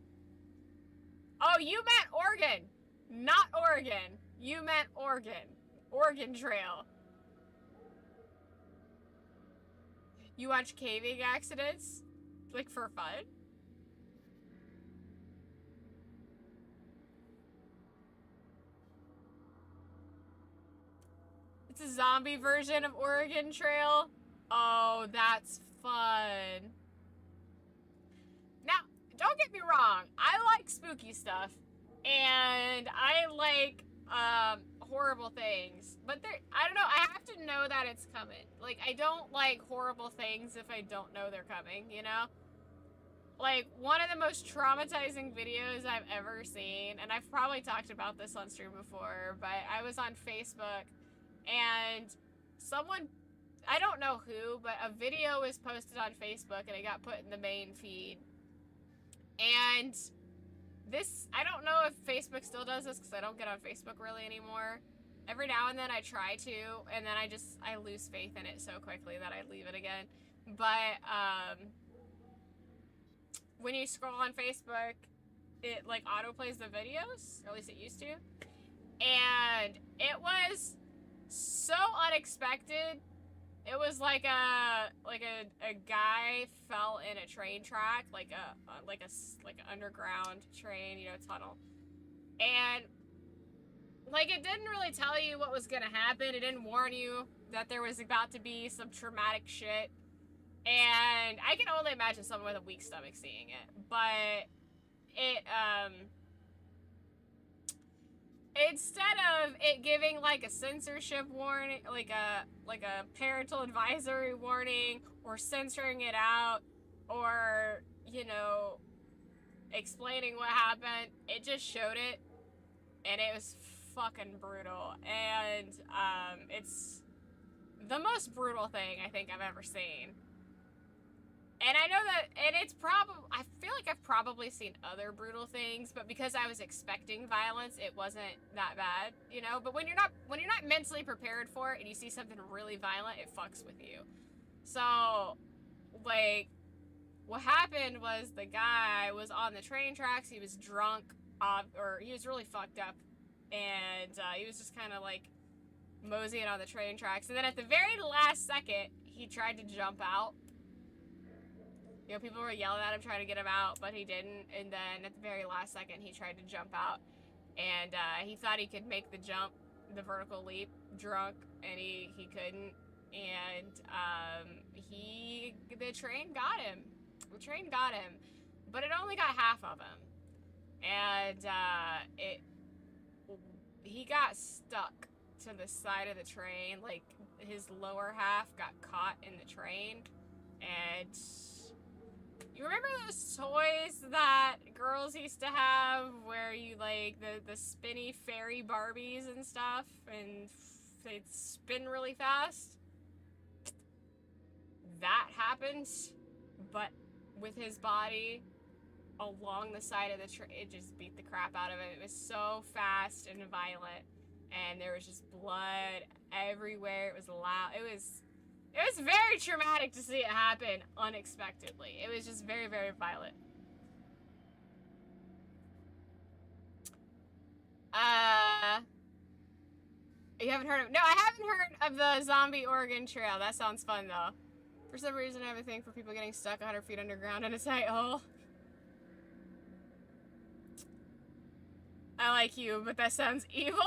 Oh, you meant Oregon, not Oregon. You meant Oregon. Oregon Trail. You watch caving accidents? Like, for fun? It's a zombie version of Oregon Trail? Oh, that's fun. Now, don't get me wrong. I like spooky stuff. And I like, horrible things, but I don't know, I have to know that it's coming. Like, I don't like horrible things if I don't know they're coming, you know? Like, one of the most traumatizing videos I've ever seen, and I've probably talked about this on stream before, but I was on Facebook, and someone, I don't know who, but a video was posted on Facebook, and it got put in the main feed. And this, I don't know if Facebook still does this because I don't get on Facebook really anymore. Every now and then I try to, and then I lose faith in it so quickly that I leave it again. But, when you scroll on Facebook, it, like, auto-plays the videos, or at least it used to. And it was so unexpected. It was like a guy fell in a train track, like an underground train, you know, tunnel. And like, it didn't really tell you what was gonna happen. It didn't warn you that there was about to be some traumatic shit. And I can only imagine someone with a weak stomach seeing it. But it, instead of it giving like a censorship warning, like a parental advisory warning, or censoring it out, or, you know, explaining what happened, it just showed it, and it was fucking brutal. And it's the most brutal thing I think I've ever seen. And I know that, and it's probably, I feel like I've probably seen other brutal things, but because I was expecting violence, it wasn't that bad, you know? But when you're not mentally prepared for it and you see something really violent, it fucks with you. So, like, what happened was the guy was on the train tracks, he was drunk, or he was really fucked up, and he was just kind of, like, moseying on the train tracks. And then at the very last second, he tried to jump out. You know, people were yelling at him, trying to get him out, but he didn't. And then at the very last second, he tried to jump out. And he thought he could make the jump, the vertical leap, drunk, and he couldn't. And the train got him. The train got him, but it only got half of him. And he got stuck to the side of the train. Like, his lower half got caught in the train. And you remember those toys that girls used to have where you, like, the spinny fairy Barbies and stuff, and they'd spin really fast? That happened, but with his body along the side of the train. It just beat the crap out of it. It was so fast and violent, and there was just blood everywhere. It was loud. It was very traumatic to see it happen unexpectedly. It was just very, very violent. You haven't heard of... No, I haven't heard of the Zombie Oregon Trail. That sounds fun, though. For some reason, I have a thing for people getting stuck 100 feet underground in a tight hole. I like you, but that sounds evil.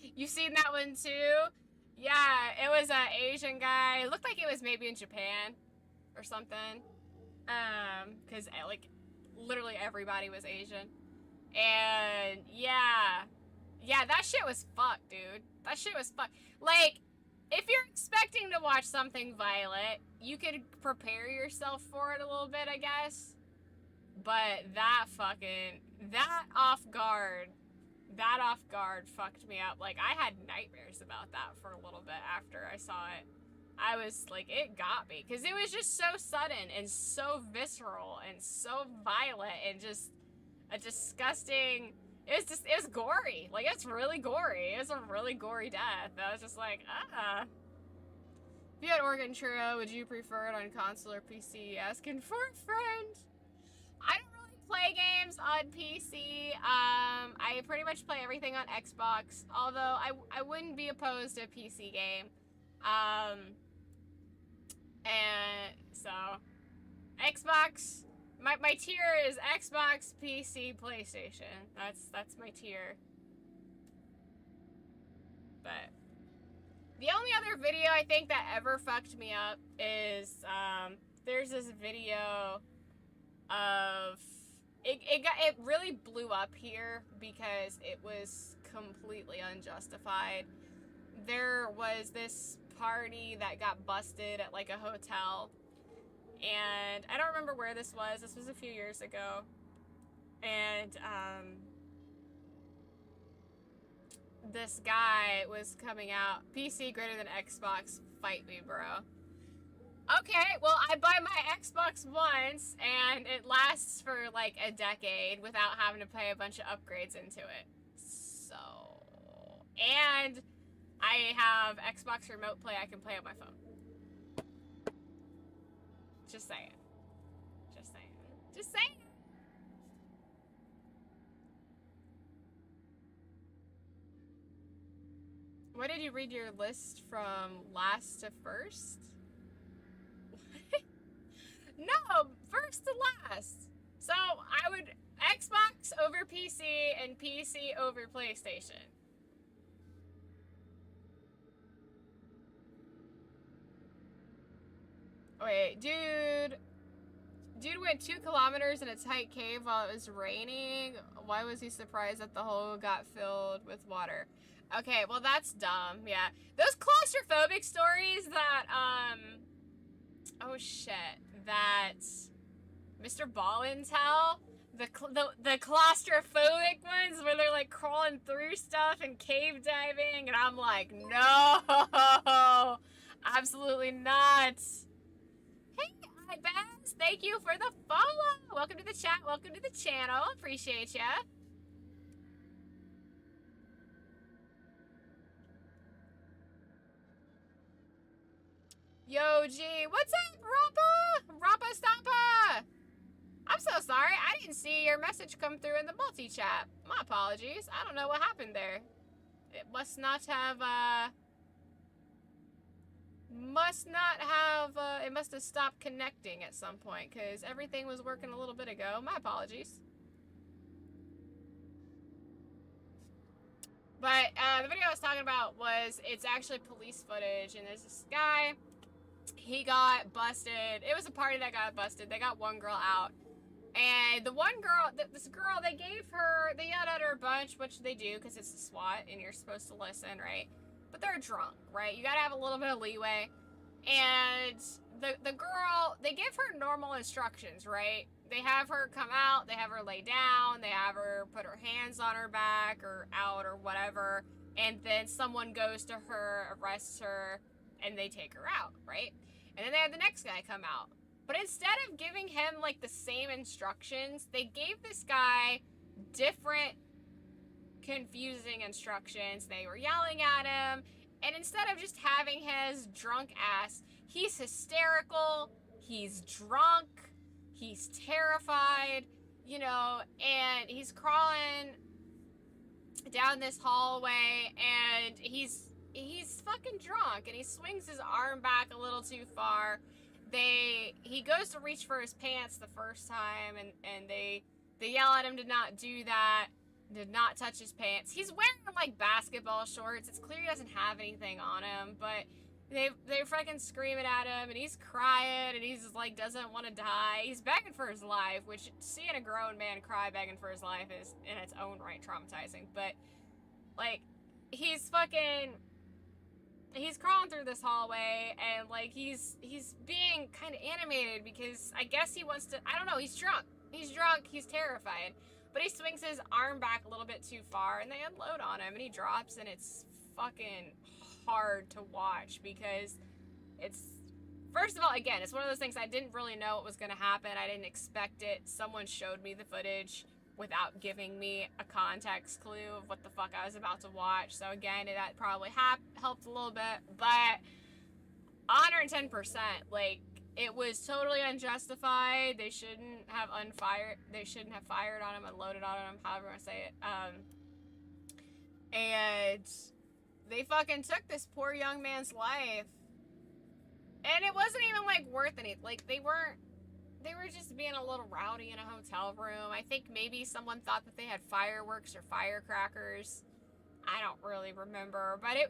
You've seen that one, too? Yeah, it was an Asian guy. It looked like it was maybe in Japan or something. Because, like, literally everybody was Asian. And, yeah. Yeah, that shit was fucked, dude. That shit was fucked. Like, if you're expecting to watch something violent, you could prepare yourself for it a little bit, I guess. But that off guard fucked me up. Like, I had nightmares about that for a little bit after I saw it. I was like, it got me. Because it was just so sudden and so visceral and so violent and just a disgusting... It was gory. Like, it's really gory. It was a really gory death. I was just like, If you had Oregon Trail, would you prefer it on console or PC? Asking for a friend. I don't really play games on PC. I pretty much play everything on Xbox. Although, I wouldn't be opposed to a PC game. And so, Xbox... My tier is Xbox, PC, PlayStation. That's my tier. But the only other video I think that ever fucked me up is there's this video of it really blew up here because it was completely unjustified. There was this party that got busted at like a hotel. And I don't remember where this was. This was a few years ago. And, this guy was coming out. PC greater than Xbox. Fight me, bro. Okay, well, I buy my Xbox once, and it lasts for, like, a decade without having to pay a bunch of upgrades into it. So... And I have Xbox Remote Play I can play on my phone. Just saying. Just saying. Just saying. Why did you read your list from last to first? No, first to last. So I would Xbox over PC and PC over PlayStation. Wait, dude went 2 kilometers in a tight cave while it was raining. Why was he surprised that the hole got filled with water? Okay, well that's dumb, yeah. Those claustrophobic stories that, oh shit, that Mr. Ballin tell, the claustrophobic ones where they're like crawling through stuff and cave diving, and I'm like, no, absolutely not. Hey, Ibaz, thank you for the follow. Welcome to the chat. Welcome to the channel. Appreciate ya. Yo, G, what's up, Rappa? Rappa Stappa. I'm so sorry. I didn't see your message come through in the multi-chat. My apologies. I don't know what happened there. It must not have, it must have stopped connecting at some point, because everything was working a little bit ago. My apologies. But, the video I was talking about was, it's actually police footage, and there's this guy he got busted. It was a party that got busted. They got one girl out. And the one girl, this girl, they yelled at her a bunch, which they do because it's the SWAT and you're supposed to listen, right? But they're drunk, right? You gotta have a little bit of leeway. And the girl, they give her normal instructions, right? They have her come out, they have her lay down, they have her put her hands on her back or out or whatever, and then someone goes to her, arrests her, and they take her out, right? And then they have the next guy come out. But instead of giving him, like, the same instructions, they gave this guy different confusing instructions. They were yelling at him, and instead of just having his drunk ass, he's hysterical, he's drunk, he's terrified, you know, and he's crawling down this hallway, and he's fucking drunk, and he swings his arm back a little too far. He goes to reach for his pants the first time, and they yell at him to not do that, did not touch his pants. He's wearing, like, basketball shorts. It's clear he doesn't have anything on him, but they're fucking screaming at him, and he's crying, and he's, like, doesn't want to die. He's begging for his life, which seeing a grown man cry begging for his life is, in its own right, traumatizing. But, like, he's crawling through this hallway, and, like, he's being kind of animated because I guess he wants to, I don't know, he's drunk. He's drunk, he's terrified. But he swings his arm back a little bit too far, and they unload on him, and he drops, and it's fucking hard to watch because it's, first of all, again, it's one of those things I didn't really know what was going to happen. I didn't expect it. Someone showed me the footage without giving me a context clue of what the fuck I was about to watch. So again, that probably helped a little bit, but 110%, like, it was totally unjustified. They shouldn't have fired on him, unloaded on him, however you want to say it. And they fucking took this poor young man's life. And it wasn't even, like, worth anything. Like, they were just being a little rowdy in a hotel room. I think maybe someone thought that they had fireworks or firecrackers. I don't really remember. But it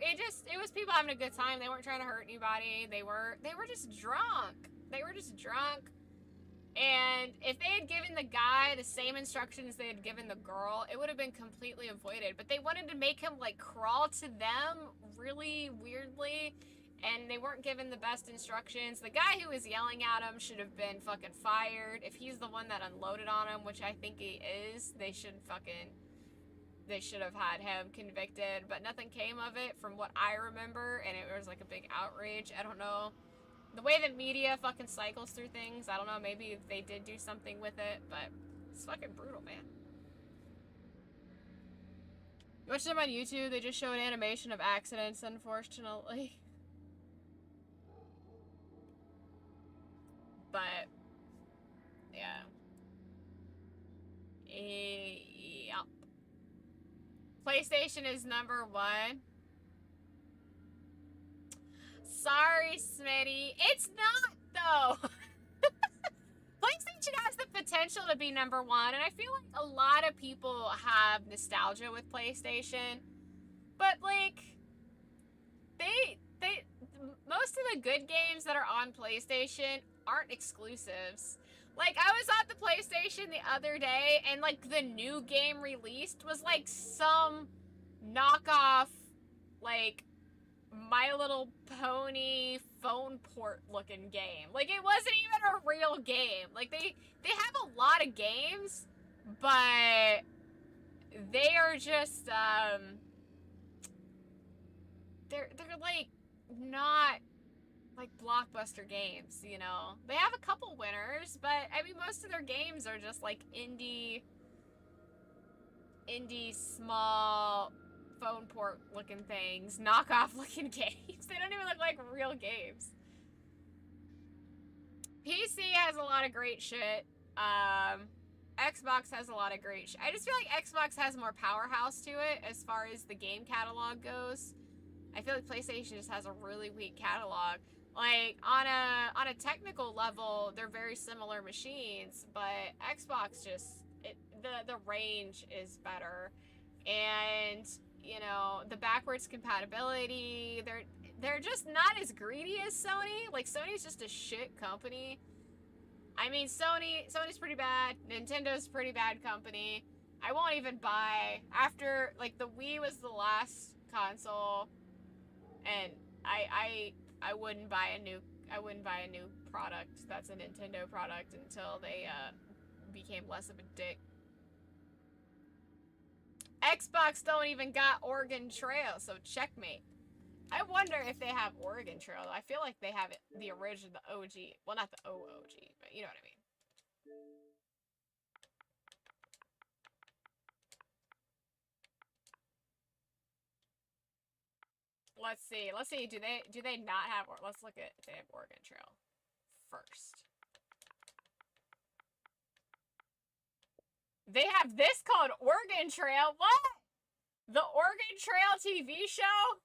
was people having a good time. They weren't trying to hurt anybody. They were just drunk. They were just drunk. And if they had given the guy the same instructions they had given the girl, it would have been completely avoided. But they wanted to make him, like, crawl to them really weirdly, and they weren't given the best instructions. The guy who was yelling at him should have been fucking fired. If he's the one that unloaded on him, which I think he is, they should have had him convicted. But nothing came of it from what I remember, and it was like a big outrage. I don't know. The way the media fucking cycles through things, I don't know, maybe they did do something with it, but it's fucking brutal, man. You watch them on YouTube, they just show an animation of accidents, unfortunately. But, yeah. Yep. PlayStation is number 1. Sorry, Smitty. It's not, though. PlayStation has the potential to be number 1, and I feel like a lot of people have nostalgia with PlayStation. But, like, most of the good games that are on PlayStation aren't exclusives. Like, I was at the PlayStation the other day, and, like, the new game released was, like, some knockoff, like, My Little Pony phone port looking game. Like, it wasn't even a real game. Like, they have a lot of games, but they are just, they're like, not, like, blockbuster games, you know? They have a couple winners, but, I mean, most of their games are just, like, indie, small, phone port looking things, knockoff looking games. They don't even look like real games. PC has a lot of great shit. Xbox has a lot of great shit. I just feel like Xbox has more powerhouse to it as far as the game catalog goes. I feel like PlayStation just has a really weak catalog. Like, on a technical level, they're very similar machines, but Xbox just, the range is better. And, you know, the backwards compatibility, they're just not as greedy as Sony. Like, Sony's just a shit company. I mean, Sony's pretty bad. Nintendo's a pretty bad company. I won't even buy after, like, the Wii was the last console, and I wouldn't buy a new product that's a Nintendo product until they became less of a dick. Xbox don't even got Oregon Trail, so checkmate. I wonder if they have Oregon Trail. I feel like they have it, the original, the OG. Well, not the OOG, but you know what I mean. Let's see. Let's see. Do they not have? Let's look at if they have Oregon Trail first. They have this called Oregon Trail. What? The Oregon Trail TV show?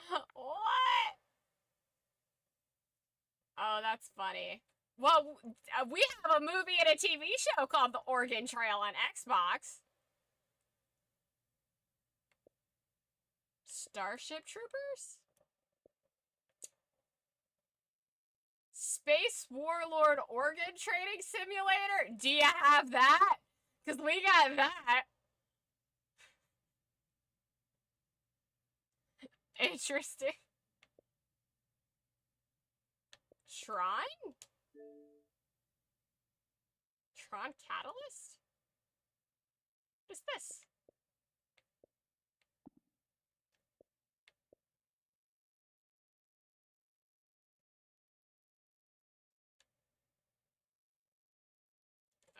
What? Oh, that's funny. Well, we have a movie and a TV show called The Oregon Trail on Xbox. Starship Troopers? Space Warlord Organ Training Simulator? Do you have that? Because we got that. Interesting. Tron? Tron Catalyst? What is this?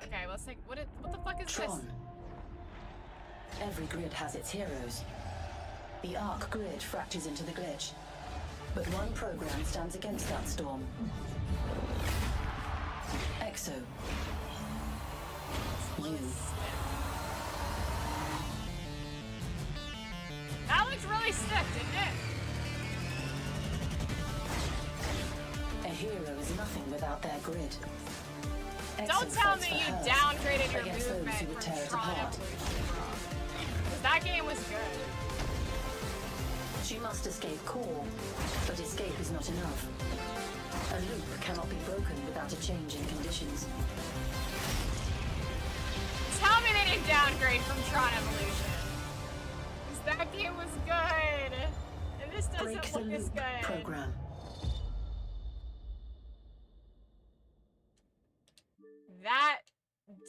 Okay, let's take what the fuck is Tron. this? Every grid has its heroes. The Arc grid fractures into the glitch, but one program stands against that storm. EXO. You. That looks really stiff, didn't it? A hero is nothing without their grid. Don't tell me you downgraded your movement from Tron Evolution, bro. Because that game was good. She must escape core, but escape is not enough. A loop cannot be broken without a change in conditions. Tell me they didn't downgrade from Tron Evolution. Because that game was good. And this doesn't look as good. Program. That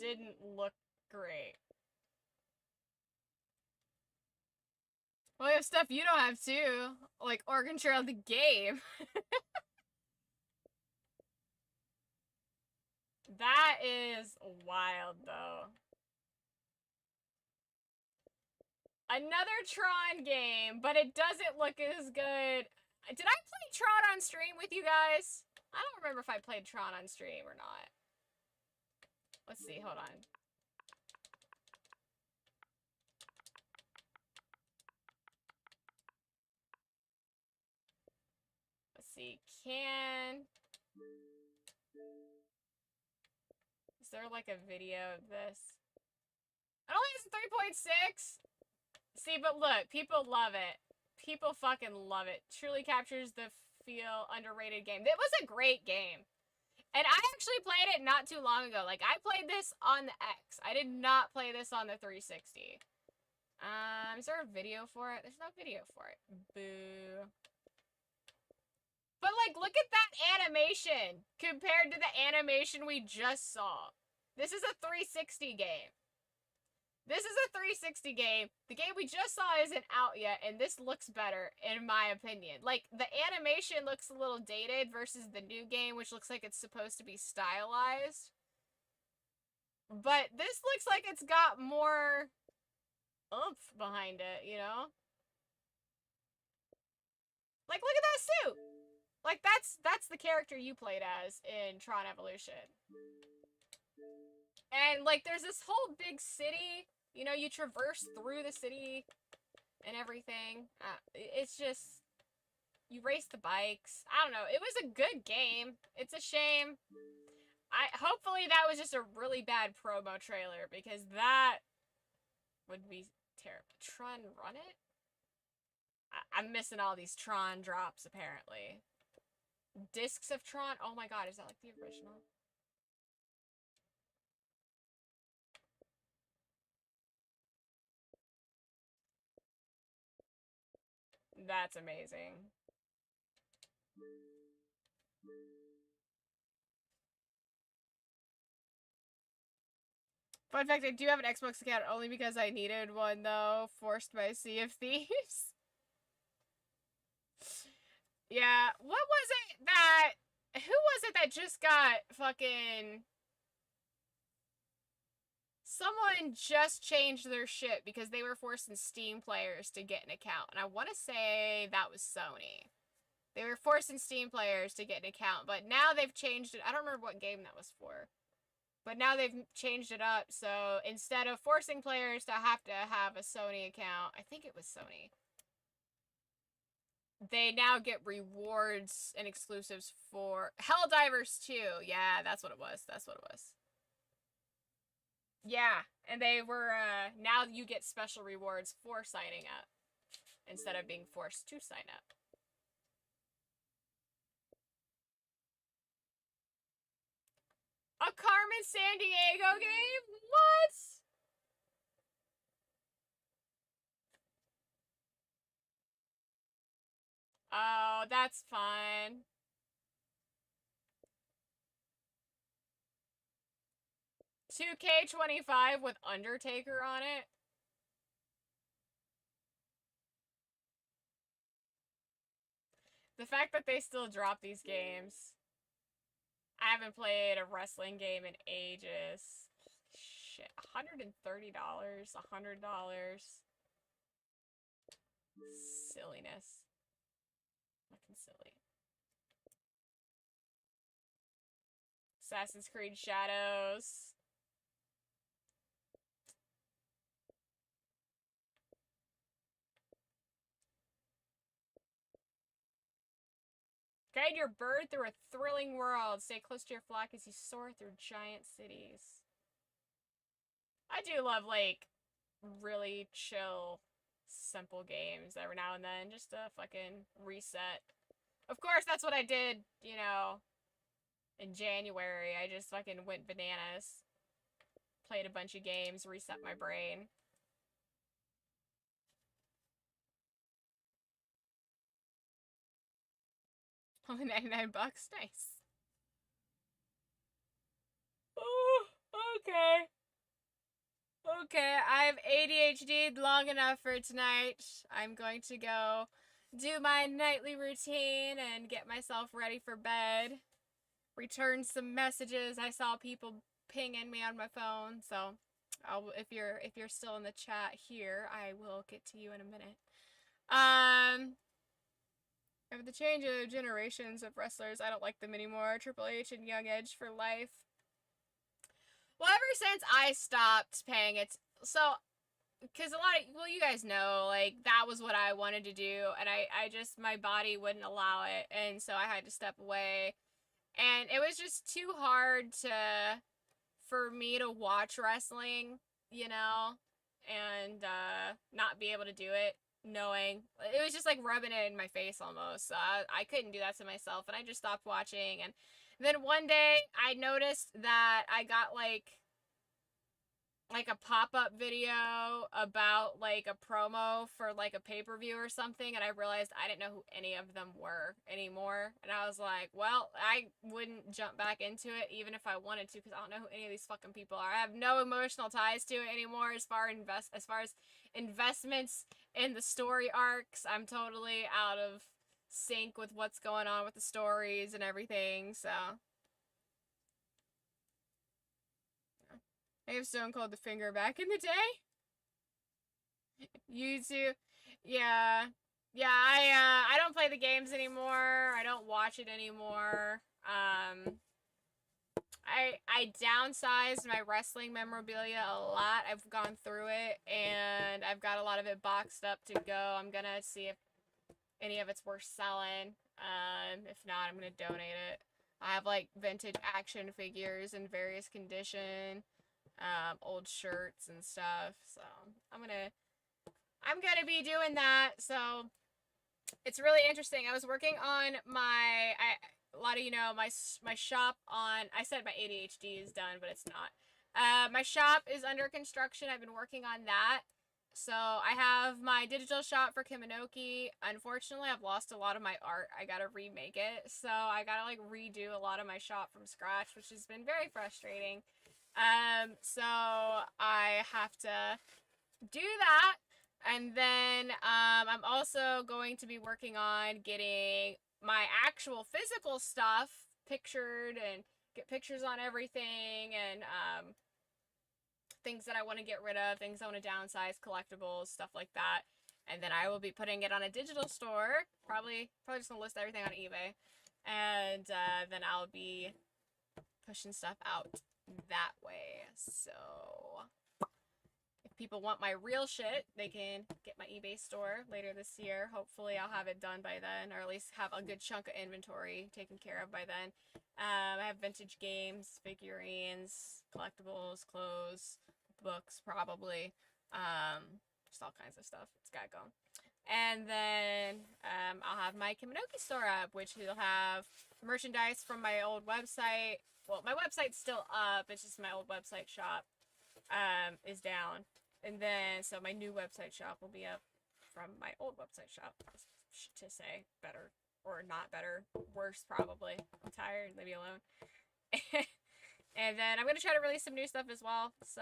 didn't look great. Well, we have stuff you don't have too, like Oregon Trail the game. That is wild, though. Another Tron game, but it doesn't look as good. Did I play Tron on stream with you guys? I don't remember if I played Tron on stream or not. Let's see, hold on. Let's see, is there like a video of this? It only has a 3.6. See, but look, people love it. People fucking love it. Truly captures the feel underrated game. It was a great game. And I actually played it not too long ago. Like, I played this on the X. I did not play this on the 360. Is there a video for it? There's no video for it. Boo. But, like, look at that animation compared to the animation we just saw. This is a 360 game. This is a 360 game. The game we just saw isn't out yet, and this looks better, in my opinion. Like, the animation looks a little dated versus the new game, which looks like it's supposed to be stylized. But this looks like it's got more oomph behind it, you know? Like, look at that suit! Like, that's the character you played as in Tron Evolution. And, like, there's this whole big city. You know, you traverse through the city and everything. It's just, you race the bikes. I don't know. It was a good game. It's a shame. Hopefully that was just a really bad promo trailer, because that would be terrible. Tron Run It? I'm missing all these Tron drops, apparently. Discs of Tron? Oh my god, is that like the original? That's amazing. Fun fact, I do have an Xbox account only because I needed one, though. Forced by Sea of Thieves. Yeah, what was it that... Who was it that just got fucking... Someone just changed their shit because they were forcing Steam players to get an account. And I want to say that was Sony. They were forcing Steam players to get an account, but now they've changed it. I don't remember what game that was for. But now they've changed it up, so instead of forcing players to have a Sony account, I think it was Sony, they now get rewards and exclusives for Helldivers 2. Yeah, that's what it was. That's what it was. Yeah, and they were, now you get special rewards for signing up instead of being forced to sign up. A Carmen Sandiego game? What? Oh, that's fun. $2K25 with Undertaker on it? The fact that they still drop these games. I haven't played a wrestling game in ages. Shit, $130, $100. Silliness. Fucking silly. Assassin's Creed Shadows. Guide your bird through a thrilling world. Stay close to your flock as you soar through giant cities. I do love, like, really chill, simple games every now and then, just to fucking reset. Of course, that's what I did, you know, in January. I just fucking went bananas. Played a bunch of games, reset my brain. Only 99 bucks? Nice. Oh, okay. Okay, I've ADHD'd long enough for tonight. I'm going to go do my nightly routine and get myself ready for bed. Return some messages. I saw people pinging me on my phone, so if you're still in the chat here, I will get to you in a minute. With the change of generations of wrestlers, I don't like them anymore. Triple H and Young Edge for life. Well, ever since I stopped paying it, so, because you guys know, like, that was what I wanted to do, and I just, my body wouldn't allow it, and so I had to step away, and it was just too hard for me to watch wrestling, you know, and, not be able to do it, knowing, it was just, like, rubbing it in my face, almost, I couldn't do that to myself, and I just stopped watching, and then one day, I noticed that I got, like a pop-up video about, like, a promo for, like, a pay-per-view or something, and I realized I didn't know who any of them were anymore, and I was like, well, I wouldn't jump back into it even if I wanted to, because I don't know who any of these fucking people are. I have no emotional ties to it anymore as far as investments in the story arcs. I'm totally out of sync with what's going on with the stories and everything, so I have Stone Cold the Finger back in the day. You too. Yeah. Yeah, I don't play the games anymore. I don't watch it anymore. I downsized my wrestling memorabilia a lot. I've gone through it, and I've got a lot of it boxed up to go. I'm gonna see if any of it's worth selling. If not, I'm gonna donate it. I have, like, vintage action figures in various condition. Old shirts and stuff, so I'm gonna be doing that, so it's really interesting. I was working on a lot of you know my shop on. I said my ADHD is done, but it's not. My shop is under construction. I've been working on that. So I have my digital shop for Kiminoki. Unfortunately, I've lost a lot of my art. I gotta remake it. So I gotta like redo a lot of my shop from scratch, which has been very frustrating. So I have to do that. And then I'm also going to be working on getting my actual physical stuff pictured and get pictures on everything and things that I want to get rid of, things I want to downsize, collectibles, stuff like that. And then I will be putting it on a digital store. Probably just gonna list everything on eBay, and then I'll be pushing stuff out that way. So if people want my real shit, they can get my eBay store later this year. Hopefully, I'll have it done by then, or at least have a good chunk of inventory taken care of by then. I have vintage games, figurines, collectibles, clothes, books, probably. Just all kinds of stuff. It's got going. And then I'll have my Kiminoki store up, which will have merchandise from my old website. Well, my website's still up. It's just my old website shop is down. And then, so my new website shop will be up from my old website shop, to say better or not better, worse probably. I'm tired, leave me alone. And then I'm gonna try to release some new stuff as well. So,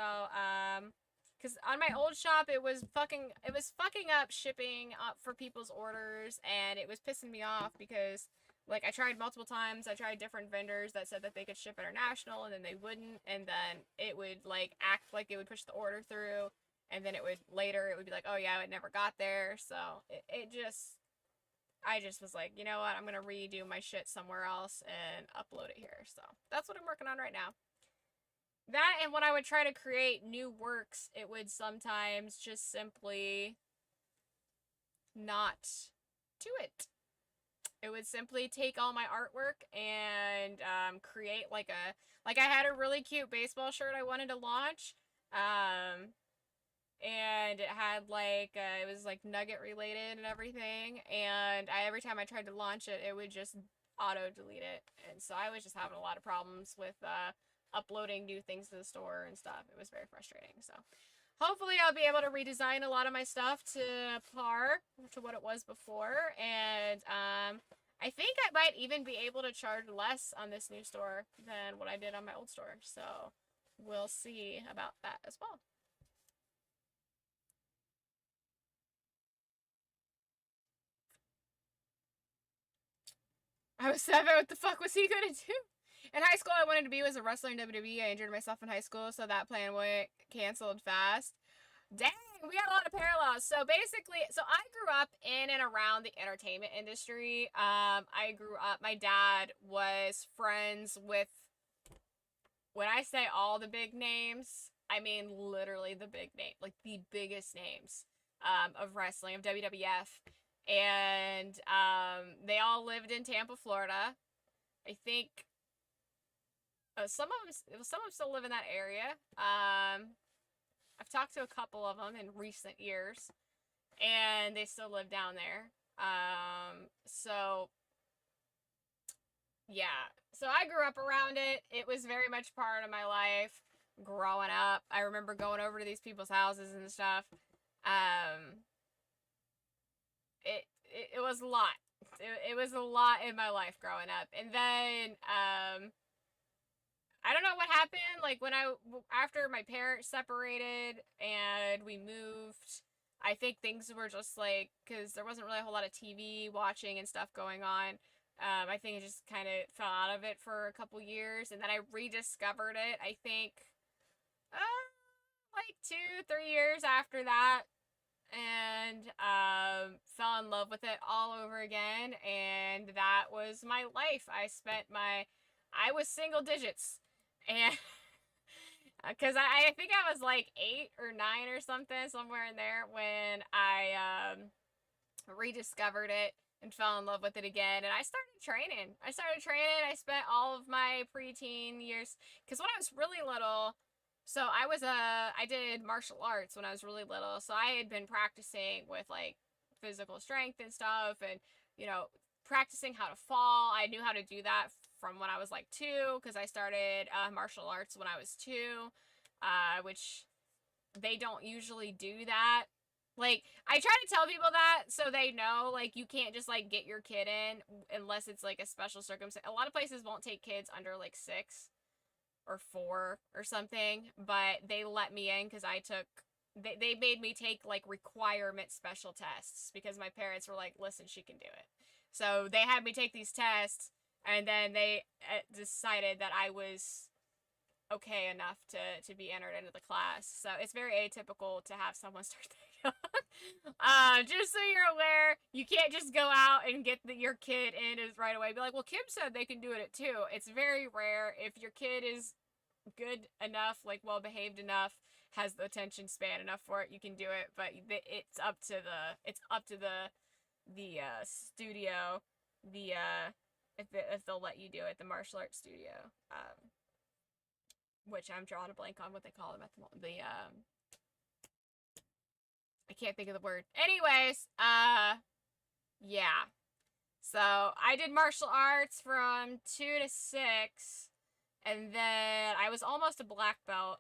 because on my old shop, it was fucking up shipping up for people's orders, and it was pissing me off because, like, I tried multiple times. I tried different vendors that said that they could ship international, and then they wouldn't, and then it would, like, act like it would push the order through, and then it would be like, oh yeah, it never got there. So I just was like, you know what, I'm gonna redo my shit somewhere else and upload it here. So that's what I'm working on right now. That, and when I would try to create new works, it would sometimes just simply not do it. It would simply take all my artwork and create like I had a really cute baseball shirt I wanted to launch, and it had like it was like Nugget related and everything, and every time I tried to launch it, it would just auto delete it, and so I was just having a lot of problems with uploading new things to the store and stuff. It was very frustrating. So hopefully I'll be able to redesign a lot of my stuff to par to what it was before, and I think I might even be able to charge less on this new store than what I did on my old store. So we'll see about that as well. I was 7. What the fuck was he gonna do? In high school, I wanted to be a wrestler in WWE. I injured myself in high school, so that plan went canceled fast. Dang, we got a lot of parallels. So basically, I grew up in and around the entertainment industry. I grew up, my dad was friends with, when I say all the big names, I mean literally the big name, like the biggest names of wrestling, of WWF. And they all lived in Tampa, Florida. I think some of them still live in that area. I've talked to a couple of them in recent years, and they still live down there. So yeah, so I grew up around it. It was very much part of my life growing up. I remember going over to these people's houses and stuff. It was a lot. It was a lot in my life growing up. And then I don't know what happened, like after my parents separated and we moved, I think things were just like, because there wasn't really a whole lot of TV watching and stuff going on. I think it just kind of fell out of it for a couple years, and then I rediscovered it, I think, like 2-3 years after that, and fell in love with it all over again, and that was my life. I was single digits, and because I think I was like 8 or 9 or something, somewhere in there, when I rediscovered it and fell in love with it again, and I started training. I spent all of my preteen years, because when I was really little, so I did martial arts when I was really little, so I had been practicing with like physical strength and stuff, and, you know, practicing how to fall. I knew how to do that from when I was like 2, because I started martial arts when I was 2, which they don't usually do that. Like, I try to tell people that so they know, like, you can't just, like, get your kid in unless it's, like, a special circumstance. A lot of places won't take kids under, like, 6 or 4 or something, but they let me in because I took... They made me take, like, requirement special tests because my parents were like, listen, she can do it. So they had me take these tests, and then they decided that I was okay enough to be entered into the class. So it's very atypical to have someone start that young. Just so you're aware, you can't just go out and get your kid in as right away. Be like, well, Kim said they can do it at 2. It's very rare. If your kid is good enough, like well behaved enough, has the attention span enough for it, you can do it. But it's up to the studio, if they'll let you do it, the martial arts studio. Which I'm drawing a blank on what they call them at the moment. I can't think of the word. Anyways, yeah. So I did martial arts from 2 to 6, and then I was almost a black belt,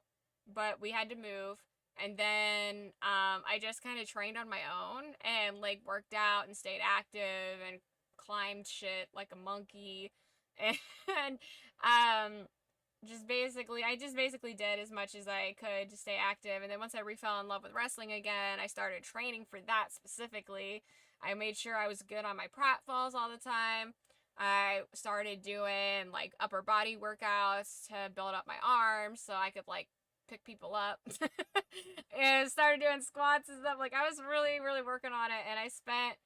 but we had to move. And then I just kind of trained on my own and like worked out and stayed active and climbed shit like a monkey, and I just basically did as much as I could to stay active. And then once I fell in love with wrestling again, I started training for that specifically. I made sure I was good on my pratfalls all the time. I started doing like upper body workouts to build up my arms so I could like pick people up. And started doing squats and stuff. Like, I was really, really working on it, and I spent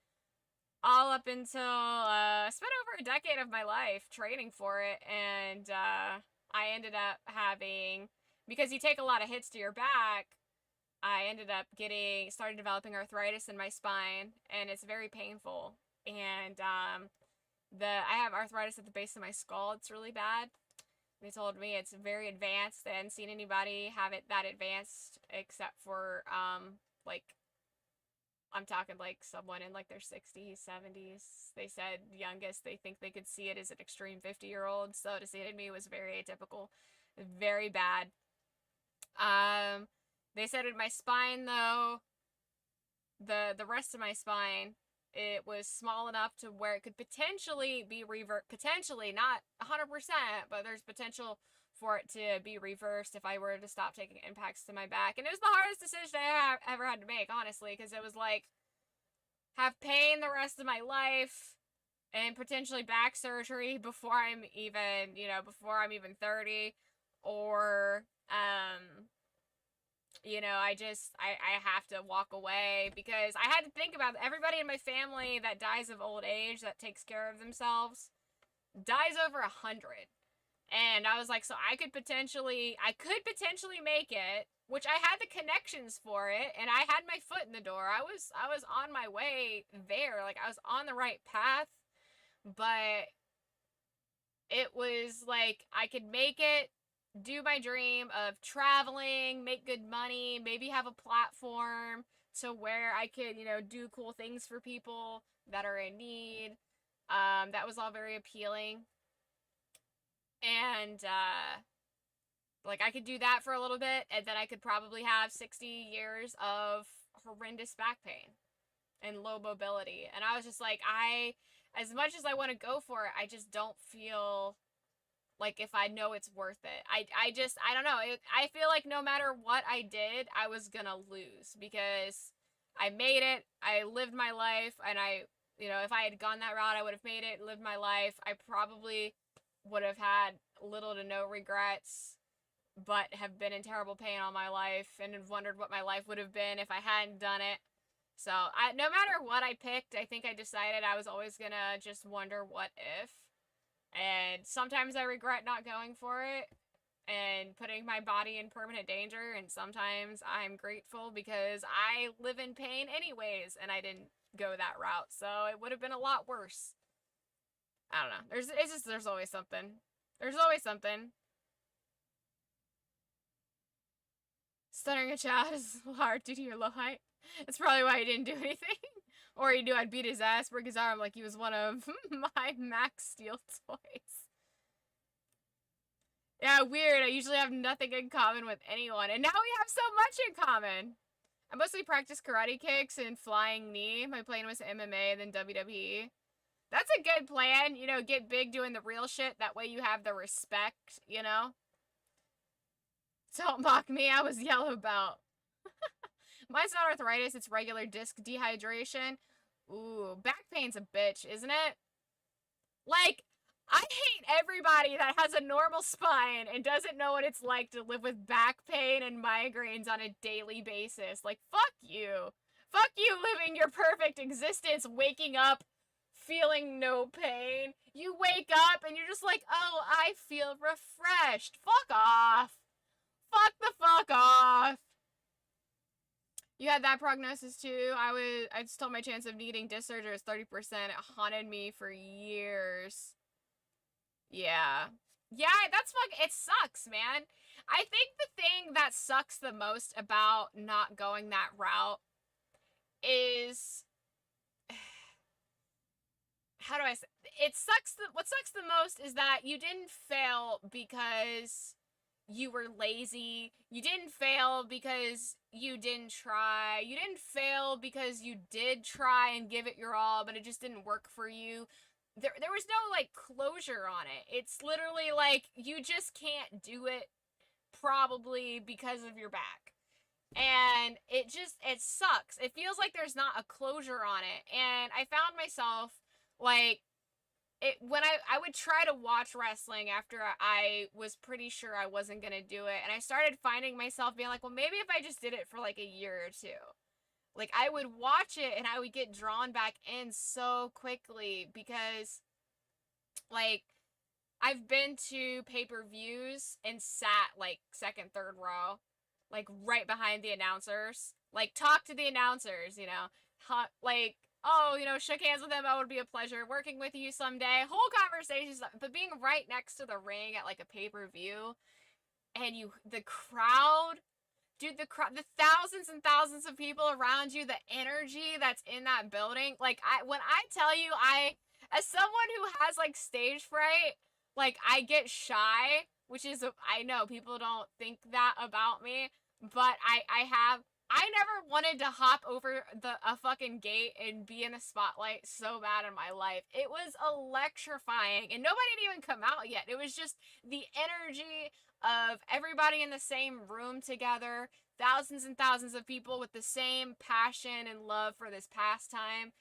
all up until spent over a decade of my life training for it. And I ended up having, because you take a lot of hits to your back, I ended up started developing arthritis in my spine, and it's very painful. And I have arthritis at the base of my skull. It's really bad. They told me it's very advanced. They hadn't seen anybody have it that advanced except for like, I'm talking like someone in like their 60s, 70s. They said youngest they think they could see it is an extreme 50-year-old. So to see it in me was very atypical, very bad. They said in my spine though, the rest of my spine, it was small enough to where it could potentially be potentially, not 100%, but there's potential for it to be reversed if I were to stop taking impacts to my back. And it was the hardest decision I ever had to make, honestly, because it was like, have pain the rest of my life and potentially back surgery before I'm even, before I'm even 30, or, I have to walk away, because I had to think about everybody in my family that dies of old age, that takes care of themselves, dies over 100. And I was like, so I could potentially make it, which I had the connections for it, and I had my foot in the door. I was on my way there. Like, I was on the right path, but it was like, I could make it, do my dream of traveling, make good money, maybe have a platform to where I could, do cool things for people that are in need. That was all very appealing. And, like, I could do that for a little bit, and then I could probably have 60 years of horrendous back pain and low mobility. And I was just like, as much as I want to go for it, I just don't feel like if I know it's worth it. I don't know. I feel like no matter what I did, I was gonna lose, because I made it, I lived my life, and if I had gone that route, I would have made it, lived my life. I probably would have had little to no regrets, but have been in terrible pain all my life, and have wondered what my life would have been if I hadn't done it. So, no matter what I picked, I think I decided I was always gonna just wonder what if. And sometimes I regret not going for it and putting my body in permanent danger, and sometimes I'm grateful because I live in pain anyways, and I didn't go that route, so it would have been a lot worse. I don't know. There's always something. There's always something. Stuttering a child is hard due to your low height. That's probably why you didn't do anything. Or he knew I'd beat his ass, break his arm like he was one of my Max Steel toys. Yeah, weird. I usually have nothing in common with anyone, and now we have so much in common. I mostly practice karate kicks and flying knee. My plan was MMA and then WWE. That's a good plan, you know, get big doing the real shit. That way you have the respect, you know? Don't mock me, I was yellow belt. Mine's not arthritis, it's regular disc dehydration. Ooh, back pain's a bitch, isn't it? Like, I hate everybody that has a normal spine and doesn't know what it's like to live with back pain and migraines on a daily basis. Like, fuck you. Fuck you living your perfect existence, waking up, feeling no pain. You wake up and you're just like, oh, I feel refreshed. Fuck off. Fuck the fuck off. You had that prognosis too? I just told my chance of needing disc surgery was 30%. It haunted me for years. Yeah. Yeah, that's it sucks, man. I think the thing that sucks the most about not going that route is how do I say what sucks the most is that you didn't fail because you were lazy. You didn't fail because you didn't try. You didn't fail because you did try and give it your all, but it just didn't work for you. There was no, like, closure on it. It's literally, like, you just can't do it probably because of your back. And it sucks. It feels like there's not a closure on it. And I found myself, like, when I would try to watch wrestling after I was pretty sure I wasn't gonna do it, and I started finding myself being like, well, maybe if I just did it for like a year or two. Like, I would watch it and I would get drawn back in so quickly because, like, I've been to pay-per-views and sat, like, second, third row, like, right behind the announcers. Like, talk to the announcers, you know, like, oh, you know, shook hands with them. Oh, it would be a pleasure working with you someday. Whole conversations, but being right next to the ring at like a pay-per-view, and the crowd, dude, the thousands and thousands of people around you, the energy that's in that building. Like, when I tell you, as someone who has like stage fright, like, I get shy, which is, I know people don't think that about me, but I never wanted to hop over a fucking gate and be in the spotlight so bad in my life. It was electrifying, and nobody had even come out yet. It was just the energy of everybody in the same room together, thousands and thousands of people with the same passion and love for this pastime,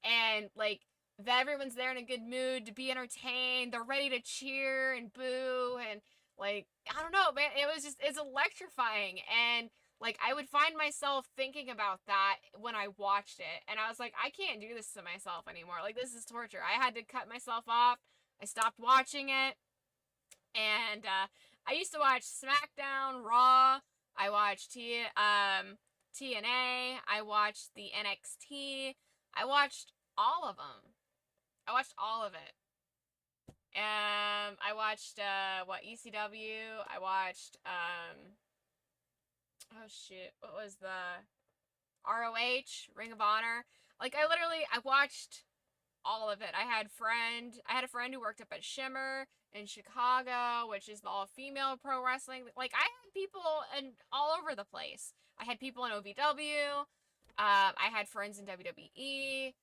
and, like, that everyone's there in a good mood to be entertained. They're ready to cheer and boo, and, like, I don't know, man, it's electrifying. And, like, I would find myself thinking about that when I watched it, and I was like, I can't do this to myself anymore. Like, this is torture. I had to cut myself off. I stopped watching it, and I used to watch SmackDown, Raw. I watched TNA. I watched the NXT. I watched all of them. I watched all of it. I watched ECW. I watched oh shit, what was the ROH, Ring of Honor? Like, I watched all of it. I had a friend who worked up at Shimmer in Chicago, which is the all-female pro wrestling. Like, I had people all over the place. I had people in OVW. I had friends in WWE.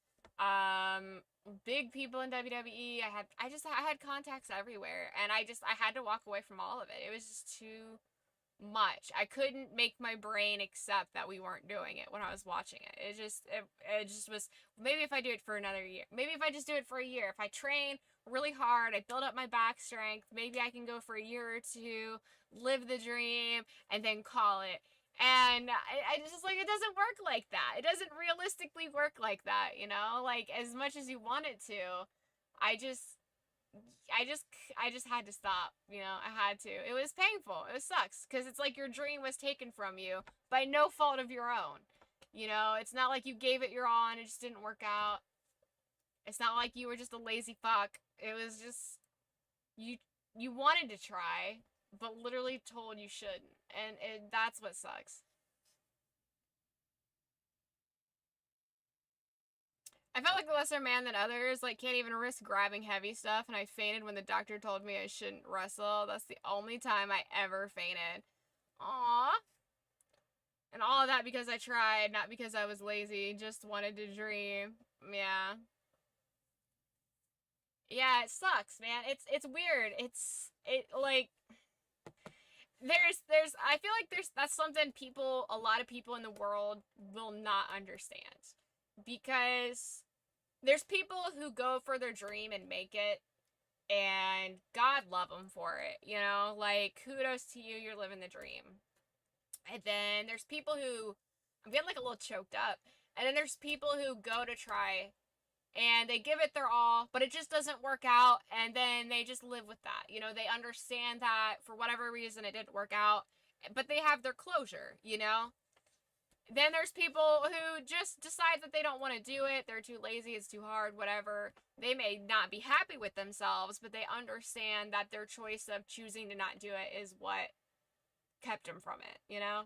Big people in WWE. I had contacts everywhere, and I had to walk away from all of it. It was just too much. I couldn't make my brain accept that we weren't doing it when I was watching it. It just was, maybe if I do it for another year. Maybe if I just do it for a year. If I train really hard, I build up my back strength, maybe I can go for a year or two, live the dream, and then call it. And I just, like, it doesn't work like that. It doesn't realistically work like that, you know? Like, as much as you want it to, I just had to stop, you know? I had to. It was painful. It sucks, because it's like your dream was taken from you by no fault of your own. You know, it's not like you gave it your all and it just didn't work out. It's not like you were just a lazy fuck. It was just, you wanted to try, but literally told you shouldn't. And that's what sucks. I felt like a lesser man than others, like can't even risk grabbing heavy stuff, and I fainted when the doctor told me I shouldn't wrestle. That's the only time I ever fainted. Aww. And all of that because I tried, not because I was lazy, just wanted to dream. Yeah. Yeah, it sucks, man. It's weird. Like I feel like that's something a lot of people in the world will not understand. Because there's people who go for their dream and make it, and God love them for it, you know? Like, kudos to you, you're living the dream. And then there's people who, I'm getting like a little choked up, and then there's people who go to try, and they give it their all, but it just doesn't work out, and then they just live with that. You know, they understand that for whatever reason it didn't work out, but they have their closure, you know? Then there's people who just decide that they don't want to do it. They're too lazy. It's too hard, whatever. They may not be happy with themselves, but they understand that their choice of choosing to not do it is what kept them from it, you know?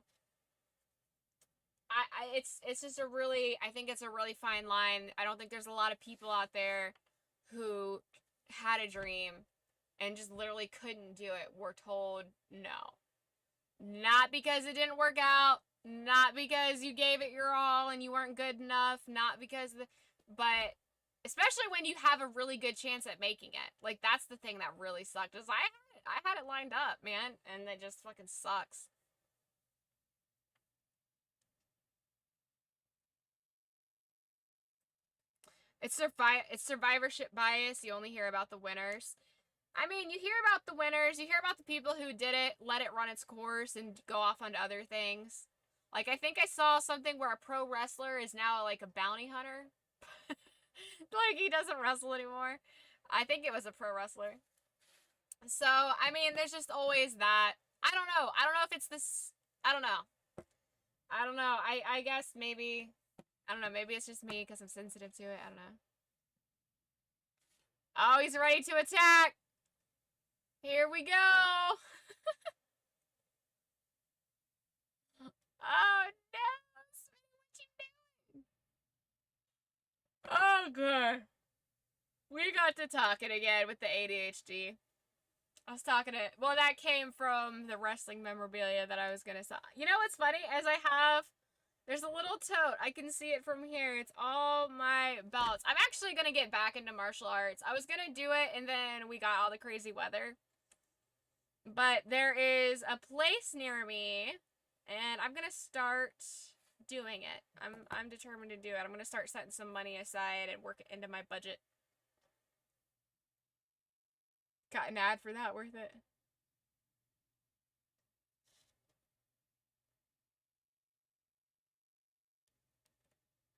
It's just I think it's a really fine line. I don't think there's a lot of people out there who had a dream and just literally couldn't do it. Were told no. Not because it didn't work out, not because you gave it your all and you weren't good enough, not because but especially when you have a really good chance at making it. Like, that's the thing that really sucked. Is I had it lined up, man, and it just fucking sucks. It's survivorship bias. You only hear about the winners. I mean, you hear about the winners, you hear about the people who did it, let it run its course, and go off onto other things. Like, I think I saw something where a pro wrestler is now, like, a bounty hunter. Like, he doesn't wrestle anymore. I think it was a pro wrestler. So, I mean, there's just always that. I don't know. I don't know if it's this. I don't know. I don't know. I guess maybe. I don't know. Maybe it's just me because I'm sensitive to it. I don't know. Oh, he's ready to attack. Here we go. Oh, no. What you doing? Oh, good. We got to talking again with the ADHD. I was talking to, well, that came from the wrestling memorabilia that I was going to sell. You know what's funny? There's a little tote. I can see it from here. It's all my belts. I'm actually going to get back into martial arts. I was going to do it, and then we got all the crazy weather. But there is a place near me, and I'm going to start doing it. I'm determined to do it. I'm going to start setting some money aside and work it into my budget. Got an ad for that, worth it.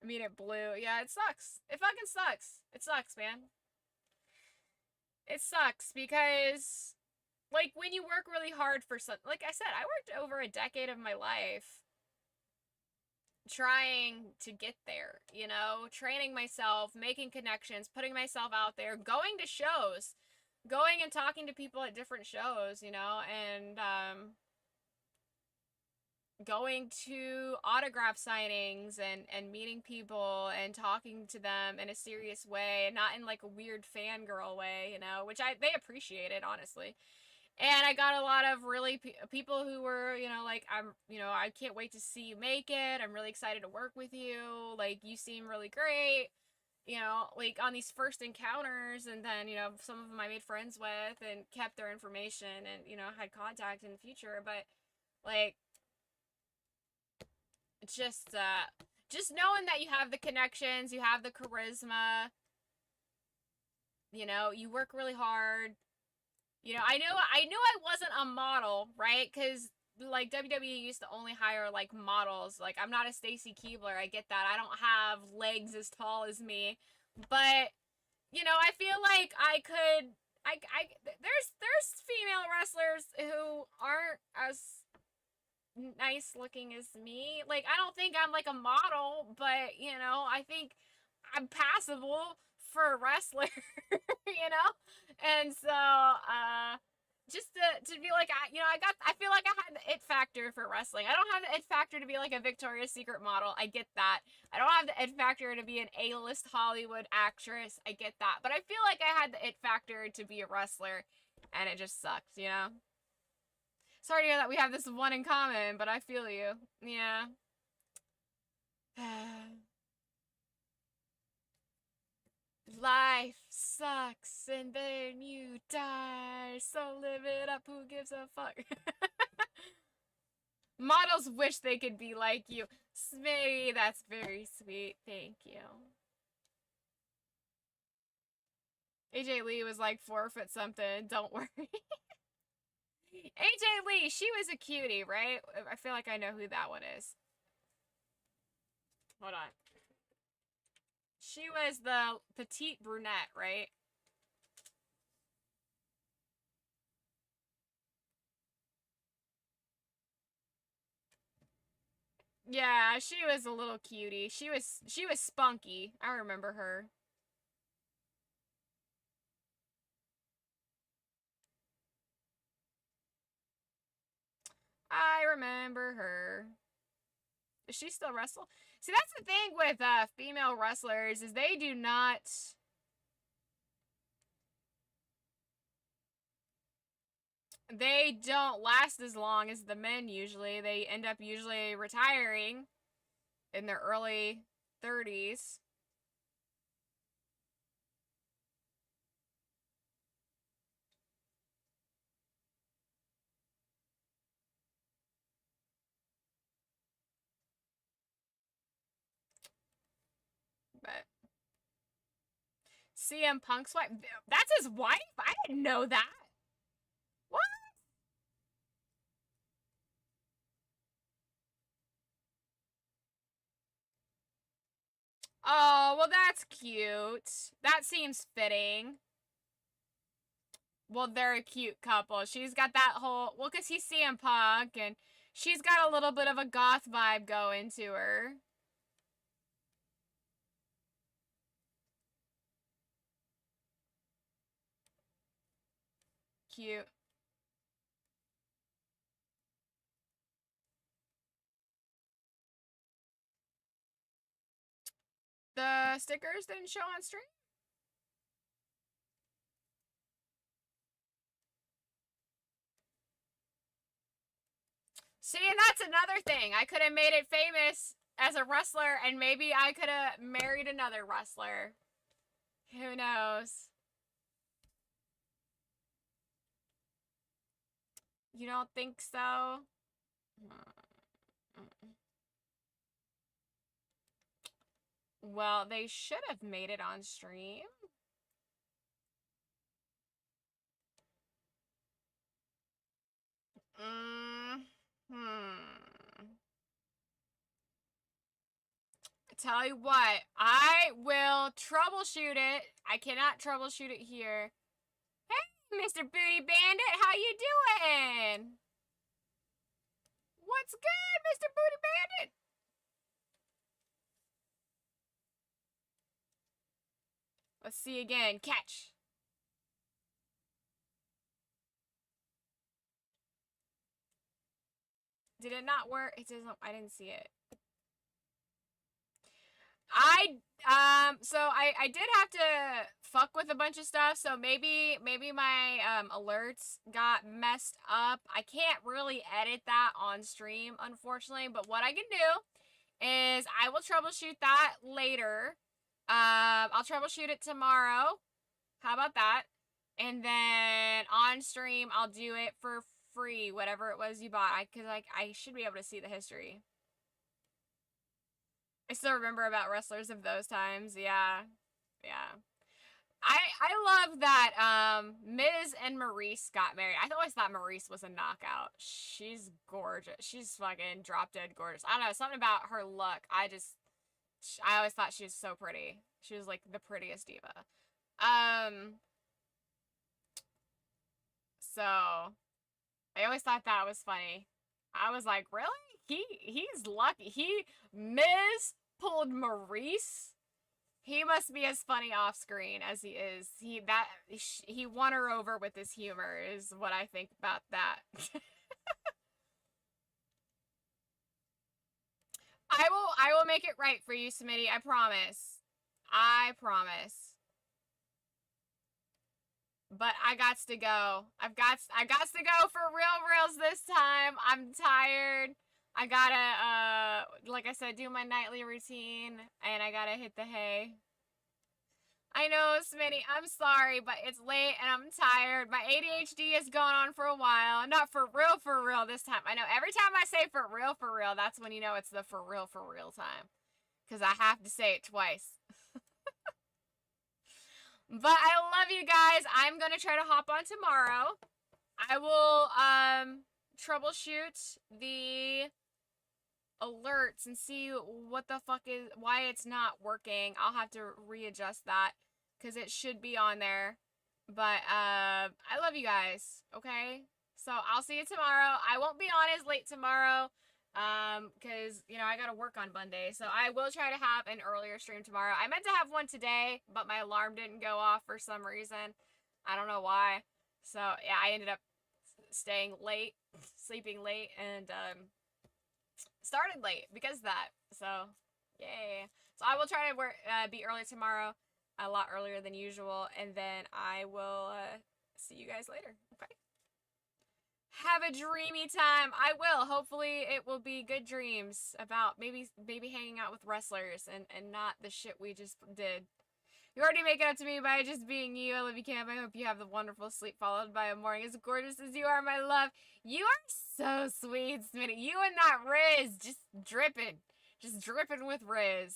I mean, it blew. Yeah, it sucks. It fucking sucks. It sucks, man. It sucks because, like, when you work really hard for something, like I said, I worked over a decade of my life trying to get there, you know, training myself, making connections, putting myself out there, going to shows, going and talking to people at different shows, you know, and going to autograph signings and meeting people and talking to them in a serious way and not in like a weird fangirl way, you know, which they appreciated, honestly. And I got a lot of really people who were, you know, like, I can't wait to see you make it. I'm really excited to work with you. Like, you seem really great, you know, like on these first encounters. And then, you know, some of them I made friends with and kept their information and, you know, had contact in the future. But, like, just knowing that you have the connections, you have the charisma, you know, you work really hard. You know, I knew I wasn't a model, right? Because, like, WWE used to only hire, like, models. Like, I'm not a Stacy Keibler. I get that. I don't have legs as tall as me. But, you know, I feel like I could... there's female wrestlers who aren't as nice looking as me. Like, I don't think I'm, like, a model. But, you know, I think I'm passable for a wrestler, you know? And so, just to be like, I feel like I had the it factor for wrestling. I don't have the it factor to be like a Victoria's Secret model. I get that. I don't have the it factor to be an A-list Hollywood actress. I get that. But I feel like I had the it factor to be a wrestler, and it just sucks, you know? Sorry to hear that we have this one in common, but I feel you. Yeah. Life sucks and then you die, so live it up, who gives a fuck? Models wish they could be like you. Smitty, that's very sweet. Thank you. AJ Lee was like 4 foot something. Don't worry. AJ Lee, she was a cutie, right? I feel like I know who that one is. Hold on. She was the petite brunette, right? Yeah, she was a little cutie. She was spunky. I remember her. I remember her. Does she still wrestle? See, that's the thing with female wrestlers is they do not. They don't last as long as the men usually. They end up usually retiring in their early 30s. But CM Punk's wife, that's his wife? I didn't know that. What? Oh, well, that's cute. That seems fitting. Well, they're a cute couple. She's got that whole... Well, because he's CM Punk, and she's got a little bit of a goth vibe going to her. Cute. The stickers didn't show on stream? See, and that's another thing. I could have made it famous as a wrestler, and maybe I could have married another wrestler. Who knows? You don't think so? Well, they should have made it on stream. Tell you what, I will troubleshoot it. I cannot troubleshoot it here. Hey, Mr. Booty Bandit, how you doing? What's good, Mr. Booty Bandit? Let's see again. Catch. Did it not work? It doesn't. I didn't see it. So I did have to fuck with a bunch of stuff, so maybe my alerts got messed up. I can't really edit that on stream, unfortunately, but what I can do is I will troubleshoot that later. I'll troubleshoot it tomorrow. How about that? And then on stream I'll do it for free, whatever it was you bought. Cause I should be able to see the history. I still remember about wrestlers of those times. Yeah. Yeah. I love that Miz and Maurice got married. I always thought Maurice was a knockout. She's gorgeous. She's fucking drop dead gorgeous. I don't know, something about her look. I always thought she was so pretty. She was like the prettiest diva. So I always thought that was funny. I was like, really? He's lucky. Miz pulled Maurice? He must be as funny off screen as he is. He won her over with his humor is what I think about that. I will make it right for you, Smitty. I promise. I promise. But I got to go. I got to go for reals this time. I'm tired. I gotta, like I said, do my nightly routine, and I gotta hit the hay. I know, Smitty, I'm sorry, but it's late, and I'm tired. My ADHD has gone on for a while. Not for real this time. I know, every time I say for real, that's when you know it's the for real time. Because I have to say it twice. But I love you guys. I'm going to try to hop on tomorrow. I will, troubleshoot the alerts and see what the fuck is, why it's not working. I'll have to readjust that because it should be on there. But I love you guys, okay? So I'll see you tomorrow. I won't be on as late tomorrow because, you know, I gotta work on Monday. So I will try to have an earlier stream tomorrow. I meant to have one today, but my alarm didn't go off for some reason. I don't know why. So yeah, I ended up staying late, sleeping late, and started late because of that. So yay. So I will try to be early tomorrow, a lot earlier than usual, and then I will see you guys later. Okay. Have a dreamy time. I will. Hopefully it will be good dreams about maybe hanging out with wrestlers and not the shit we just did. You already make it up to me by just being you. I love you, Camp. I hope you have the wonderful sleep followed by a morning as gorgeous as you are, my love. You are so sweet, Smitty. You and that Riz just dripping. Just dripping with Riz.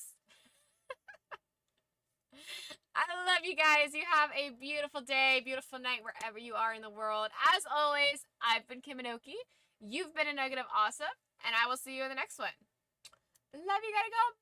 I love you guys. You have a beautiful day, beautiful night, wherever you are in the world. As always, I've been Kiminoki. You've been a nugget of awesome, and I will see you in the next one. Love you, gotta go.